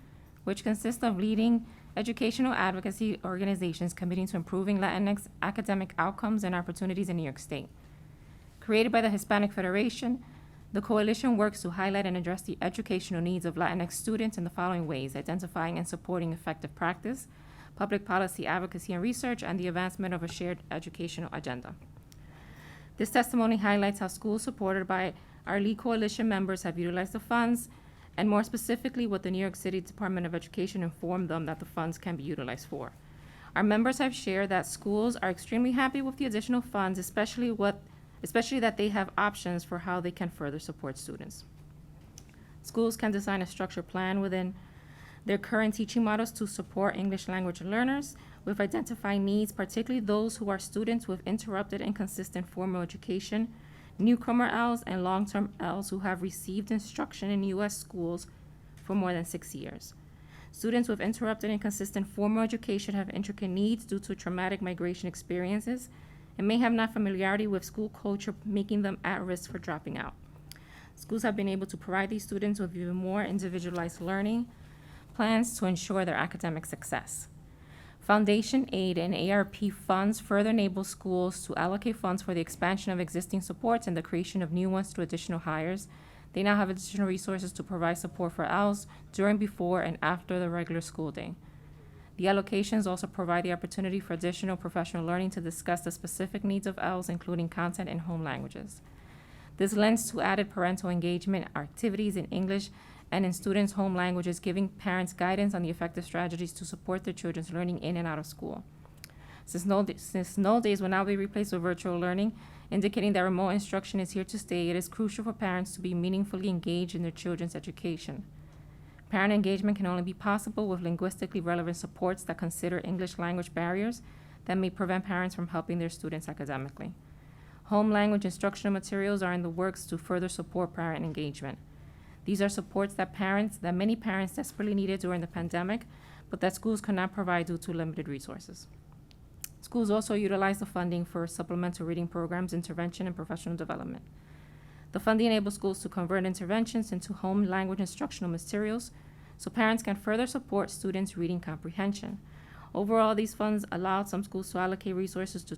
which consists of leading educational advocacy organizations committing to improving Latinx academic outcomes and opportunities in New York State. Created by the Hispanic Federation, the coalition works to highlight and address the educational needs of Latinx students in the following ways: identifying and supporting effective practice, public policy advocacy and research, and the advancement of a shared educational agenda. This testimony highlights how schools supported by our LEAD Coalition members have utilized the funds, and more specifically, what the New York City Department of Education informed them that the funds can be utilized for. Our members have shared that schools are extremely happy with the additional funds, especially that they have options for how they can further support students. Schools can design a structured plan within their current teaching models to support English language learners with identifying needs, particularly those who are students with interrupted and consistent formal education, newcomer Ls, and long-term Ls who have received instruction in U.S. schools for more than 6 years. Students with interrupted and consistent formal education have intricate needs due to traumatic migration experiences and may have not familiarity with school culture, making them at risk for dropping out. Schools have been able to provide these students with even more individualized learning plans to ensure their academic success. Foundation aid and ARP funds further enable schools to allocate funds for the expansion of existing supports and the creation of new ones through additional hires. They now have additional resources to provide support for ELs during, before, and after the regular school day. The allocations also provide the opportunity for additional professional learning to discuss the specific needs of ELs, including content in home languages. This lends to added parental engagement activities in English and in students' home languages, giving parents guidance on the effective strategies to support their children's learning in and out of school. Since null days will now be replaced with virtual learning, indicating that remote instruction is here to stay, it is crucial for parents to be meaningfully engaged in their children's education. Parent engagement can only be possible with linguistically relevant supports that consider English language barriers that may prevent parents from helping their students academically. Home language instructional materials are in the works to further support parent engagement. These are supports that many parents desperately needed during the pandemic, but that schools could not provide due to limited resources. Schools also utilize the funding for supplemental reading programs, intervention, and professional development. The funding enables schools to convert interventions into home language instructional materials so parents can further support students' reading comprehension. Overall, these funds allowed some schools to allocate resources to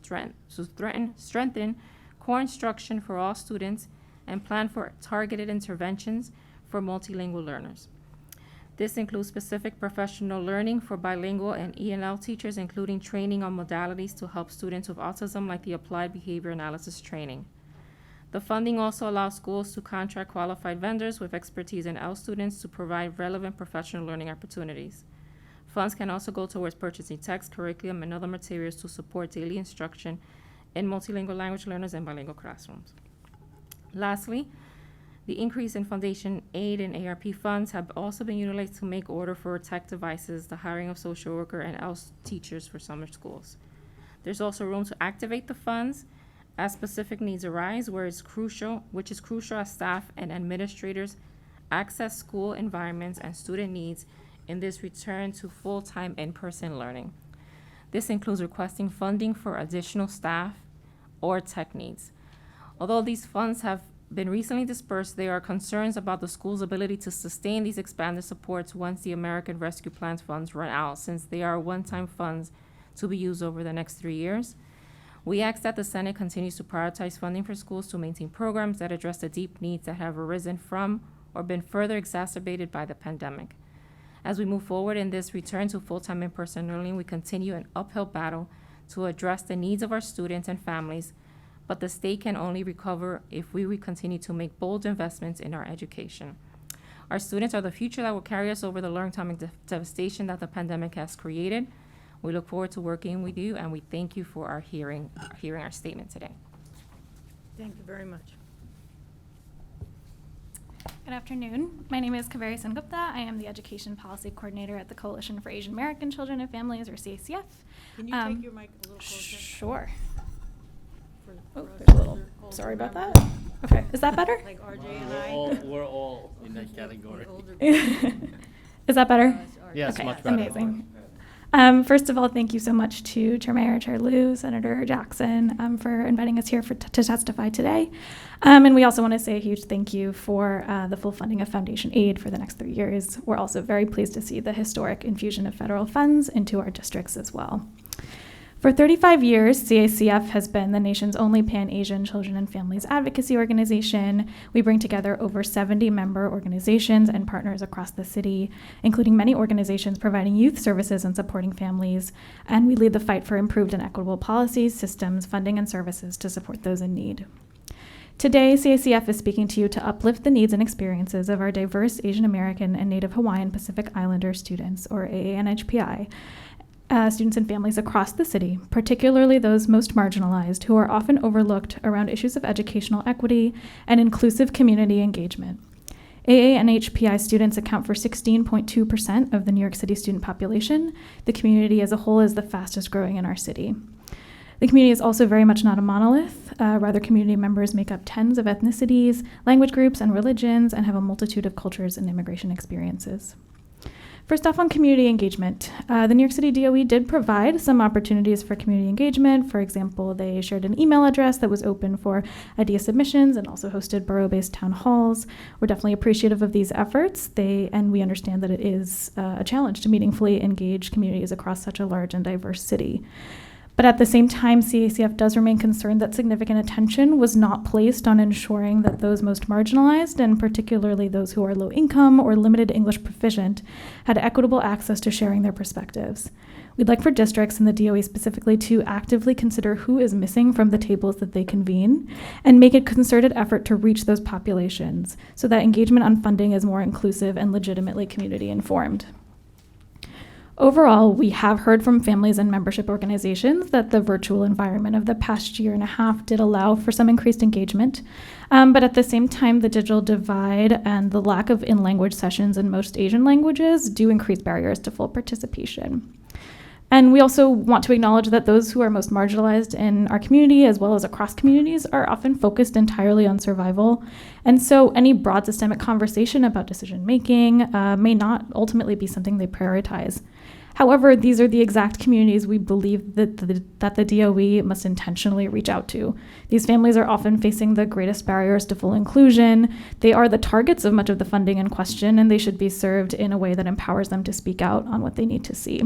strengthen core instruction for all students and plan for targeted interventions for multilingual learners. This includes specific professional learning for bilingual and ELL teachers, including training on modalities to help students with autism, like the applied behavior analysis training. The funding also allows schools to contract qualified vendors with expertise in EL students to provide relevant professional learning opportunities. Funds can also go towards purchasing text, curriculum, and other materials to support daily instruction in multilingual language learners and bilingual classrooms. Lastly, the increase in foundation aid and ARP funds have also been utilized to make order for tech devices, the hiring of social worker and ELS teachers for summer schools. There's also room to activate the funds as specific needs arise, which is crucial as staff and administrators access school environments and student needs in this return to full-time in-person learning. This includes requesting funding for additional staff or tech needs. Although these funds have been recently dispersed, there are concerns about the school's ability to sustain these expanded supports once the American Rescue Plan funds run out, since they are one-time funds to be used over the next 3 years. We ask that the Senate continues to prioritize funding for schools to maintain programs that address the deep needs that have arisen from or been further exacerbated by the pandemic. As we move forward in this return to full-time in-person learning, we continue an uphill battle to address the needs of our students and families, but the state can only recover if we continue to make bold investments in our education. Our students are the future that will carry us over the long-term devastation that the pandemic has created. We look forward to working with you, and we thank you for hearing our statement today. Thank you very much. Good afternoon. My name is Kaveri Sengupta. I am the Education Policy Coordinator at the Coalition for Asian American Children and Families, or CACF. Can you take your mic a little closer? Sure. For Oh, us there's a little. older Sorry about members. that. Okay, is that better? Like RJ and I. We're all in that category. Is that better? Yes, Okay, much better. Amazing. First of all, thank you so much to Chair Mayor, Chair Liu, Senator Jackson, for inviting us here to testify today. And we also want to say a huge thank you for the full funding of foundation aid for the next 3 years. We're also very pleased to see the historic infusion of federal funds into our districts as well. For 35 years, CACF has been the nation's only Pan-Asian children and families advocacy organization. We bring together over 70 member organizations and partners across the city, including many organizations providing youth services and supporting families. And we lead the fight for improved and equitable policies, systems, funding, and services to support those in need. Today, CACF is speaking to you to uplift the needs and experiences of our diverse Asian American and Native Hawaiian Pacific Islander students, or AANHPI, students and families across the city, particularly those most marginalized, who are often overlooked around issues of educational equity and inclusive community engagement. AANHPI students account for 16.2% of the New York City student population. The community as a whole is the fastest growing in our city. The community is also very much not a monolith. Rather, community members make up tens of ethnicities, language groups, and religions, and have a multitude of cultures and immigration experiences. First off, on community engagement, the New York City DOE did provide some opportunities for community engagement. For example, they shared an email address that was open for idea submissions and also hosted borough-based town halls. We're definitely appreciative of these efforts, and we understand that it is a challenge to meaningfully engage communities across such a large and diverse city. But at the same time, CACF does remain concerned that significant attention was not placed on ensuring that those most marginalized, and particularly those who are low income or limited English proficient, had equitable access to sharing their perspectives. We'd like for districts and the DOE specifically to actively consider who is missing from the tables that they convene and make a concerted effort to reach those populations so that engagement on funding is more inclusive and legitimately community informed. Overall, we have heard from families and membership organizations that the virtual environment of the past year and a half did allow for some increased engagement, but at the same time, the digital divide and the lack of in-language sessions in most Asian languages do increase barriers to full participation. And we also want to acknowledge that those who are most marginalized in our community, as well as across communities, are often focused entirely on survival. And so any broad systemic conversation about decision-making may not ultimately be something they prioritize. However, these are the exact communities we believe that the DOE must intentionally reach out to. These families are often facing the greatest barriers to full inclusion. They are the targets of much of the funding in question, and they should be served in a way that empowers them to speak out on what they need to see.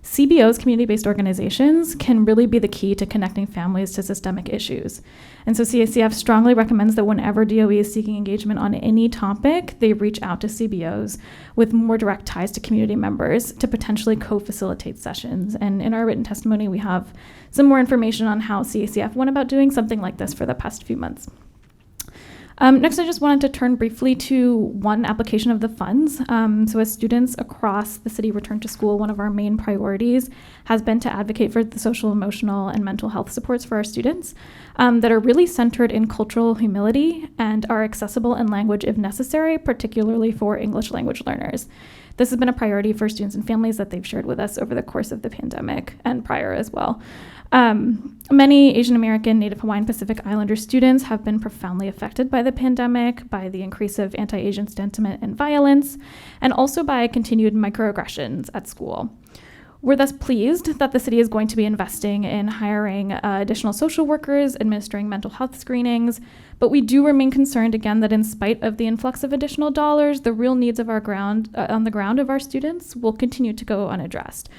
CBOs, community-based organizations, can really be the key to connecting families to systemic issues. And so CACF strongly recommends that whenever DOE is seeking engagement on any topic, they reach out to CBOs with more direct ties to community members to potentially co-facilitate sessions. And in our written testimony, we have some more information on how CACF went about doing something like this for the past few months. Next, I just wanted to turn briefly to one application of the funds. So as students across the city return to school, one of our main priorities has been to advocate for the social, emotional, and mental health supports for our students that are really centered in cultural humility and are accessible in language if necessary, particularly for English language learners. This has been a priority for students and families that they've shared with us over the course of the pandemic and prior as well. Many Asian American, Native Hawaiian, Pacific Islander students have been profoundly affected by the pandemic, by the increase of anti-Asian sentiment and violence, and also by continued microaggressions at school. We're thus pleased that the city is going to be investing in hiring additional social workers, administering mental health screenings, but we do remain concerned again that in spite of the influx of additional dollars, the real needs of our on the ground of our students will continue to go unaddressed,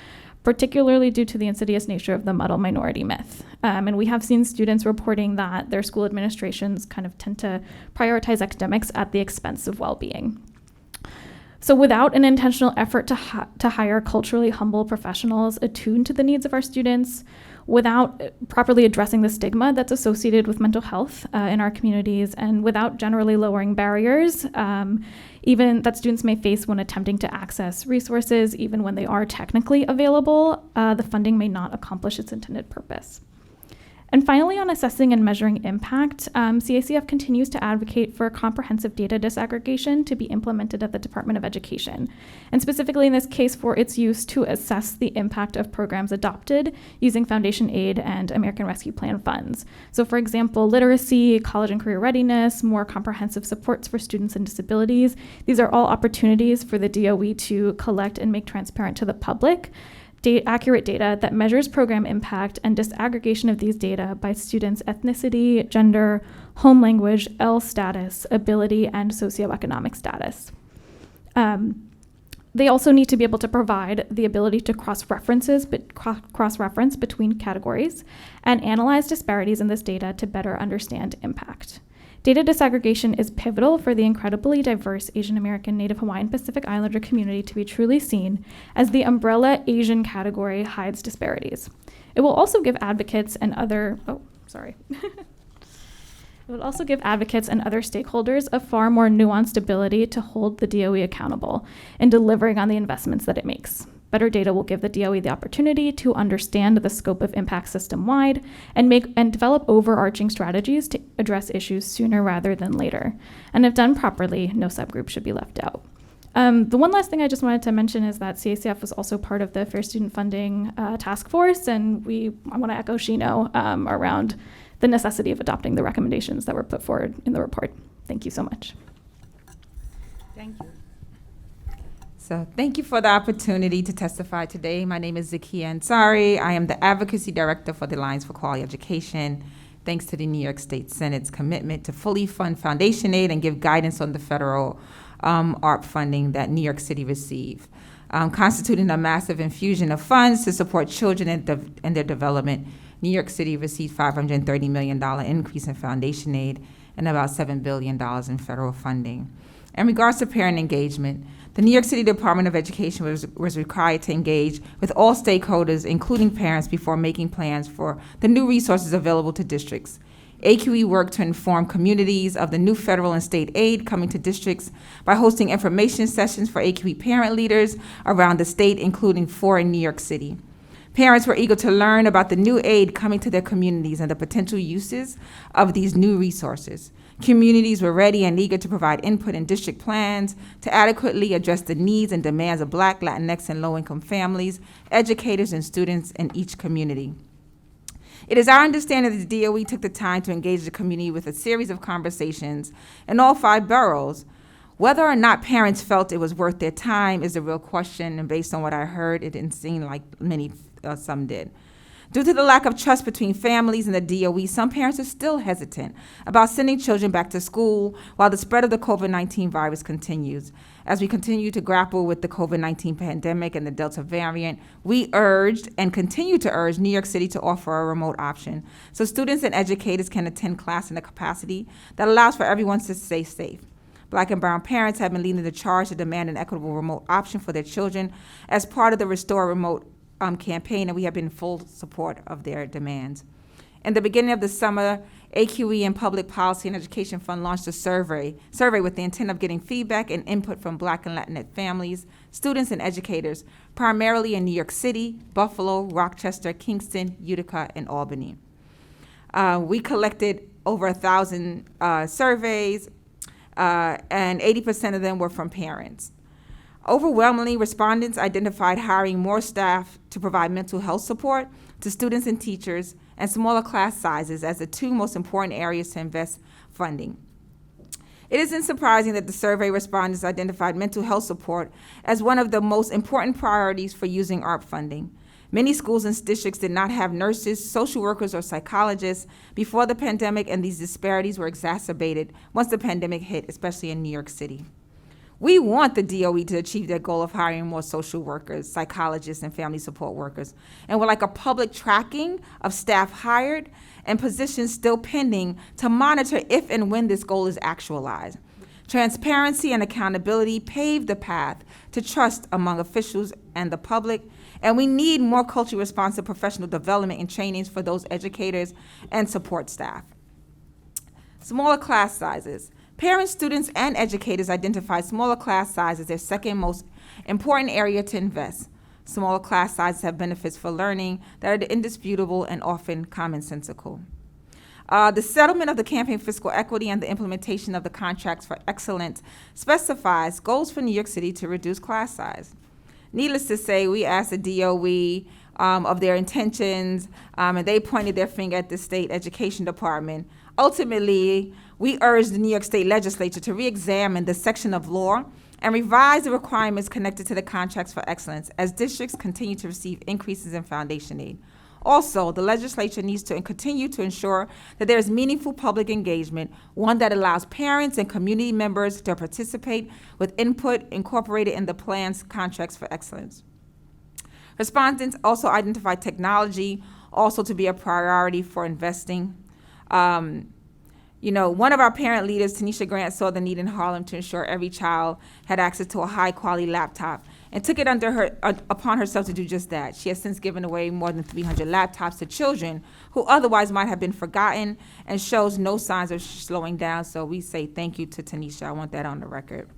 particularly due to the insidious nature of the muddle minority myth. And we have seen students reporting that their school administrations kind of tend to prioritize academics at the expense of well-being. So without an intentional effort to hire culturally humble professionals attuned to the needs of our students, without properly addressing the stigma that's associated with mental health in our communities, and without generally lowering barriers, even that students may face when attempting to access resources, even when they are technically available, the funding may not accomplish its intended purpose. And finally, on assessing and measuring impact, CACF continues to advocate for comprehensive data disaggregation to be implemented at the Department of Education, and specifically in this case for its use to assess the impact of programs adopted using Foundation Aid and American Rescue Plan funds. So for example, literacy, college and career readiness, more comprehensive supports for students and disabilities. These are all opportunities for the DOE to collect and make transparent to the public accurate data that measures program impact and disaggregation of these data by students' ethnicity, gender, home language, L status, ability, and socioeconomic status. They also need to be able to provide the ability to cross-reference between categories and analyze disparities in this data to better understand impact. Data disaggregation is pivotal for the incredibly diverse Asian American, Native Hawaiian, Pacific Islander community to be truly seen, as the umbrella Asian category hides disparities. It will also give advocates and other, It would also give advocates and other stakeholders a far more nuanced ability to hold the DOE accountable in delivering on the investments that it makes. Better data will give the DOE the opportunity to understand the scope of impact system-wide and develop overarching strategies to address issues sooner rather than later. And if done properly, no subgroup should be left out. The one last thing I just wanted to mention is that CACF was also part of the Fair Student Funding Task Force, and I want to echo Shino around the necessity of adopting the recommendations that were put forward in the report. Thank you so much. Thank you. So thank you for the opportunity to testify today. My name is Zakia Ansari. I am the Advocacy Director for the Alliance for Quality Education. Thanks to the New York State Senate's commitment to fully fund Foundation Aid and give guidance on the federal ARP funding that New York City received, constituting a massive infusion of funds to support children and their development. New York City received $530 million increase in Foundation Aid and about $7 billion in federal funding. In regards to parent engagement, the New York City Department of Education was required to engage with all stakeholders, including parents, before making plans for the new resources available to districts. AQE worked to inform communities of the new federal and state aid coming to districts by hosting information sessions for AQE parent leaders around the state, including 4 in New York City. Parents were eager to learn about the new aid coming to their communities and the potential uses of these new resources. Communities were ready and eager to provide input in district plans to adequately address the needs and demands of Black, Latinx, and low-income families, educators, and students in each community. It is our understanding that the DOE took the time to engage the community with a series of conversations in all 5 boroughs. Whether or not parents felt it was worth their time is a real question, and based on what I heard, it didn't seem like some did. Due to the lack of trust between families and the DOE, some parents are still hesitant about sending children back to school while the spread of the COVID-19 virus continues. As we continue to grapple with the COVID-19 pandemic and the Delta variant, we urged and continue to urge New York City to offer a remote option so students and educators can attend class in a capacity that allows for everyone to stay safe. Black and brown parents have been leading the charge to demand an equitable remote option for their children as part of the Restore Remote campaign, and we have been in full support of their demands. In the beginning of the summer, AQE and Public Policy and Education Fund launched a survey with the intent of getting feedback and input from Black and Latinx families, students, and educators, primarily in New York City, Buffalo, Rochester, Kingston, Utica, and Albany. We collected over 1,000 surveys, and 80% of them were from parents. Overwhelmingly, respondents identified hiring more staff to provide mental health support to students and teachers and smaller class sizes as the two most important areas to invest funding. It isn't surprising that the survey respondents identified mental health support as one of the most important priorities for using ARP funding. Many schools and districts did not have nurses, social workers, or psychologists before the pandemic, and these disparities were exacerbated once the pandemic hit, especially in New York City. We want the DOE to achieve their goal of hiring more social workers, psychologists, and family support workers. And we'd like a public tracking of staff hired and positions still pending to monitor if and when this goal is actualized. Transparency and accountability pave the path to trust among officials and the public, and we need more culturally responsive professional development and trainings for those educators and support staff. Smaller class sizes. Parents, students, and educators identify smaller class sizes as their second most important area to invest. Smaller class sizes have benefits for learning that are indisputable and often commonsensical. The settlement of the Campaign Fiscal Equity and the implementation of the Contracts for Excellence specifies goals for New York City to reduce class size. Needless to say, we asked the DOE of their intentions, and they pointed their finger at the state education department. Ultimately, we urged the New York State Legislature to re-examine the section of law and revise the requirements connected to the Contracts for Excellence as districts continue to receive increases in foundation aid. Also, the legislature needs to continue to ensure that there is meaningful public engagement, one that allows parents and community members to participate with input incorporated in the plan's Contracts for Excellence. Respondents also identified technology also to be a priority for investing. One of our parent leaders, Tanisha Grant, saw the need in Harlem to ensure every child had access to a high-quality laptop and took it upon herself to do just that. She has since given away more than 300 laptops to children who otherwise might have been forgotten and shows no signs of slowing down. So we say thank you to Tanisha. I want that on the record.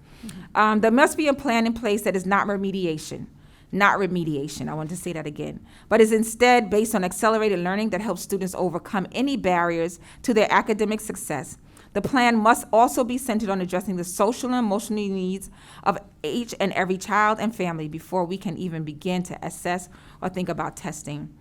There must be a plan in place that is not remediation. I want to say that again, but is instead based on accelerated learning that helps students overcome any barriers to their academic success. The plan must also be centered on addressing the social and emotional needs of each and every child and family before we can even begin to assess or think about testing.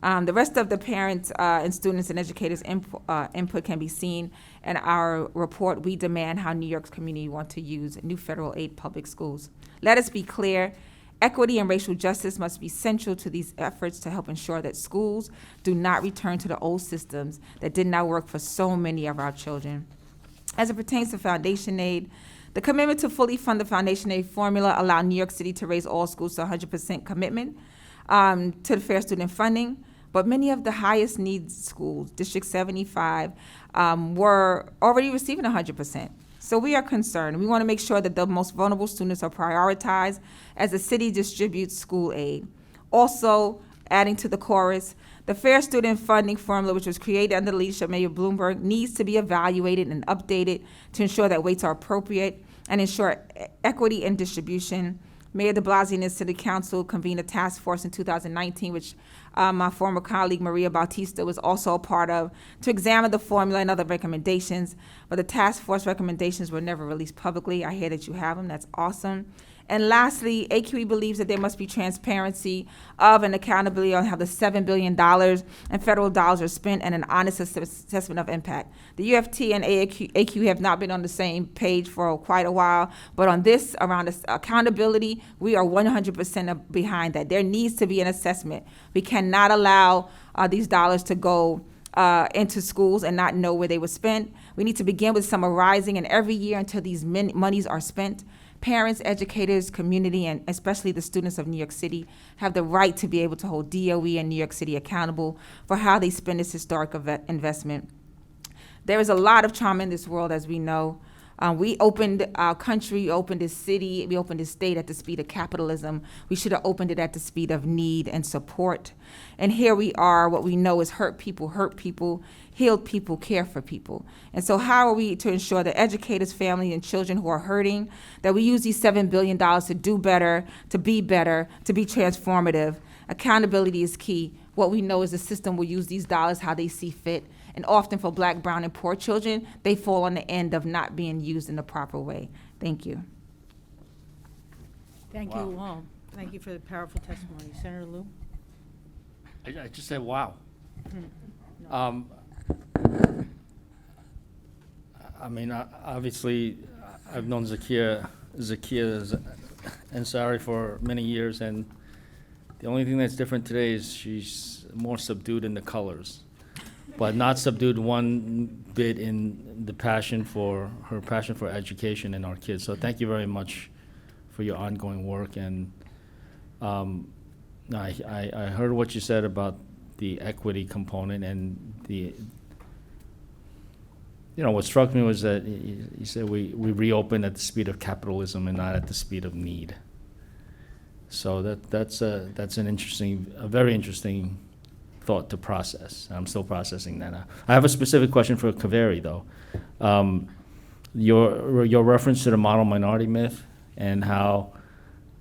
The rest of the parents and students and educators' input can be seen in our report, We Demand How New York's Community Want to Use New Federal Aid Public Schools. Let us be clear. Equity and racial justice must be central to these efforts to help ensure that schools do not return to the old systems that did not work for so many of our children. As it pertains to foundation aid, the commitment to fully fund the foundation aid formula allowed New York City to raise all schools to 100% commitment to the fair student funding, but many of the highest needs schools, District 75, were already receiving 100%. So we are concerned. We want to make sure that the most vulnerable students are prioritized as the city distributes school aid. Also, adding to the chorus, the Fair Student Funding Formula, which was created under the leadership of Mayor Bloomberg, needs to be evaluated and updated to ensure that weights are appropriate and ensure equity in distribution. Mayor de Blasio and the City Council convened a task force in 2019, which my former colleague Maria Bautista was also a part of, to examine the formula and other recommendations. But the task force recommendations were never released publicly. I hear that you have them. That's awesome. And lastly, AQE believes that there must be transparency of and accountability on how the $7 billion in federal dollars are spent and an honest assessment of impact. The UFT and AQ have not been on the same page for quite a while, but on this, around this accountability, we are 100% behind that. There needs to be an assessment. We cannot allow these dollars to go into schools and not know where they were spent. We need to begin with summer rising, and every year until these monies are spent, parents, educators, community, and especially the students of New York City have the right to be able to hold DOE and New York City accountable for how they spend this historic investment. There is a lot of trauma in this world, as we know. We opened our country, we opened this city, we opened this state at the speed of capitalism. We should have opened it at the speed of need and support. And here we are, what we know is hurt people, healed people, care for people. And so how are we to ensure that educators, families, and children who are hurting, that we use these $7 billion to do better, to be transformative? Accountability is key. What we know is the system will use these dollars how they see fit. And often for Black, brown, and poor children, they fall on the end of not being used in the proper way. Thank you. Thank you all. Thank you for the powerful testimony. Senator Liu? I just said, wow. I mean, obviously, I've known Zakia Ansari for many years, and the only thing that's different today is she's more subdued in the colors, but not subdued one bit in the passion for education and our kids. So thank you very much for your ongoing work. And I heard what you said about the equity component, and what struck me was that you said we reopen at the speed of capitalism and not at the speed of need. So that's a very interesting thought to process. I'm still processing that. I have a specific question for Kaveri, though. Your reference to the model minority myth and how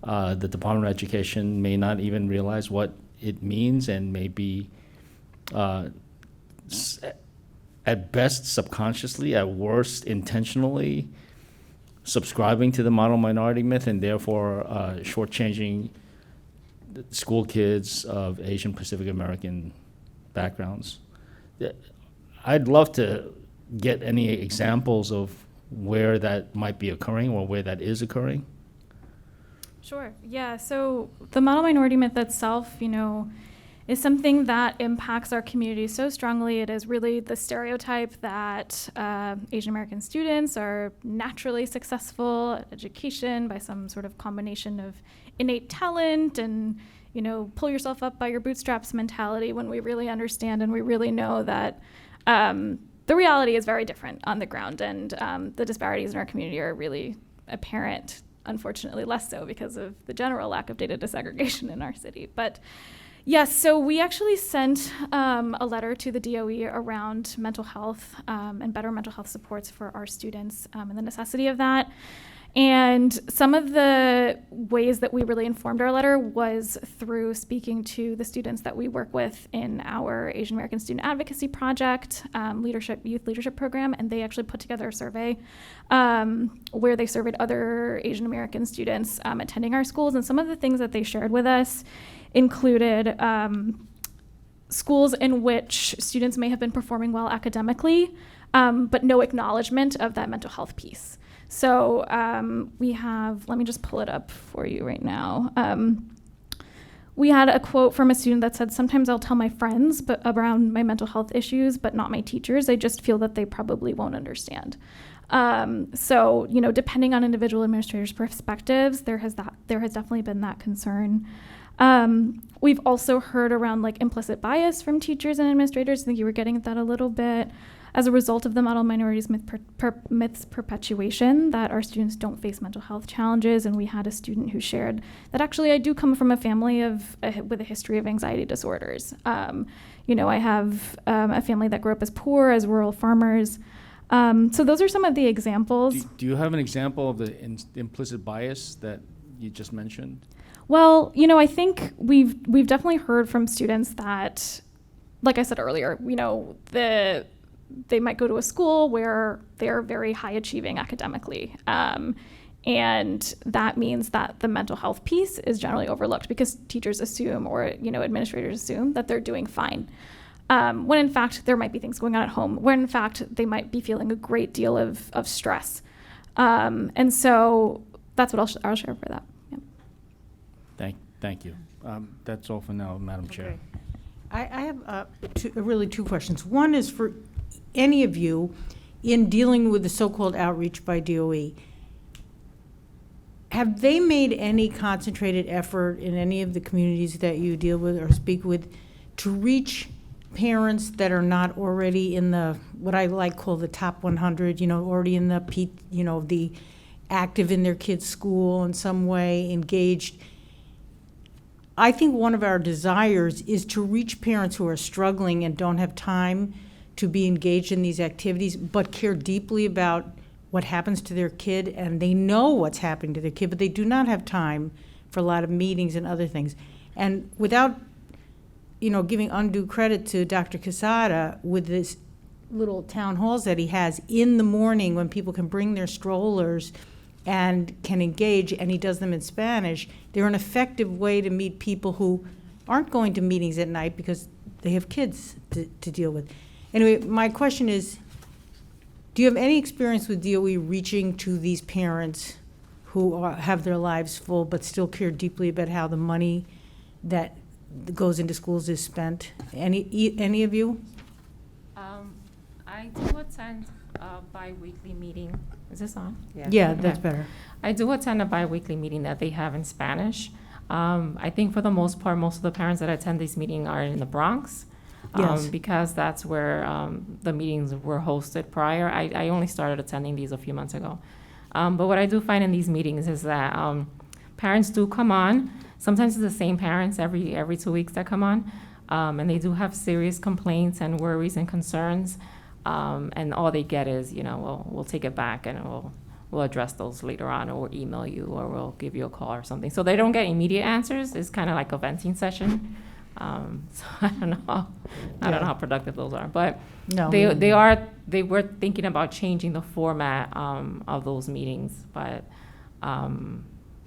the Department of Education may not even realize what it means and may be at best subconsciously, at worst intentionally subscribing to the model minority myth and therefore shortchanging school kids of Asian Pacific American backgrounds. I'd love to get any examples of where that might be occurring or where that is occurring. Sure. Yeah. So the model minority myth itself, is something that impacts our community so strongly. It is really the stereotype that Asian American students are naturally successful at education by some sort of combination of innate talent and, pull yourself up by your bootstraps mentality, when we really understand and we really know that the reality is very different on the ground, and the disparities in our community are really apparent, unfortunately less so because of the general lack of data disaggregation in our city. But yes, so we actually sent a letter to the DOE around mental health and better mental health supports for our students and the necessity of that. And some of the ways that we really informed our letter was through speaking to the students that we work with in our Asian American Student Advocacy Project, youth leadership program, and they actually put together a survey where they surveyed other Asian American students attending our schools. And some of the things that they shared with us included schools in which students may have been performing well academically, but no acknowledgement of that mental health piece. So we have, let me just pull it up for you right now. We had a quote from a student that said, "Sometimes I'll tell my friends around my mental health issues, but not my teachers. I just feel that they probably won't understand." So, depending on individual administrators' perspectives, there has definitely been that concern. We've also heard around implicit bias from teachers and administrators. I think you were getting at that a little bit. As a result of the model minorities myth's perpetuation, that our students don't face mental health challenges. And we had a student who shared that actually I do come from a family with a history of anxiety disorders. I have a family that grew up as poor, as rural farmers. So those are some of the examples. Do you have an example of the implicit bias that you just mentioned? Well, I think we've definitely heard from students that, like I said earlier, they might go to a school where they're very high achieving academically. And that means that the mental health piece is generally overlooked because teachers assume, or administrators assume, that they're doing fine. When in fact there might be things going on at home, when in fact they might be feeling a great deal of stress. And so that's what I'll share for that. Yeah. Thank you. That's all for now, Madam Chair. I have really two questions. One is for any of you in dealing with the so-called outreach by DOE. Have they made any concentrated effort in any of the communities that you deal with or speak with to reach parents that are not already in the, what I call the top 100, already in the, the active in their kids' school in some way, engaged? I think one of our desires is to reach parents who are struggling and don't have time to be engaged in these activities, but care deeply about what happens to their kid, and they know what's happening to their kid, but they do not have time for a lot of meetings and other things. And without, giving undue credit to Dr. Quesada with this little town halls that he has in the morning when people can bring their strollers and can engage, and he does them in Spanish, they're an effective way to meet people who aren't going to meetings at night because they have kids to deal with. Anyway, my question is, do you have any experience with DOE reaching to these parents who have their lives full but still care deeply about how the money that goes into schools is spent? Any of you? I do attend a bi-weekly meeting. Is this on? Yeah, that's better. I do attend a bi-weekly meeting that they have in Spanish. I think for the most part, most of the parents that attend this meeting are in the Bronx. Yes. Because that's where the meetings were hosted prior. I only started attending these a few months ago. But what I do find in these meetings is that parents do come on. Sometimes it's the same parents every 2 weeks that come on. And they do have serious complaints and worries and concerns. And all they get is, we'll take it back and we'll address those later on, or we'll email you, or we'll give you a call or something. So they don't get immediate answers. It's kind of like a venting session. So I don't know how productive those are, but No. they were thinking about changing the format of those meetings, but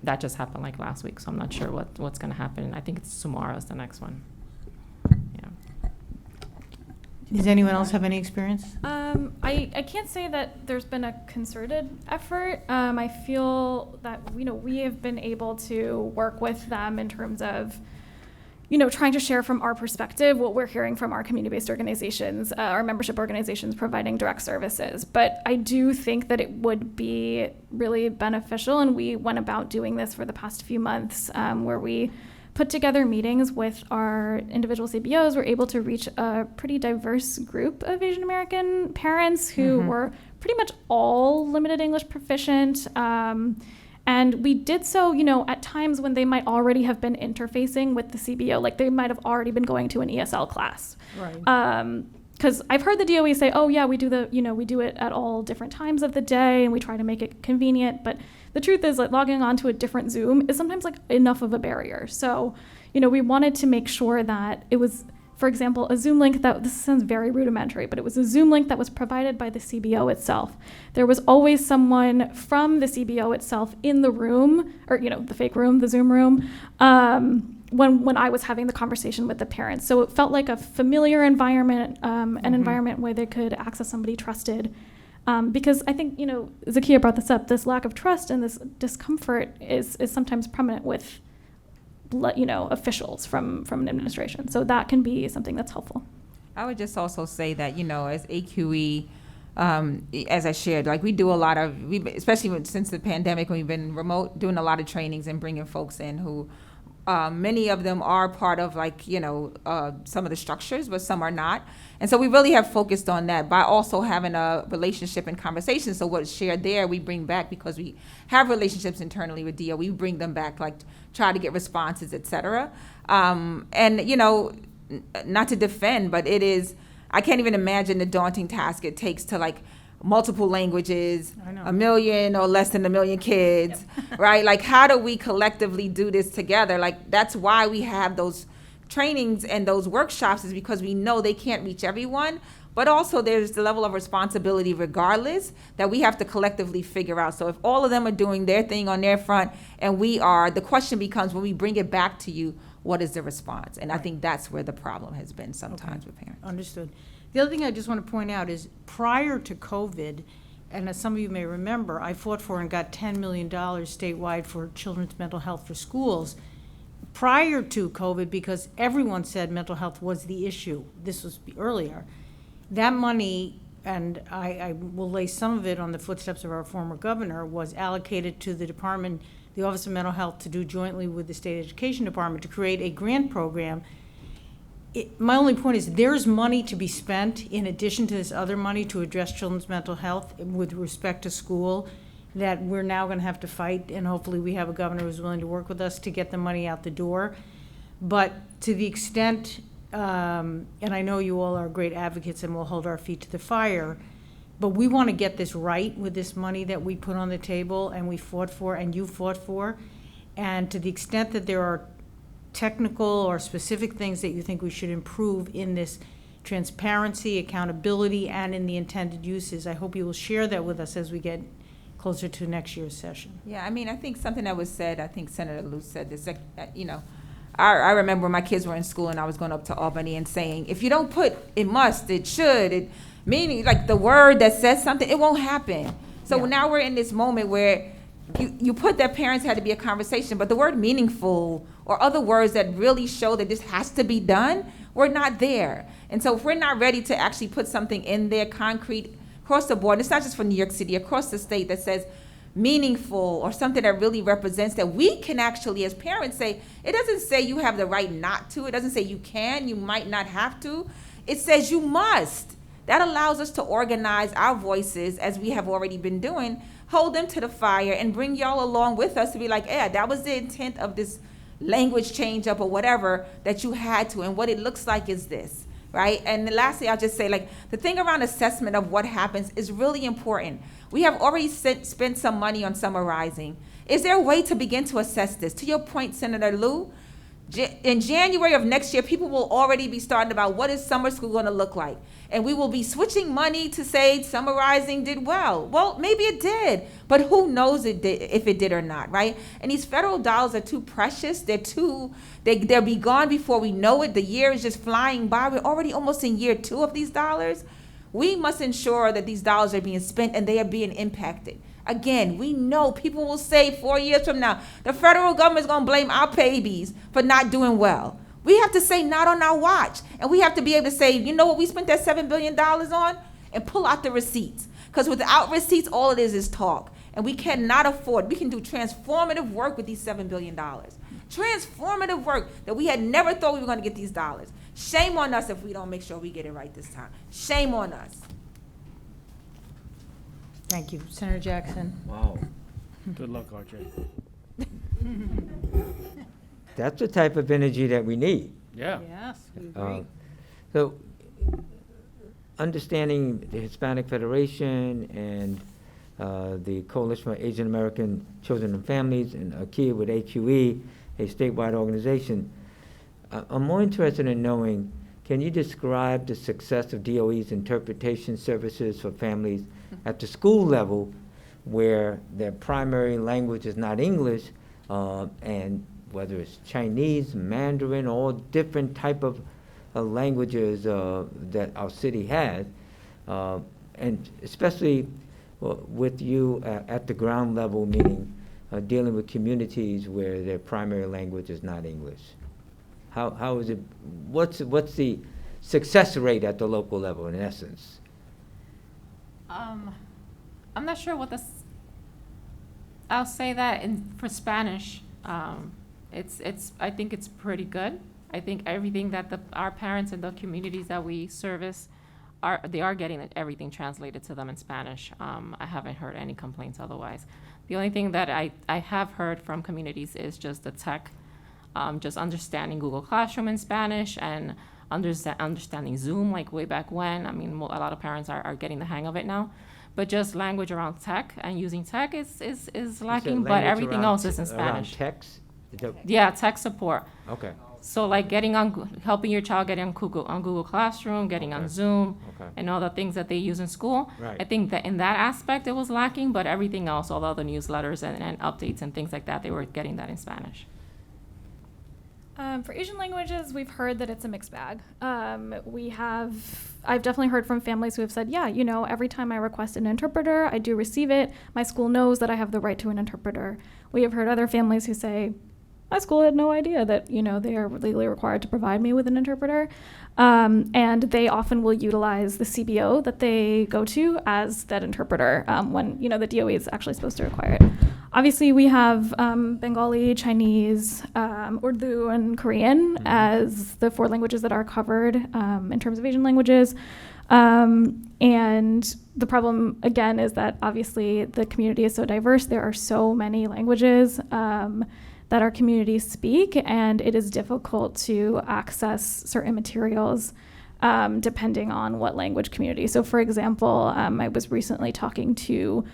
that just happened like last week, so I'm not sure what's going to happen. I think it's tomorrow's the next one. Does anyone else have any experience? I can't say that there's been a concerted effort. I feel that we have been able to work with them in terms of trying to share from our perspective what we're hearing from our community-based organizations, our membership organizations providing direct services. But I do think that it would be really beneficial, and we went about doing this for the past few months, where we put together meetings with our individual CBOs. We're able to reach a pretty diverse group of Asian American parents who were pretty much all limited English proficient. And we did so, at times when they might already have been interfacing with the CBO, like they might have already been going to an ESL class. Right. Because I've heard the DOE say, oh yeah, we do it at all different times of the day, and we try to make it convenient. But the truth is, like, logging onto a different Zoom is sometimes like enough of a barrier. So, we wanted to make sure that it was, for example, a Zoom link this sounds very rudimentary, but it was a Zoom link that was provided by the CBO itself. There was always someone from the CBO itself in the room, or, the fake room, the Zoom room, when I was having the conversation with the parents. So it felt like a familiar environment, an environment where they could access somebody trusted. Because I think, Zakia brought this up, this lack of trust and this discomfort is sometimes prominent with officials from an administration. So that can be something that's helpful. I would just also say that, as AQE, as I shared, like we do a lot of, especially since the pandemic, we've been remote, doing a lot of trainings and bringing folks in who, many of them are part of some of the structures, but some are not. And so we really have focused on that by also having a relationship and conversation. So what's shared there, we bring back because we have relationships internally with DO. We bring them back, try to get responses, et cetera. And, not to defend, but I can't even imagine the daunting task it takes to multiple languages, 1 million or less than 1 million kids, right? How do we collectively do this together? That's why we have those trainings and those workshops, is because we know they can't reach everyone, but also there's the level of responsibility regardless that we have to collectively figure out. So if all of them are doing their thing on their front and we are, the question becomes when we bring it back to you, what is the response? And I think that's where the problem has been sometimes with parents. Understood. The other thing I just want to point out is prior to COVID, and as some of you may remember, I fought for and got $10 million statewide for children's mental health for schools prior to COVID, because everyone said mental health was the issue. This was earlier. That money, and I will lay some of it on the footsteps of our former governor, was allocated to the department, the Office of Mental Health, to do jointly with the State Education Department to create a grant program. My only point is there's money to be spent in addition to this other money to address children's mental health with respect to school that we're now going to have to fight, and hopefully we have a governor who's willing to work with us to get the money out the door. But to the extent, and I know you all are great advocates and we'll hold our feet to the fire, but we want to get this right with this money that we put on the table and we fought for and you fought for. And to the extent that there are technical or specific things that you think we should improve in this transparency, accountability, and in the intended uses, I hope you will share that with us as we get closer to next year's session. Yeah, I mean, I think something that was said, I think Senator Luce said this, you know, I remember when my kids were in school and I was going up to Albany and saying, if you don't put it must, it should, it meaning like the word that says something, it won't happen. So now we're in this moment where you put that parents had to be a conversation, but the word meaningful or other words that really show that this has to be done, we're not there. And so if we're not ready to actually put something in there concrete across the board, it's not just for New York City, across the state that says meaningful or something that really represents that we can actually as parents say, it doesn't say you have the right not to, it doesn't say you can, you might not have to, it says you must. That allows us to organize our voices as we have already been doing, hold them to the fire and bring y'all along with us to be like, yeah, that was the intent of this language change up or whatever that you had to, and what it looks like is this. Right? And lastly, I'll just say, like, the thing around assessment of what happens is really important. We have already spent some money on summarizing. Is there a way to begin to assess this? To your point, Senator Liu, in January of next year, people will already be starting about what is summer school going to look like. And we will be switching money to say summarizing did well. Well, maybe it did, but who knows if it did or not, right? And these federal dollars are too precious. They'll be gone before we know it. The year is just flying by. We're already almost in year 2 of these dollars. We must ensure that these dollars are being spent and they are being impacted. Again, we know people will say 4 years from now, the federal government is going to blame our babies for not doing well. We have to say not on our watch. And we have to be able to say, you know what we spent that $7 billion on? And pull out the receipts. Because without receipts, all it is talk. And we cannot afford, we can do transformative work with these $7 billion. Transformative work that we had never thought we were going to get these dollars. Shame on us if we don't make sure we get it right this time. Shame on us. Thank you. Senator Jackson. Wow. Good luck, RJ. That's the type of energy that we need. Yeah. Yes, we agree. So, understanding the Hispanic Federation and the Coalition for Asian American Children and Families and AKIA with HUE, a statewide organization, I'm more interested in knowing, can you describe the success of DOE's interpretation services for families at the school level where their primary language is not English, and whether it's Chinese, Mandarin, all different type of languages that our city has, and especially with you at the ground level, meaning dealing with communities where their primary language is not English. How is it, what's the success rate at the local level in essence? I'm not sure what I'll say that for Spanish, I think it's pretty good. I think everything that our parents and the communities that we service they are getting everything translated to them in Spanish. I haven't heard any complaints otherwise. The only thing that I have heard from communities is just the tech, just understanding Google Classroom in Spanish and understanding Zoom like way back when. I mean, a lot of parents are getting the hang of it now. But just language around tech and using tech is lacking, but everything else is in Spanish. Around text? Yeah, tech support. Okay. So like helping your child get on Google Classroom, getting on Zoom, and all the things that they use in school. Right. I think that in that aspect it was lacking, but everything else, all the other newsletters and updates and things like that, they were getting that in Spanish. For Asian languages, we've heard that it's a mixed bag. I've definitely heard from families who have said, yeah, you know, every time I request an interpreter, I do receive it. My school knows that I have the right to an interpreter. We have heard other families who say, my school had no idea that, you know, they are legally required to provide me with an interpreter. And they often will utilize the CBO that they go to as that interpreter when, you know, the DOE is actually supposed to require it. Obviously, we have Bengali, Chinese, Urdu, and Korean as the 4 languages that are covered in terms of Asian languages. And the problem, again, is that obviously the community is so diverse. There are so many languages that our communities speak, and it is difficult to access certain materials depending on what language community. So for example, I was recently talking to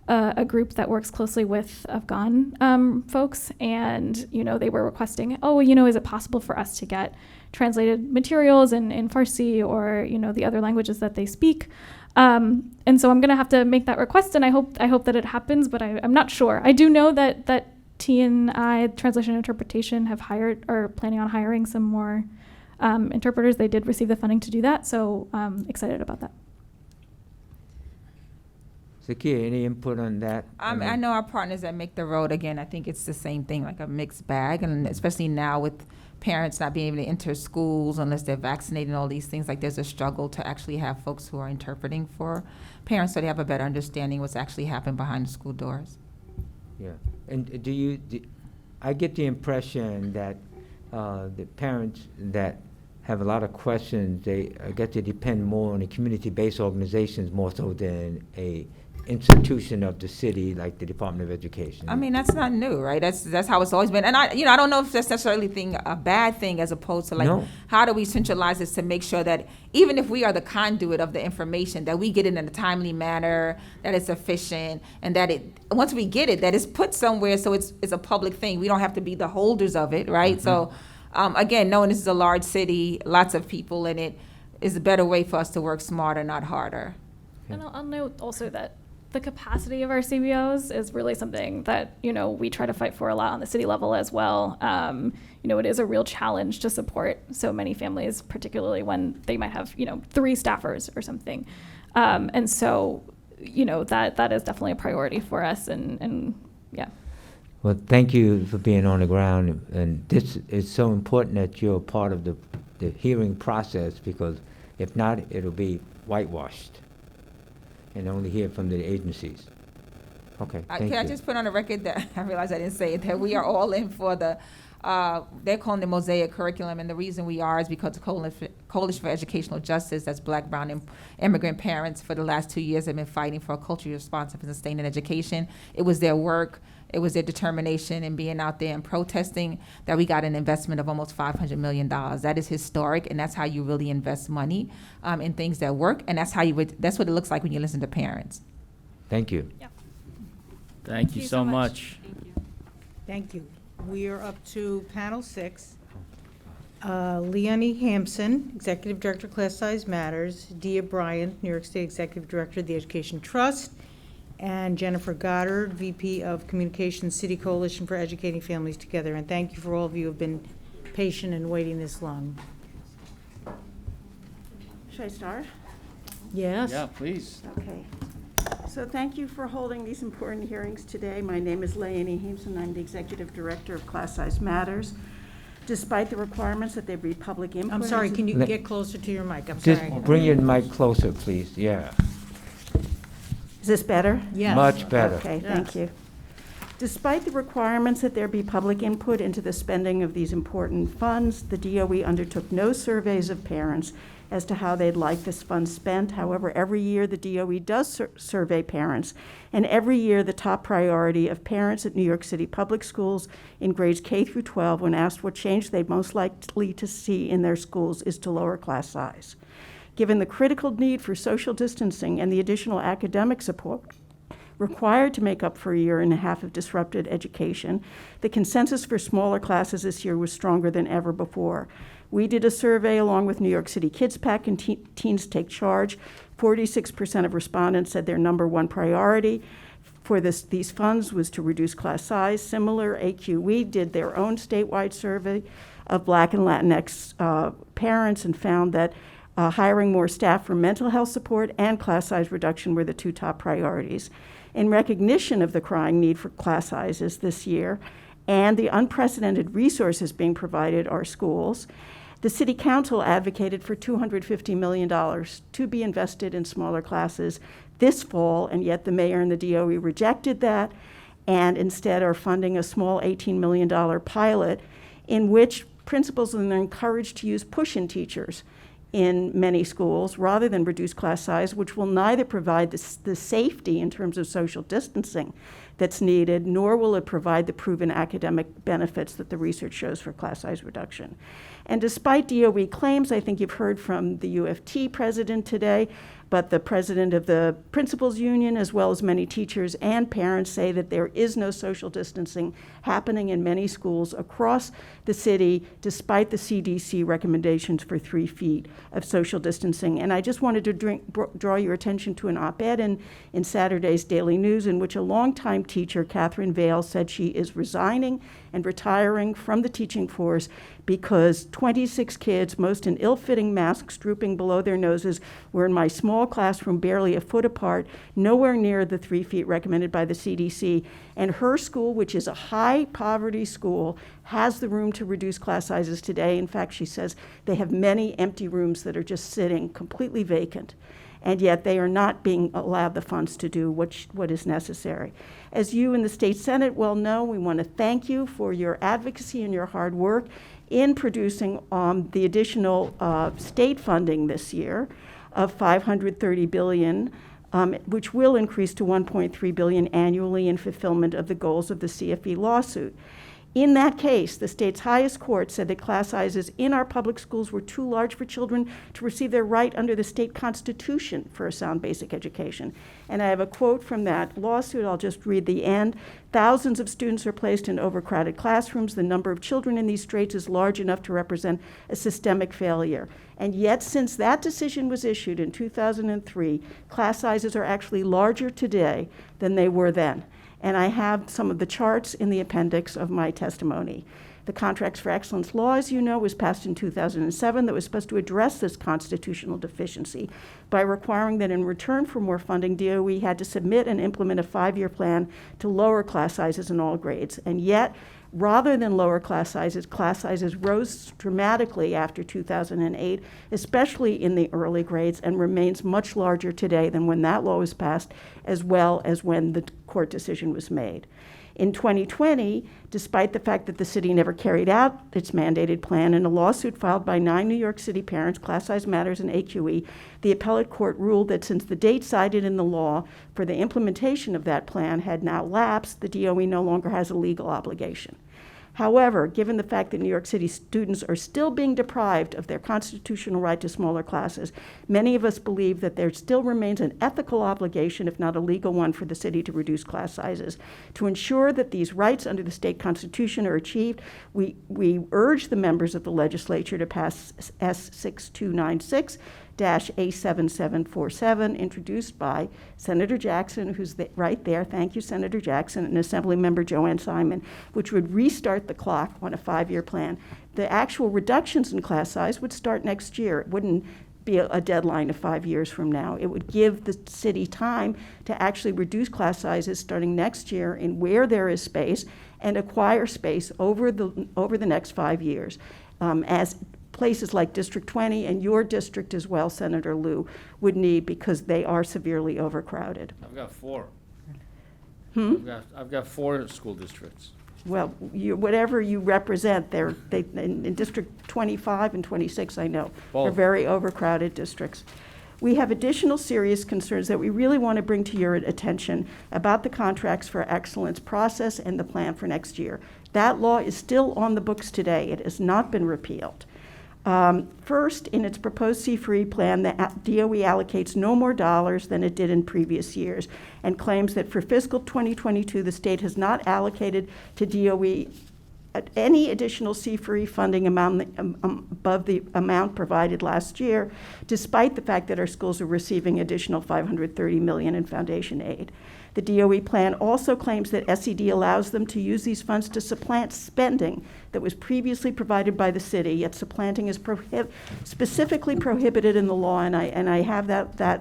a group that works closely with Afghan folks, and you know, they were requesting, oh, you know, is it possible for us to get translated materials in Farsi or, you know, the other languages that they speak? And so I'm gonna have to make that request, and I hope that it happens, but I'm not sure. I do know that T&I, Translation and Interpretation, have hired or planning on hiring some more interpreters. They did receive the funding to do that, so I'm excited about that. Zakia, any input on that? I know our partners at Make the Road, again, I think it's the same thing, like a mixed bag, and especially now with parents not being able to enter schools unless they're vaccinated and all these things, like there's a struggle to actually have folks who are interpreting for parents so they have a better understanding what's actually happening behind the school doors. Yeah, and I get the impression that the parents that have a lot of questions, I guess they depend more on the community-based organizations more so than a institution of the city like the Department of Education. I mean, that's not new, right? That's how it's always been. And I don't know if that's necessarily a bad thing as opposed to like, how do we centralize this to make sure that even if we are the conduit of the information, that we get it in a timely manner, that it's efficient, and that once we get it, that it's put somewhere so it's a public thing. We don't have to be the holders of it, right? Mm-hmm. So again, knowing this is a large city, lots of people in it, is a better way for us to work smarter, not harder. And I'll note also that the capacity of our CBOs is really something that, you know, we try to fight for a lot on the city level as well. You know, it is a real challenge to support so many families, particularly when they might have, you know, 3 staffers or something. And so, you know, that is definitely a priority for us, and yeah. Well, thank you for being on the ground, and this is so important that you're a part of the hearing process, because if not, it'll be whitewashed and only hear from the agencies. Okay, thank you. Can I just put on the record that I realized I didn't say it, that we are all in for the, they're calling the Mosaic curriculum, and the reason we are is because the Coalition for Educational Justice, that's Black, Brown, and immigrant parents, for the last 2 years have been fighting for a culturally responsive and sustaining education. It was their work, it was their determination in being out there and protesting that we got an investment of almost $500 million. That is historic, and that's how you really invest money in things that work, and that's what it looks like when you listen to parents. Thank you. Yeah. Thank you so much. Thank you. We are up to panel 6. Leonie Hampson, Executive Director, Class Size Matters, Dia Bryant, New York State Executive Director of the Education Trust, and Jennifer Goddard, VP of Communications, City Coalition for Educating Families Together. And thank you for all of you who have been patient and waiting this long. Should I start? Yes. Yeah, please. Okay. So thank you for holding these important hearings today. My name is Leonie Hampson. I'm the Executive Director of Class Size Matters. Despite the requirements that there be public input. I'm sorry, can you get closer to your mic? I'm Just sorry. bring your mic closer, please. Yeah. Is this better? Yes. Much better. Okay, Yes. thank you. Despite the requirements that there be public input into the spending of these important funds, the DOE undertook no surveys of parents as to how they'd like this fund spent. However, every year the DOE does survey parents, and every year the top priority of parents at New York City public schools in grades K through 12, when asked what change they'd most likely to see in their schools, is to lower class size. Given the critical need for social distancing and the additional academic support required to make up for a year and a half of disrupted education. The consensus for smaller classes this year was stronger than ever before. We did a survey along with New York City Kids PAC and Teens Take Charge. 46% of respondents said their number one priority for these funds was to reduce class size. Similar, AQE did their own statewide survey of Black and Latinx parents and found that hiring more staff for mental health support and class size reduction were the two top priorities. In recognition of the crying need for class sizes this year and the unprecedented resources being provided our schools, the City Council advocated for $250 million to be invested in smaller classes this fall, and yet the mayor and the DOE rejected that and instead are funding a small $18 million pilot in which principals are encouraged to use push-in teachers in many schools rather than reduce class size, which will neither provide the safety in terms of social distancing that's needed, nor will it provide the proven academic benefits that the research shows for class size reduction. And despite DOE claims, I think you've heard from the UFT president today, but the president of the principals union, as well as many teachers and parents, say that there is no social distancing happening in many schools across the city, despite the CDC recommendations for 3 feet of social distancing. And I just wanted to draw your attention to an op-ed in Saturday's Daily News in which a longtime teacher, Catherine Vale, said she is resigning and retiring from the teaching force because 26 kids, most in ill-fitting masks drooping below their noses, were in my small classroom barely a foot apart, nowhere near the 3 feet recommended by the CDC. And her school, which is a high-poverty school, has the room to reduce class sizes today. In fact, she says they have many empty rooms that are just sitting completely vacant. And yet they are not being allowed the funds to do what is necessary. As you in the State Senate well know, we want to thank you for your advocacy and your hard work in producing the additional state funding this year of $530 billion, which will increase to $1.3 billion annually in fulfillment of the goals of the CFE lawsuit. In that case, the state's highest court said that class sizes in our public schools were too large for children to receive their right under the state constitution for a sound basic education. And I have a quote from that lawsuit. I'll just read the end. Thousands of students are placed in overcrowded classrooms. The number of children in these straits is large enough to represent a systemic failure. And yet, since that decision was issued in 2003, class sizes are actually larger today than they were then. And I have some of the charts in the appendix of my testimony. The Contracts for Excellence law, as you know, was passed in 2007 that was supposed to address this constitutional deficiency by requiring that in return for more funding, DOE had to submit and implement a 5-year plan to lower class sizes in all grades. And yet, rather than lower class sizes rose dramatically after 2008, especially in the early grades, and remains much larger today than when that law was passed, as well as when the court decision was made. In 2020, despite the fact that the city never carried out its mandated plan, in a lawsuit filed by 9 New York City parents, Class Size Matters, and AQE, the appellate court ruled that since the date cited in the law for the implementation of that plan had now lapsed, the DOE no longer has a legal obligation. However, given the fact that New York City students are still being deprived of their constitutional right to smaller classes, many of us believe that there still remains an ethical obligation, if not a legal one, for the city to reduce class sizes. To ensure that these rights under the state constitution are achieved, we urge the members of the legislature to pass S6296, A7747, introduced by Senator Jackson, who's right there. Thank you, Senator Jackson, and Assemblymember Joanne Simon, which would restart the clock on a 5-year plan. The actual reductions in class size would start next year. It wouldn't be a deadline of 5 years from now. It would give the city time to actually reduce class sizes starting next year in where there is space and acquire space over the next 5 years, as places like District 20 and your district as well, Senator Liu, would need, because they are severely overcrowded. I've got 4. Hmm? I've got 4 school districts. Well, whatever you represent, in District 25 and 26, I know, are Both. very overcrowded districts. We have additional serious concerns that we really want to bring to your attention about the Contracts for Excellence process and the plan for next year. That law is still on the books today. It has not been repealed. First, in its proposed C4E plan, the DOE allocates no more dollars than it did in previous years and claims that for fiscal 2022, the state has not allocated to DOE any additional C4E funding amount above the amount provided last year, despite the fact that our schools are receiving additional $530 million in foundation aid. The DOE plan also claims that SED allows them to use these funds to supplant spending that was previously provided by the city, yet supplanting is specifically prohibited in the law, and I have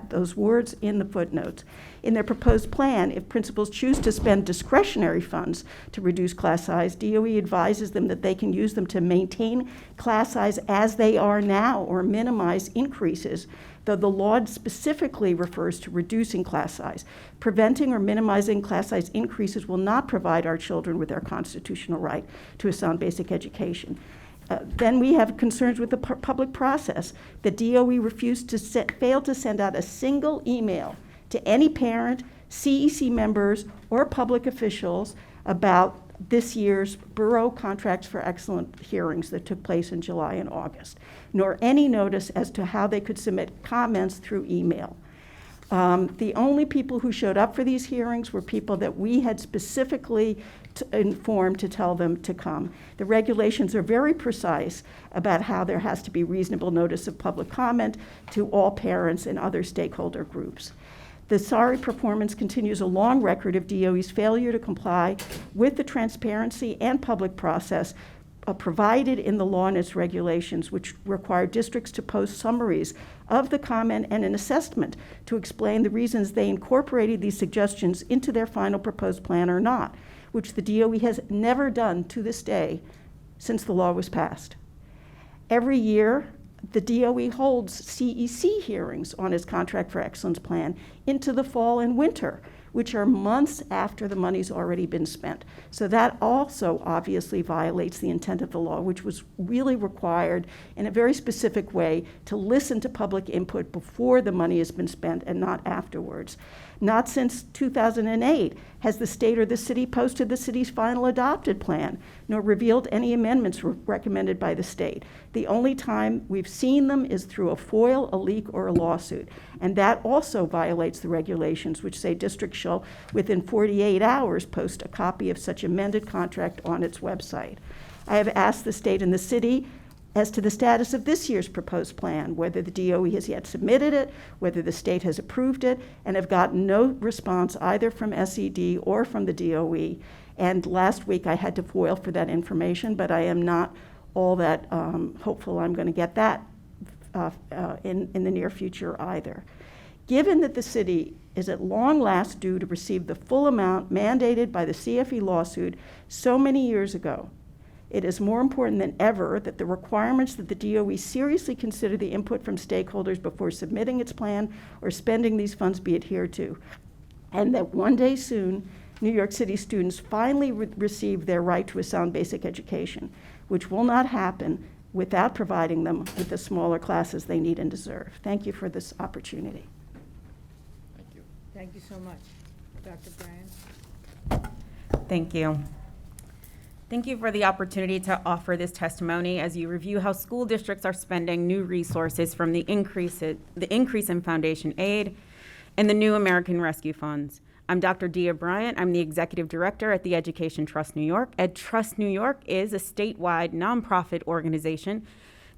those words in the footnotes. In their proposed plan, if principals choose to spend discretionary funds to reduce class size, DOE advises them that they can use them to maintain class size as they are now or minimize increases, though the law specifically refers to reducing class size. Preventing or minimizing class size increases will not provide our children with their constitutional right to a sound basic education. Then we have concerns with the public process. The DOE refused to failed to send out a single email to any parent, CEC members, or public officials about this year's Borough Contracts for Excellence hearings that took place in July and August, nor any notice as to how they could submit comments through email. The only people who showed up for these hearings were people that we had specifically informed to tell them to come. The regulations are very precise about how there has to be reasonable notice of public comment to all parents and other stakeholder groups. The sorry performance continues a long record of DOE's failure to comply with the transparency and public process provided in the law and its regulations, which require districts to post summaries of the comment and an assessment to explain the reasons they incorporated these suggestions into their final proposed plan or not, which the DOE has never done to this day since the law was passed. Every year, the DOE holds CEC hearings on its Contract for Excellence plan into the fall and winter, which are months after the money's already been spent. So that also obviously violates the intent of the law, which was really required in a very specific way to listen to public input before the money has been spent and not afterwards. Not since 2008 has the state or the city posted the city's final adopted plan, nor revealed any amendments recommended by the state. The only time we've seen them is through a FOIL, a leak, or a lawsuit. And that also violates the regulations, which say districts shall, within 48 hours, post a copy of such amended contract on its website. I have asked the state and the city as to the status of this year's proposed plan, whether the DOE has yet submitted it, whether the state has approved it, and have gotten no response either from SED or from the DOE. And last week I had to FOIL for that information, but I am not all that hopeful I'm going to get that in the near future either. Given that the city is at long last due to receive the full amount mandated by the CFE lawsuit so many years ago, it is more important than ever that the requirements that the DOE seriously consider the input from stakeholders before submitting its plan or spending these funds be adhered to, and that one day soon, New York City students finally receive their right to a sound basic education, which will not happen without providing them with the smaller classes they need and deserve. Thank you for this opportunity. Thank you. Thank you so much. Dr. Bryan? Thank you. Thank you for the opportunity to offer this testimony as you review how school districts are spending new resources from the increase in foundation aid and the new American Rescue Funds. I'm Dr. Dia Bryant. I'm the Executive Director at the Education Trust New York. Ed Trust New York is a statewide nonprofit organization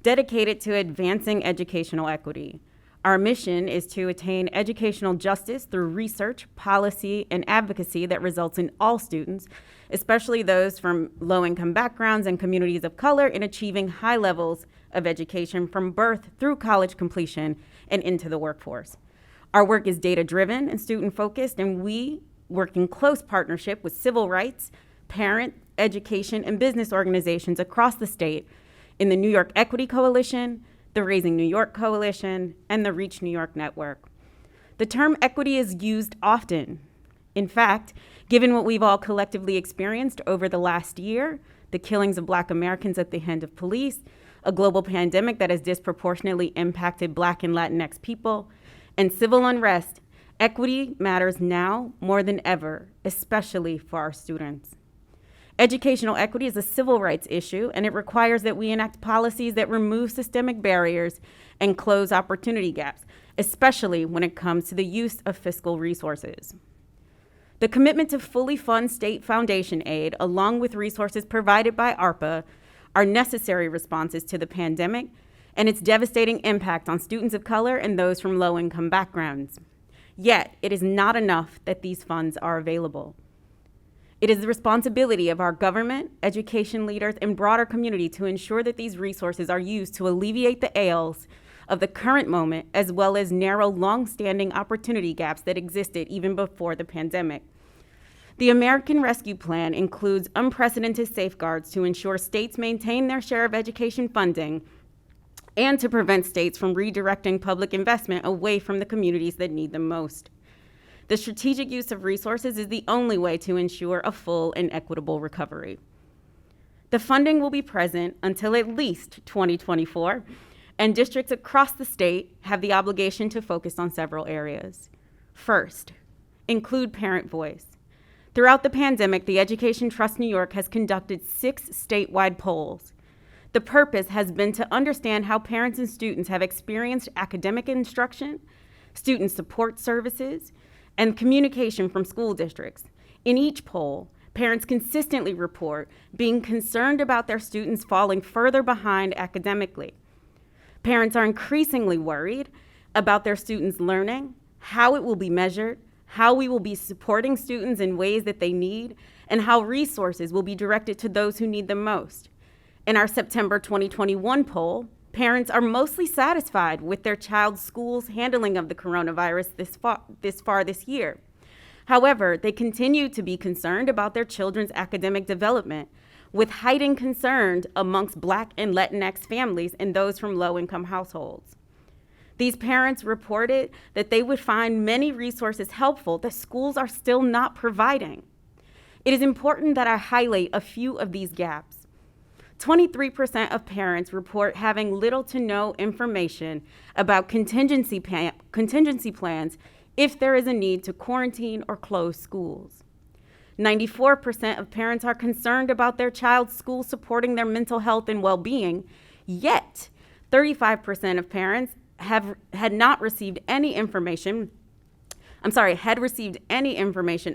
dedicated to advancing educational equity. Our mission is to attain educational justice through research, policy, and advocacy that results in all students, especially those from low-income backgrounds and communities of color, in achieving high levels of education from birth through college completion and into the workforce. Our work is data-driven and student-focused, and we work in close partnership with civil rights, parent, education, and business organizations across the state in the New York Equity Coalition, the Raising New York Coalition, and the Reach New York Network. The term equity is used often. In fact, given what we've all collectively experienced over the last year, the killings of Black Americans at the hand of police, a global pandemic that has disproportionately impacted Black and Latinx people, and civil unrest, equity matters now more than ever, especially for our students. Educational equity is a civil rights issue, and it requires that we enact policies that remove systemic barriers and close opportunity gaps, especially when it comes to the use of fiscal resources. The commitment to fully fund state foundation aid, along with resources provided by ARPA, are necessary responses to the pandemic and its devastating impact on students of color and those from low-income backgrounds. Yet, it is not enough that these funds are available. It is the responsibility of our government, education leaders, and broader community to ensure that these resources are used to alleviate the ails of the current moment, as well as narrow long-standing opportunity gaps that existed even before the pandemic. The American Rescue Plan includes unprecedented safeguards to ensure states maintain their share of education funding and to prevent states from redirecting public investment away from the communities that need them most. The strategic use of resources is the only way to ensure a full and equitable recovery. The funding will be present until at least 2024, and districts across the state have the obligation to focus on several areas. First, include parent voice. Throughout the pandemic, the Education Trust New York has conducted 6 statewide polls. The purpose has been to understand how parents and students have experienced academic instruction, student support services, and communication from school districts. In each poll, parents consistently report being concerned about their students falling further behind academically. Parents are increasingly worried about their students' learning, how it will be measured, how we will be supporting students in ways that they need, and how resources will be directed to those who need them most. In our September 2021 poll, parents are mostly satisfied with their child's school's handling of the coronavirus this far this year. However, they continue to be concerned about their children's academic development, with heightened concern amongst Black and Latinx families and those from low-income households. These parents reported that they would find many resources helpful that schools are still not providing. It is important that I highlight a few of these gaps. 23% of parents report having little to no information about contingency plans if there is a need to quarantine or close schools. 94% of parents are concerned about their child's school supporting their mental health and well-being, yet 35% of parents had received any information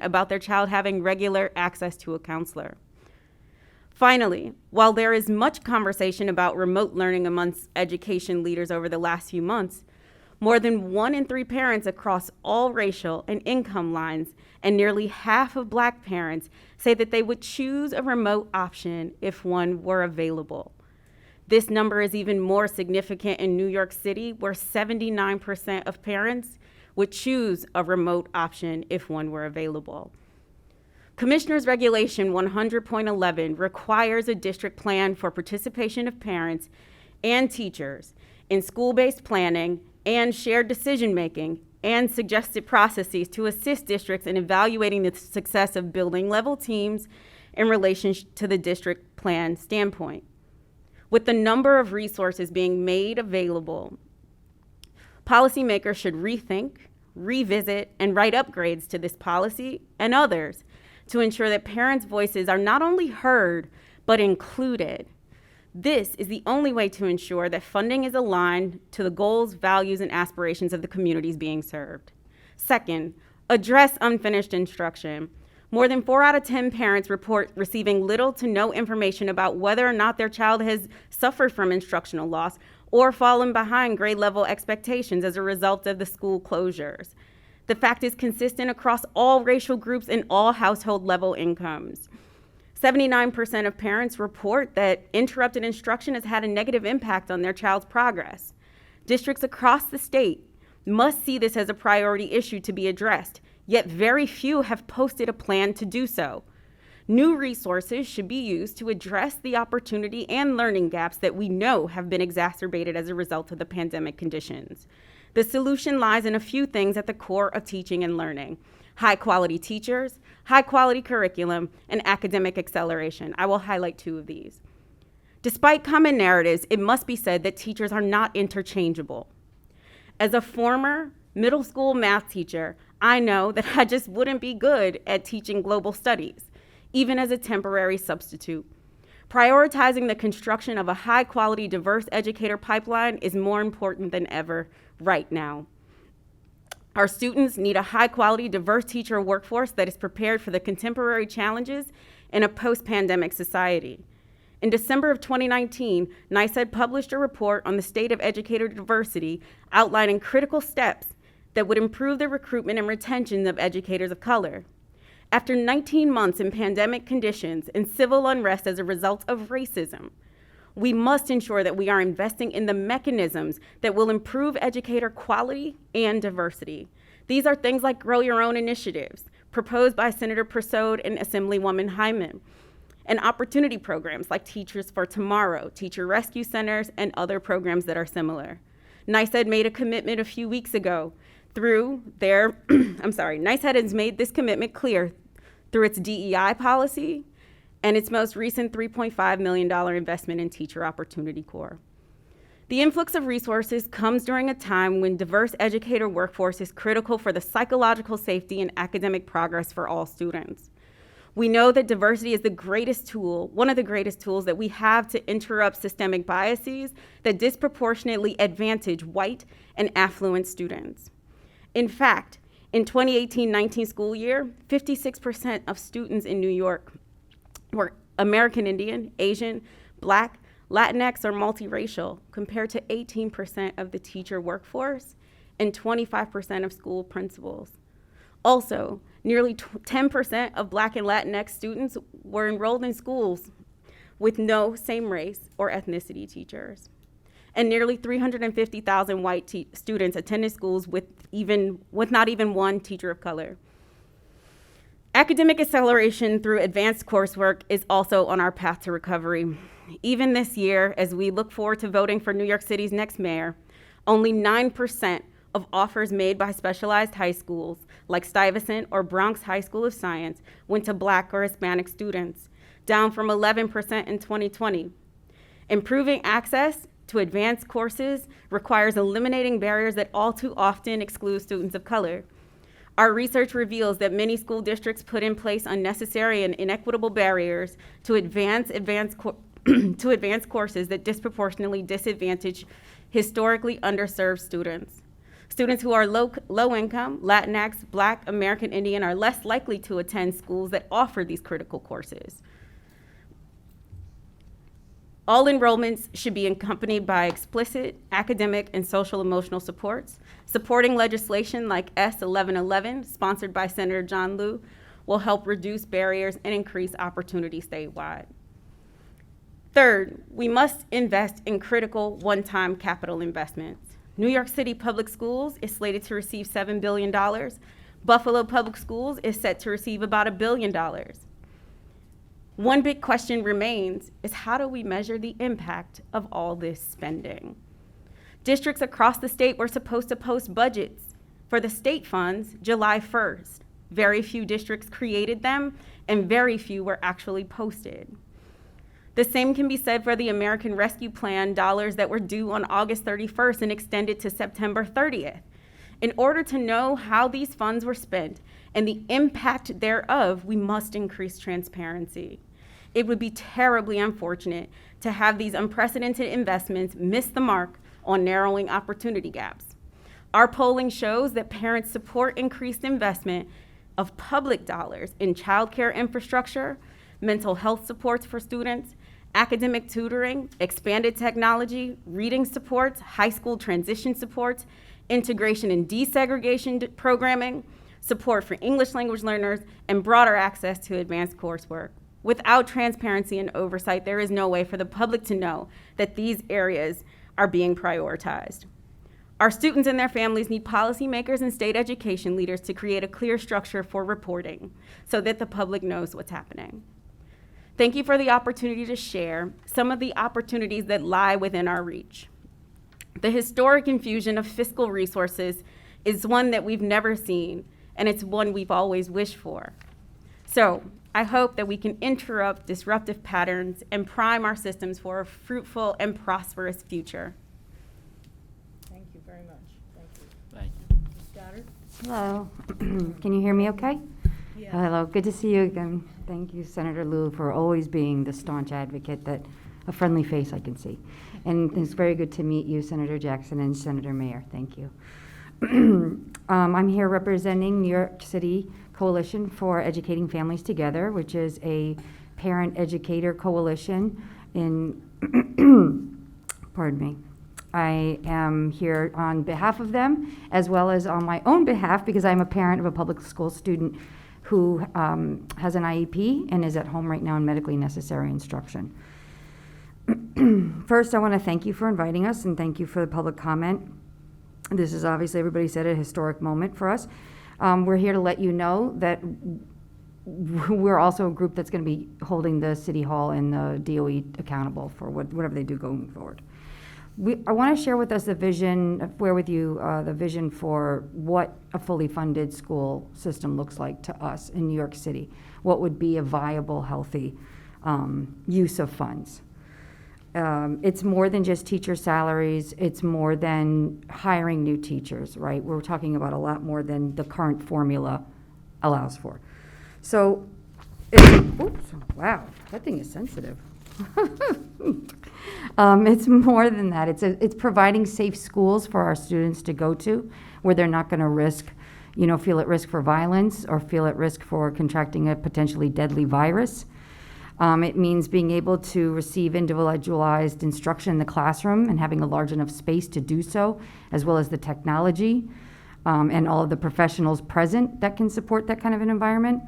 about their child having regular access to a counselor. Finally, while there is much conversation about remote learning amongst education leaders over the last few months, more than 1 in 3 parents across all racial and income lines and nearly half of Black parents say that they would choose a remote option if one were available. This number is even more significant in New York City, where 79% of parents would choose a remote option if one were available. Commissioner's Regulation 100.11 requires a district plan for participation of parents and teachers in school-based planning and shared decision-making and suggested processes to assist districts in evaluating the success of building level teams in relation to the district plan standpoint. With the number of resources being made available, policymakers should rethink, revisit, and write upgrades to this policy and others to ensure that parents' voices are not only heard, but included. This is the only way to ensure that funding is aligned to the goals, values, and aspirations of the communities being served. Second, address unfinished instruction. More than 4 out of 10 parents report receiving little to no information about whether or not their child has suffered from instructional loss or fallen behind grade level expectations as a result of the school closures. The fact is consistent across all racial groups and all household level incomes. 79% of parents report that interrupted instruction has had a negative impact on their child's progress. Districts across the state must see this as a priority issue to be addressed, yet very few have posted a plan to do so. New resources should be used to address the opportunity and learning gaps that we know have been exacerbated as a result of the pandemic conditions. The solution lies in a few things at the core of teaching and learning: high-quality teachers, high-quality curriculum, and academic acceleration. I will highlight 2 of these. Despite common narratives, it must be said that teachers are not interchangeable. As a former middle school math teacher, I know that I just wouldn't be good at teaching global studies. even as a temporary substitute. Prioritizing the construction of a high-quality, diverse educator pipeline is more important than ever right now. Our students need a high-quality, diverse teacher workforce that is prepared for the contemporary challenges in a post-pandemic society. In December of 2019, NYSED published a report on the state of educator diversity outlining critical steps that would improve the recruitment and retention of educators of color. After 19 months in pandemic conditions and civil unrest as a result of racism, we must ensure that we are investing in the mechanisms that will improve educator quality and diversity. These are things like Grow Your Own initiatives, proposed by Senator Persaud and Assemblywoman Hyman, and opportunity programs like Teachers for Tomorrow, Teacher Rescue Centers, and other programs that are similar. NYSED made a commitment a few weeks ago through their, NYSED has made this commitment clear through its DEI policy and its most recent $3.5 million investment in Teacher Opportunity Corps. The influx of resources comes during a time when diverse educator workforce is critical for the psychological safety and academic progress for all students. We know that diversity is the greatest tool, one of the greatest tools that we have to interrupt systemic biases that disproportionately advantage white and affluent students. In fact, in 2018-19 school year, 56% of students in New York were American Indian, Asian, Black, Latinx, or multiracial, compared to 18% of the teacher workforce and 25% of school principals. Also, nearly 10% of Black and Latinx students were enrolled in schools with no same race or ethnicity teachers. And nearly 350,000 white students attended schools with not even one teacher of color. Academic acceleration through advanced coursework is also on our path to recovery. Even this year, as we look forward to voting for New York City's next mayor, only 9% of offers made by specialized high schools like Stuyvesant or Bronx High School of Science went to Black or Hispanic students, down from 11% in 2020. Improving access to advanced courses requires eliminating barriers that all too often exclude students of color. Our research reveals that many school districts put in place unnecessary and inequitable barriers to advanced courses that disproportionately disadvantage historically underserved students. Students who are low income, Latinx, Black, American Indian are less likely to attend schools that offer these critical courses. All enrollments should be accompanied by explicit academic and social emotional supports. Supporting legislation like S 1111, sponsored by Senator John Liu, will help reduce barriers and increase opportunity statewide. Third, we must invest in critical one-time capital investments. New York City Public Schools is slated to receive $7 billion. Buffalo Public Schools is set to receive about $1 billion. One big question remains is how do we measure the impact of all this spending? Districts across the state were supposed to post budgets for the state funds July 1st. Very few districts created them, and very few were actually posted. The same can be said for the American Rescue Plan dollars that were due on August 31st and extended to September 30th. In order to know how these funds were spent and the impact thereof, we must increase transparency. It would be terribly unfortunate to have these unprecedented investments miss the mark on narrowing opportunity gaps. Our polling shows that parents support increased investment of public dollars in childcare infrastructure, mental health supports for students, academic tutoring, expanded technology, reading supports, high school transition supports, integration and desegregation programming, support for English language learners, and broader access to advanced coursework. Without transparency and oversight, there is no way for the public to know that these areas are being prioritized. Our students and their families need policymakers and state education leaders to create a clear structure for reporting so that the public knows what's happening. Thank you for the opportunity to share some of the opportunities that lie within our reach. The historic infusion of fiscal resources is one that we've never seen, and it's one we've always wished for. So I hope that we can interrupt disruptive patterns and prime our systems for a fruitful and prosperous future. Thank you very much. Thank you. Thank you. Ms. Goddard? Hello. Can you hear me okay? Hello, good to see you again. Thank you, Senator Liu, for always being the staunch advocate that a friendly face I can see. And it's very good to meet you, Senator Jackson and Senator Mayer. Thank you. I'm here representing New York City Coalition for Educating Families Together, which is a parent educator coalition in, pardon me. I am here on behalf of them, as well as on my own behalf, because I'm a parent of a public school student who has an IEP and is at home right now in medically necessary instruction. First, I want to thank you for inviting us and thank you for the public comment. This is obviously, everybody said, a historic moment for us. We're here to let you know that we're also a group that's going to be holding the City Hall and the DOE accountable for whatever they do going forward. I want to share with us the vision for what a fully funded school system looks like to us in New York City. What would be a viable, healthy use of funds? It's more than just teacher salaries. It's more than hiring new teachers, right? We're talking about a lot more than the current formula allows for. So, oops, wow, that thing is sensitive. It's more than that. It's providing safe schools for our students to go to, where they're not going to feel at risk for violence or feel at risk for contracting a potentially deadly virus. It means being able to receive individualized instruction in the classroom and having a large enough space to do so, as well as the technology and all of the professionals present that can support that kind of an environment.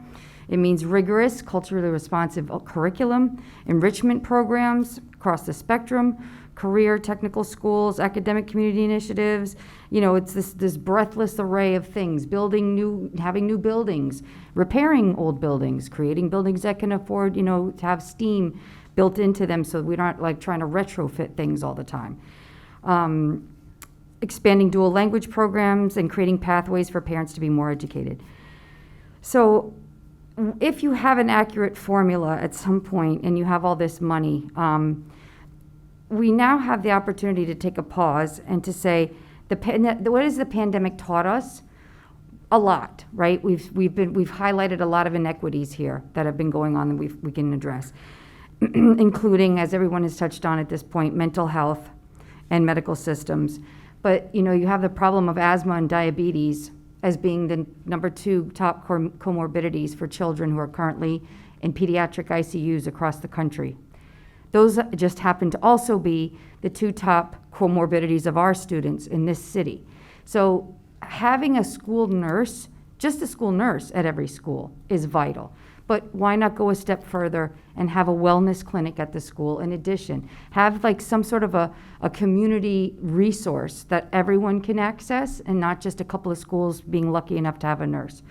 It means rigorous, culturally responsive curriculum, enrichment programs across the spectrum, career technical schools, academic community initiatives. It's this breathless array of things, having new buildings, repairing old buildings, creating buildings that can afford, to have STEAM built into them so we aren't like trying to retrofit things all the time. Expanding dual language programs and creating pathways for parents to be more educated. So if you have an accurate formula at some point and you have all this money, we now have the opportunity to take a pause and to say, what has the pandemic taught us? A lot, right? We've highlighted a lot of inequities here that have been going on that we can address, including, as everyone has touched on at this point, mental health and medical systems. But you have the problem of asthma and diabetes as being the number 2 top comorbidities for children who are currently in pediatric ICUs across the country. Those just happen to also be the 2 top comorbidities of our students in this city. So having a school nurse, just a school nurse at every school, is vital. But why not go a step further and have a wellness clinic at the school in addition? Have like some sort of a community resource that everyone can access and not just a couple of schools being lucky enough to have a nurse.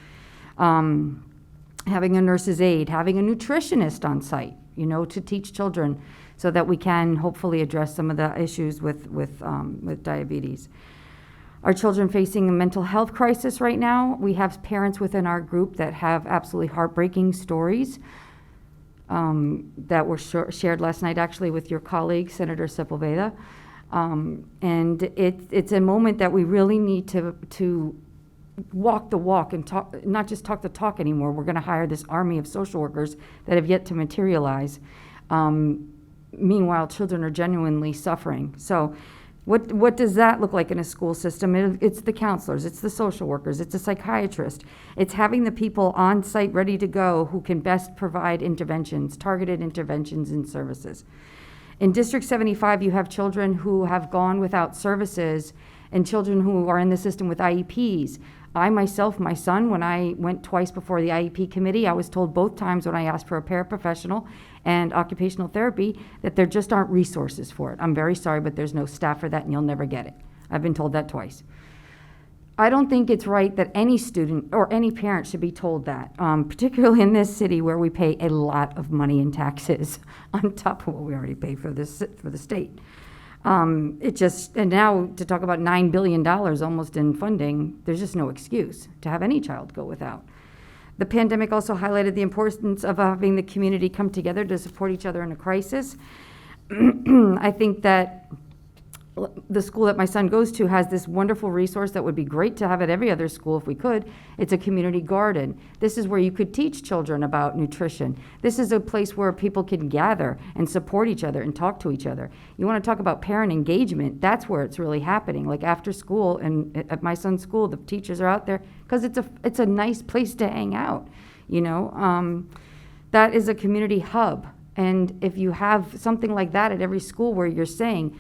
Having a nurse's aide, having a nutritionist on site, to teach children so that we can hopefully address some of the issues with diabetes. Our children facing a mental health crisis right now. We have parents within our group that have absolutely heartbreaking stories that were shared last night, actually, with your colleague, Senator Sepulveda. And it's a moment that we really need to walk the walk and talk, not just talk the talk anymore. We're going to hire this army of social workers that have yet to materialize. Meanwhile, children are genuinely suffering. So what does that look like in a school system? It's the counselors, it's the social workers, it's a psychiatrist. It's having the people on site ready to go who can best provide interventions, targeted interventions and services. In District 75, you have children who have gone without services and children who are in the system with IEPs. I myself, my son, when I went twice before the IEP committee, I was told both times when I asked for a paraprofessional and occupational therapy that there just aren't resources for it. I'm very sorry, but there's no staff for that and you'll never get it. I've been told that twice. I don't think it's right that any student or any parent should be told that, particularly in this city where we pay a lot of money in taxes on top of what we already pay for the state. And now to talk about $9 billion almost in funding, there's just no excuse to have any child go without. The pandemic also highlighted the importance of having the community come together to support each other in a crisis. I think that the school that my son goes to has this wonderful resource that would be great to have at every other school if we could. It's a community garden. This is where you could teach children about nutrition. This is a place where people can gather and support each other and talk to each other. You want to talk about parent engagement, that's where it's really happening. Like after school and at my son's school, the teachers are out there because it's a nice place to hang out, you know. That is a community hub. And if you have something like that at every school where you're saying,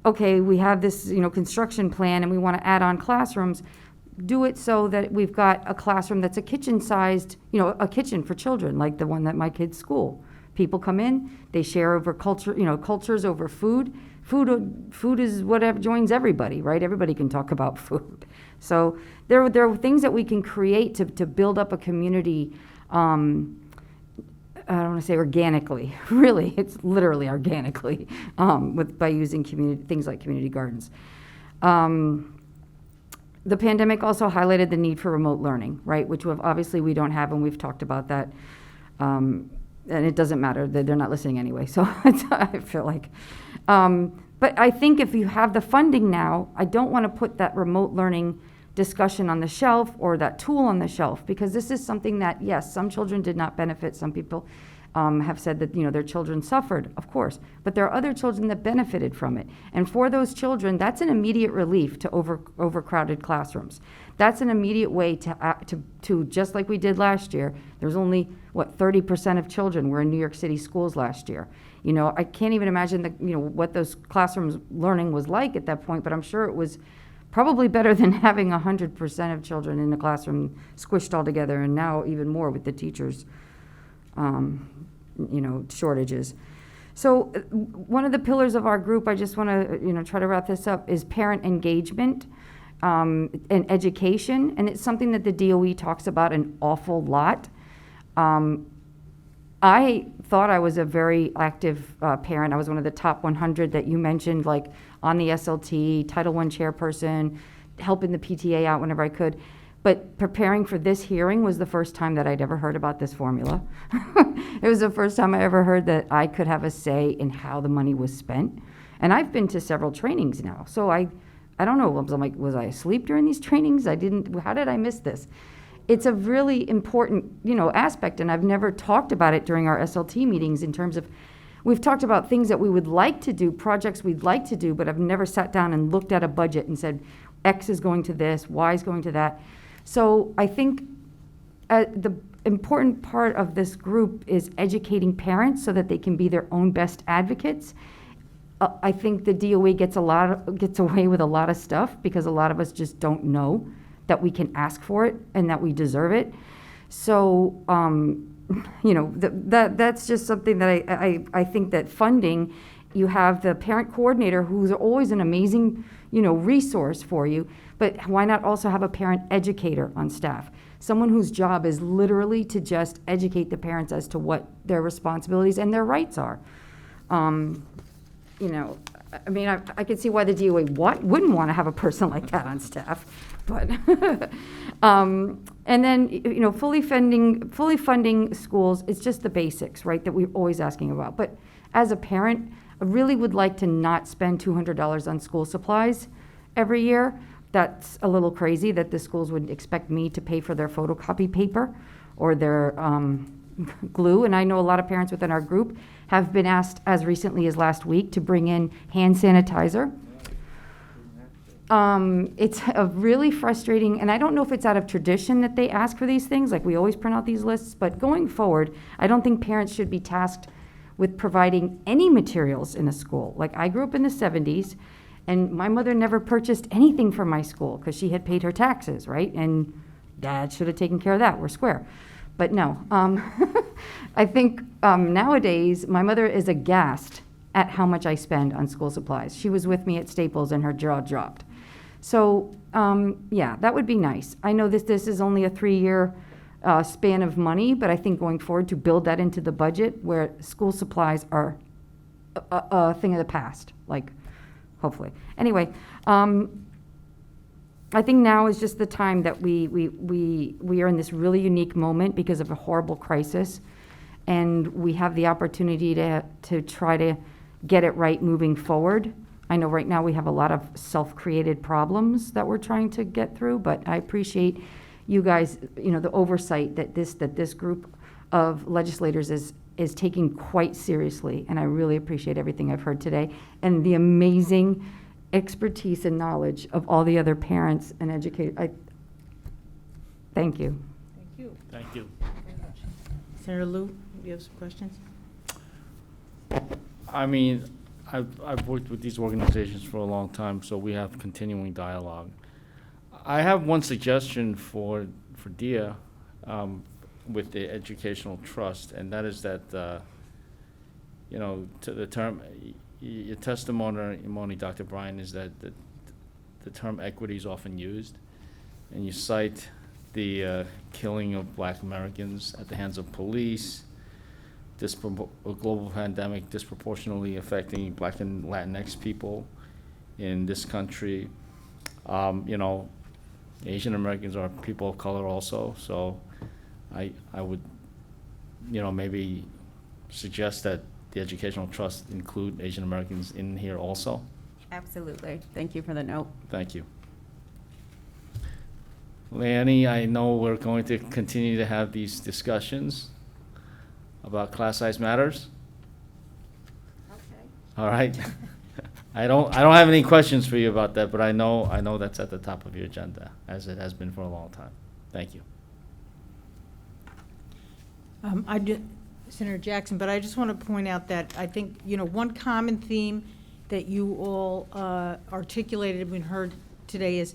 okay, we have this, you know, construction plan and we want to add on classrooms, do it so that we've got a classroom that's a kitchen-sized, you know, a kitchen for children, like the one that my kid's school. People come in, they share over culture, you know, cultures over food. Food is whatever joins everybody, right? Everybody can talk about food. So there are things that we can create to build up a community. I don't want to say organically. Really, it's literally organically by using things like community gardens. The pandemic also highlighted the need for remote learning, right? Which obviously we don't have, and we've talked about that. And it doesn't matter; they're not listening anyway. So I feel like. But I think if you have the funding now, I don't want to put that remote learning discussion on the shelf or that tool on the shelf, because this is something that, yes, some children did not benefit. Some people have said that, you know, their children suffered, of course, but there are other children that benefited from it. And for those children, that's an immediate relief to overcrowded classrooms. That's an immediate way to just like we did last year. There's only, 30% of children were in New York City schools last year. You know, I can't even imagine what those classrooms learning was like at that point, but I'm sure it was probably better than having 100% of children in the classroom squished all together, and now even more with the teachers, shortages. So one of the pillars of our group, I just want to, try to wrap this up, is parent engagement and education, and it's something that the DOE talks about an awful lot. I thought I was a very active parent. I was one of the top 100 that you mentioned, like on the SLT, Title I chairperson, helping the PTA out whenever I could. But preparing for this hearing was the first time that I'd ever heard about this formula. It was the first time I ever heard that I could have a say in how the money was spent. And I've been to several trainings now. So I don't know, I'm like, was I asleep during these trainings? How did I miss this? It's a really important, aspect, and I've never talked about it during our SLT meetings in terms of, we've talked about things that we would like to do, projects we'd like to do, but I've never sat down and looked at a budget and said, X is going to this, Y is going to that. So I think the important part of this group is educating parents so that they can be their own best advocates. I think the DOE gets away with a lot of stuff because a lot of us just don't know that we can ask for it and that we deserve it. So, that's just something that I think that funding, you have the parent coordinator who's always an amazing, resource for you, but why not also have a parent educator on staff? Someone whose job is literally to just educate the parents as to what their responsibilities and their rights are. I could see why the DOE wouldn't want to have a person like that on staff, but, and then, fully funding schools, it's just the basics, right, that we're always asking about. But as a parent, I really would like to not spend $200 on school supplies every year. That's a little crazy that the schools would expect me to pay for their photocopy paper or their glue. And I know a lot of parents within our group have been asked as recently as last week to bring in hand sanitizer. It's a really frustrating, and I don't know if it's out of tradition that they ask for these things, like we always print out these lists, but going forward, I don't think parents should be tasked with providing any materials in a school. Like I grew up in the 70s, and my mother never purchased anything for my school because she had paid her taxes, right? And Dad should have taken care of that, we're square. But no, I think nowadays, my mother is aghast at how much I spend on school supplies. She was with me at Staples and her jaw dropped. So, that would be nice. I know this is only a 3-year span of money, but I think going forward to build that into the budget where school supplies are a thing of the past, like, hopefully. Anyway, I think now is just the time that we are in this really unique moment because of a horrible crisis, and we have the opportunity to try to get it right moving forward. I know right now we have a lot of self-created problems that we're trying to get through, but I appreciate you guys, the oversight that this group of legislators is taking quite seriously, and I really appreciate everything I've heard today, and the amazing expertise and knowledge of all the other parents and educators. Thank you. Thank you. Thank you. Senator Liu, do you have some questions? I mean, I've worked with these organizations for a long time, so we have continuing dialogue. I have one suggestion for DIA with the Educational Trust, and that is that, to the term, your testimony, Dr. Bryan, is that the term equity is often used, and you cite the killing of Black Americans at the hands of police, a global pandemic disproportionately affecting Black and Latinx people in this country. Asian Americans are people of color also, so I would, maybe suggest that the Educational Trust include Asian Americans in here also. Absolutely. Thank you for the note. Thank you. Lanny, I know we're going to continue to have these discussions about class size matters. Okay. All right. I don't have any questions for you about that, but I know that's at the top of your agenda, as it has been for a long time. Thank you. Senator Jackson, but I just want to point out that I think, one common theme that you all articulated and heard today is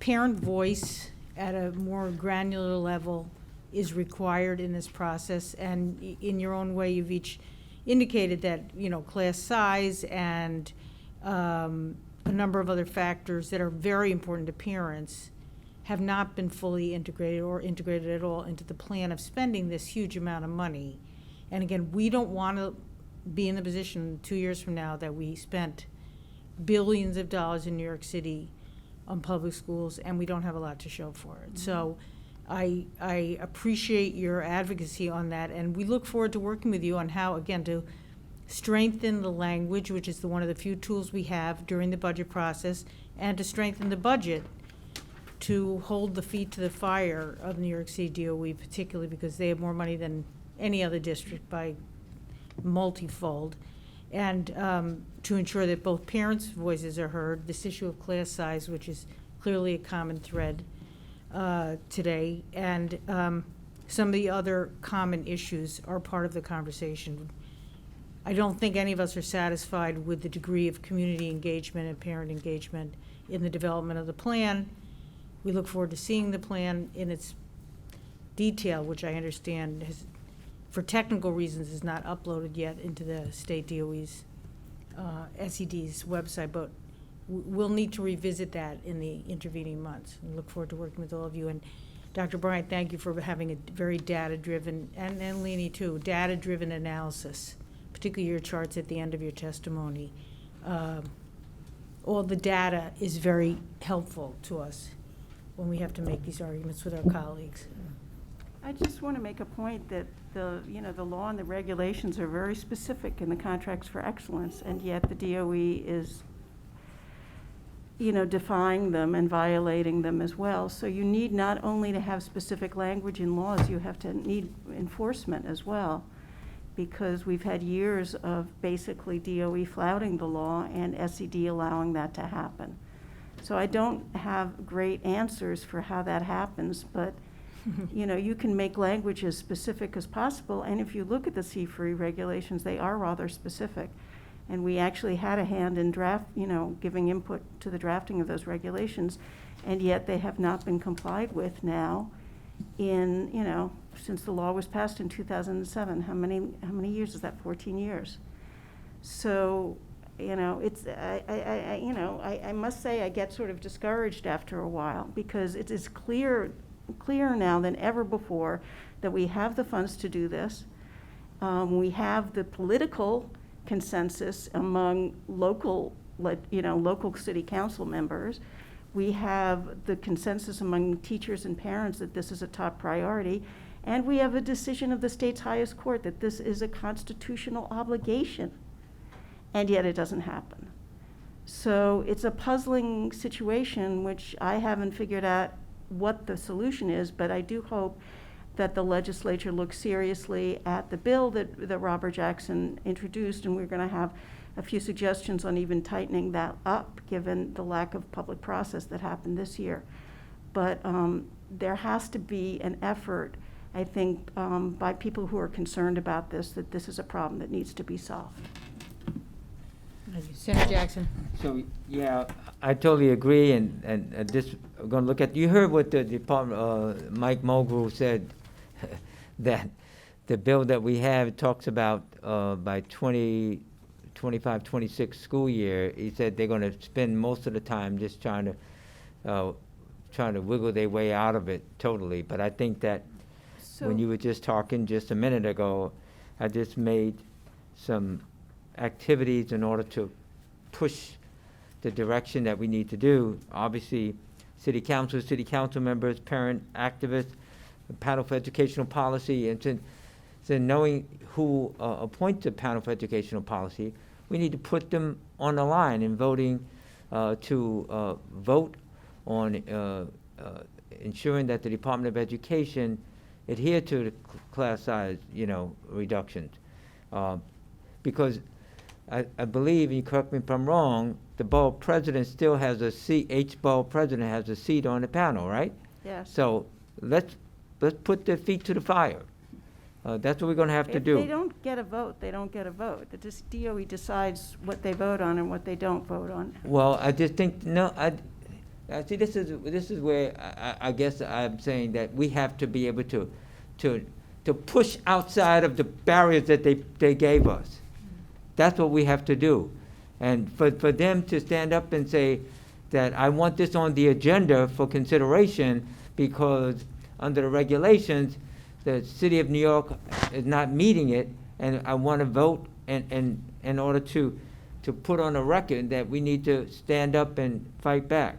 parent voice at a more granular level is required in this process. And in your own way, you've each indicated that, class size and a number of other factors that are very important to parents have not been fully integrated or integrated at all into the plan of spending this huge amount of money. And again, we don't want to be in the position 2 years from now that we spent billions of dollars in New York City on public schools and we don't have a lot to show for it. So I appreciate your advocacy on that, and we look forward to working with you on how, again, to strengthen the language, which is one of the few tools we have during the budget process, and to strengthen the budget to hold the feet to the fire of New York City DOE, particularly because they have more money than any other district by multifold, and to ensure that both parents' voices are heard. This issue of class size, which is clearly a common thread today, and some of the other common issues are part of the conversation. I don't think any of us are satisfied with the degree of community engagement and parent engagement in the development of the plan. We look forward to seeing the plan in its detail, which I understand has, for technical reasons, is not uploaded yet into the state DOE's SED's website, but we'll need to revisit that in the intervening months. And look forward to working with all of you. And Dr. Bryant, thank you for having a very data-driven, and Leanie too, data-driven analysis, particularly your charts at the end of your testimony. All the data is very helpful to us when we have to make these arguments with our colleagues. I just want to make a point that the law and the regulations are very specific in the contracts for excellence, and yet the DOE is, defying them and violating them as well. So you need not only to have specific language in laws, you have to need enforcement as well, because we've had years of basically DOE flouting the law and SED allowing that to happen. So I don't have great answers for how that happens, but you can make language as specific as possible, and if you look at the C-free regulations, they are rather specific. And we actually had a hand in giving input to the drafting of those regulations, and yet they have not been complied with now since the law was passed in 2007. How many years is that? 14 years. So, I must say I get sort of discouraged after a while, because it is clearer now than ever before that we have the funds to do this. We have the political consensus among local city council members. We have the consensus among teachers and parents that this is a top priority, and we have a decision of the state's highest court that this is a constitutional obligation, and yet it doesn't happen. So it's a puzzling situation, which I haven't figured out what the solution is, but I do hope that the legislature looks seriously at the bill that Robert Jackson introduced, and we're going to have a few suggestions on even tightening that up, given the lack of public process that happened this year. But there has to be an effort, I think, by people who are concerned about this, that this is a problem that needs to be solved. Senator Jackson. So, yeah, I totally agree, and this, we're gonna look at, you heard what the department, Mike Mulgrew said, that the bill that we have talks about, by 25, 26 school year, he said they're gonna spend most of the time just trying to wiggle their way out of it totally. But I think that when you were just talking just a minute ago, I just made some activities in order to push the direction that we need to do. Obviously, city council members, parent activists, the panel for educational policy, and so knowing who appoints the panel for educational policy, we need to put them on the line in voting to vote on ensuring that the Department of Education adhere to the class size, reductions. Because I believe, and you correct me if I'm wrong, the borough president still has a seat, each borough president has a seat on the panel, right? Yes. So let's put their feet to the fire. That's what we're gonna have to do. If they don't get a vote, they don't get a vote. The DOE decides what they vote on and what they don't vote on. Well, I just think, no, I see, this is where I guess I'm saying that we have to be able to push outside of the barriers that they gave us. That's what we have to do. And for them to stand up and say that I want this on the agenda for consideration because under the regulations, the city of New York is not meeting it, and I want to vote and in order to put on a record that we need to stand up and fight back.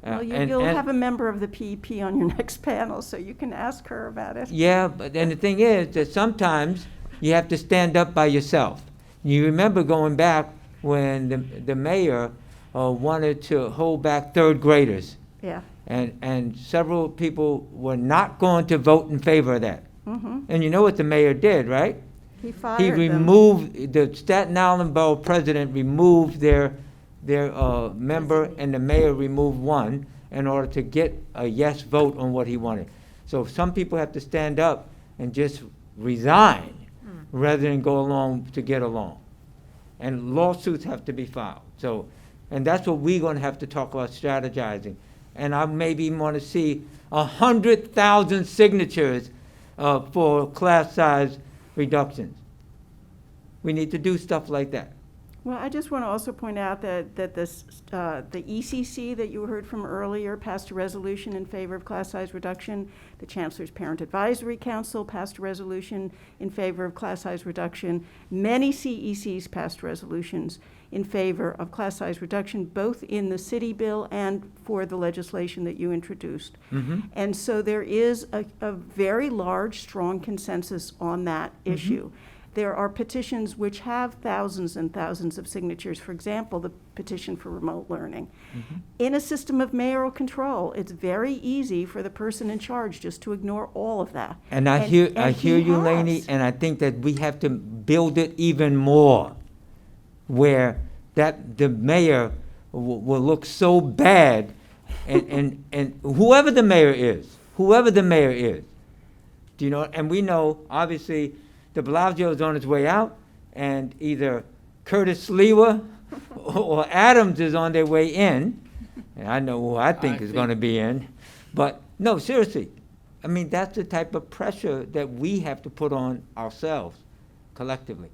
Well, you'll have a member of the PEP on your next panel, so you can ask her about it. Yeah, but then the thing is that sometimes you have to stand up by yourself. You remember going back when the mayor wanted to hold back third graders. Yeah. And several people were not going to vote in favor of that. Mm-hmm. And you know what the mayor did, right? He fired He them. removed, the Staten Island Borough president removed their member, and the mayor removed one in order to get a yes vote on what he wanted. So some people have to stand up and just resign rather than go along to get along. And lawsuits have to be filed. So, and that's what we're gonna have to talk about, strategizing. And I maybe want to see 100,000 signatures for class size reductions. We need to do stuff like that. Well, I just want to also point out that this, the ECC that you heard from earlier passed a resolution in favor of class size reduction. The Chancellor's Parent Advisory Council passed a resolution in favor of class size reduction. Many CECs passed resolutions in favor of class size reduction, both in the city bill and for the legislation that you introduced. Mm-hmm. And so there is a very large, strong consensus on that issue. There are petitions which have thousands and thousands of signatures. For example, the petition for remote learning. In a system of mayoral control, it's very easy for the person in charge just to ignore all of that. And I hear he you, has. Lainey, and I think that we have to build it even more, where that the mayor will look so bad, and whoever the mayor is, do you know? And we know, obviously, de Blasio is on his way out, and either Curtis Sliwa or Adams is on their way in. And I know who I think is going to be in. But no, seriously, I mean, that's the type of pressure that we have to put on ourselves collectively.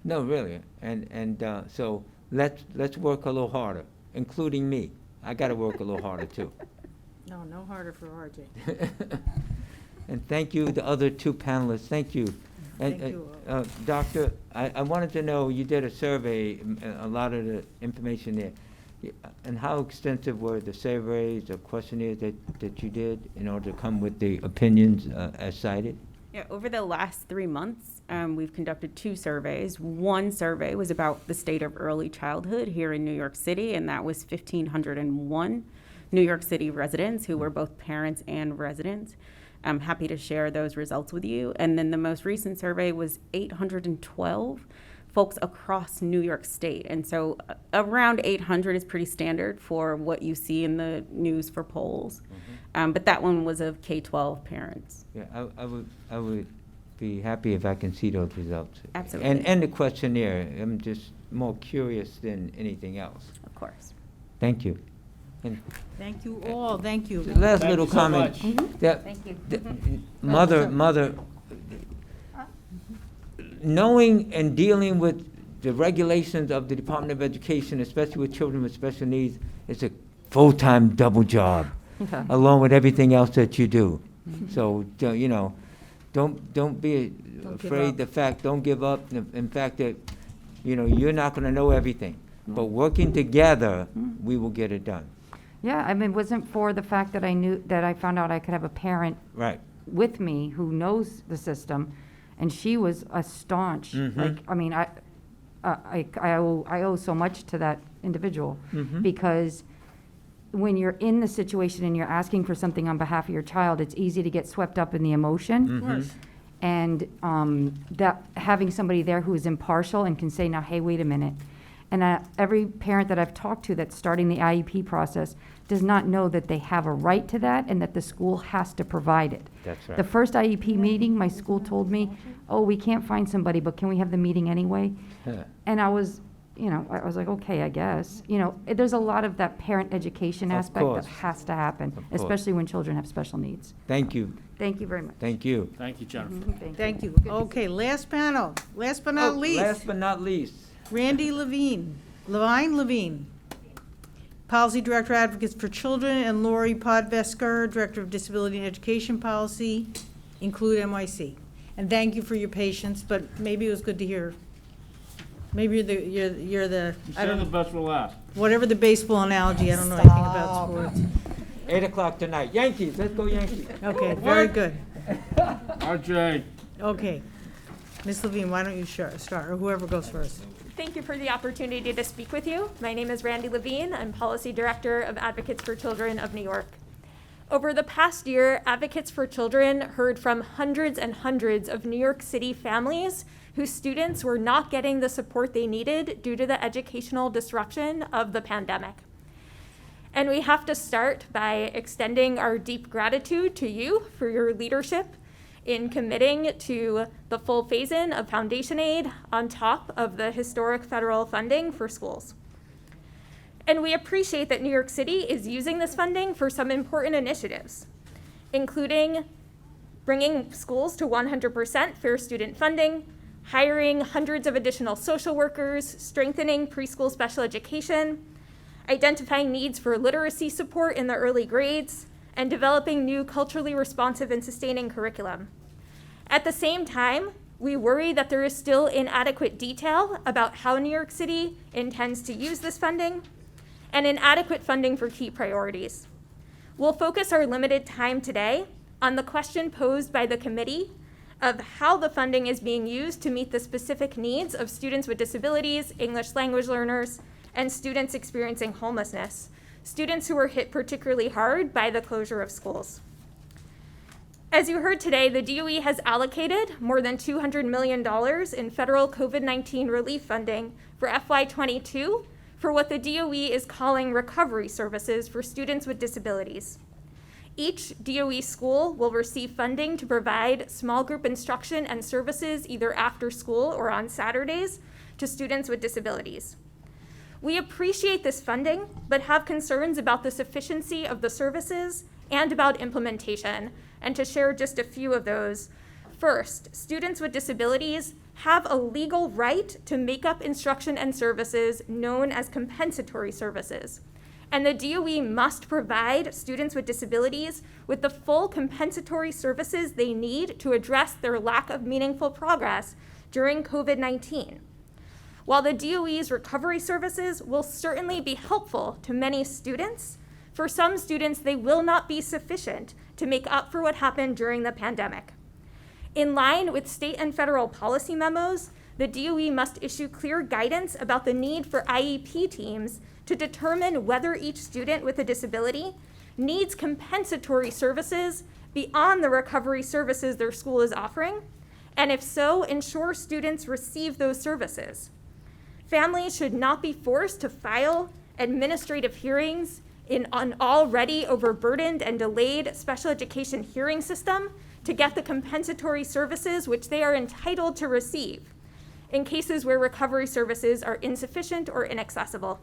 No, really. And so let's work a little harder, including me. I got to work a little harder too. No harder for RJ. And thank you, the other two panelists. Thank you. Thank you. Doctor, I wanted to know, you did a survey, a lot of the information there. And how extensive were the surveys or questionnaires that you did in order to come with the opinions as cited? Yeah, over the last 3 months, we've conducted 2 surveys. One survey was about the state of early childhood here in New York City, and that was 1,501 New York City residents who were both parents and residents. I'm happy to share those results with you. And then the most recent survey was 812 folks across New York State. And so around 800 is pretty standard for what you see in the news for polls. But that one was of K-12 parents. Yeah, I would be happy if I can see those results. Absolutely. And the questionnaire. I'm just more curious than anything else. Of course. Thank you. And Thank you all, thank you. the last Thank little you so comment. much. That Thank you. Mother, knowing and dealing with the regulations of the Department of Education, especially with children with special needs, is a full-time double job, along with everything else that you do. So, you know, don't be afraid. Don't give up. In fact, that, you know, you're not going to know everything, but working together, we will get it done. Yeah, I mean, it wasn't for the fact that I found out I could have a parent Right. with me who knows the system, and she was a staunch, like, I mean, I owe so much to that individual, because when you're in the situation and you're asking for something on behalf of your child, it's easy to get swept up in the emotion. Of course. And that having somebody there who is impartial and can say, now, hey, wait a minute. And every parent that I've talked to that's starting the IEP process does not know that they have a right to that and that the school has to provide it. That's right. The first IEP meeting, my school told me, oh, we can't find somebody, but can we have the meeting anyway? Yeah. And I was like, okay, I guess. You know, there's a lot of that parent education Of aspect course. that has to happen, Of course. especially when children have special needs. Thank you. Thank you very much. Thank you. Thank you, Jennifer. Thank you. Okay, last panel, last but not least. Last but not least. Randy Levine, Policy Director, Advocates for Children, and Lori Podvesker, Director of Disability and Education Policy, include NYC. And thank you for your patience, but maybe it was good to hear. Maybe you're the I don't the know, best for last. whatever the baseball analogy. I don't know anything about sports. 8 o'clock tonight. Yankees. Let's go Yankees. Okay, very good. RJ. Okay, Ms. Levine, why don't you start, or whoever goes first. Thank you for the opportunity to speak with you. My name is Randy Levine. I'm Policy Director of Advocates for Children of New York. Over the past year, Advocates for Children heard from hundreds and hundreds of New York City families whose students were not getting the support they needed due to the educational disruption of the pandemic. And we have to start by extending our deep gratitude to you for your leadership in committing to the full phase-in of foundation aid on top of the historic federal funding for schools. And we appreciate that New York City is using this funding for some important initiatives, including bringing schools to 100% fair student funding, hiring hundreds of additional social workers, strengthening preschool special education, identifying needs for literacy support in the early grades, and developing new culturally responsive and sustaining curriculum. At the same time, we worry that there is still inadequate detail about how New York City intends to use this funding and inadequate funding for key priorities. We'll focus our limited time today on the question posed by the committee of how the funding is being used to meet the specific needs of students with disabilities, English language learners, and students experiencing homelessness, students who were hit particularly hard by the closure of schools. As you heard today, the DOE has allocated more than $200 million in federal COVID-19 relief funding for FY22 for what the DOE is calling recovery services for students with disabilities. Each DOE school will receive funding to provide small group instruction and services either after school or on Saturdays to students with disabilities. We appreciate this funding, but have concerns about the sufficiency of the services and about implementation. And to share just a few of those, first, students with disabilities have a legal right to make up instruction and services known as compensatory services. And the DOE must provide students with disabilities with the full compensatory services they need to address their lack of meaningful progress during COVID-19. While the DOE's recovery services will certainly be helpful to many students, for some students they will not be sufficient to make up for what happened during the pandemic. In line with state and federal policy memos, the DOE must issue clear guidance about the need for IEP teams to determine whether each student with a disability needs compensatory services beyond the recovery services their school is offering, and if so, ensure students receive those services. Families should not be forced to file administrative hearings in an already overburdened and delayed special education hearing system to get the compensatory services which they are entitled to receive in cases where recovery services are insufficient or inaccessible.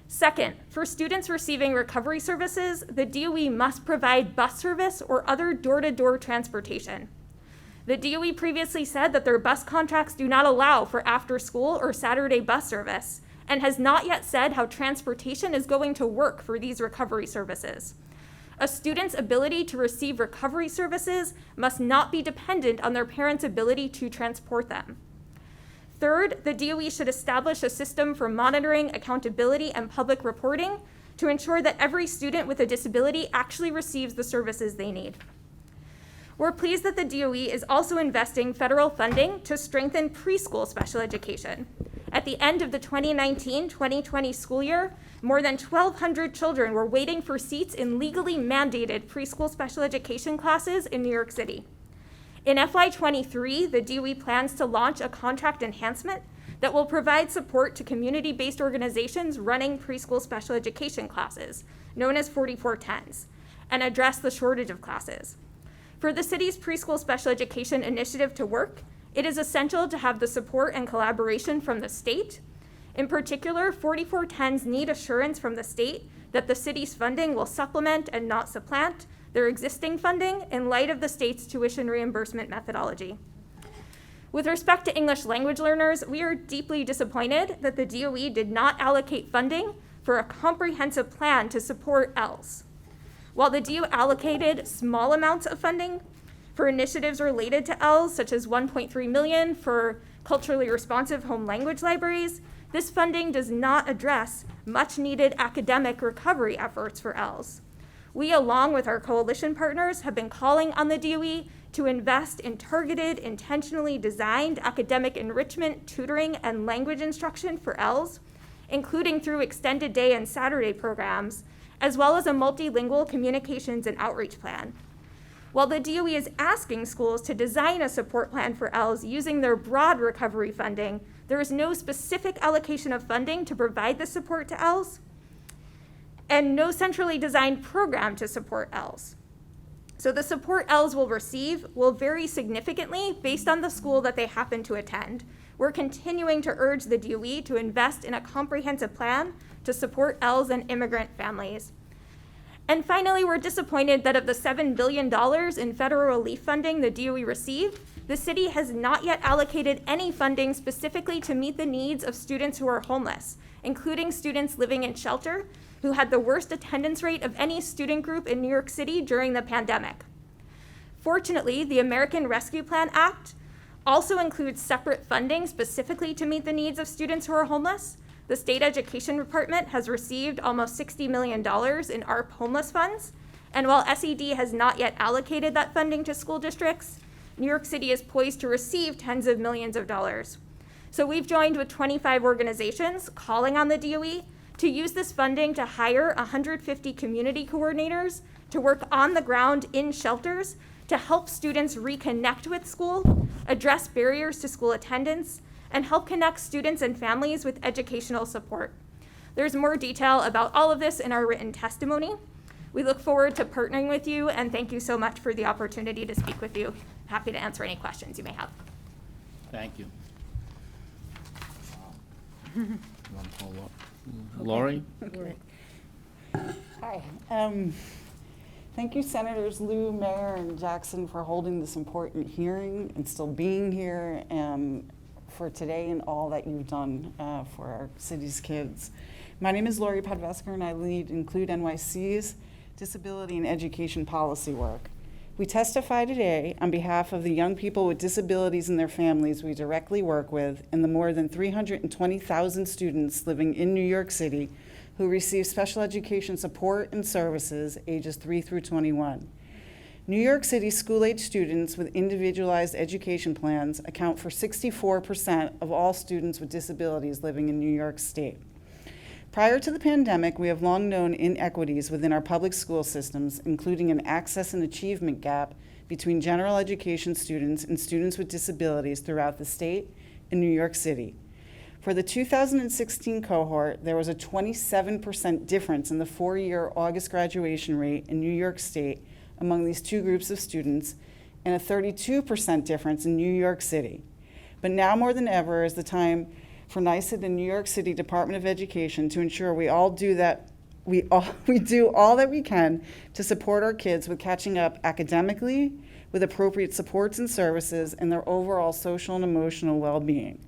Second, for students receiving recovery services, the DOE must provide bus service or other door-to-door transportation. The DOE previously said that their bus contracts do not allow for after-school or Saturday bus service, and has not yet said how transportation is going to work for these recovery services. A student's ability to receive recovery services must not be dependent on their parents' ability to transport them. Third, the DOE should establish a system for monitoring, accountability, and public reporting to ensure that every student with a disability actually receives the services they need. We're pleased that the DOE is also investing federal funding to strengthen preschool special education. At the end of the 2019-2020 school year, more than 1,200 children were waiting for seats in legally mandated preschool special education classes in New York City. In FY23, the DOE plans to launch a contract enhancement that will provide support to community-based organizations running preschool special education classes, known as 4410s, and address the shortage of classes. For the city's preschool special education initiative to work, it is essential to have the support and collaboration from the state. In particular, 4410s need assurance from the state that the city's funding will supplement and not supplant their existing funding in light of the state's tuition reimbursement methodology. With respect to English language learners, we are deeply disappointed that the DOE did not allocate funding for a comprehensive plan to support ELS. While the DOE allocated small amounts of funding for initiatives related to ELS, such as $1.3 million for culturally responsive home language libraries, this funding does not address much needed academic recovery efforts for ELS. We, along with our coalition partners, have been calling on the DOE to invest in targeted, intentionally designed academic enrichment, tutoring, and language instruction for ELS, including through extended day and Saturday programs, as well as a multilingual communications and outreach plan. While the DOE is asking schools to design a support plan for ELS using their broad recovery funding, there is no specific allocation of funding to provide the support to ELS, and no centrally designed program to support ELS. So the support ELS will receive will vary significantly based on the school that they happen to attend. We're continuing to urge the DOE to invest in a comprehensive plan to support ELS and immigrant families. And finally, we're disappointed that of the $7 billion in federal relief funding the DOE received, the city has not yet allocated any funding specifically to meet the needs of students who are homeless, including students living in shelter, who had the worst attendance rate of any student group in New York City during the pandemic. Fortunately, the American Rescue Plan Act also includes separate funding specifically to meet the needs of students who are homeless. The State Education Department has received almost $60 million in ARP homeless funds, and while SED has not yet allocated that funding to school districts, New York City is poised to receive tens of millions of dollars. So we've joined with 25 organizations calling on the DOE to use this funding to hire 150 community coordinators to work on the ground in shelters to help students reconnect with school, address barriers to school attendance, and help connect students and families with educational support. There's more detail about all of this in our written testimony. We look forward to partnering with you, and thank you so much for the opportunity to speak with you. Happy to answer any questions you may have. Thank you. Want to follow up? Lori? Okay. Hi. Thank you, Senators Liu, Mayor, and Jackson for holding this important hearing and still being here for today and all that you've done for our city's kids. My name is Lori Podvesker, and I lead Include NYC's disability and education policy work. We testify today on behalf of the young people with disabilities and their families we directly work with and the more than 320,000 students living in New York City who receive special education support and services ages 3 through 21. New York City school-age students with individualized education plans account for 64% of all students with disabilities living in New York State. Prior to the pandemic, we have long known inequities within our public school systems, including an access and achievement gap between general education students and students with disabilities throughout the state and New York City. For the 2016 cohort, there was a 27% difference in the four-year August graduation rate in New York State among these two groups of students, and a 32% difference in New York City. But now more than ever is the time for NYSED and New York City Department of Education to ensure we do all that we can to support our kids with catching up academically, with appropriate supports and services, and their overall social and emotional well-being.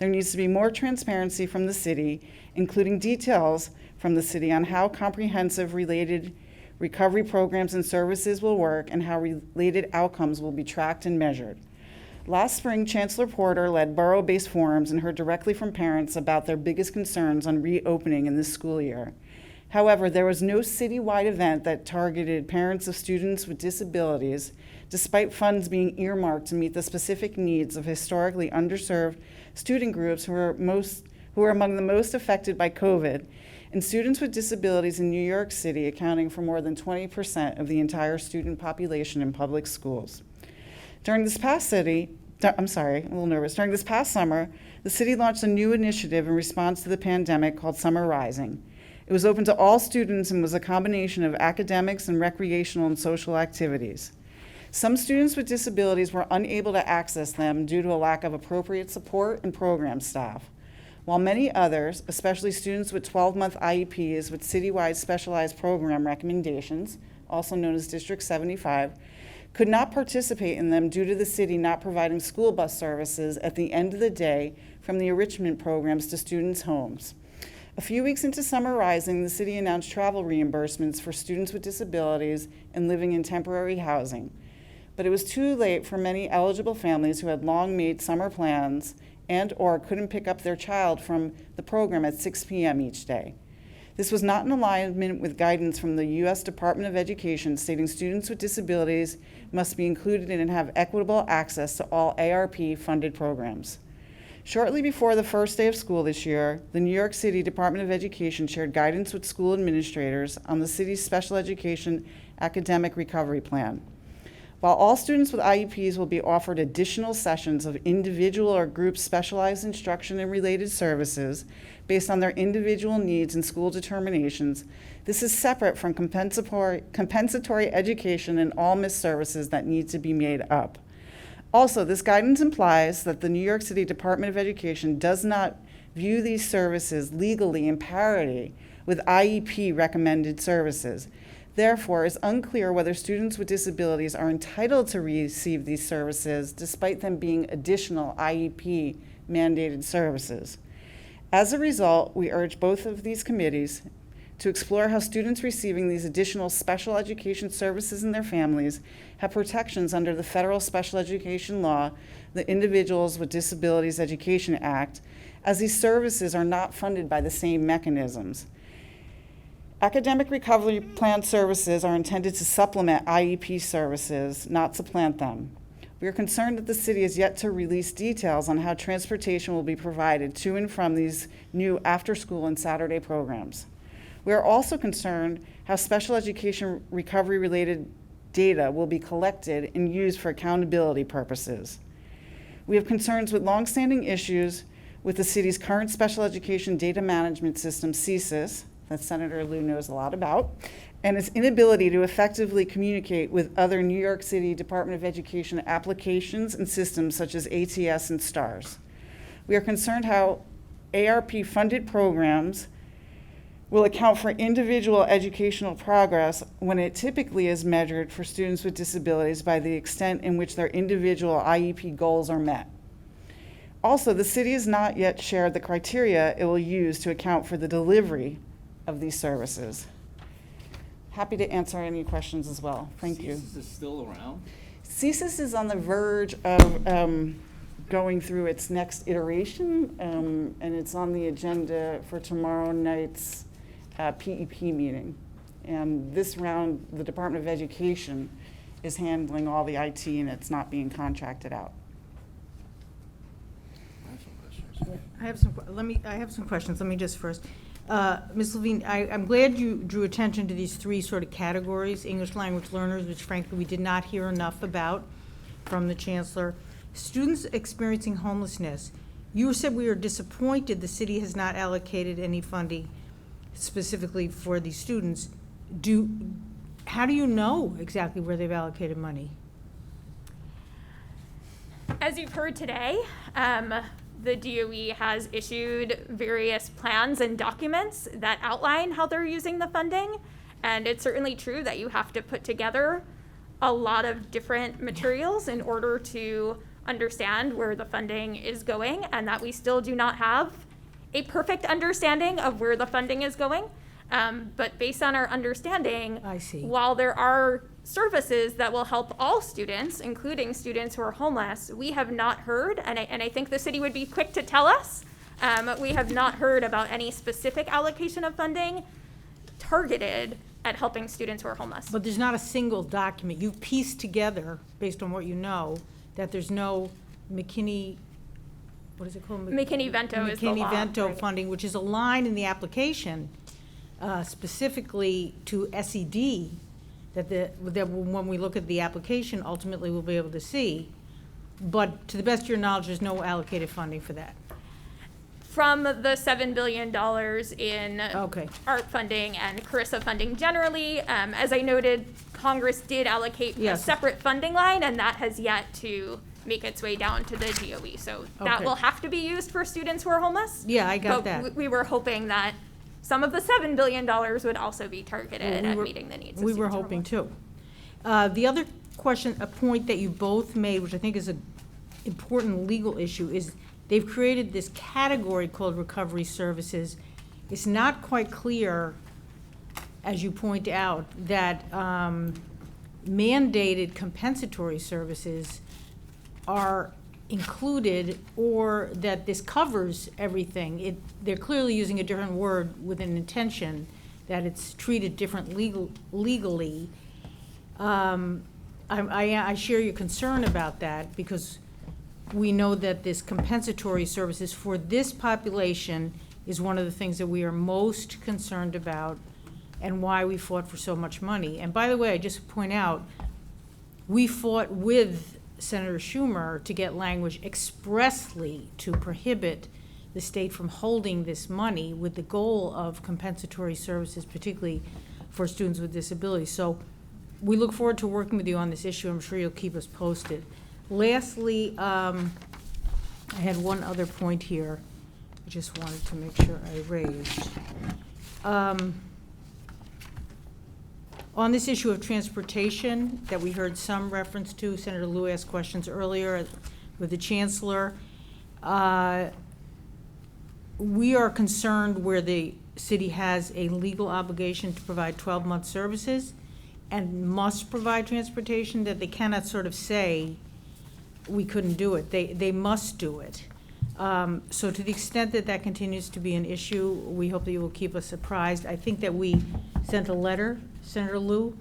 There needs to be more transparency from the city, including details from the city on how comprehensive related recovery programs and services will work and how related outcomes will be tracked and measured. Last spring, Chancellor Porter led borough-based forums and heard directly from parents about their biggest concerns on reopening in this school year. However, there was no citywide event that targeted parents of students with disabilities, despite funds being earmarked to meet the specific needs of historically underserved student groups who are among the most affected by COVID, and students with disabilities in New York City accounting for more than 20% of the entire student population in public schools. During this past summer, the city launched a new initiative in response to the pandemic called Summer Rising. It was open to all students and was a combination of academics and recreational and social activities. Some students with disabilities were unable to access them due to a lack of appropriate support and program staff, while many others, especially students with 12-month IEPs with citywide specialized program recommendations, also known as District 75, could not participate in them due to the city not providing school bus services at the end of the day from the enrichment programs to students' homes. A few weeks into Summer Rising, the city announced travel reimbursements for students with disabilities and living in temporary housing. But it was too late for many eligible families who had long made summer plans and or couldn't pick up their child from the program at 6 p.m. each day. This was not in alignment with guidance from the U.S. Department of Education stating students with disabilities must be included in and have equitable access to all ARP-funded programs. Shortly before the first day of school this year, the New York City Department of Education shared guidance with school administrators on the city's special education academic recovery plan. While all students with IEPs will be offered additional sessions of individual or group specialized instruction and related services based on their individual needs and school determinations, this is separate from compensatory education and all missed services that need to be made up. Also, this guidance implies that the New York City Department of Education does not view these services legally in parity with IEP recommended services. Therefore, it's unclear whether students with disabilities are entitled to receive these services despite them being additional IEP mandated services. As a result, we urge both of these committees to explore how students receiving these additional special education services and their families have protections under the federal special education law, the Individuals with Disabilities Education Act, as these services are not funded by the same mechanisms. Academic recovery plan services are intended to supplement IEP services, not supplant them. We are concerned that the city has yet to release details on how transportation will be provided to and from these new after-school and Saturday programs. We are also concerned how special education recovery-related data will be collected and used for accountability purposes. We have concerns with longstanding issues with the city's current special education data management system, CSIS, that Senator Liu knows a lot about, and its inability to effectively communicate with other New York City Department of Education applications and systems such as ATS and STARS. We are concerned how ARP-funded programs will account for individual educational progress when it typically is measured for students with disabilities by the extent in which their individual IEP goals are met. Also, the city has not yet shared the criteria it will use to account for the delivery of these services. Happy to answer any questions as well. Thank you. CSIS is still around? CSIS is on the verge of going through its next iteration, and it's on the agenda for tomorrow night's PEP meeting. And this round, the Department of Education is handling all the IT and it's not being contracted out. I have some questions. Let me just first, Ms. Levine, I'm glad you drew attention to these three sort of categories: English language learners, which frankly we did not hear enough about from the chancellor; students experiencing homelessness. You said we are disappointed the city has not allocated any funding specifically for these students. How do you know exactly where they've allocated money? As you've heard today, the DOE has issued various plans and documents that outline how they're using the funding. And it's certainly true that you have to put together a lot of different materials in order to understand where the funding is going, and that we still do not have a perfect understanding of where the funding is going. But based on our understanding, I see. While there are services that will help all students, including students who are homeless, we have not heard, and I think the city would be quick to tell us, we have not heard about any specific allocation of funding targeted at helping students who are homeless. But there's not a single document. You've pieced together, based on what you know, that there's no McKinney, what is it called? McKinney-Vento is the law. McKinney-Vento right. funding, which is a line in the application specifically to SED, that when we look at the application, ultimately we'll be able to see. But to the best of your knowledge, there's no allocated funding for that. From the $7 billion in art funding and Carissa funding generally, as I noted, Congress did allocate a separate funding line, and that has yet to make its way down to the DOE. So that will have to be used for students who are homeless. Yeah, I got but that. We were hoping that some of the $7 billion would also be targeted at meeting the needs of We were students who are hoping too. The other question, a point that you both made, which I think is an important legal issue, is they've created this category called recovery services. It's not quite clear, as you point out, that mandated compensatory services are included, or that this covers everything. They're clearly using a different word with an intention that it's treated different legally. I share your concern about that, because we know that this compensatory services for this population is one of the things that we are most concerned about, and why we fought for so much money. And by the way, I just point out, we fought with Senator Schumer to get language expressly to prohibit the state from holding this money, with the goal of compensatory services, particularly for students with disabilities. So we look forward to working with you on this issue. I'm sure you'll keep us posted. Lastly, I had one other point here I just wanted to make sure I raised. On this issue of transportation that we heard some reference to, Senator Liu asked questions earlier with the chancellor. We are concerned where the city has a legal obligation to provide 12-month services and must provide transportation, that they cannot sort of say we couldn't do it. They must do it. So to the extent that that continues to be an issue, we hope that you will keep us apprised. I think that we sent a letter, Senator Liu,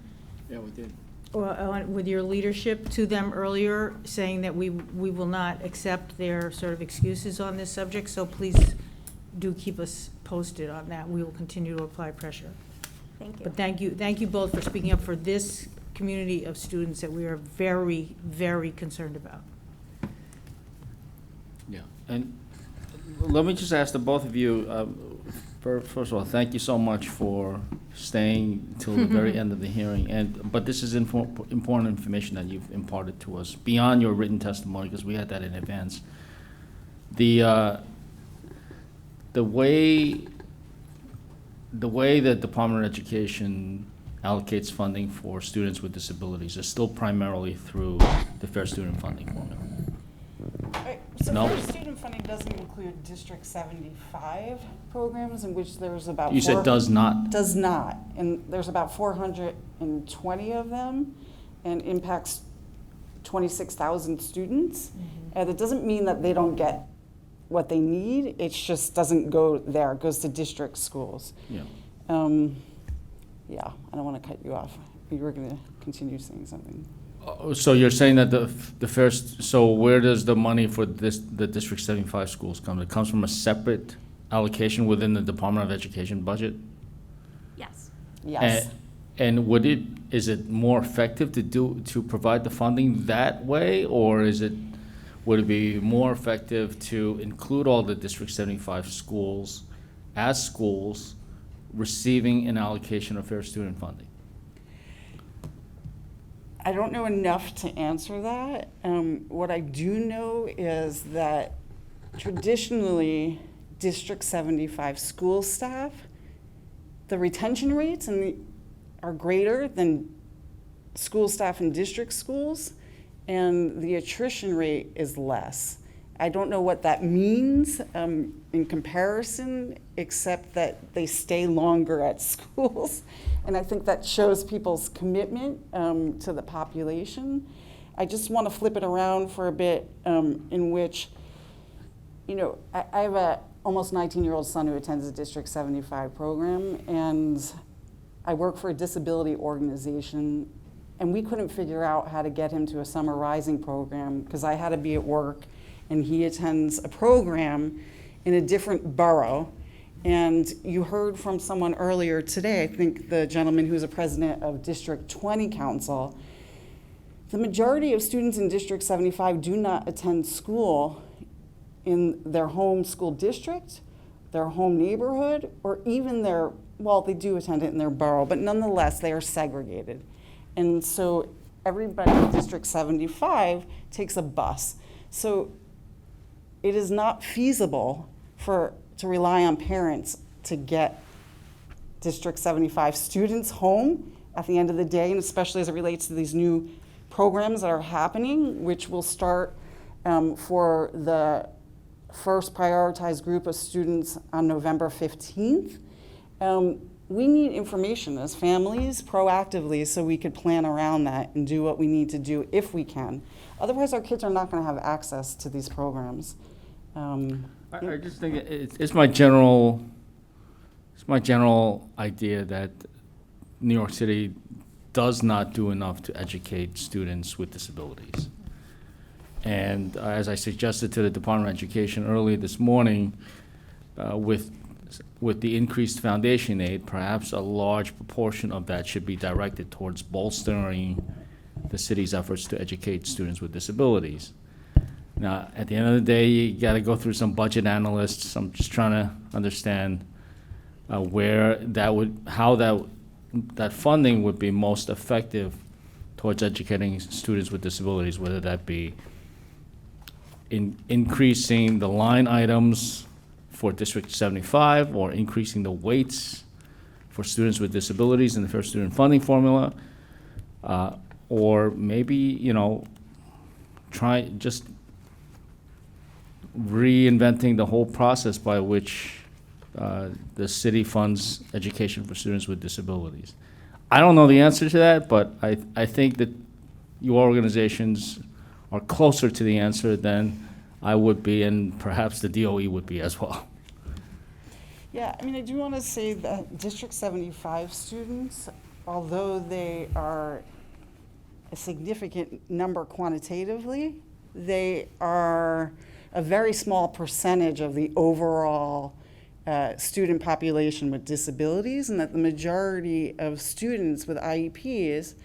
Yeah, we did. with your leadership to them earlier, saying that we will not accept their sort of excuses on this subject. So please do keep us posted on that. We will continue to apply pressure. Thank you. But thank you both for speaking up for this community of students that we are very, very concerned about. Yeah, and let me just ask the both of you, first of all, thank you so much for staying till the very end of the hearing. But this is important information that you've imparted to us beyond your written testimony, because we had that in advance. The way the Department of Education allocates funding for students with disabilities is still primarily through the Fair Student Funding formula. So No? Fair Student Funding doesn't include District 75 programs, in which there's about You said does not. Does not, and there's about 420 of them, and impacts 26,000 students. And it doesn't mean that they don't get what they need, it just doesn't go there, it goes to district schools. Yeah. Yeah, I don't want to cut you off. You were going to continue saying something. So you're saying that the first, so where does the money for the District 75 schools come? It comes from a separate allocation within the Department of Education budget? Yes. Yes. And is it more effective to provide the funding that way, or would it be more effective to include all the District 75 schools as schools receiving an allocation of fair student funding? I don't know enough to answer that. What I do know is that traditionally, District 75 school staff, the retention rates are greater than school staff in district schools, and the attrition rate is less. I don't know what that means in comparison, except that they stay longer at schools. And I think that shows people's commitment to the population. I just want to flip it around for a bit, in which, I have a almost 19-year-old son who attends the District 75 program, and I work for a disability organization, and we couldn't figure out how to get him to a summer rising program because I had to be at work, and he attends a program in a different borough. And you heard from someone earlier today, I think the gentleman who's a president of District 20 Council, the majority of students in District 75 do not attend school in their home school district, their home neighborhood, or even they do attend it in their borough, but nonetheless, they are segregated. And so everybody in District 75 takes a bus. So it is not feasible to rely on parents to get District 75 students home at the end of the day, and especially as it relates to these new programs that are happening, which will start for the first prioritized group of students on November 15th. We need information as families proactively so we could plan around that and do what we need to do if we can. Otherwise, our kids are not going to have access to these programs. I just think it's my general idea that New York City does not do enough to educate students with disabilities. And as I suggested to the Department of Education earlier this morning, with the increased foundation aid, perhaps a large proportion of that should be directed towards bolstering the city's efforts to educate students with disabilities. Now, at the end of the day, you got to go through some budget analysts. I'm just trying to understand where how that funding would be most effective towards educating students with disabilities, whether that be in increasing the line items for District 75 or increasing the weights for students with disabilities in the Fair Student Funding Formula, or maybe, try just reinventing the whole process by which the city funds education for students with disabilities. I don't know the answer to that, but I think that your organizations are closer to the answer than I would be, and perhaps the DOE would be as well. Yeah, I do want to say that District 75 students, although they are a significant number quantitatively, they are a very small percentage of the overall student population with disabilities, and that the majority of students with IEPs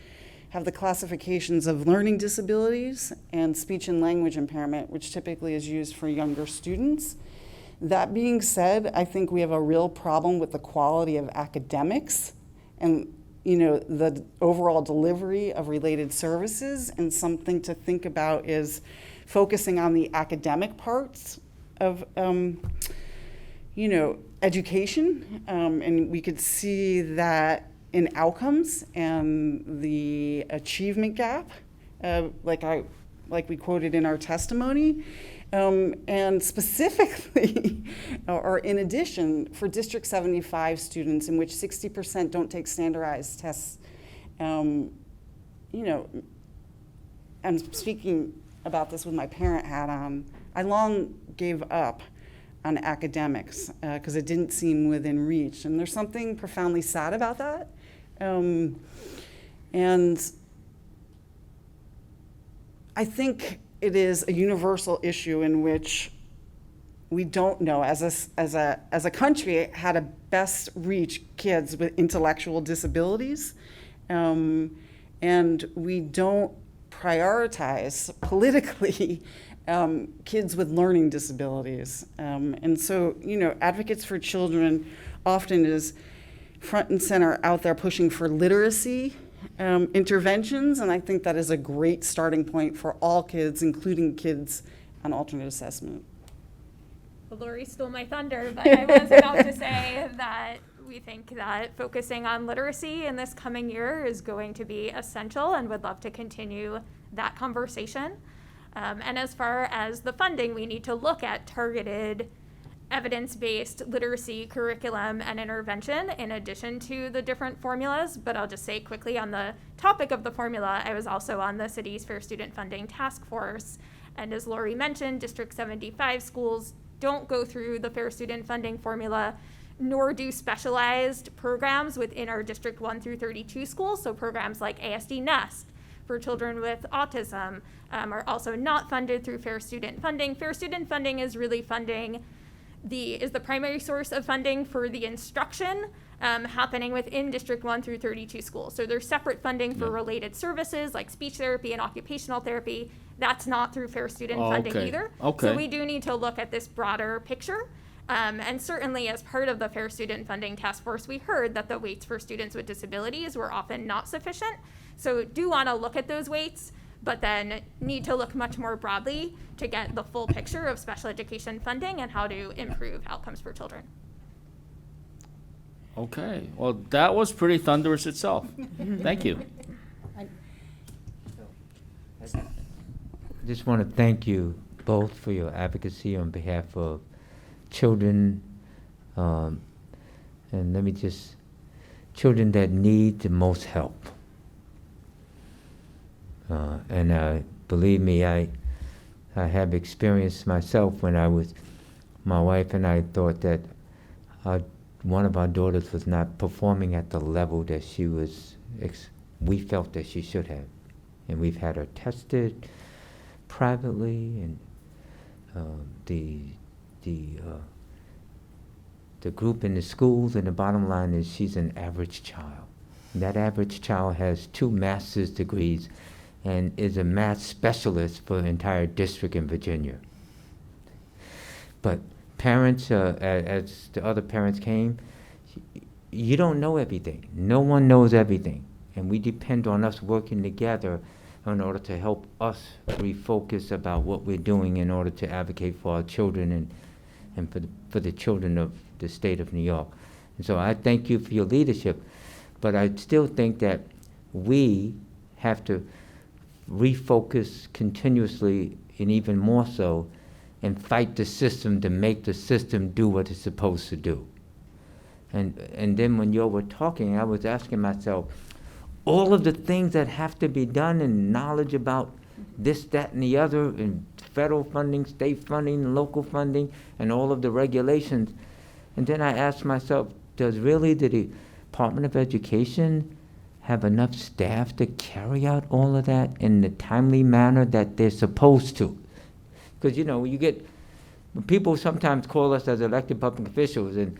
have the classifications of learning disabilities and speech and language impairment, which typically is used for younger students. That being said, I think we have a real problem with the quality of academics and the overall delivery of related services, and something to think about is focusing on the academic parts of education, and we could see that in outcomes and the achievement gap, like we quoted in our testimony, and specifically, or in addition, for District 75 students in which 60% don't take standardized tests, I'm speaking about this with my parent hat on. I long gave up on academics because it didn't seem within reach, and there's something profoundly sad about that. And I think it is a universal issue in which we don't know as a country how to best reach kids with intellectual disabilities. And we don't prioritize politically kids with learning disabilities. And so, Advocates for Children often is front and center out there pushing for literacy interventions, and I think that is a great starting point for all kids, including kids on alternate assessment. Well, Lori stole my thunder, but I was about to say that we think that focusing on literacy in this coming year is going to be essential and would love to continue that conversation. And as far as the funding, we need to look at targeted evidence-based literacy curriculum and intervention in addition to the different formulas. But I'll just say quickly on the topic of the formula, I was also on the city's Fair Student Funding Task Force. And as Lori mentioned, District 75 schools don't go through the Fair Student Funding formula, nor do specialized programs within our District 1 through 32 schools. So programs like ASD Nest for children with autism are also not funded through Fair Student Funding. Fair Student Funding is really funding is the primary source of funding for the instruction happening within District 1 through 32 schools. So there's separate funding for related services like speech therapy and occupational therapy. That's not through Fair Student Funding either. Okay. So we do need to look at this broader picture. And certainly as part of the Fair Student Funding Task Force, we heard that the weights for students with disabilities were often not sufficient. So do want to look at those weights, but then need to look much more broadly to get the full picture of special education funding and how to improve outcomes for children. Okay, well, that was pretty thunderous itself. Thank you. I just want to thank you both for your advocacy on behalf of children, and children that need the most help. And believe me, I have experienced myself when my wife and I thought that one of our daughters was not performing at the level that we felt that she should have. And we've had her tested privately, and the group in the schools, and the bottom line is she's an average child. And that average child has 2 master's degrees and is a math specialist for the entire district in Virginia. But parents, as the other parents came, you don't know everything. No one knows everything. And we depend on us working together in order to help us refocus about what we're doing in order to advocate for our children and for the children of the state of New York. And so I thank you for your leadership, but I still think that we have to refocus continuously, and even more so, and fight the system to make the system do what it's supposed to do. And then when you were talking, I was asking myself, all of the things that have to be done and knowledge about this, that, and the other, and federal funding, state funding, local funding, and all of the regulations. And then I asked myself, does really the Department of Education have enough staff to carry out all of that in the timely manner that they're supposed to? Because, when people sometimes call us as elected public officials, and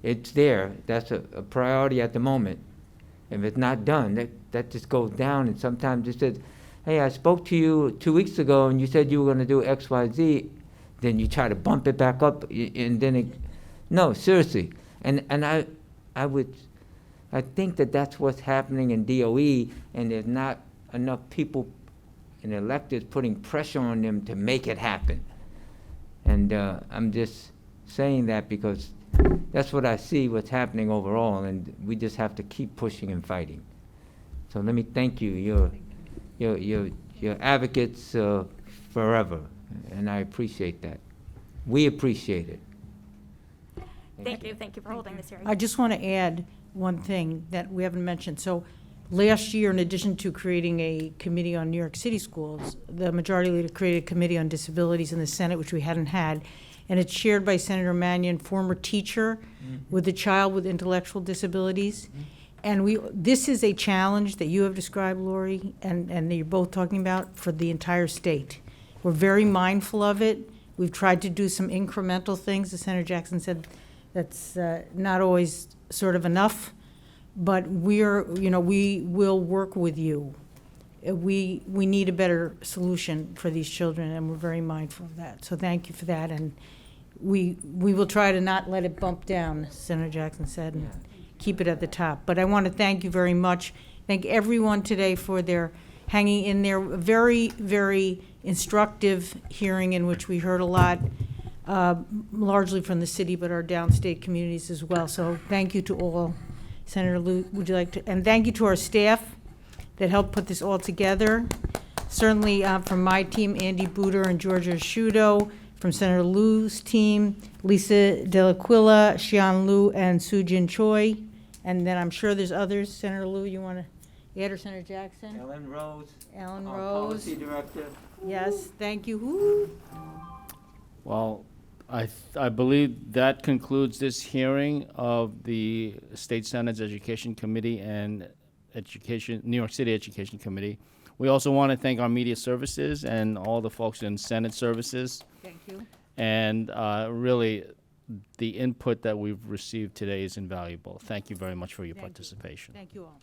it's there, that's a priority at the moment. If it's not done, that just goes down, and sometimes it says, hey, I spoke to you 2 weeks ago, and you said you were going to do X, Y, Z. Then you try to bump it back up, and then no, seriously. And I think that that's what's happening in DOE, and there's not enough people and electeds putting pressure on them to make it happen. And I'm just saying that because that's what I see what's happening overall, and we just have to keep pushing and fighting. So let me thank you. You're advocates forever, and I appreciate that. We appreciate it. Thank you for holding this hearing. I just want to add one thing that we haven't mentioned. So last year, in addition to creating a committee on New York City schools, the majority leader created a committee on disabilities in the Senate, which we hadn't had. And it's chaired by Senator Mannion, former teacher with a child with intellectual disabilities. And this is a challenge that you have described, Lori, and that you're both talking about for the entire state. We're very mindful of it. We've tried to do some incremental things, as Senator Jackson said, that's not always sort of enough, but we will work with you. We need a better solution for these children, and we're very mindful of that. So thank you for that, and we will try to not let it bump down, as Senator Jackson said, and keep it at the top. But I want to thank you very much. Thank everyone today for their hanging in there. Very, very instructive hearing in which we heard a lot, largely from the city, but our downstate communities as well. So thank you to all. Senator Liu, would you like to? And thank you to our staff that helped put this all together. Certainly from my team, Andy Booter and Georgia Shudo. From Senator Liu's team, Lisa Delaquila, Xian Liu, and Sujin Choi. And then I'm sure there's others. Senator Liu, you want to add, or Senator Jackson? Ellen Rose. Ellen our Rose. Policy Director. Yes, thank you. Woo. Well, I believe that concludes this hearing of the State Senate's Education Committee and New York City Education Committee. We also want to thank our media services and all the folks in Senate services. Thank you. And really, the input that we've received today is invaluable. Thank you very much for your participation. Thank you all.